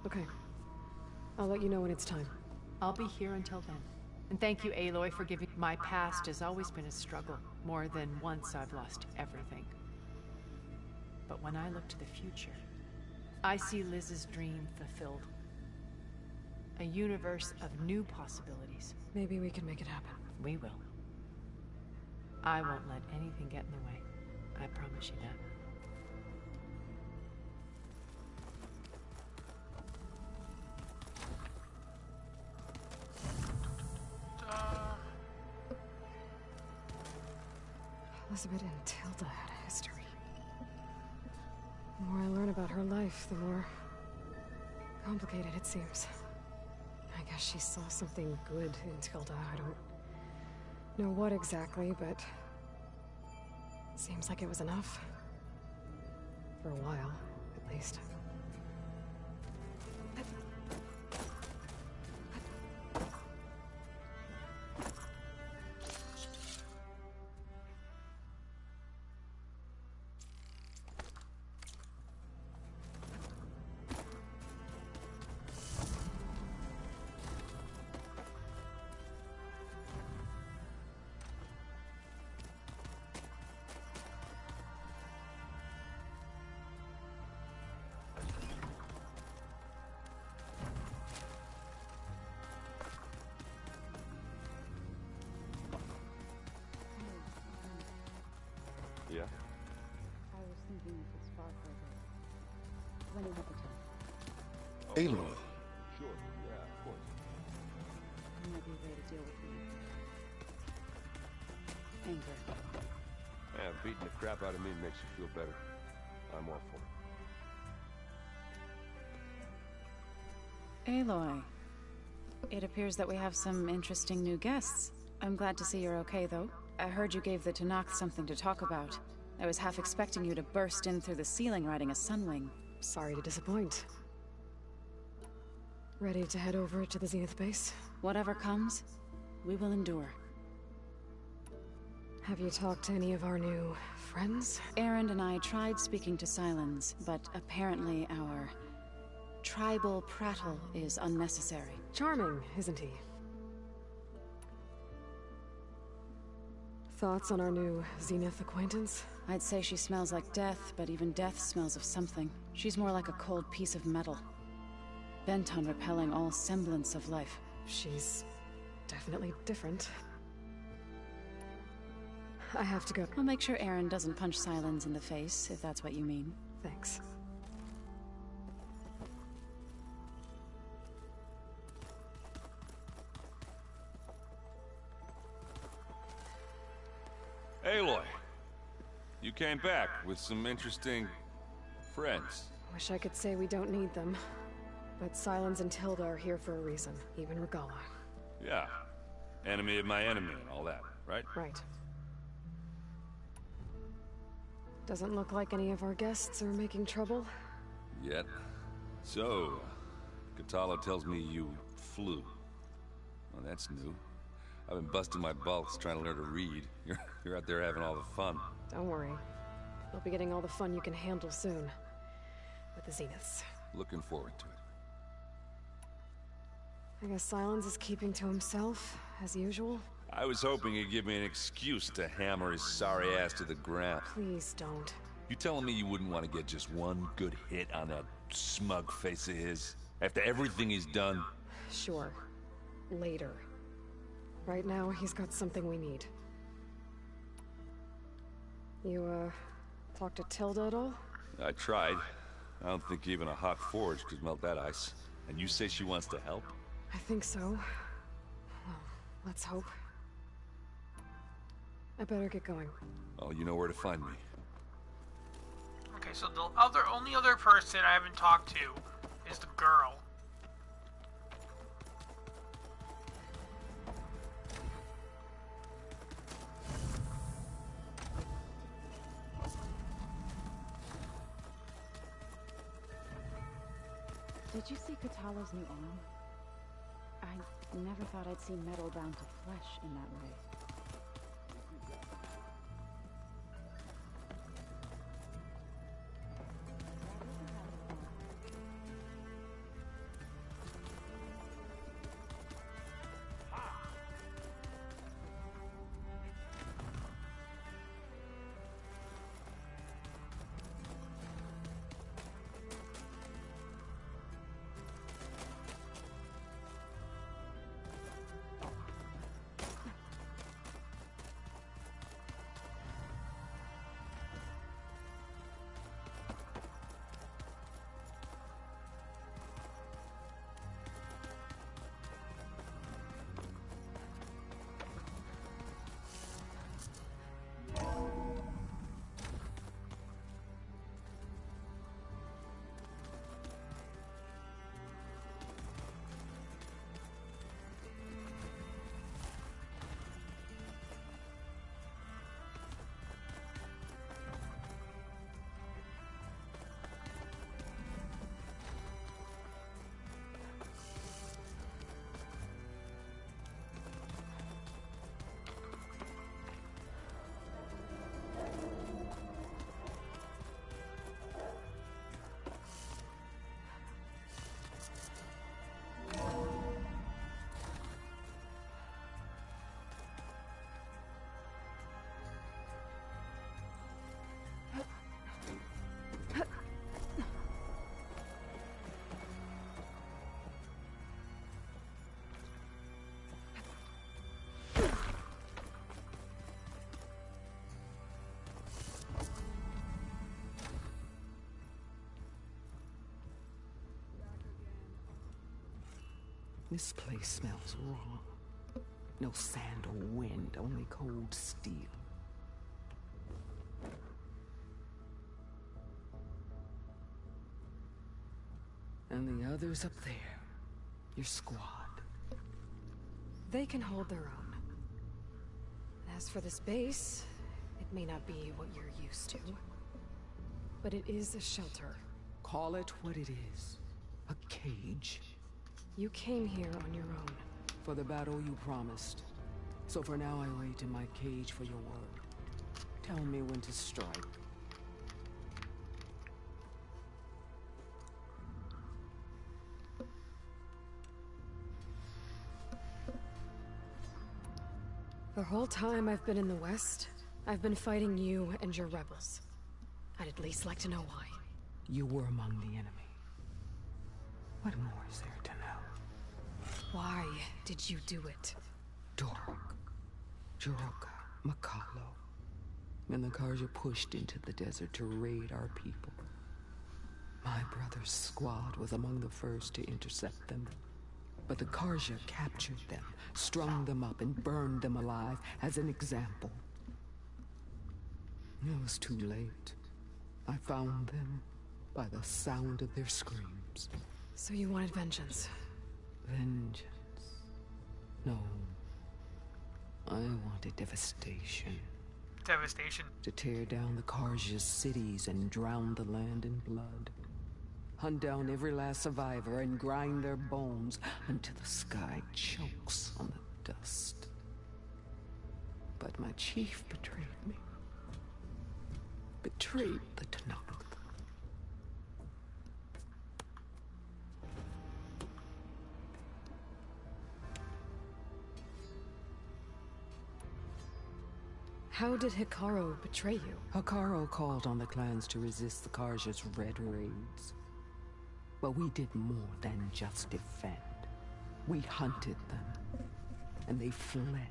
Okay. I'll let you know when it's time. I'll be here until then. And thank you, Aloy, for giving... My past has always been a struggle. More than once I've lost everything. But when I look to the future, I see Liz's dream fulfilled. A universe of new possibilities. Maybe we can make it happen. We will. I won't let anything get in the way. I promise you that. Elizabeth and Tilda had a history. The more I learn about her life, the more complicated it seems. I guess she saw something good in Tilda. I don't know what exactly, but it seems like it was enough. For a while, at least. Yeah? I was thinking if it's far further. When you have the time. Aloy. Sure, yeah, of course. There might be a way to deal with the anger. Yeah, beating the crap out of me makes you feel better. I'm all for it. Aloy. It appears that we have some interesting new guests. I'm glad to see you're okay, though. I heard you gave the Tanakh something to talk about. I was half expecting you to burst in through the ceiling riding a sunwing. Sorry to disappoint. Ready to head over to the Zenith base? Whatever comes, we will endure. Have you talked to any of our new friends? Erend and I tried speaking to Sylens, but apparently our tribal prattle is unnecessary. Charming, isn't he? Thoughts on our new Zenith acquaintance? I'd say she smells like death, but even death smells of something. She's more like a cold piece of metal. Bent on repelling all semblance of life. She's definitely different. I have to go. I'll make sure Erend doesn't punch Sylens in the face, if that's what you mean. Thanks. Aloy, you came back with some interesting friends. Wish I could say we don't need them. But Sylens and Tilda are here for a reason, even Regala. Yeah. Enemy of my enemy and all that, right? Right. Doesn't look like any of our guests are making trouble. Yet. So, Katala tells me you flew. Well, that's new. I've been busting my balls trying to learn to read. You're out there having all the fun. Don't worry. You'll be getting all the fun you can handle soon. With the Zeniths. Looking forward to it. I guess Silence is keeping to himself, as usual. I was hoping he'd give me an excuse to hammer his sorry ass to the ground. Please don't. You telling me you wouldn't want to get just one good hit on that smug face of his? After everything he's done? Sure. Later. Right now, he's got something we need. You, talked to Tilda at all? I tried. I don't think even a hot forge could melt that ice. And you say she wants to help? I think so. Well, let's hope. I better get going. Oh, you know where to find me. Okay, so the only other person I haven't talked to is the girl. Did you see Katala's new arm? I never thought I'd see metal down to flesh in that way. This place smells wrong. No sand or wind, only cold steel. And the others up there, your squad. They can hold their own. As for this base, it may not be what you're used to. But it is a shelter. Call it what it is. A cage. You came here on your own. For the battle you promised. So for now I wait in my cage for your word. Tell me when to strike. The whole time I've been in the West, I've been fighting you and your rebels. I'd at least like to know why. You were among the enemy. What more is there to know? Why did you do it? Dork, Jiroka, Makalo, and the Karja pushed into the desert to raid our people. My brother's squad was among the first to intercept them. But the Karja captured them, strung them up, and burned them alive as an example. It was too late. I found them by the sound of their screams. So you wanted vengeance? Vengeance? No. I wanted devastation. Devastation? To tear down the Karja's cities and drown the land in blood. Hunt down every last survivor and grind their bones until the sky chokes on the dust. But my chief betrayed me. betrayed the Tanakh. How did Hikaru betray you? Hikaru called on the clans to resist the Karja's red raids. But we did more than just defend. We hunted them, and they fled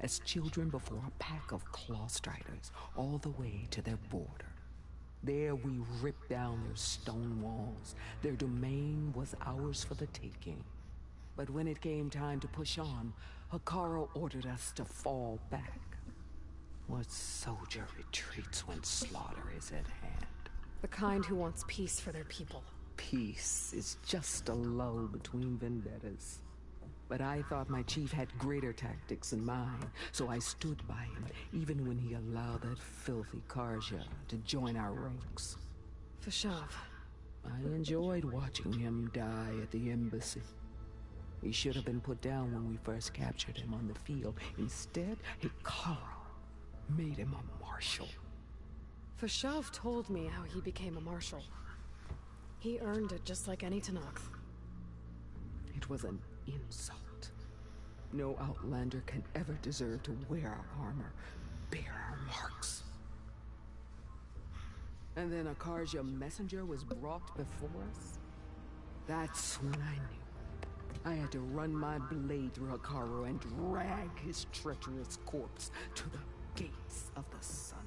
as children before a pack of claw striders all the way to their border. There we ripped down their stone walls. Their domain was ours for the taking. But when it came time to push on, Hikaru ordered us to fall back. What soldier retreats when slaughter is at hand? The kind who wants peace for their people. Peace is just a lull between vendettas. But I thought my chief had greater tactics in mind, so I stood by him, even when he allowed that filthy Karja to join our ranks. Fashav. I enjoyed watching him die at the embassy. He should have been put down when we first captured him on the field. Instead, Hikaru made him a marshal. Fashav told me how he became a marshal. He earned it just like any Tanakh. It was an insult. No Outlander can ever deserve to wear our armor, bear our marks. And then a Karja messenger was brought before us? That's when I knew. I had to run my blade through Hikaru and drag his treacherous corpse to the gates of the sun.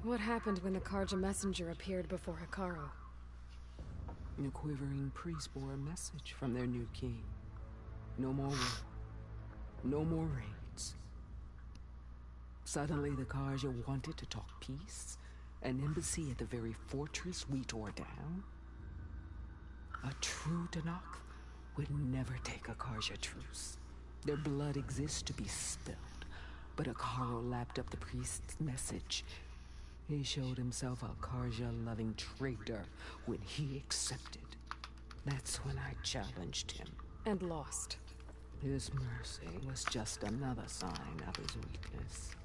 What happened when the Karja messenger appeared before Hikaru? The quivering priest bore a message from their new king. No more war. No more raids. Suddenly the Karja wanted to talk peace. An embassy at the very fortress we tore down. A true Tanakh would never take a Karja truce. Their blood exists to be spilled. But Hikaru lapped up the priest's message. He showed himself a Karja-loving traitor when he accepted. That's when I challenged him. And lost. His mercy was just another sign of his weakness.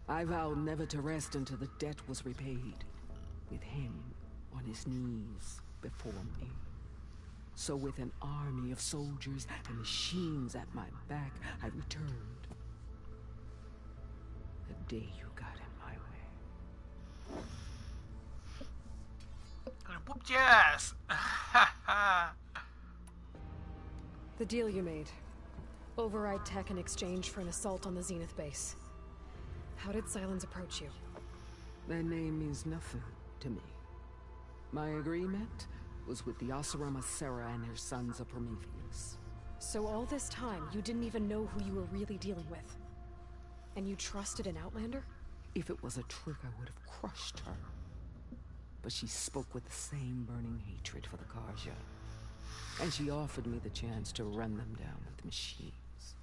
I vowed never to rest until the debt was repaid, with him on his knees before me. So with an army of soldiers and machines at my back, I returned. The day you got in my way. Gonna whoop your ass. The deal you made. Override tech in exchange for an assault on the Zenith base. How did Silence approach you? That name means nothing to me. My agreement was with the Osirama Sera and her sons of Prometheus. So all this time, you didn't even know who you were really dealing with? And you trusted an Outlander? If it was a trick, I would have crushed her. But she spoke with the same burning hatred for the Karja. And she offered me the chance to run them down with machines.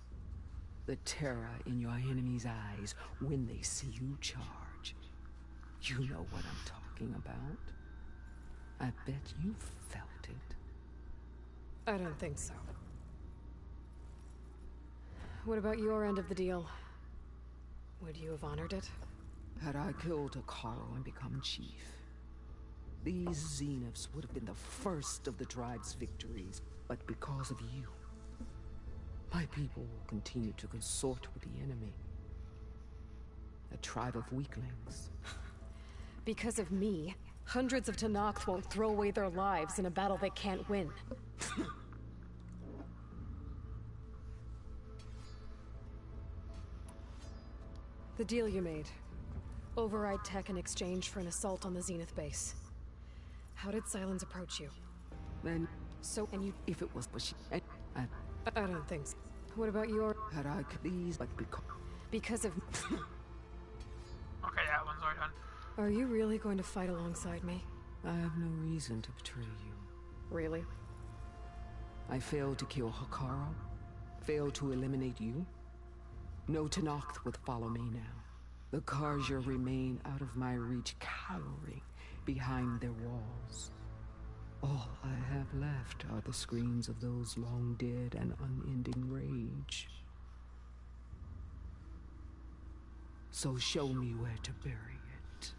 The terror in your enemy's eyes when they see you charge. You know what I'm talking about. I bet you felt it. I don't think so. What about your end of the deal? Would you have honored it? Had I killed Hikaru and become chief, these Zeniths would have been the first of the tribe's victories. But because of you, my people will continue to consort with the enemy. A tribe of weaklings. Because of me, hundreds of Tanakh won't throw away their lives in a battle they can't win. The deal you made. Override tech in exchange for an assault on the Zenith base. How did Silence approach you? Then, if it was pushy, I don't think so. What about your... Had I please, but because of... Okay, that one's already done. Are you really going to fight alongside me? I have no reason to betray you. Really? I failed to kill Hikaru, failed to eliminate you. No Tanakh would follow me now. The Karja remain out of my reach, cowering behind their walls. All I have left are the screams of those long dead and unending rage. So show me where to bury it.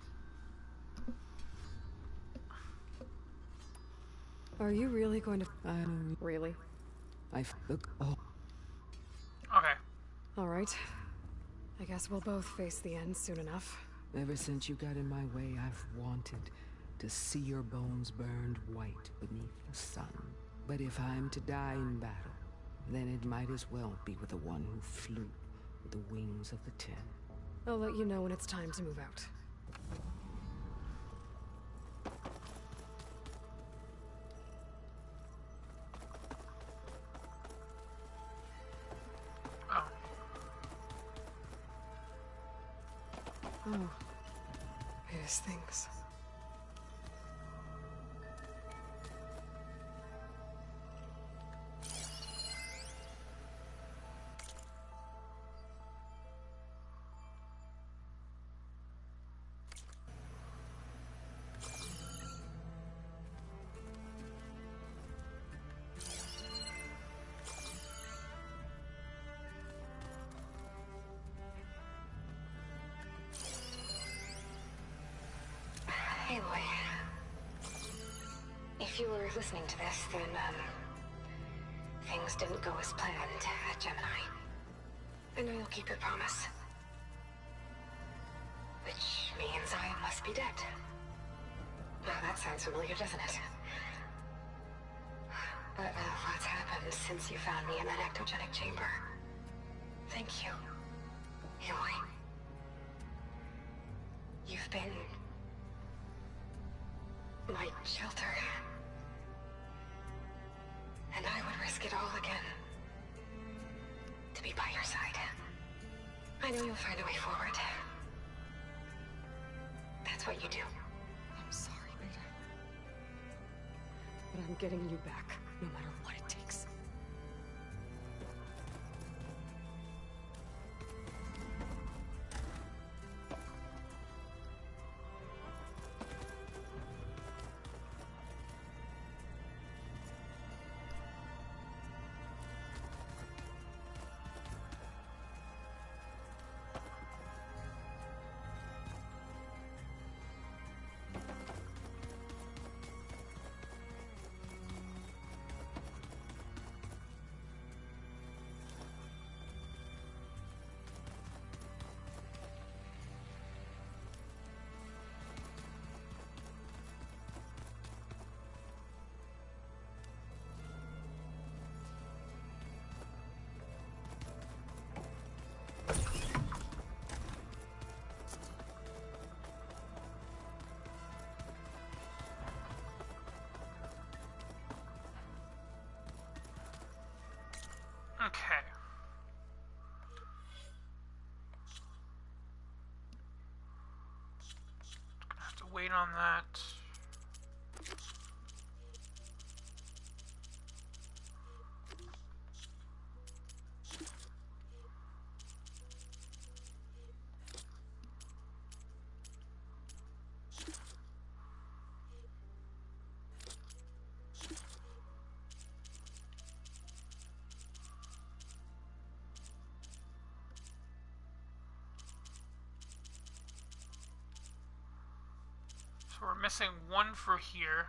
Are you really going to... Really? Look. Oh. Okay. Alright. I guess we'll both face the end soon enough. Ever since you got in my way, I've wanted to see your bones burned white beneath the sun. But if I'm to die in battle, then it might as well be with the one who flew with the wings of the 10. I'll let you know when it's time to move out. Oh. Here's things. Aloy, if you were listening to this, then, things didn't go as planned at Gemini. I know you'll keep your promise. Which means I must be dead. Now that sounds familiar, doesn't it? But a lot's happened since you found me in that ectogenic chamber. Thank you, Aloy. You've been my shelter. And I would risk it all again to be by your side. I know you'll find a way forward. That's what you do. I'm sorry, Beta. But I'm getting you back, no matter what it takes. Okay. Gonna have to wait on that. So we're missing one for here.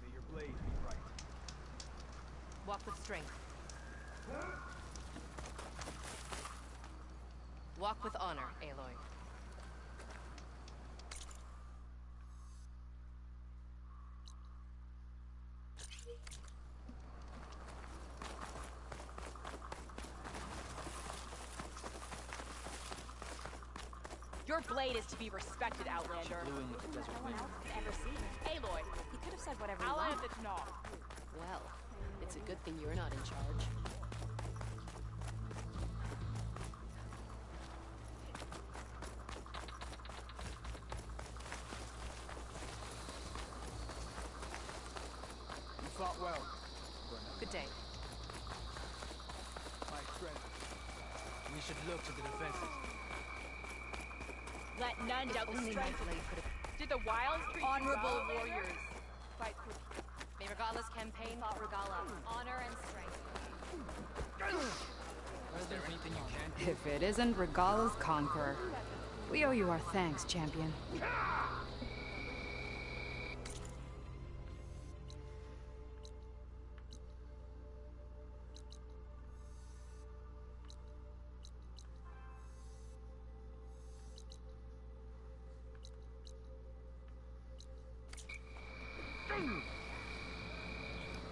May your blade be bright. Walk with strength. Walk with honor, Aloy. Your blade is to be respected, Outlander. Blew in with the desert No one wind. else could ever see. Aloy, he could have said whatever he Ally wanted. of the Gnaw. Well, it's a good thing you're not in charge. You fought well. Good day. My friend. We should look to the defenses. Let none doubt the Only my strength of blade could have... Did the wilds treat you Honorable well, Outlander? warriors. Fight for May Regala's campaign fought Regala. Honor and strength. Is there anything you can do? If it isn't Regala's conqueror. We owe you our thanks, champion.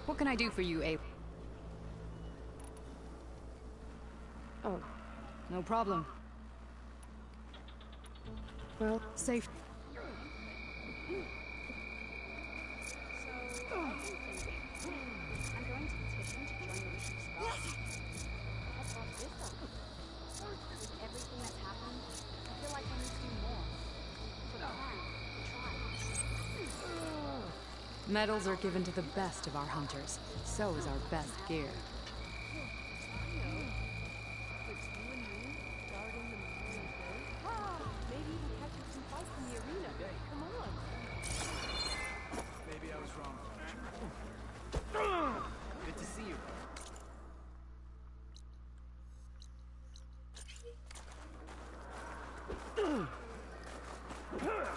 What can I do for you, Aloy? Oh, No problem. well, Safe. I'm going to petition to join the Witch's Guard. What brought this up? With everything that's happened, I feel like I need to do more. For the clan, the tribe. Medals are given to the best of our hunters. So is our best gear. Maybe even catching some fights in the arena. Come on. Maybe I was wrong. Good to see you.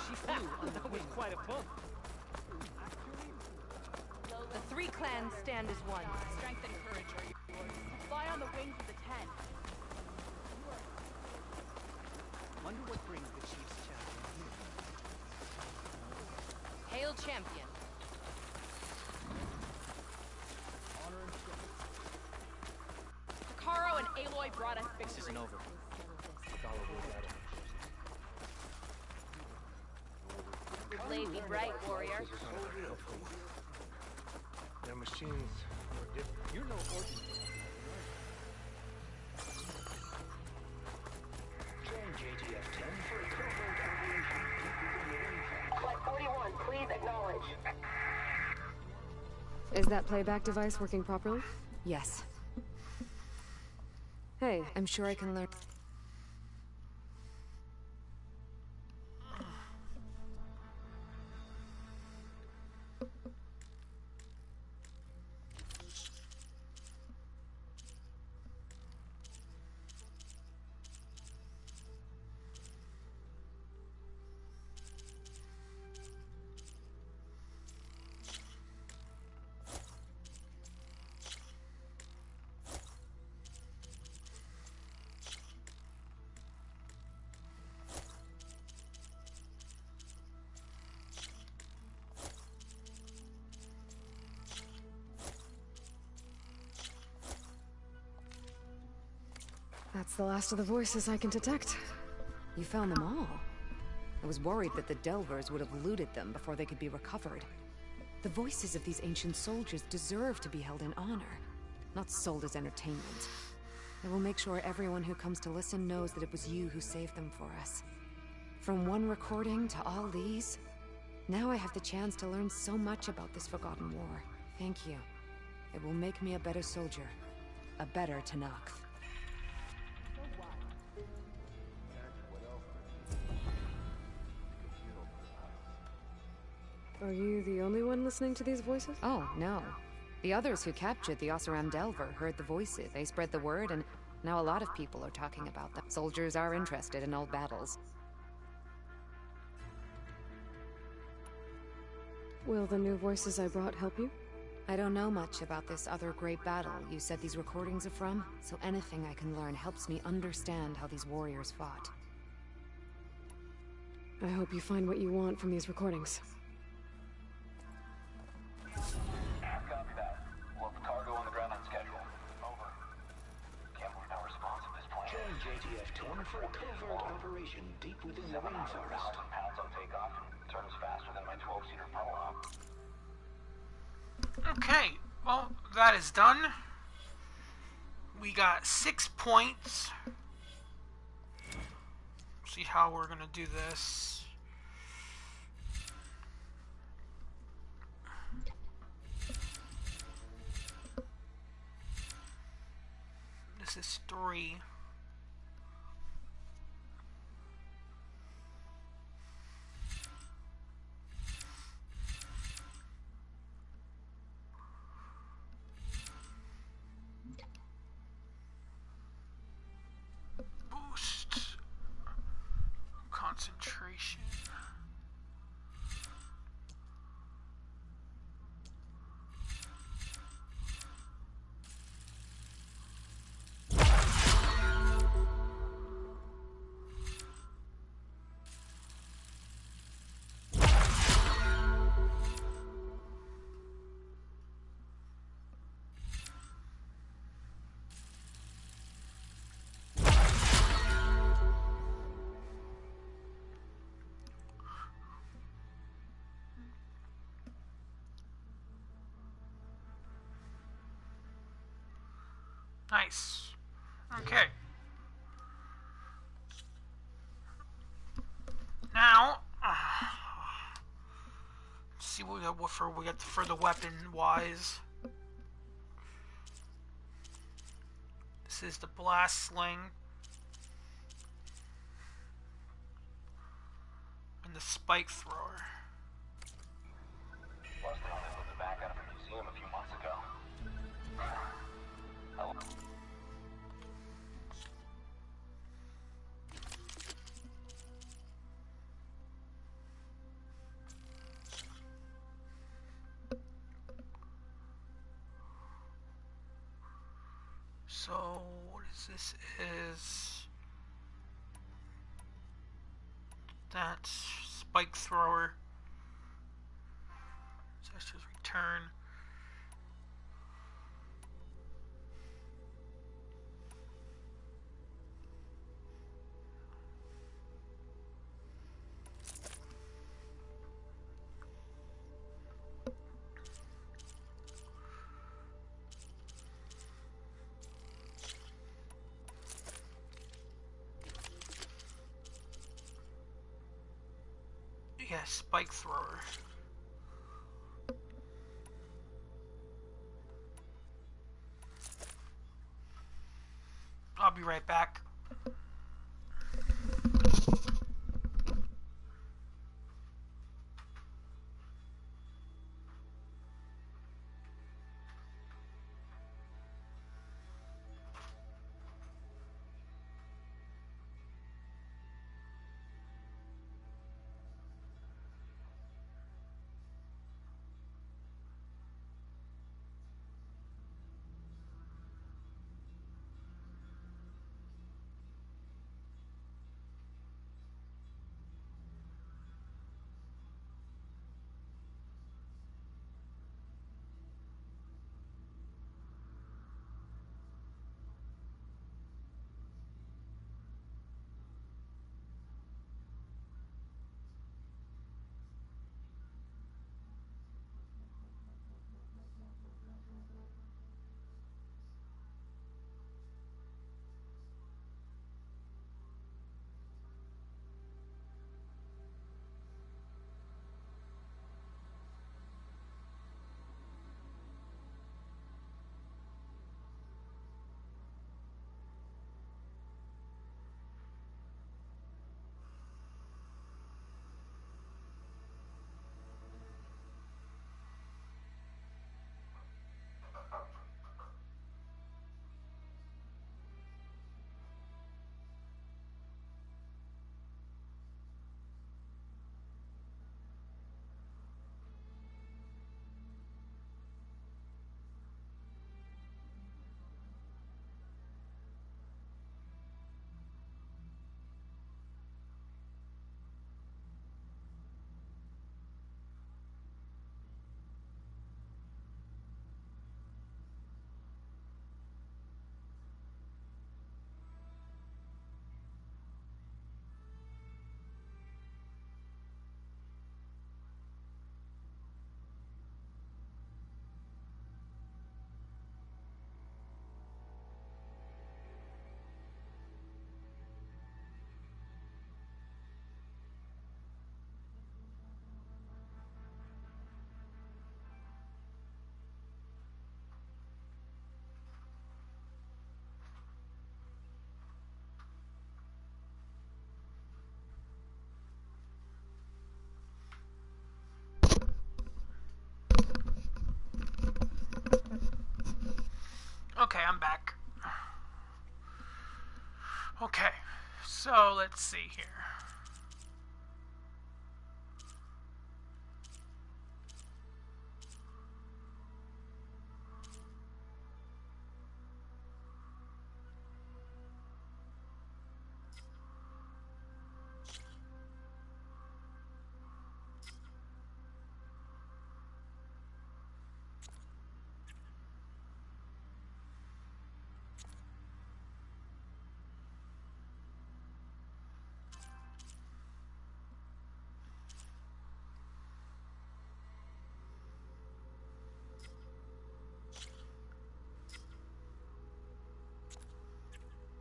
She flew on the wind. Quite a bump. The three clans stand as one. strength and courage are yours. Fly on the wings of the ten. Wonder what brings the Chiefs champion here. Hail champion. Honor and strength. Takaro and Aloy brought us This victory. isn't over. Regala will get it. Your blade be bright, warrior. Their machines were different. You're no ordinary. Flight 41, please acknowledge. is that playback device working properly? Yes. Hey, I'm sure I can learn. That's the last of the voices I can detect. You found them all. I was worried that the Delvers would have looted them before they could be recovered. The voices of these ancient soldiers deserve to be held in honor, not sold as entertainment. I will make sure everyone who comes to listen knows that it was you who saved them for us. From one recording to all these, now I have the chance to learn so much about this forgotten war. Thank you. It will make me a better soldier. A better Tanakh. Are you the only one listening to these voices? Oh, no. The others who captured the Oseram Delver heard the voices. They spread the word, and now a lot of people are talking about them. Soldiers are interested in old battles. Will the new voices I brought help you? I don't know much about this other great battle you said these recordings are from, so anything I can learn helps me understand how these warriors fought. I hope you find what you want from these recordings. Copy that. We'll have the cargo on the ground on schedule. Over. Can't believe no response at this point. Join JTF-10 for a covert operation deep within the rainforest. 700,000 pounds on takeoff and turns faster than my 12-seater Polo. Okay, well, that is done. We got 6 points. See how we're gonna do this. This is 3. Boost concentration. Nice. Okay. Now, see what we got for the weapon wise. This is the blast sling and the spike thrower. Plus, they only moved it back out of a museum a few months ago. So, what is this? Is that spike thrower? So let's just return. Yeah, spike thrower. I'll be right back. I'm back. Okay, so let's see here.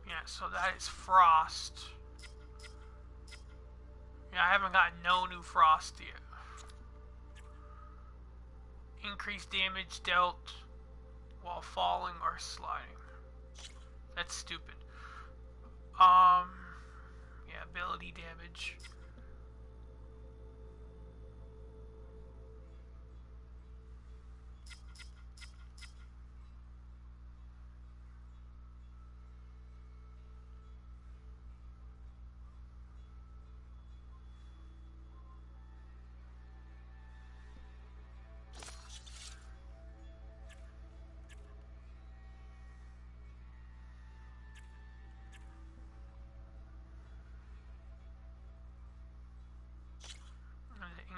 Yeah, so that is Frost. Yeah, I haven't gotten no new Frost yet. Increased damage dealt while falling or sliding. That's stupid. Yeah, ability damage.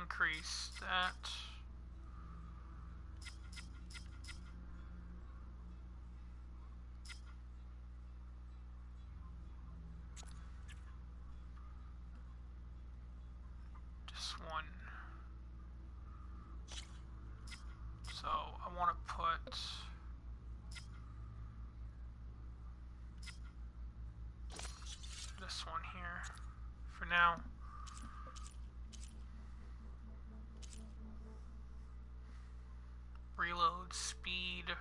Increase that. This one. So I want to put this one here for now. Reload speed.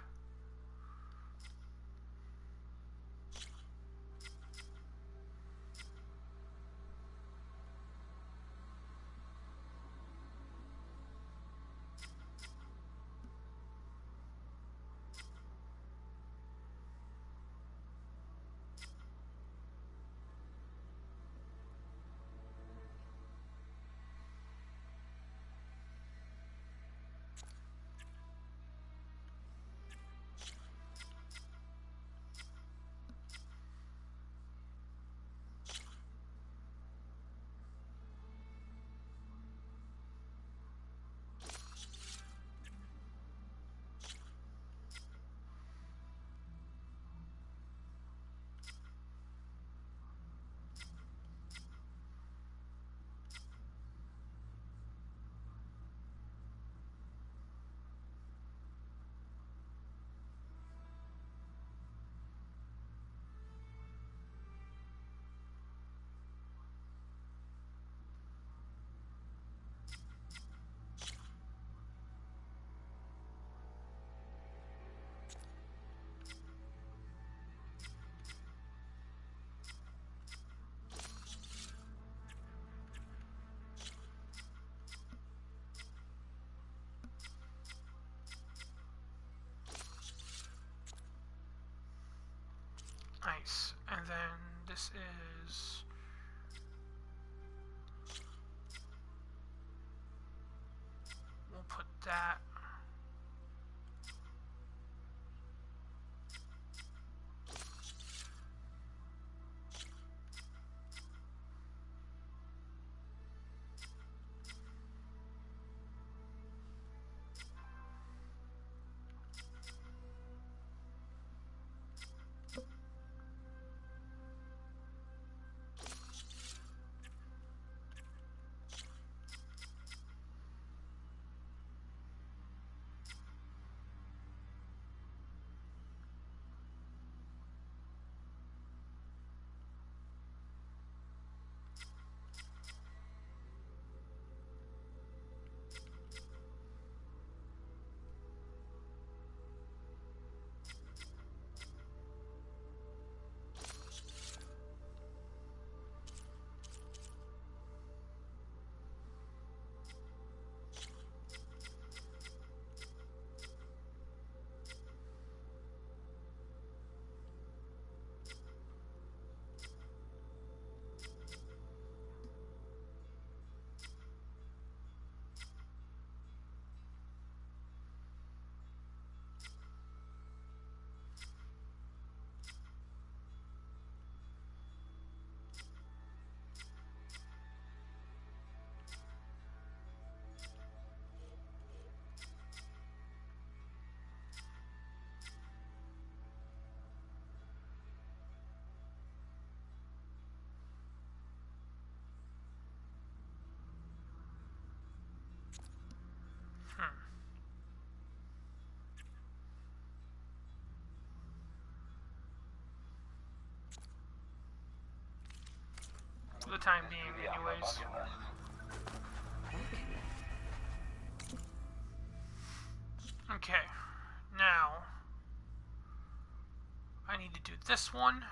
Nice. And then this is we'll put that. time being, anyways. Okay, now I need to do this one.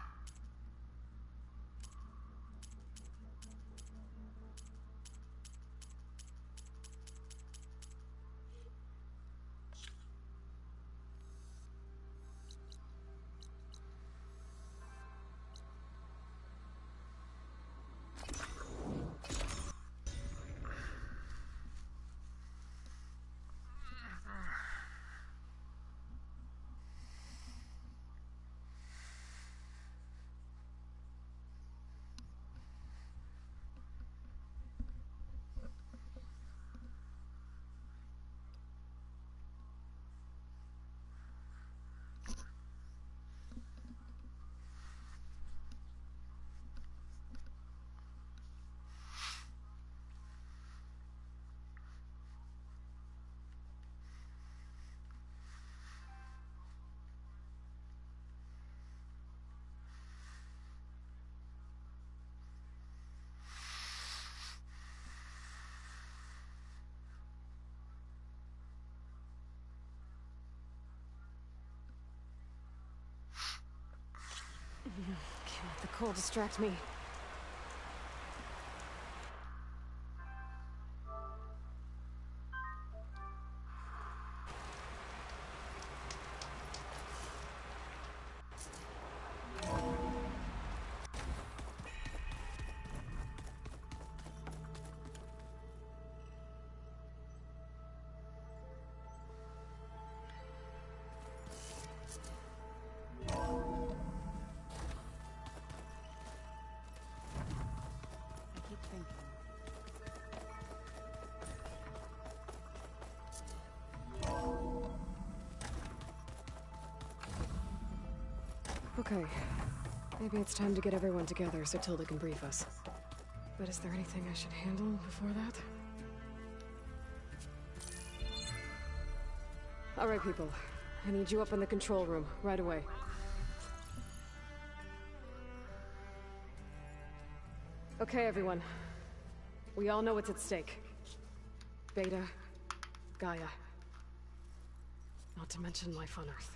Can't let the cold distract me. Okay. Maybe it's time to get everyone together so Tilda can brief us. But is there anything I should handle before that? Alright, people. I need you up in the control room, right away. Okay, everyone. We all know what's at stake. Beta, Gaia. Not to mention life on Earth.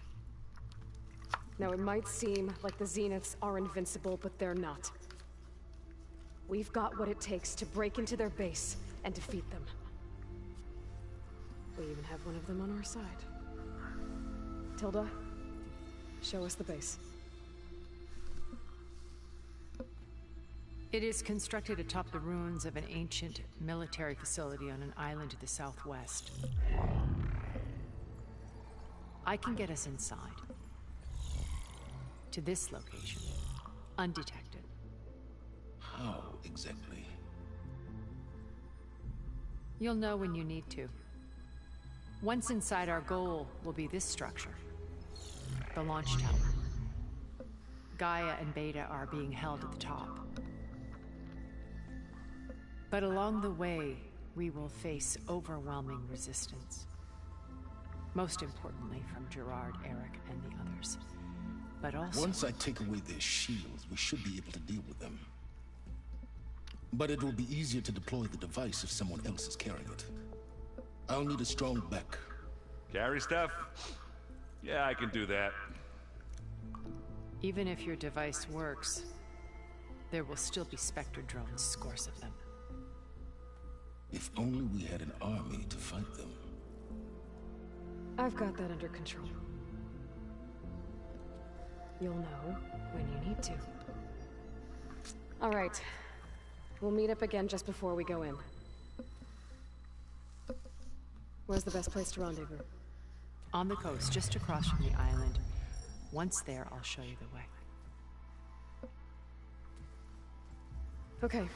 Now, it might seem like the Zeniths are invincible, but they're not. We've got what it takes to break into their base and defeat them. We even have one of them on our side. Tilda, show us the base. It is constructed atop the ruins of an ancient military facility on an island to the southwest. I can get us inside. To this location, undetected. How exactly? You'll know when you need to. Once inside, our goal will be this structure. The launch tower. Gaia and Beta are being held at the top. But along the way, we will face overwhelming resistance. Most importantly from Gerard, Eric, and the others. But also... Once I take away their shields, we should be able to deal with them. But it will be easier to deploy the device if someone else is carrying it. I'll need a strong back. Carry stuff? Yeah, I can do that. Even if your device works, there will still be Spectre drones, scores of them. If only we had an army to fight them. I've got that under control. You'll know when you need to. All right. We'll meet up again just before we go in. Where's the best place to rendezvous? On the coast, just across from the island. Once there, I'll show you the way. Okay.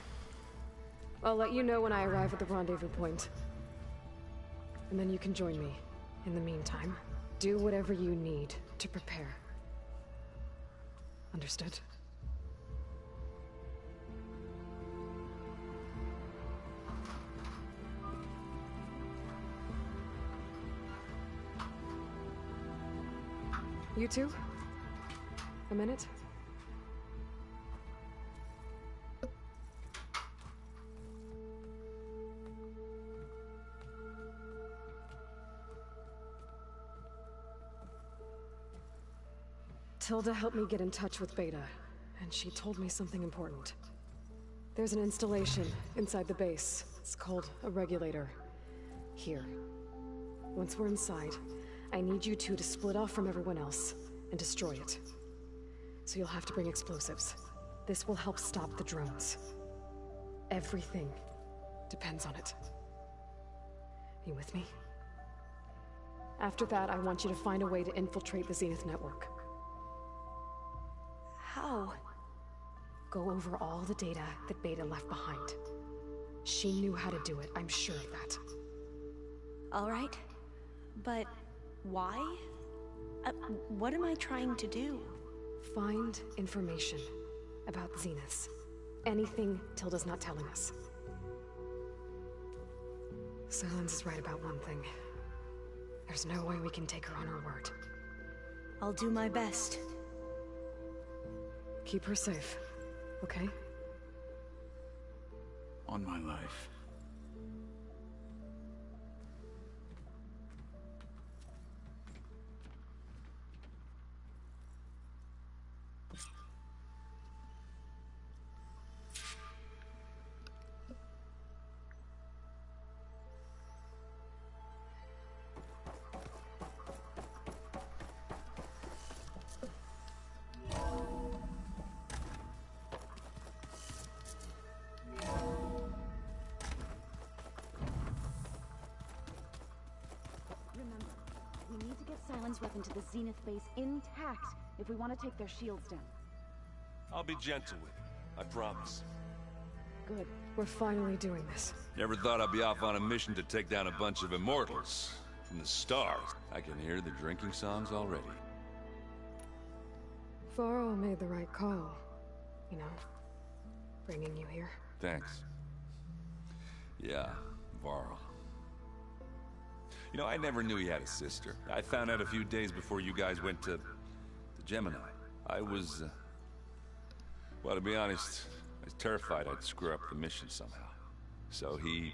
I'll let you know when I arrive at the rendezvous point. And then you can join me. In the meantime, do whatever you need to prepare. Understood? You two? A minute? Tilda helped me get in touch with Beta, and she told me something important. There's an installation inside the base. It's called a regulator. Here. Once we're inside, I need you two to split off from everyone else and destroy it. So you'll have to bring explosives. This will help stop the drones. Everything depends on it. You with me? After that, I want you to find a way to infiltrate the Zenith network. How? Go over all the data that Beta left behind. She knew how to do it, I'm sure of that. All right. But why? What am I trying to do? Find information about Zeniths. Anything Tilda's not telling us. Silence is right about one thing. There's no way we can take her on her word. I'll do my best. Keep her safe, okay? On my life. Remember, we need to get Silence Weapon to the Zenith base intact if we want to take their shields down. I'll be gentle with it, I promise. Good. We're finally doing this. Never thought I'd be off on a mission to take down a bunch of immortals. From the stars. I can hear the drinking songs already. Varro made the right call. You know, bringing you here. Thanks. Yeah, Varl. You know, I never knew he had a sister. I found out a few days before you guys went to Gemini. I was, well, to be honest, I was terrified I'd screw up the mission somehow. So he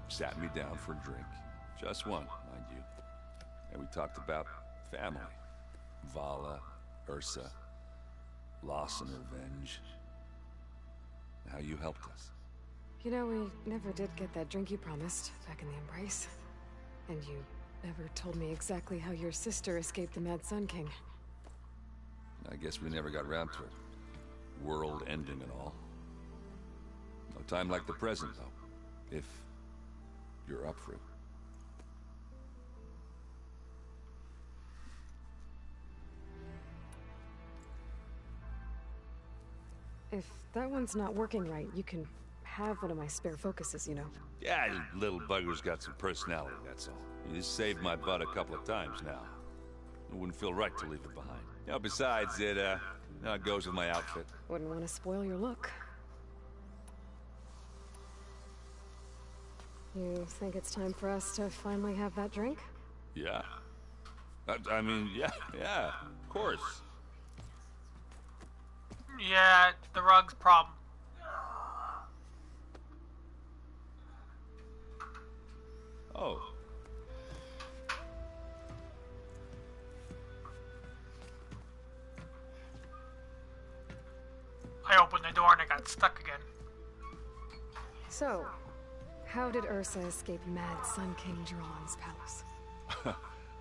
sat me down for a drink. Just one, mind you. And we talked about family. Vala, Ursa, loss and revenge. How you helped us. You know, we never did get that drink you promised back in the Embrace. And you never told me exactly how your sister escaped the Mad Sun King. I guess we never got around to it. World ending and all. No time like the present, though. If you're up for it. If that one's not working right, you can have one of my spare focuses, you know. Yeah, you little bugger's got some personality, that's all. You just saved my butt a couple of times now. It wouldn't feel right to leave it behind. You know, besides, it goes with my outfit. Wouldn't want to spoil your look. You think it's time for us to finally have that drink? Yeah. I mean, yeah, of course. Yeah, the rug's problem. Oh. I opened the door and I got stuck again. So, how did Ursa escape Mad Sun King Jiran's palace?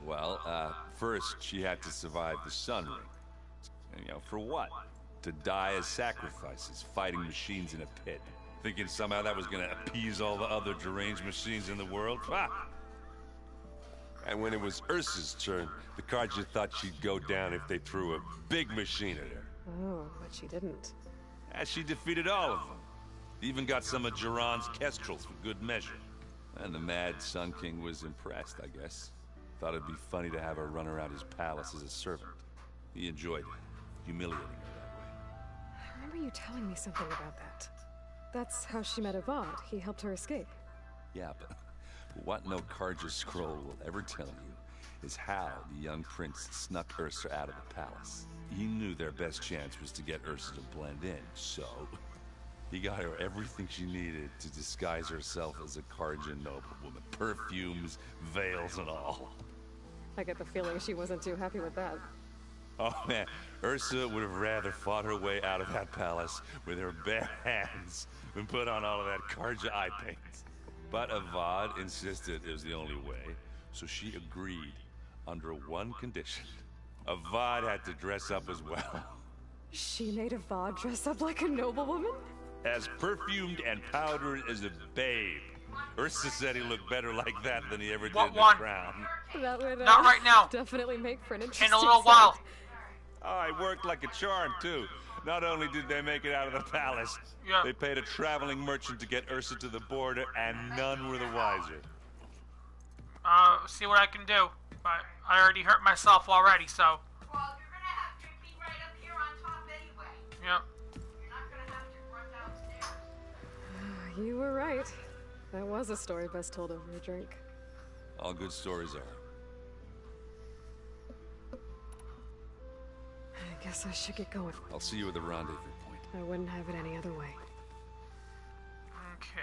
Well, first she had to survive the Sun Ring. And, you know, for what? To die as sacrifices, fighting machines in a pit. Thinking somehow that was gonna appease all the other deranged machines in the world? Ah! And when it was Ursa's turn, the Carja thought she'd go down if they threw a big machine at her. Oh, but she didn't. And she defeated all of them. Even got some of Jiran's kestrels for good measure. And the Mad Sun King was impressed, I guess. Thought it'd be funny to have her run around his palace as a servant. He enjoyed it, humiliating her that way. I remember you telling me something about that. That's how she met Avad. He helped her escape. Yeah, but what no Carja scroll will ever tell you is how the young prince snuck Ursa out of the palace. He knew their best chance was to get Ursa to blend in, so he got her everything she needed to disguise herself as a Carja noblewoman. Perfumes, veils, and all. I get the feeling she wasn't too happy with that. Oh man, Ursa would have rather fought her way out of that palace with her bare hands than put on all of that Karja eye paint. But Avad insisted it was the only way, so she agreed under one condition. Avad had to dress up as well. She made Avad dress up like a noblewoman? As perfumed and powdered as a babe. Ursa said he looked better like that than he ever did in the crown. That would Not right now. Definitely make for an interesting In a little sight. while. Oh, it worked like a charm, too. Not only did they make it out of the palace, they paid a traveling merchant to get Ursa to the border, and none were the wiser. See what I can do. But I already hurt myself already, so. Well, you're gonna have to be right up here on top anyway. Yep. You're not gonna have to run downstairs. You were right. That was a story best told over a drink. All good stories are. I guess I should get going. I'll see you at the rendezvous point. I wouldn't have it any other way. Okay.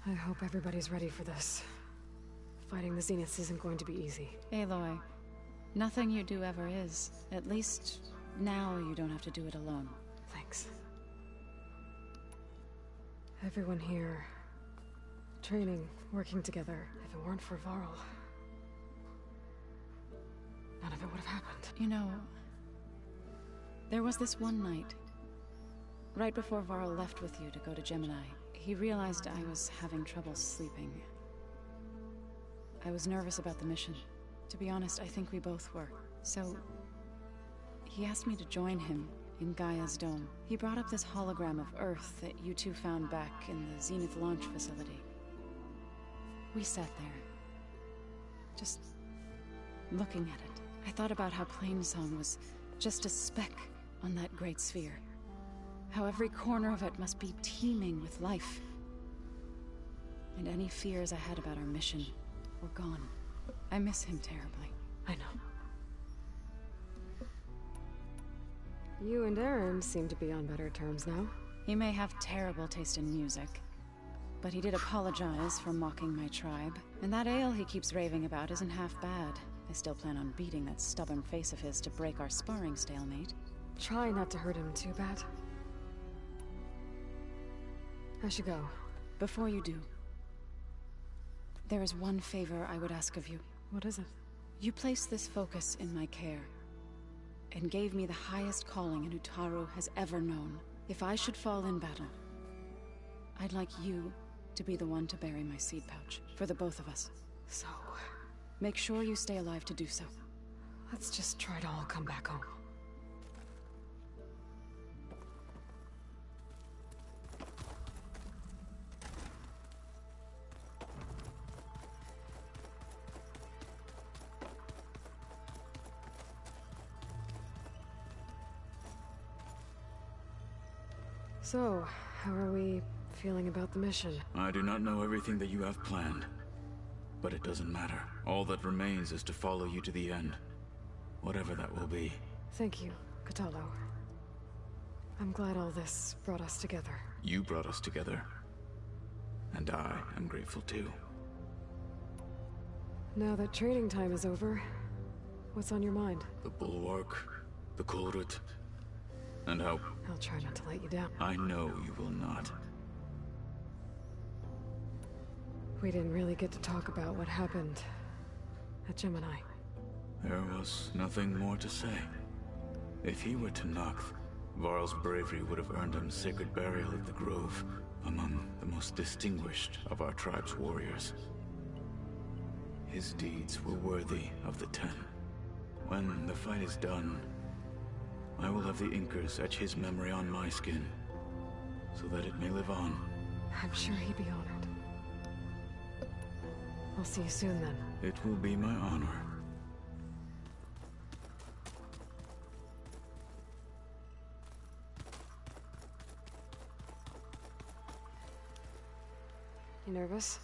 I hope everybody's ready for this. Fighting the Zeniths isn't going to be easy. Aloy, nothing you do ever is. At least now you don't have to do it alone. Thanks. Everyone here, training, working together. If it weren't for Varl, none of it would have happened. You know, there was this one night, right before Varl left with you to go to Gemini. He realized I was having trouble sleeping. I was nervous about the mission. To be honest, I think we both were. So, he asked me to join him in Gaia's dome. He brought up this hologram of Earth that you two found back in the Zenith launch facility. We sat there, just looking at it. I thought about how Plainsong was just a speck on that great sphere. How every corner of it must be teeming with life. And any fears I had about our mission were gone. I miss him terribly. I know. You and Aaron seem to be on better terms now. He may have terrible taste in music, but he did apologize for mocking my tribe. And that ale he keeps raving about isn't half bad. I still plan on beating that stubborn face of his to break our sparring stalemate. Try not to hurt him too bad. I should go. Before you do, there is one favor I would ask of you. What is it? You placed this focus in my care, and gave me the highest calling an Utaru has ever known. If I should fall in battle, I'd like you to be the one to bury my seed pouch, for the both of us. So, make sure you stay alive to do so. Let's just try to all come back home. So, how are we feeling about the mission? I do not know everything that you have planned, but it doesn't matter. All that remains is to follow you to the end, whatever that will be. Thank you, Katalo. I'm glad all this brought us together. You brought us together, and I am grateful too. Now that training time is over, what's on your mind? The Bulwark, the Kulrut, and how... I'll try not to let you down. I know you will not. We didn't really get to talk about what happened at Gemini. There was nothing more to say. If he were to knock, Varl's bravery would have earned him sacred burial at the Grove, among the most distinguished of our tribe's warriors. His deeds were worthy of the Ten. When the fight is done, I will have the Inkers etch his memory on my skin, so that it may live on. I'm sure he'd be honored. I'll see you soon then. It will be my honor. You nervous?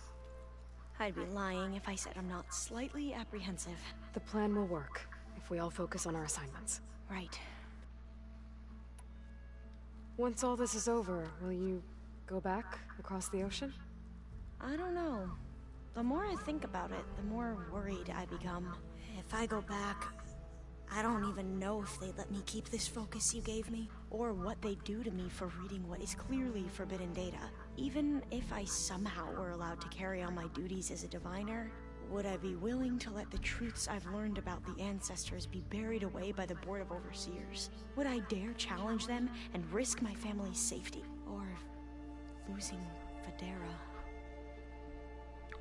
I'd be lying if I said I'm not slightly apprehensive. The plan will work, if we all focus on our assignments. Right. Once all this is over, will you go back across the ocean? I don't know. The more I think about it, the more worried I become. If I go back, I don't even know if they'd let me keep this focus you gave me, or what they'd do to me for reading what is clearly forbidden data. Even if I somehow were allowed to carry on my duties as a diviner, would I be willing to let the truths I've learned about the ancestors be buried away by the Board of Overseers? Would I dare challenge them and risk my family's safety? Or losing Federa?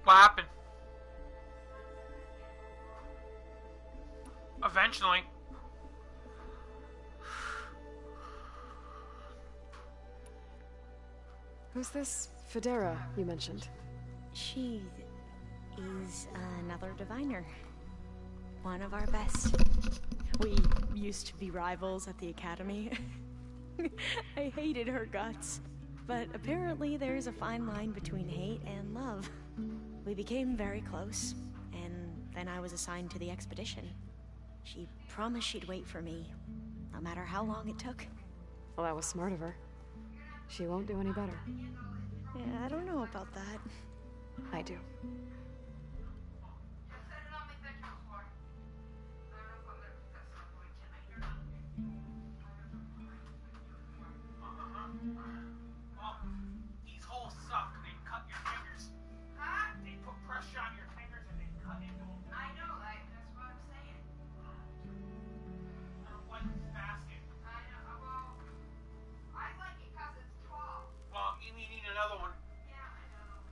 What happened? Eventually. Who's this Federa you mentioned? She is another diviner. One of our best. We used to be rivals at the academy. I hated her guts. But apparently there's a fine line between hate and love. We became very close, and then I was assigned to the expedition. She promised she'd wait for me, no matter how long it took. Well, that was smart of her. She won't do any better. Yeah, I don't know about that. I do. Well, these holes suck. They cut your fingers. Huh? They put pressure on your fingers and they cut into them. I know, that's what I'm saying. I don't like this basket. I know, well, I like it because it's tall. Well, you need another one. Yeah, I know.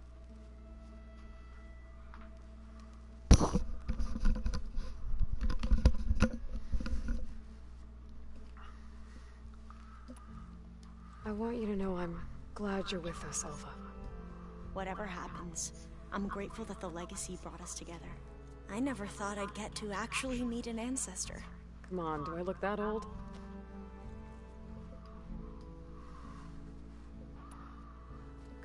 I want you to know I'm glad you're with us, Alva. Whatever happens, I'm grateful that the legacy brought us together. I never thought I'd get to actually meet an ancestor. Come on, do I look that old?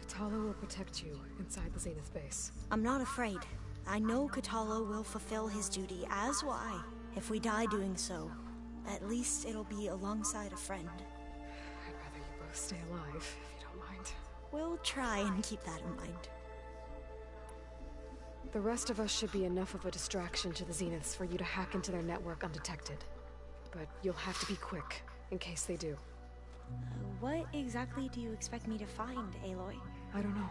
Katala will protect you inside the Zenith base. I'm not afraid. I know Katala will fulfill his duty, as will I. If we die doing so, at least it'll be alongside a friend. I'd rather you both stay alive, if you don't mind. We'll try and keep that in mind. The rest of us should be enough of a distraction to the Zeniths for you to hack into their network undetected. But you'll have to be quick, in case they do. What exactly do you expect me to find, Aloy? I don't know.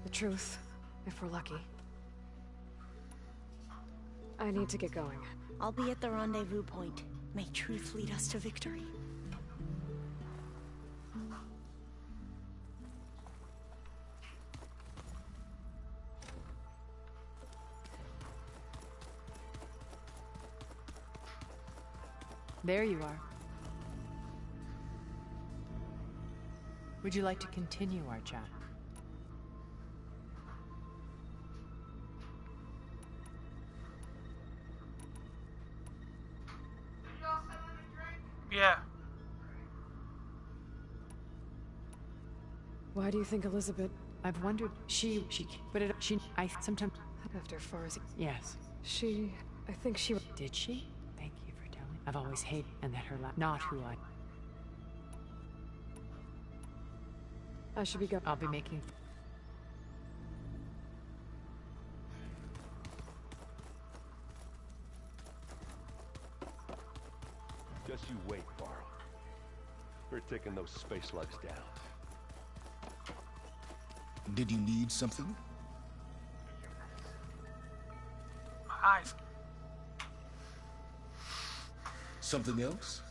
The truth, if we're lucky. I need to get going. I'll be at the rendezvous point. May truth lead us to victory. There you are. Would you like to continue our chat? Yeah. Why do you think Elizabeth... I've wondered, I sometimes... After Farzi... Yes. I think she... Did she? Thank you for telling. I've always hated, and that her not who I should be going. I'll be making... Just you wait, Varl. We're taking those space slugs down. Did you need something? My eyes. Something else?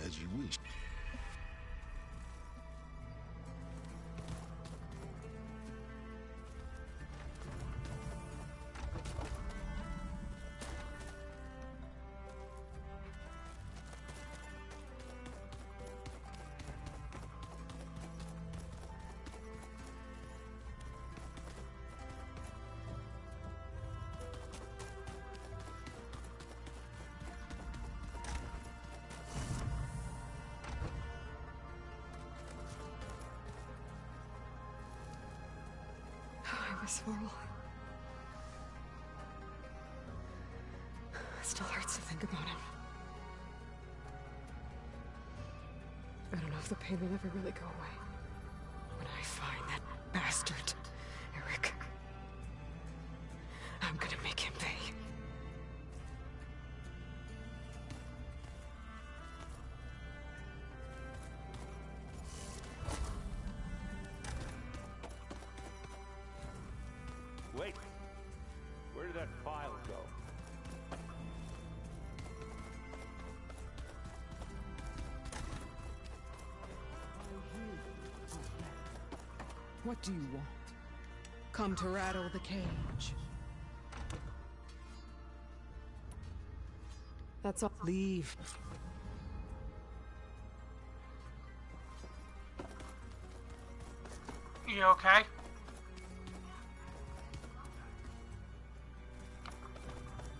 As you wish. Miss Varl. It still hurts to think about him. I don't know if the pain will ever really go away. When I find that bastard, Eric, I'm gonna make him pay. Wait! Where did that file go? What do you want? Come to rattle the cage. That's all. Leave. You okay?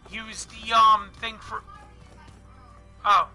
Use the thing for. Oh.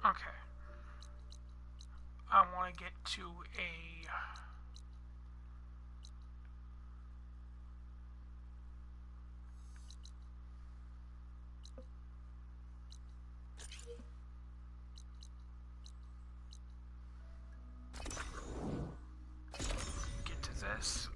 Okay. I want to get to a... get to this.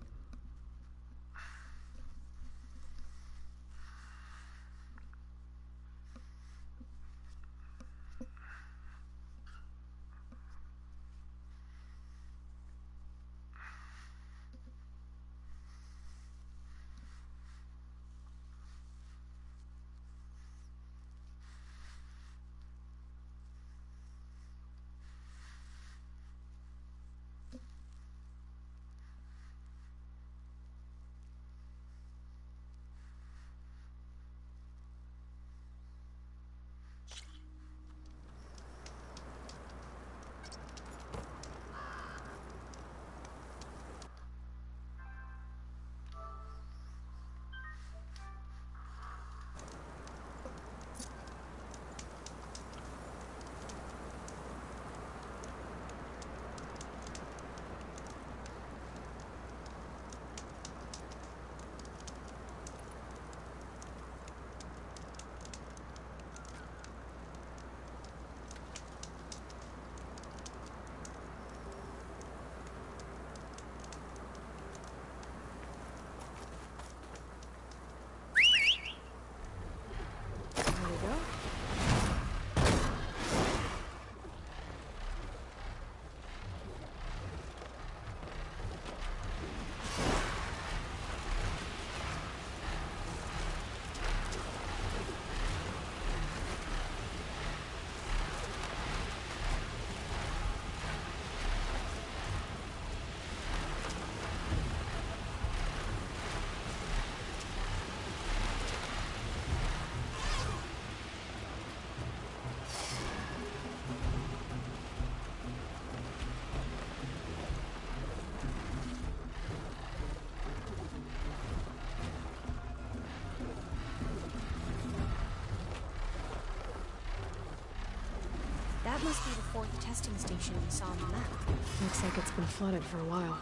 That must be the fourth testing station we saw on the map. Looks like it's been flooded for a while.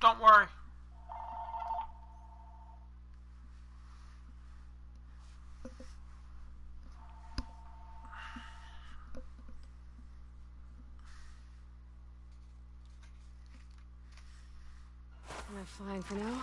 Don't worry. Am I flying for now?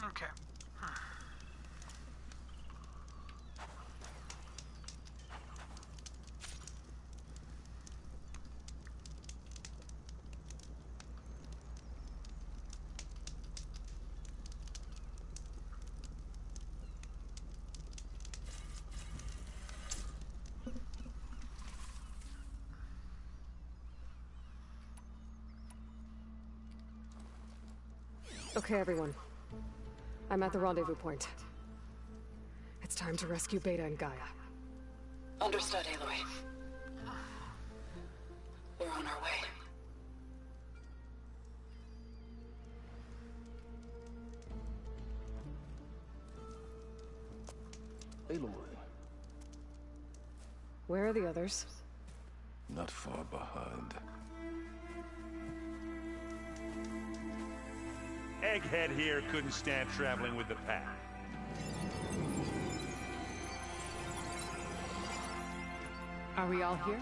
Okay. Okay, everyone. I'm at the rendezvous point. It's time to rescue Beta and Gaia. Understood, Aloy. We're on our way. Aloy, Where are the others? not far behind. Egghead here couldn't stand traveling with the pack. Are we all here?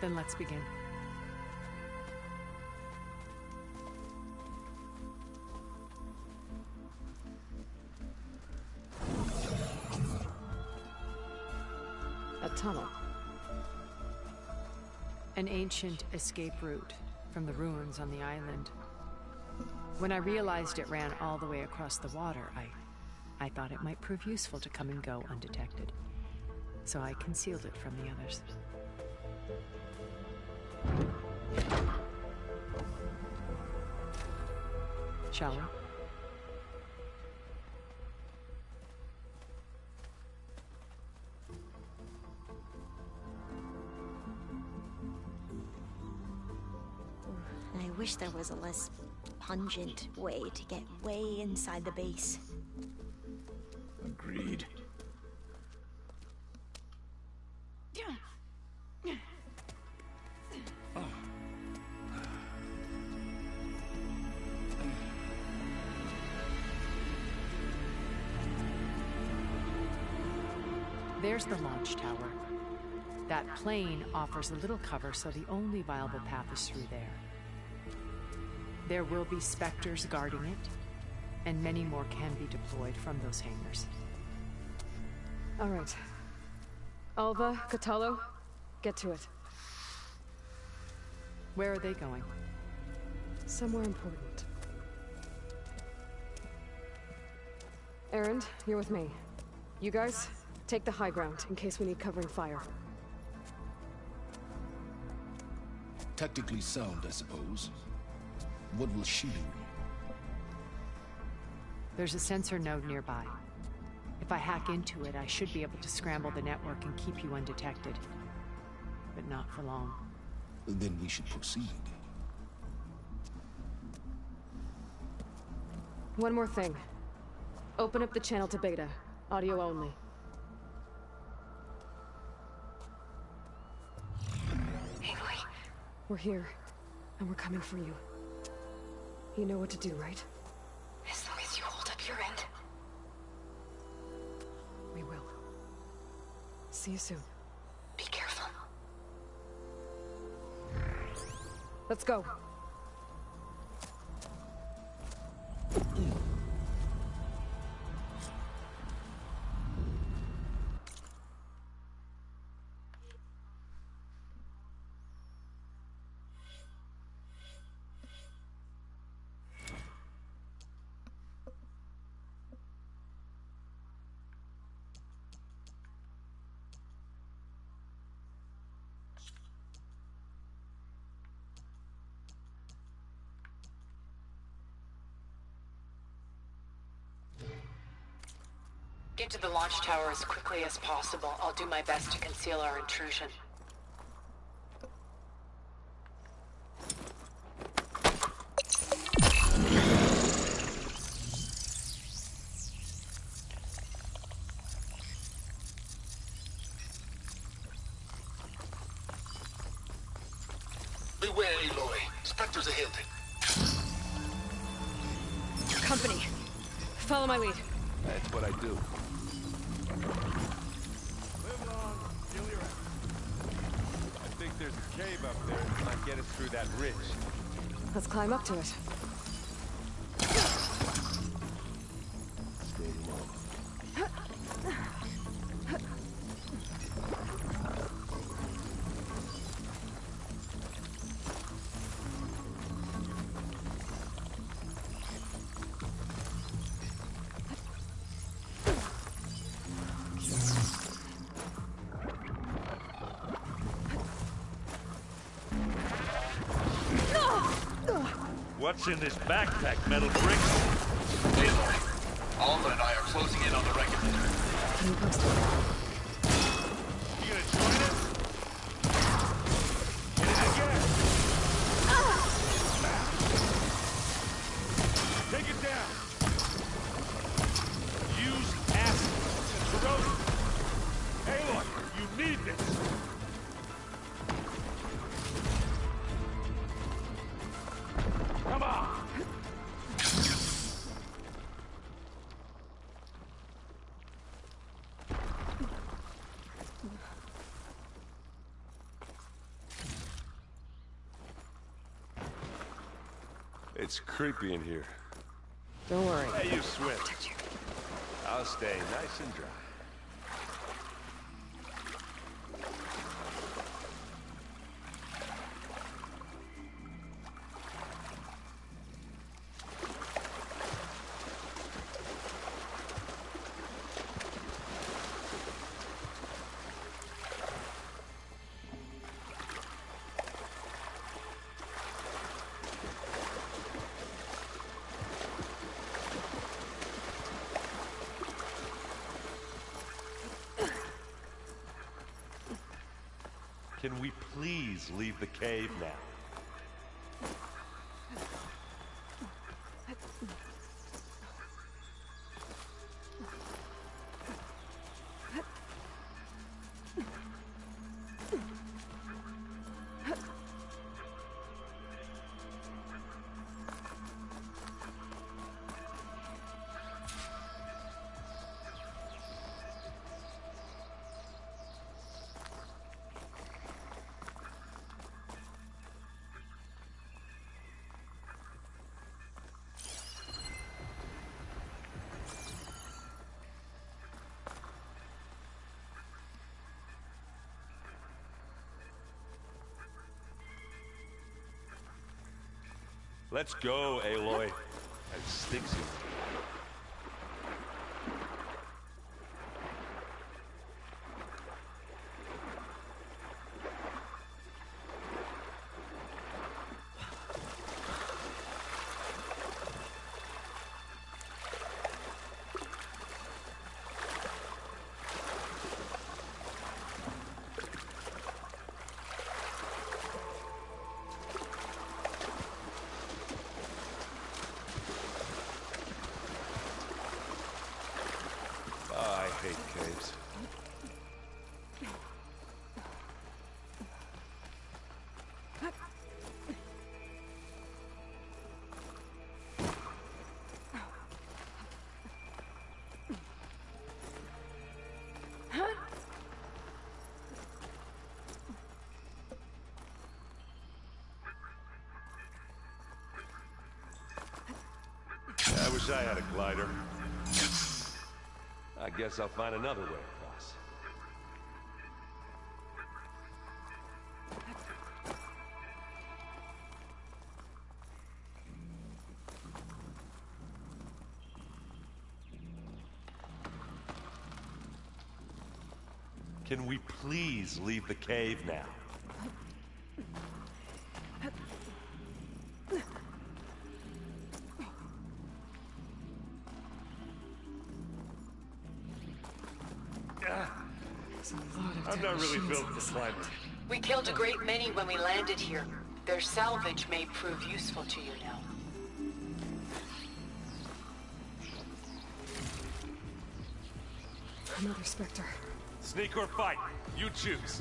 Then let's begin. A tunnel. An ancient escape route from the ruins on the island. When I realized it ran all the way across the water, I thought it might prove useful to come and go undetected. So I concealed it from the others. Shall we? I wish there was a less pungent way to get way inside the base. Agreed. There's the launch tower. That plane offers a little cover, so the only viable path is through there. There will be Spectres guarding it, and many more can be deployed from those hangars. All right. Alva, Catalo, get to it. Where are they going? Somewhere important. Erend, you're with me. You guys, take the high ground in case we need covering fire. Tactically sound, I suppose. What will she do? There's a sensor node nearby. If I hack into it, I should be able to scramble the network and keep you undetected. But not for long. Then we should proceed. One more thing. Open up the channel to Beta. Audio only. Aloy. We're here, and we're coming for you. You know what to do, right? As long as you hold up your end. We will. See you soon. Be careful. Let's go. Proceed to the launch tower as quickly as possible. I'll do my best to conceal our intrusion. Beware, Aloy. Spectres ahead. Company. Follow my lead. That's what I do. Live long, kill your ass. I think there's a cave up there that might get us through that ridge. Let's climb up to it. Stay low. What's in this backpack, metal bricks? Aloy, Alma and I are closing in on the regulator. Can you post it? You gonna join us? Hit it again! Take it down! Use acid. It's corrosive. Aloy, you need this! Come on! It's creepy in here. Don't worry. Hey, you swim. I'll stay nice and dry. Can we please leave the cave now? Let's go, Aloy. That stinks in here. I hate caves. I wish I had a glider. I guess I'll find another way across. Can we please leave the cave now? not really built for climbing. We killed a great many when we landed here. Their salvage may prove useful to you now. Another Spectre. Sneak or fight, you choose.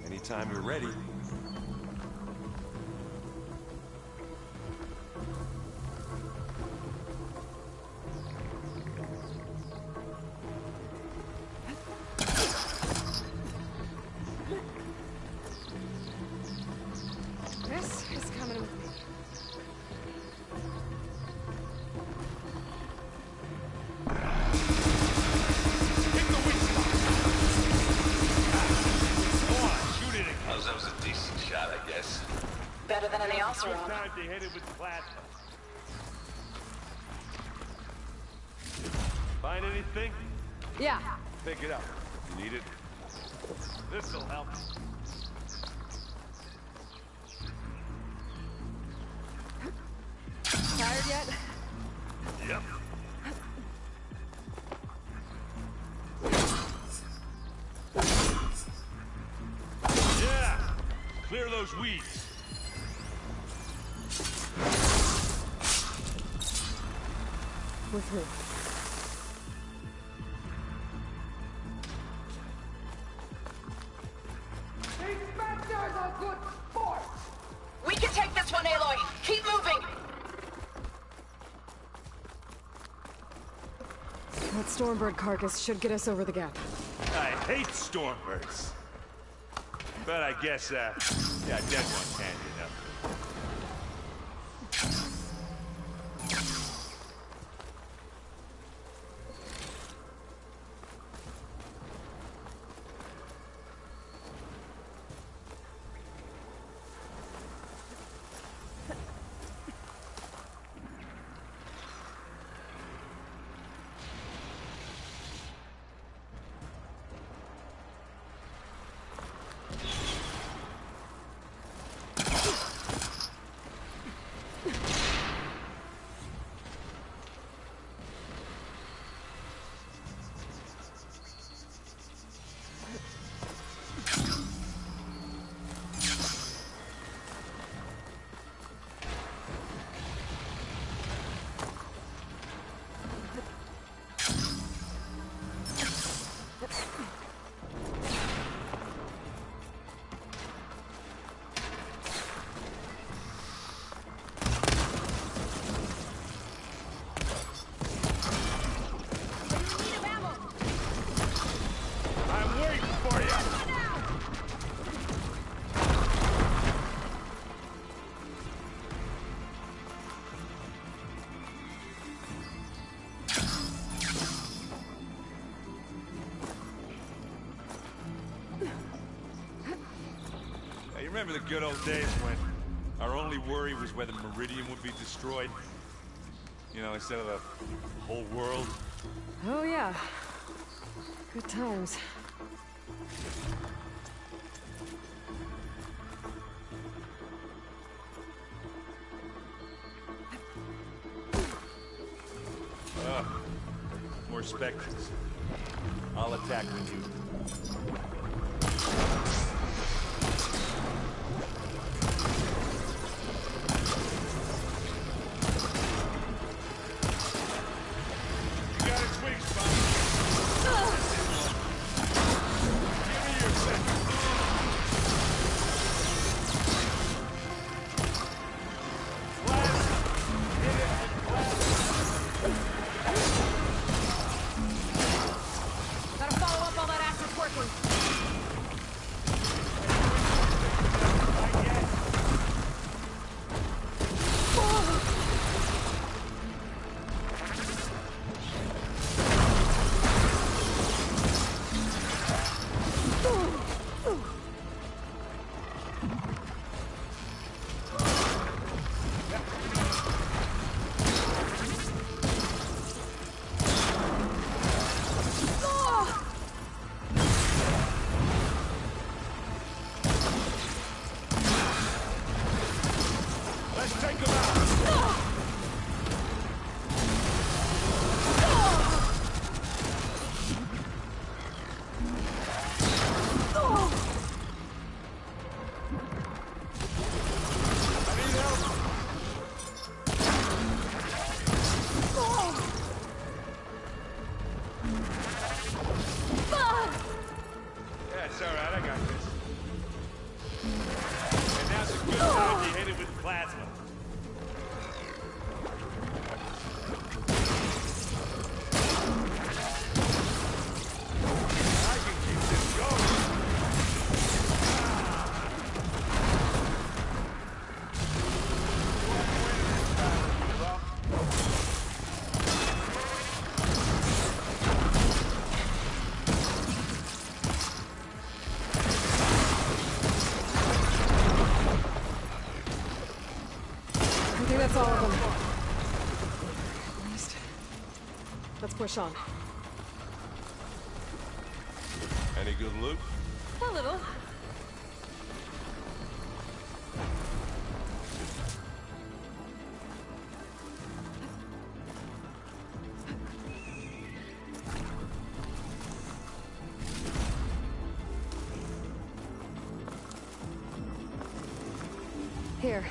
Anytime you're ready. This is coming with me. That was a decent shot, I guess. Better than any else around. Time to hit it with plasma. Find anything? Yeah. Pick it up. You need it? This'll help. Tired yet? Yep. Yeah! Clear those weeds. With who? Inspector's a good sport! We can take this one, Aloy! Keep moving! That Stormbird carcass should get us over the gap. I hate Stormbirds. But I guess, yeah, dead one's handy enough. Remember the good old days when our only worry was whether Meridian would be destroyed? You know, instead of the whole world? Oh, yeah. Good times. More Spectres. I'll attack with you. Let's push on. Any good loot? A little. Here,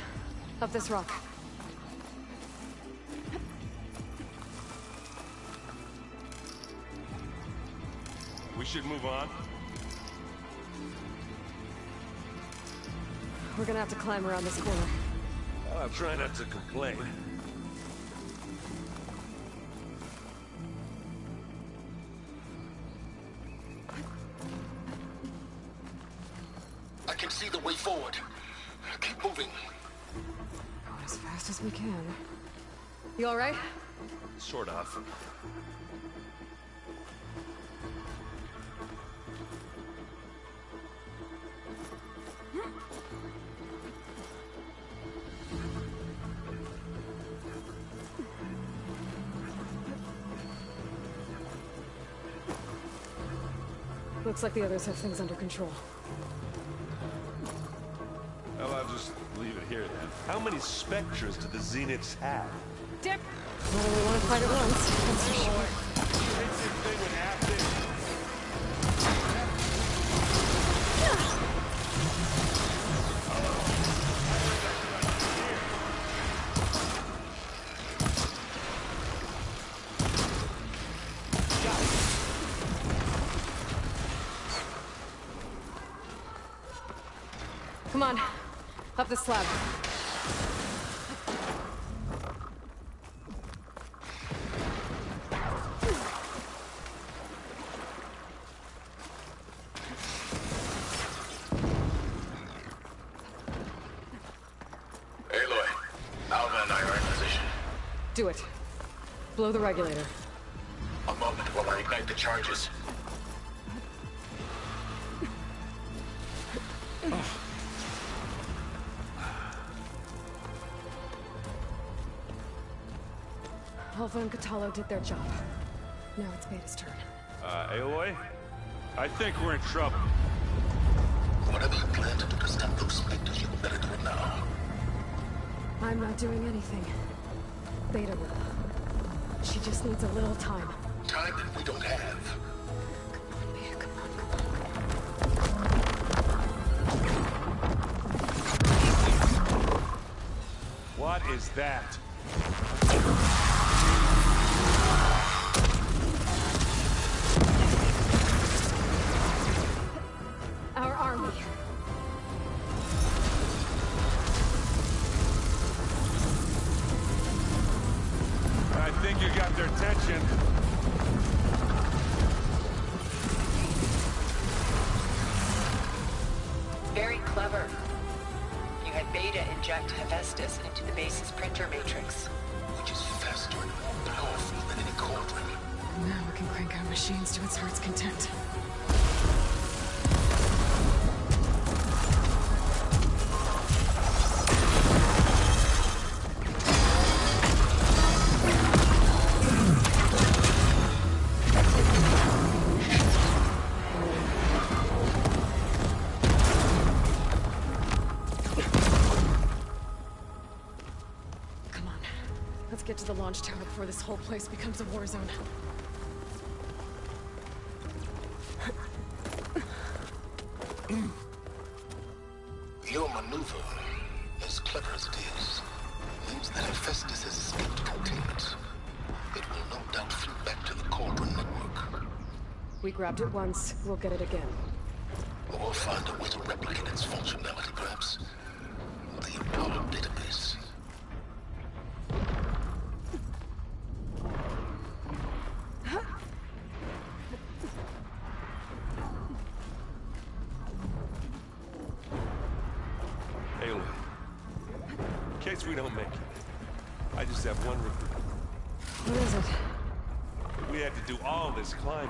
up this rock. We should move on. We're gonna have to climb around this corner. I'll try not to complain. I can see the way forward. Keep moving. Going as fast as we can. You all right? Sort of. Looks like the others have things under control. Well, I'll just leave it here then. How many Spectres do the Zeniths have? Dip! Well, we want to fight at once, that's for sure. Thing would happen. Come on, up the slab. Aloy, Alva and I are in position. Do it. Blow the regulator. A moment while I ignite the charges. Alva and Katalo did their job. Now it's Beta's turn. Aloy? I think we're in trouble. Whatever you plan to do to stop those specters, you better do it now. I'm not doing anything. Beta will. She just needs a little time. Time that we don't have. Beta, come on. What is that? Our army. I think you got their attention. Very clever. You had Beta inject Hephaestus into the base's printer matrix. Which is faster and more powerful than any cauldron. Now we can crank out machines to its heart's content. Get to the launch tower before this whole place becomes a war zone. Your maneuver, as clever as it is, means that Hephaestus has escaped containment. It will no doubt flew back to the cauldron network. We grabbed it once, we'll get it again. Or we'll find a way to replicate its functionality, perhaps. The Apollo database. In case we don't make it, I just have one request. What is it? We had to do all this climbing.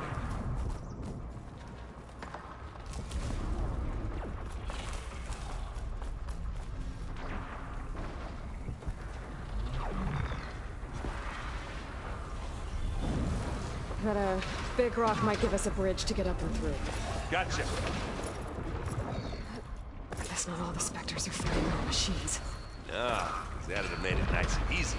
that a big rock might give us a bridge to get up and through. Gotcha. I guess not all the Spectres are fighting our machines. Ah, that'd have made it nice and easy.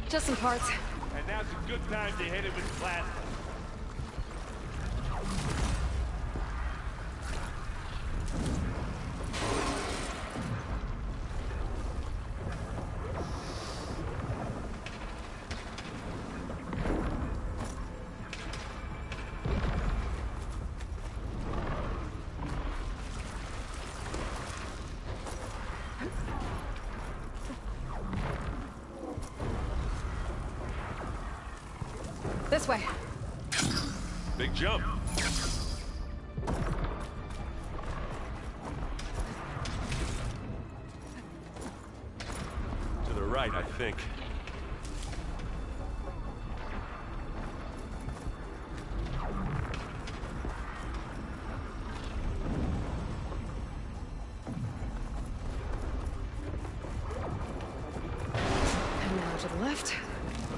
Just some parts. And now's a good time to hit it with plasma. This way. Big jump. To the right, I think. And now to the left.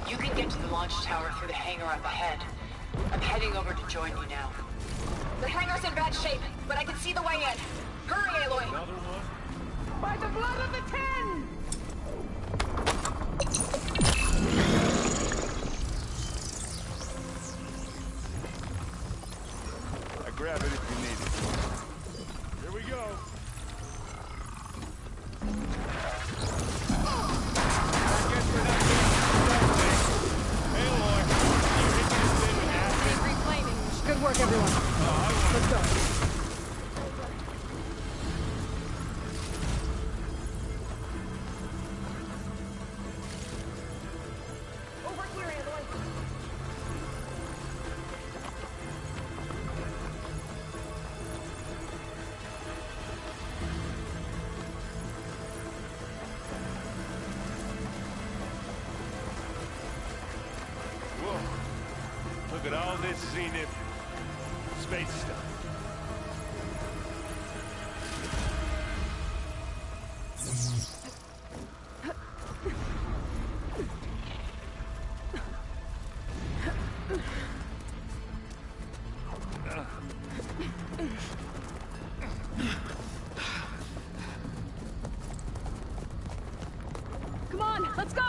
You can get to the launch tower through the hangar up ahead. I'm heading over to join you now. The hangar's in bad shape, but I can see the way in. Hurry, Aloy! Another one? By the blood of the Ten! I grab it if you need it. Here we go. I guess we're not getting Hey, Aloy. You hit this thing with acid? Reclaiming. Good work, everyone. Let's go. all this Zenith space stuff. Come on, let's go!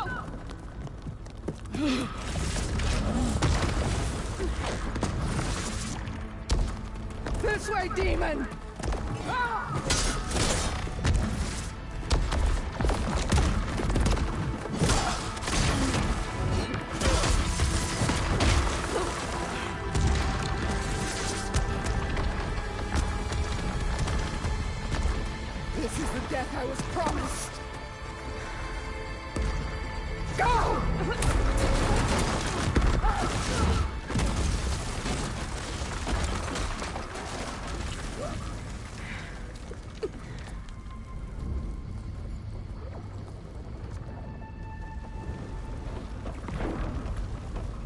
This way, demon! This is the death I was promised. Go!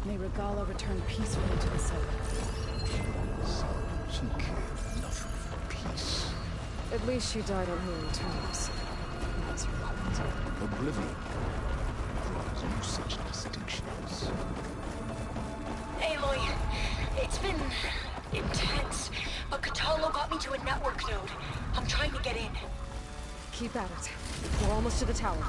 May Regala return peacefully to the South. She cared nothing for peace. At least she died on her own terms. That's her fault. Oblivion draws no such distinctions. Aloy, it's been intense, but Catalo got me to a network node. I'm trying to get in. Keep at it. We're almost to the tower.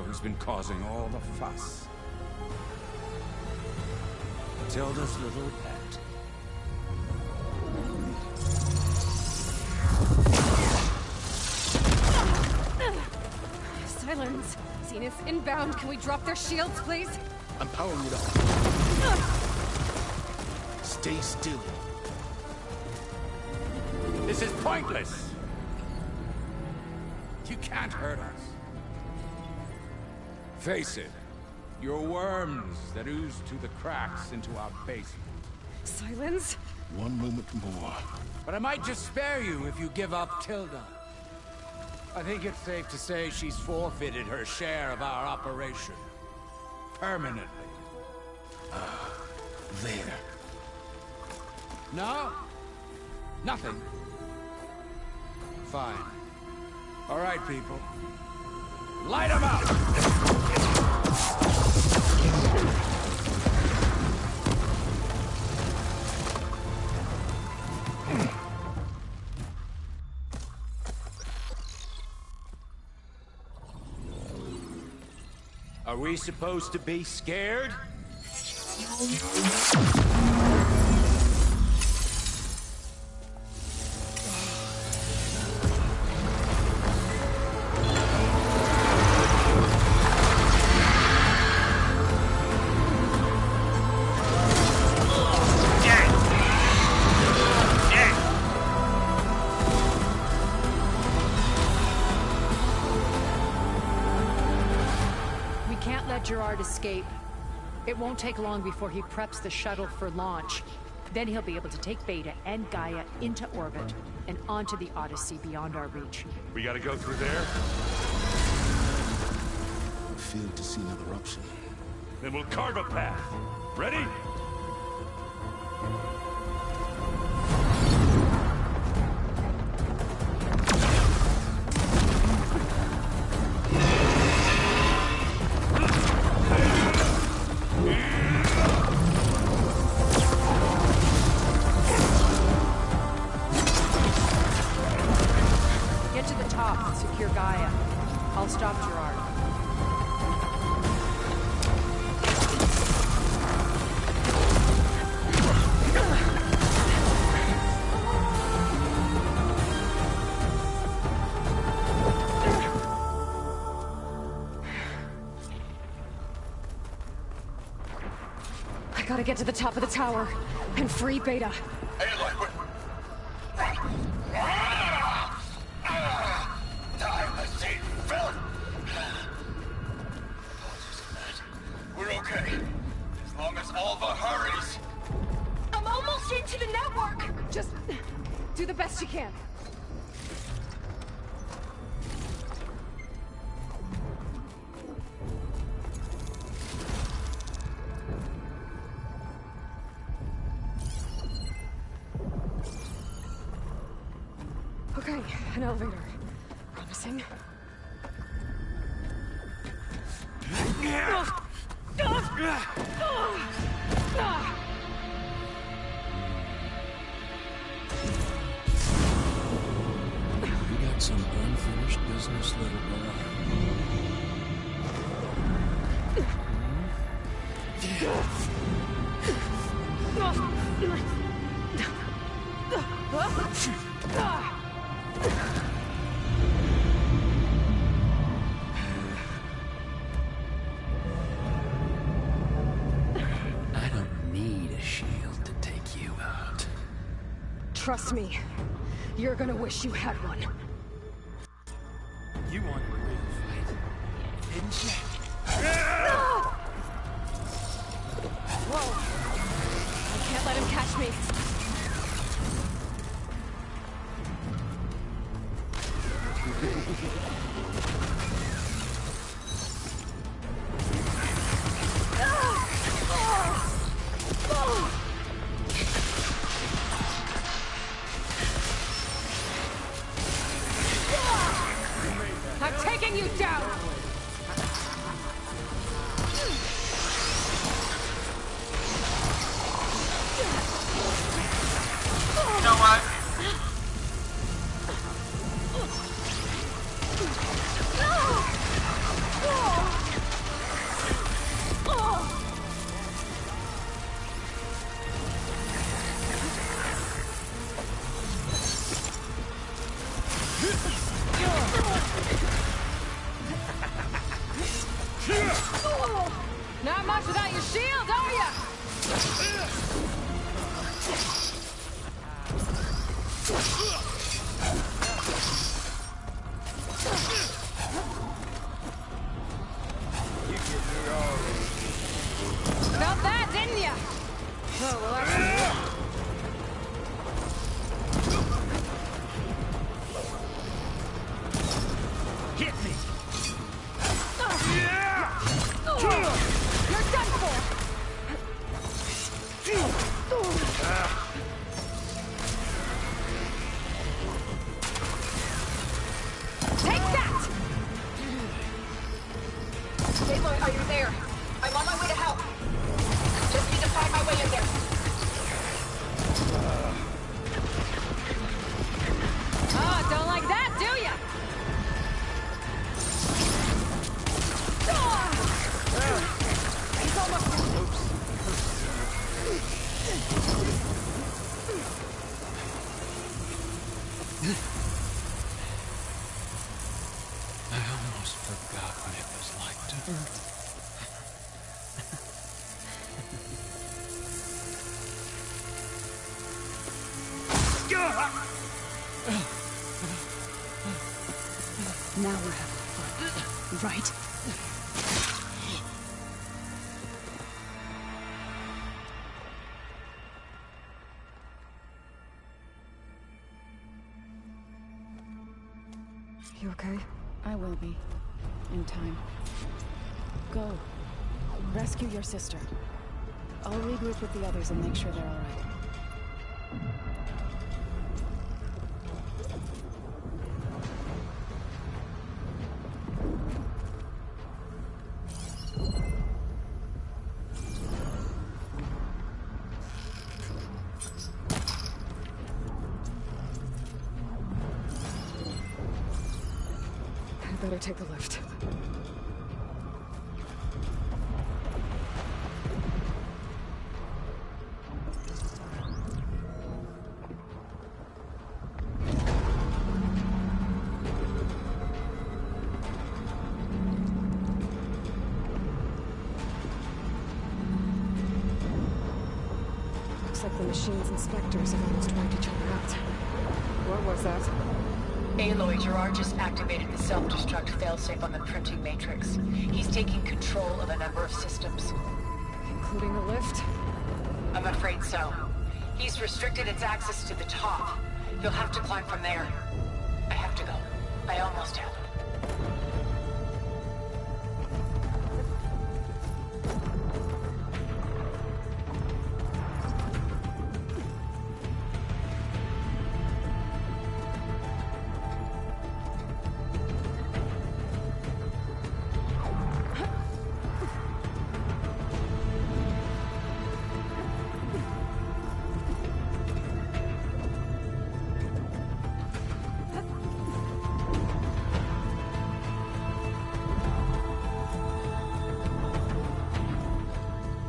Who's been causing all the fuss? Matilda's little pet. Silence! Zenith inbound. Can we drop their shields, please? I'm powering it up. Stay still. This is pointless! You can't hurt us. Face it, you're worms that ooze through the cracks into our basement. Silence? One moment more. But I might just spare you if you give up Tilda. I think it's safe to say she's forfeited her share of our operation. Permanently. There. No? Nothing? Fine. All right, people. Light them up! Are we supposed to be scared? Gerard escape. It won't take long before he preps the shuttle for launch. Then he'll be able to take Beta and Gaia into orbit and onto the Odyssey beyond our reach. We gotta go through there? I fail to see another option. Then we'll carve a path. Ready? Get to the top and secure Gaia. I'll stop Gerard. I gotta get to the top of the tower and free Beta. Time machine filth! We're okay. As long as Alva hurries. I'm almost into the network! Just do the best you can. Okay, an elevator. Promising. You got some unfinished business, little girl. I don't need a shield to take you out. Trust me, you're gonna wish you had one. You wanted a real fight, didn't you? Whoa! I can't let him catch me. I'm taking you down! You know what? Not much without your shield, are ya? Felt that, didn't ya? Oh, well, that's... Hit me! You're done for! Take that! Aloy, are you there? I'm on my way to help. Just need to find my way in there. Oh, don't like that, do ya? He's almost... I almost forgot what it was like to hurt. Now we're having fun, right? okay? I will be. In time. Go. Rescue your sister. I'll regroup with the others and make sure they're all right. I better take the lift. Looks like the machine's inspectors have almost wiped each other out. What was that? Aloy, Gerard just activated the self-destruct failsafe on the printing matrix. He's taking control of a number of systems. Including the lift? I'm afraid so. He's restricted its access to the top. You'll have to climb from there. I have to go. I almost have.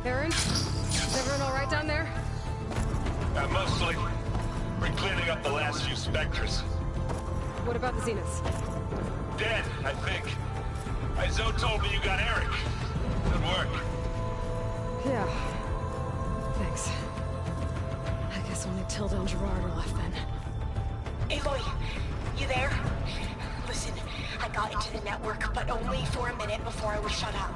Aaron? Is everyone alright down there? Mostly. We're cleaning up the last few specters. What about the Zeniths? Dead, I think. Izo told me you got Eric. Good work. Yeah. Thanks. I guess only Tilda and Gerard are left then. Aloy, you there? Listen, I got into the network, but only for a minute before I was shut out.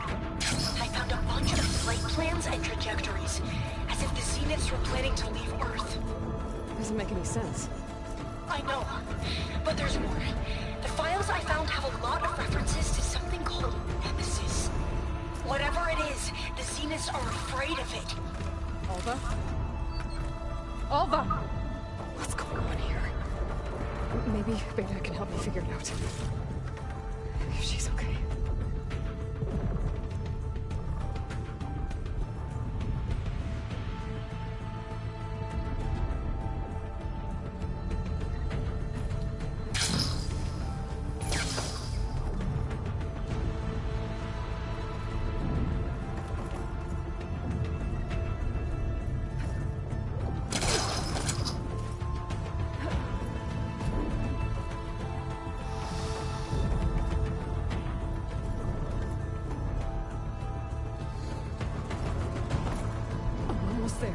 I found a bunch of flight plans and trajectories, as if the Zeniths were planning to leave Earth. Doesn't make any sense. I know, but there's more. The files I found have a lot of references to something called Nemesis. Whatever it is, the Zeniths are afraid of it. Alva? Alva! What's going on here? Maybe Beta can help me figure it out. If she's okay. There.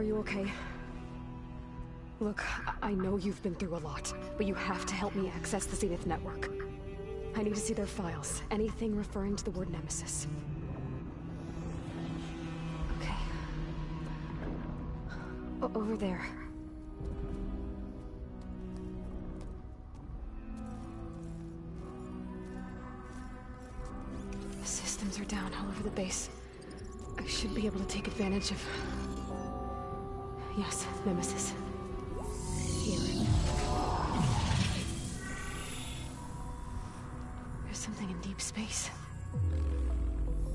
you okay? Look, I know you've been through a lot, but you have to help me access the Zenith network. I need to see their files. Anything referring to the word Nemesis. Okay. Over there. The systems are down all over the base. I should be able to take advantage of... Yes, Nemesis. Here. There's something in deep space.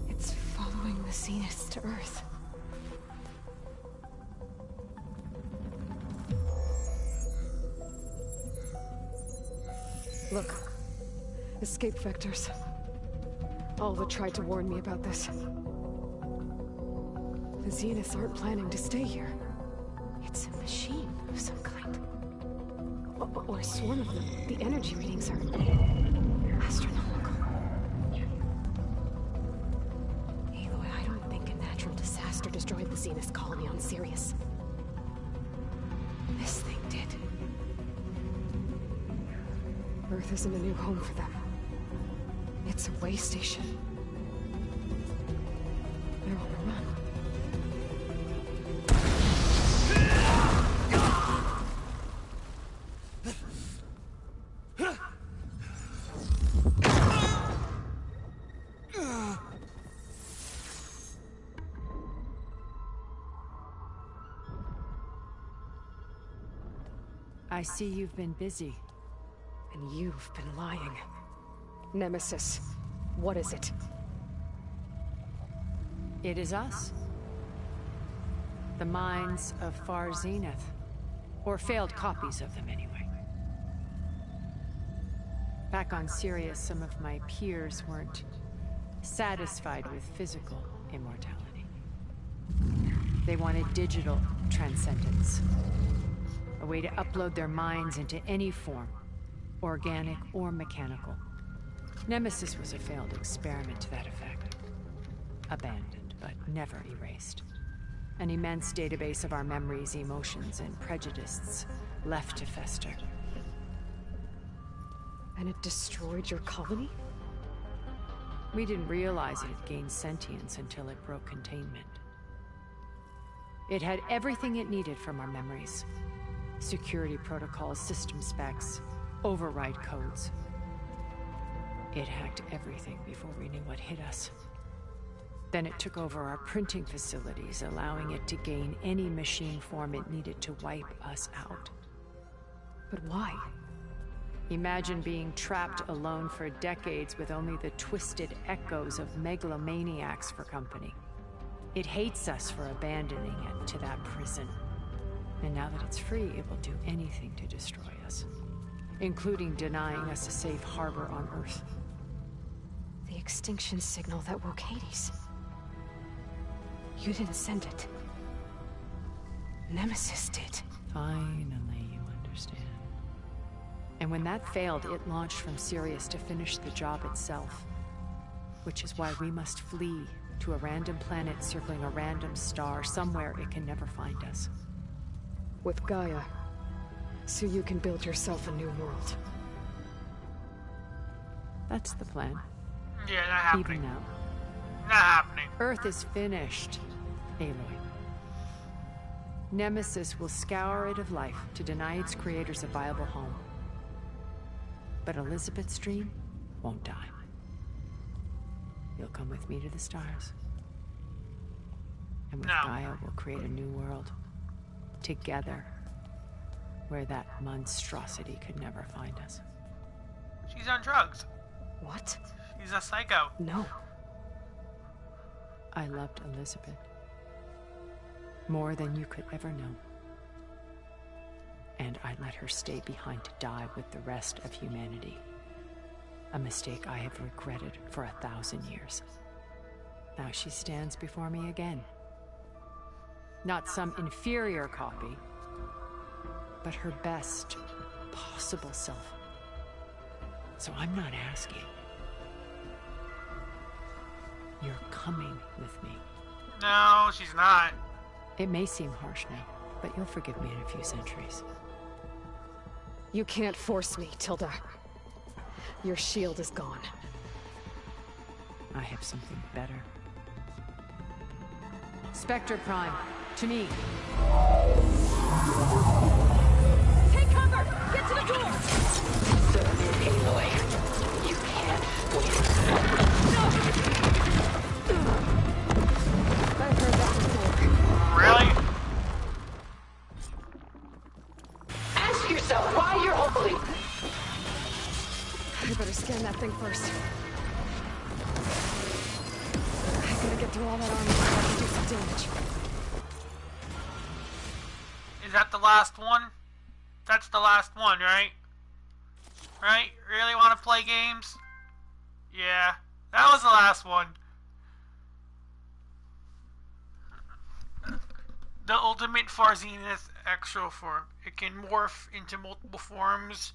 It's following the Zeniths to Earth. Look. Escape vectors. Alva tried to warn me about this. The Zeniths aren't planning to stay here. It's a machine of some kind. Or a swarm of them. The energy readings are astronomical. Aloy, I don't think a natural disaster destroyed the Zenith colony on Sirius. This thing did. Earth isn't a new home for them. It's a way station. They're on the run. I see you've been busy. And you've been lying. Nemesis, what is it? It is us. The minds of Far Zenith. Or failed copies of them, anyway. Back on Sirius, some of my peers weren't satisfied with physical immortality. They wanted digital transcendence. A way to upload their minds into any form, organic or mechanical. Nemesis was a failed experiment to that effect. Abandoned, but never erased. An immense database of our memories, emotions, and prejudices left to fester. And it destroyed your colony? We didn't realize it had gained sentience until it broke containment. It had everything it needed from our memories. Security protocols, system specs, override codes. It hacked everything before we knew what hit us. Then it took over our printing facilities, allowing it to gain any machine form it needed to wipe us out. But why? Imagine being trapped alone for decades with only the twisted echoes of megalomaniacs for company. It hates us for abandoning it to that prison. And now that it's free, it will do anything to destroy us, including denying us a safe harbor on Earth. The extinction signal that woke Hades. You didn't send it. Nemesis did. Finally, you understand. And when that failed, it launched from Sirius to finish the job itself. Which is why we must flee to a random planet circling a random star, somewhere it can never find us. With Gaia, so you can build yourself a new world. That's the plan. Yeah, not happening. Even now. Not happening. Earth is finished, Aloy. Nemesis will scour it of life to deny its creators a viable home. But Elizabeth's dream won't die. You'll come with me to the stars. And with Gaia, we'll create a new world. Together. Where that monstrosity could never find us. She's on drugs. What? She's a psycho. No. I loved Elizabeth. More than you could ever know. And I let her stay behind to die with the rest of humanity. A mistake I have regretted for 1,000 years. Now she stands before me again. Not some inferior copy, but her best possible self. So I'm not asking. You're coming with me. No, she's not. It may seem harsh now, but you'll forgive me in a few centuries. You can't force me, Tilda. Your shield is gone. I have something better. Spectre Prime, to me. Take cover! Get to the door! Submit, Aloy. You can't win. I've heard that before. Really? Ask yourself why you're holding. I better scan that thing first. I gotta get through all that armor so I can do some damage. Is that the last one? That's the last one, right? Right? Really want to play games? Yeah, that was the last one. The ultimate Farzineth extra form. It can morph into multiple forms,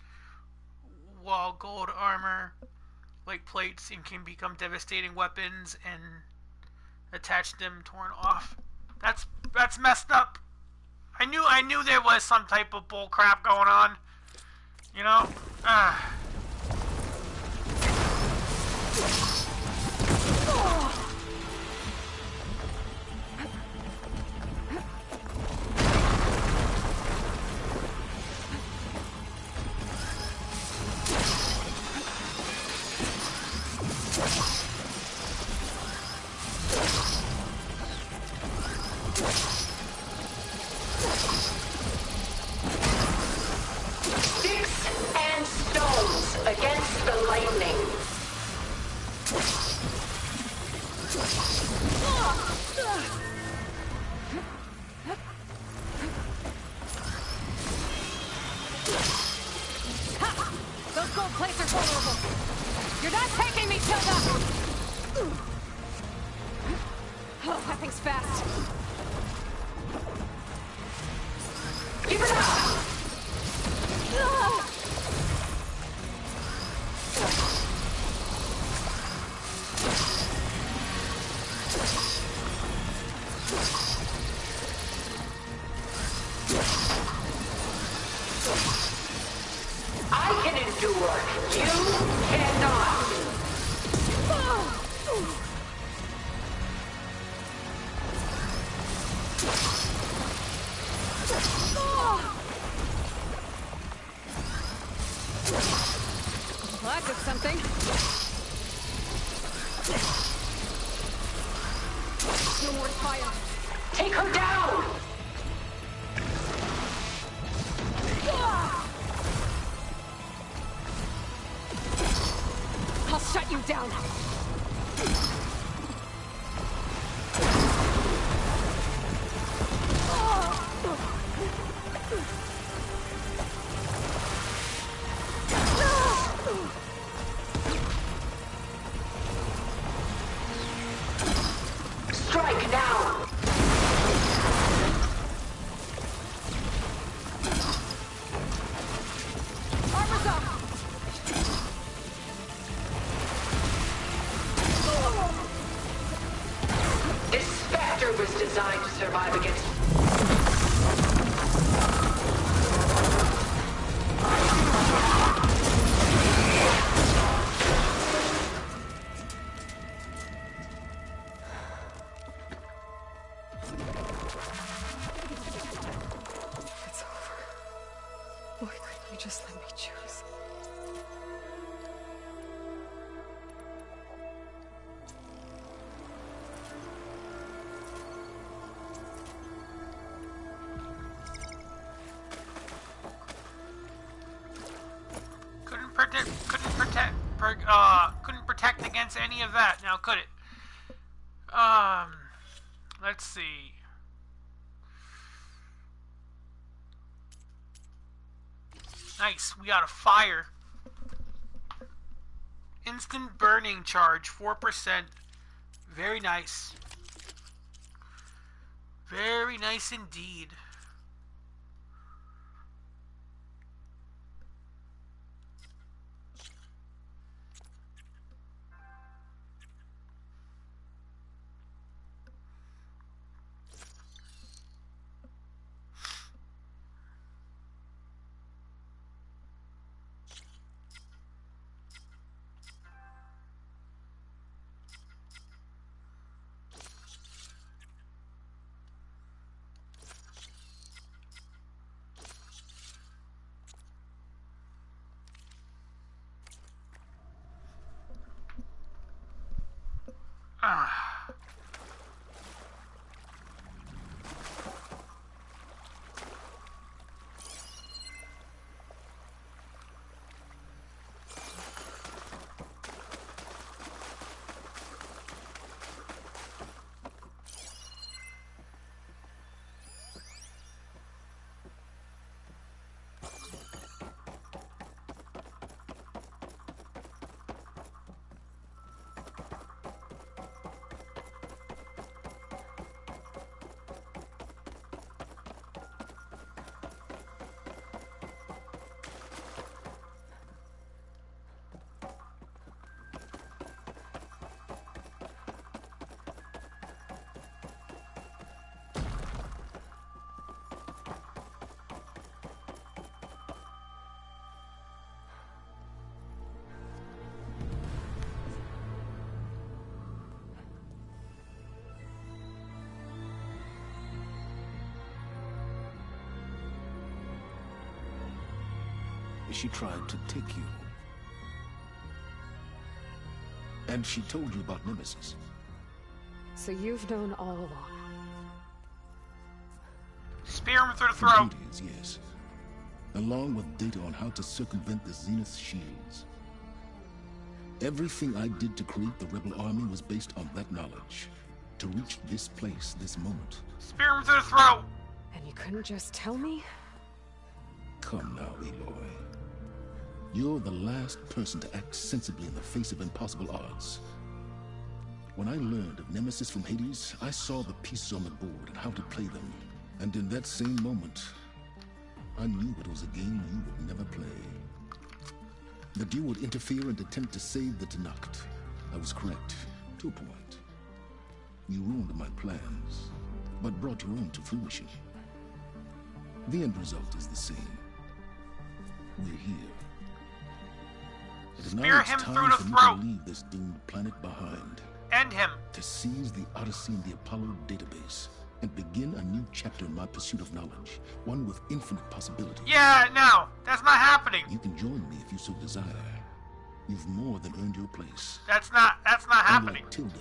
while gold armor, like plates, and can become devastating weapons and attach them torn off. That's messed up. I knew there was some type of bull crap going on. You know? Sticks and stones against the lightning. Those gold plates are vulnerable. You're not taking me, Tilda! Oh, that thing's fast. Give it up! I can endure. You cannot. Well, that did something. No more fire. Take her down! I'll shut you down. Strike now! Armor's up! This Spectre was designed to survive against... It's over. Why couldn't you just let me choose? Couldn't protect against any of that. Now, could it? Let's see. Nice, we got a fire. Instant burning charge, 4%. Very nice. Very nice indeed. She tried to take you. And she told you about Nemesis. So you've known all along. Spear him through the throat. Is, yes. Along with data on how to circumvent the Zenith shields. Everything I did to create the rebel army was based on that knowledge. To reach this place, this moment. Spear him through the throat. And you couldn't just tell me? Come now, Aloy. You're the last person to act sensibly in the face of impossible odds. When I learned of Nemesis from Hades, I saw the pieces on the board and how to play them. And in that same moment, I knew it was a game you would never play. That you would interfere and attempt to save the Tenakth. I was correct, to a point. You ruined my plans, but brought your own to fruition. The end result is the same. We're here. It is now it's time for me to leave this doomed planet behind. End him. To seize the Odyssey and the Apollo database, and begin a new chapter in my pursuit of knowledge, one with infinite possibilities. Yeah, no, that's not happening. You can join me if you so desire. You've more than earned your place. That's not happening. Like Tilda,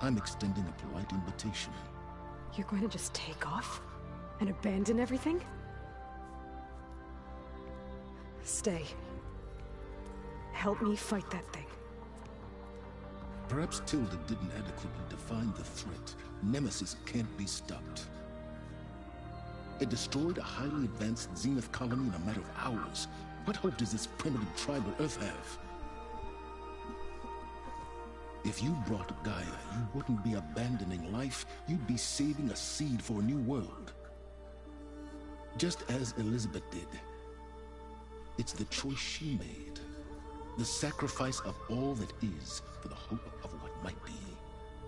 I'm extending a polite invitation. You're going to just take off? And abandon everything? Stay. Help me fight that thing. Perhaps Tilda didn't adequately define the threat. Nemesis can't be stopped. It destroyed a highly advanced Zenith colony in a matter of hours. What hope does this primitive tribal Earth have? If you brought Gaia, you wouldn't be abandoning life. You'd be saving a seed for a new world. Just as Elizabeth did. It's the choice she made. The sacrifice of all that is for the hope of what might be.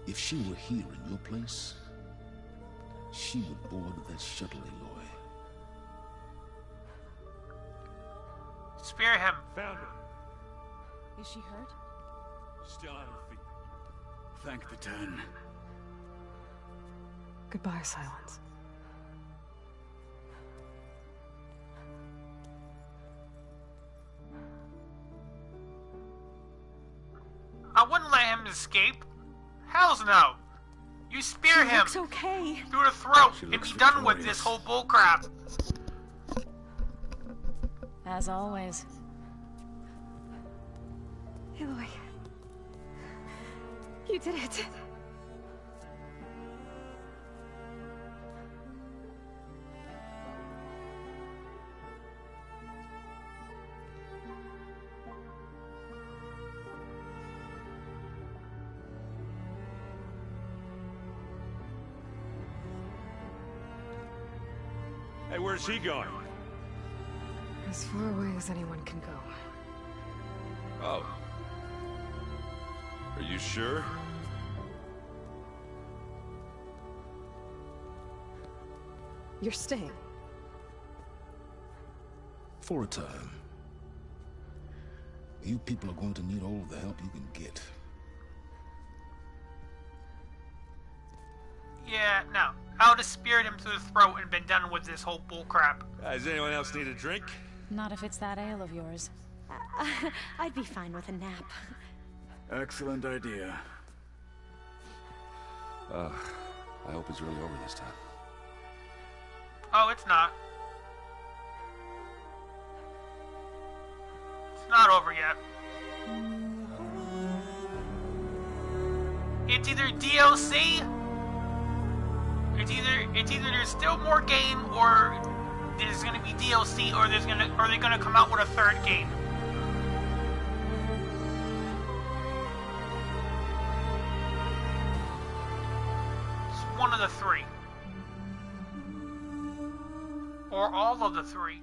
If she were here in your place, she would board that shuttle, Aloy. Spear him. Found her. Is she hurt? Still on her feet. Thank the Ten. Goodbye, Silence. I wouldn't let him escape. Hells no. You spear him looks okay. Through the throat and be done with this whole bullcrap. As always. Aloy. You did it. Hey, where's he going? As far away as anyone can go. Oh. Are you sure? You're staying. For a time. You people are going to need all of the help you can get. Yeah, no. I would have speared him through the throat and been done with this whole bullcrap. Does anyone else need a drink? Not if it's that ale of yours. I'd be fine with a nap. Excellent idea. I hope it's really over this time. Oh, it's not. It's not over yet. It's either DLC. It's either there's still more game, or there's gonna be DLC, or they're gonna come out with a third game. It's one of the three. Or all of the three.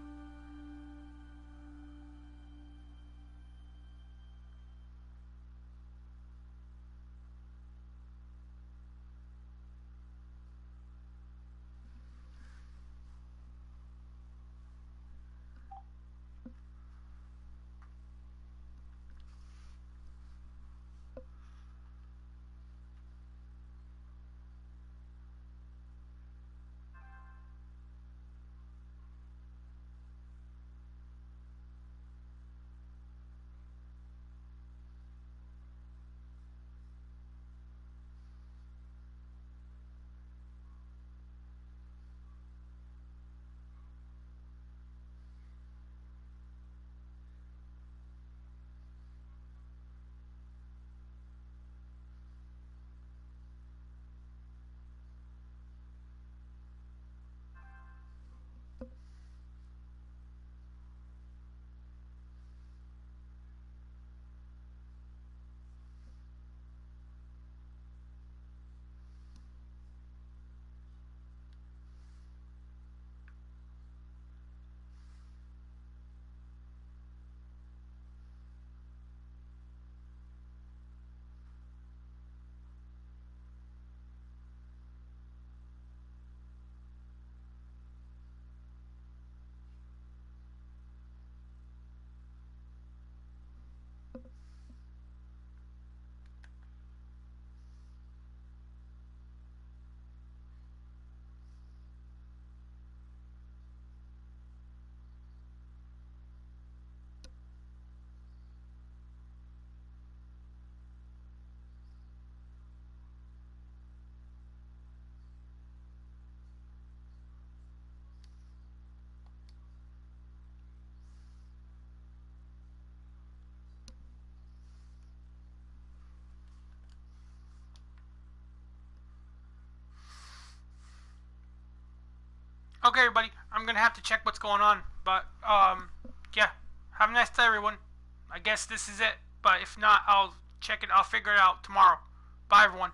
Okay, everybody, I'm gonna have to check what's going on, but, yeah, have a nice day, everyone. I guess this is it, but if not, I'll check it, I'll figure it out tomorrow. Bye, everyone.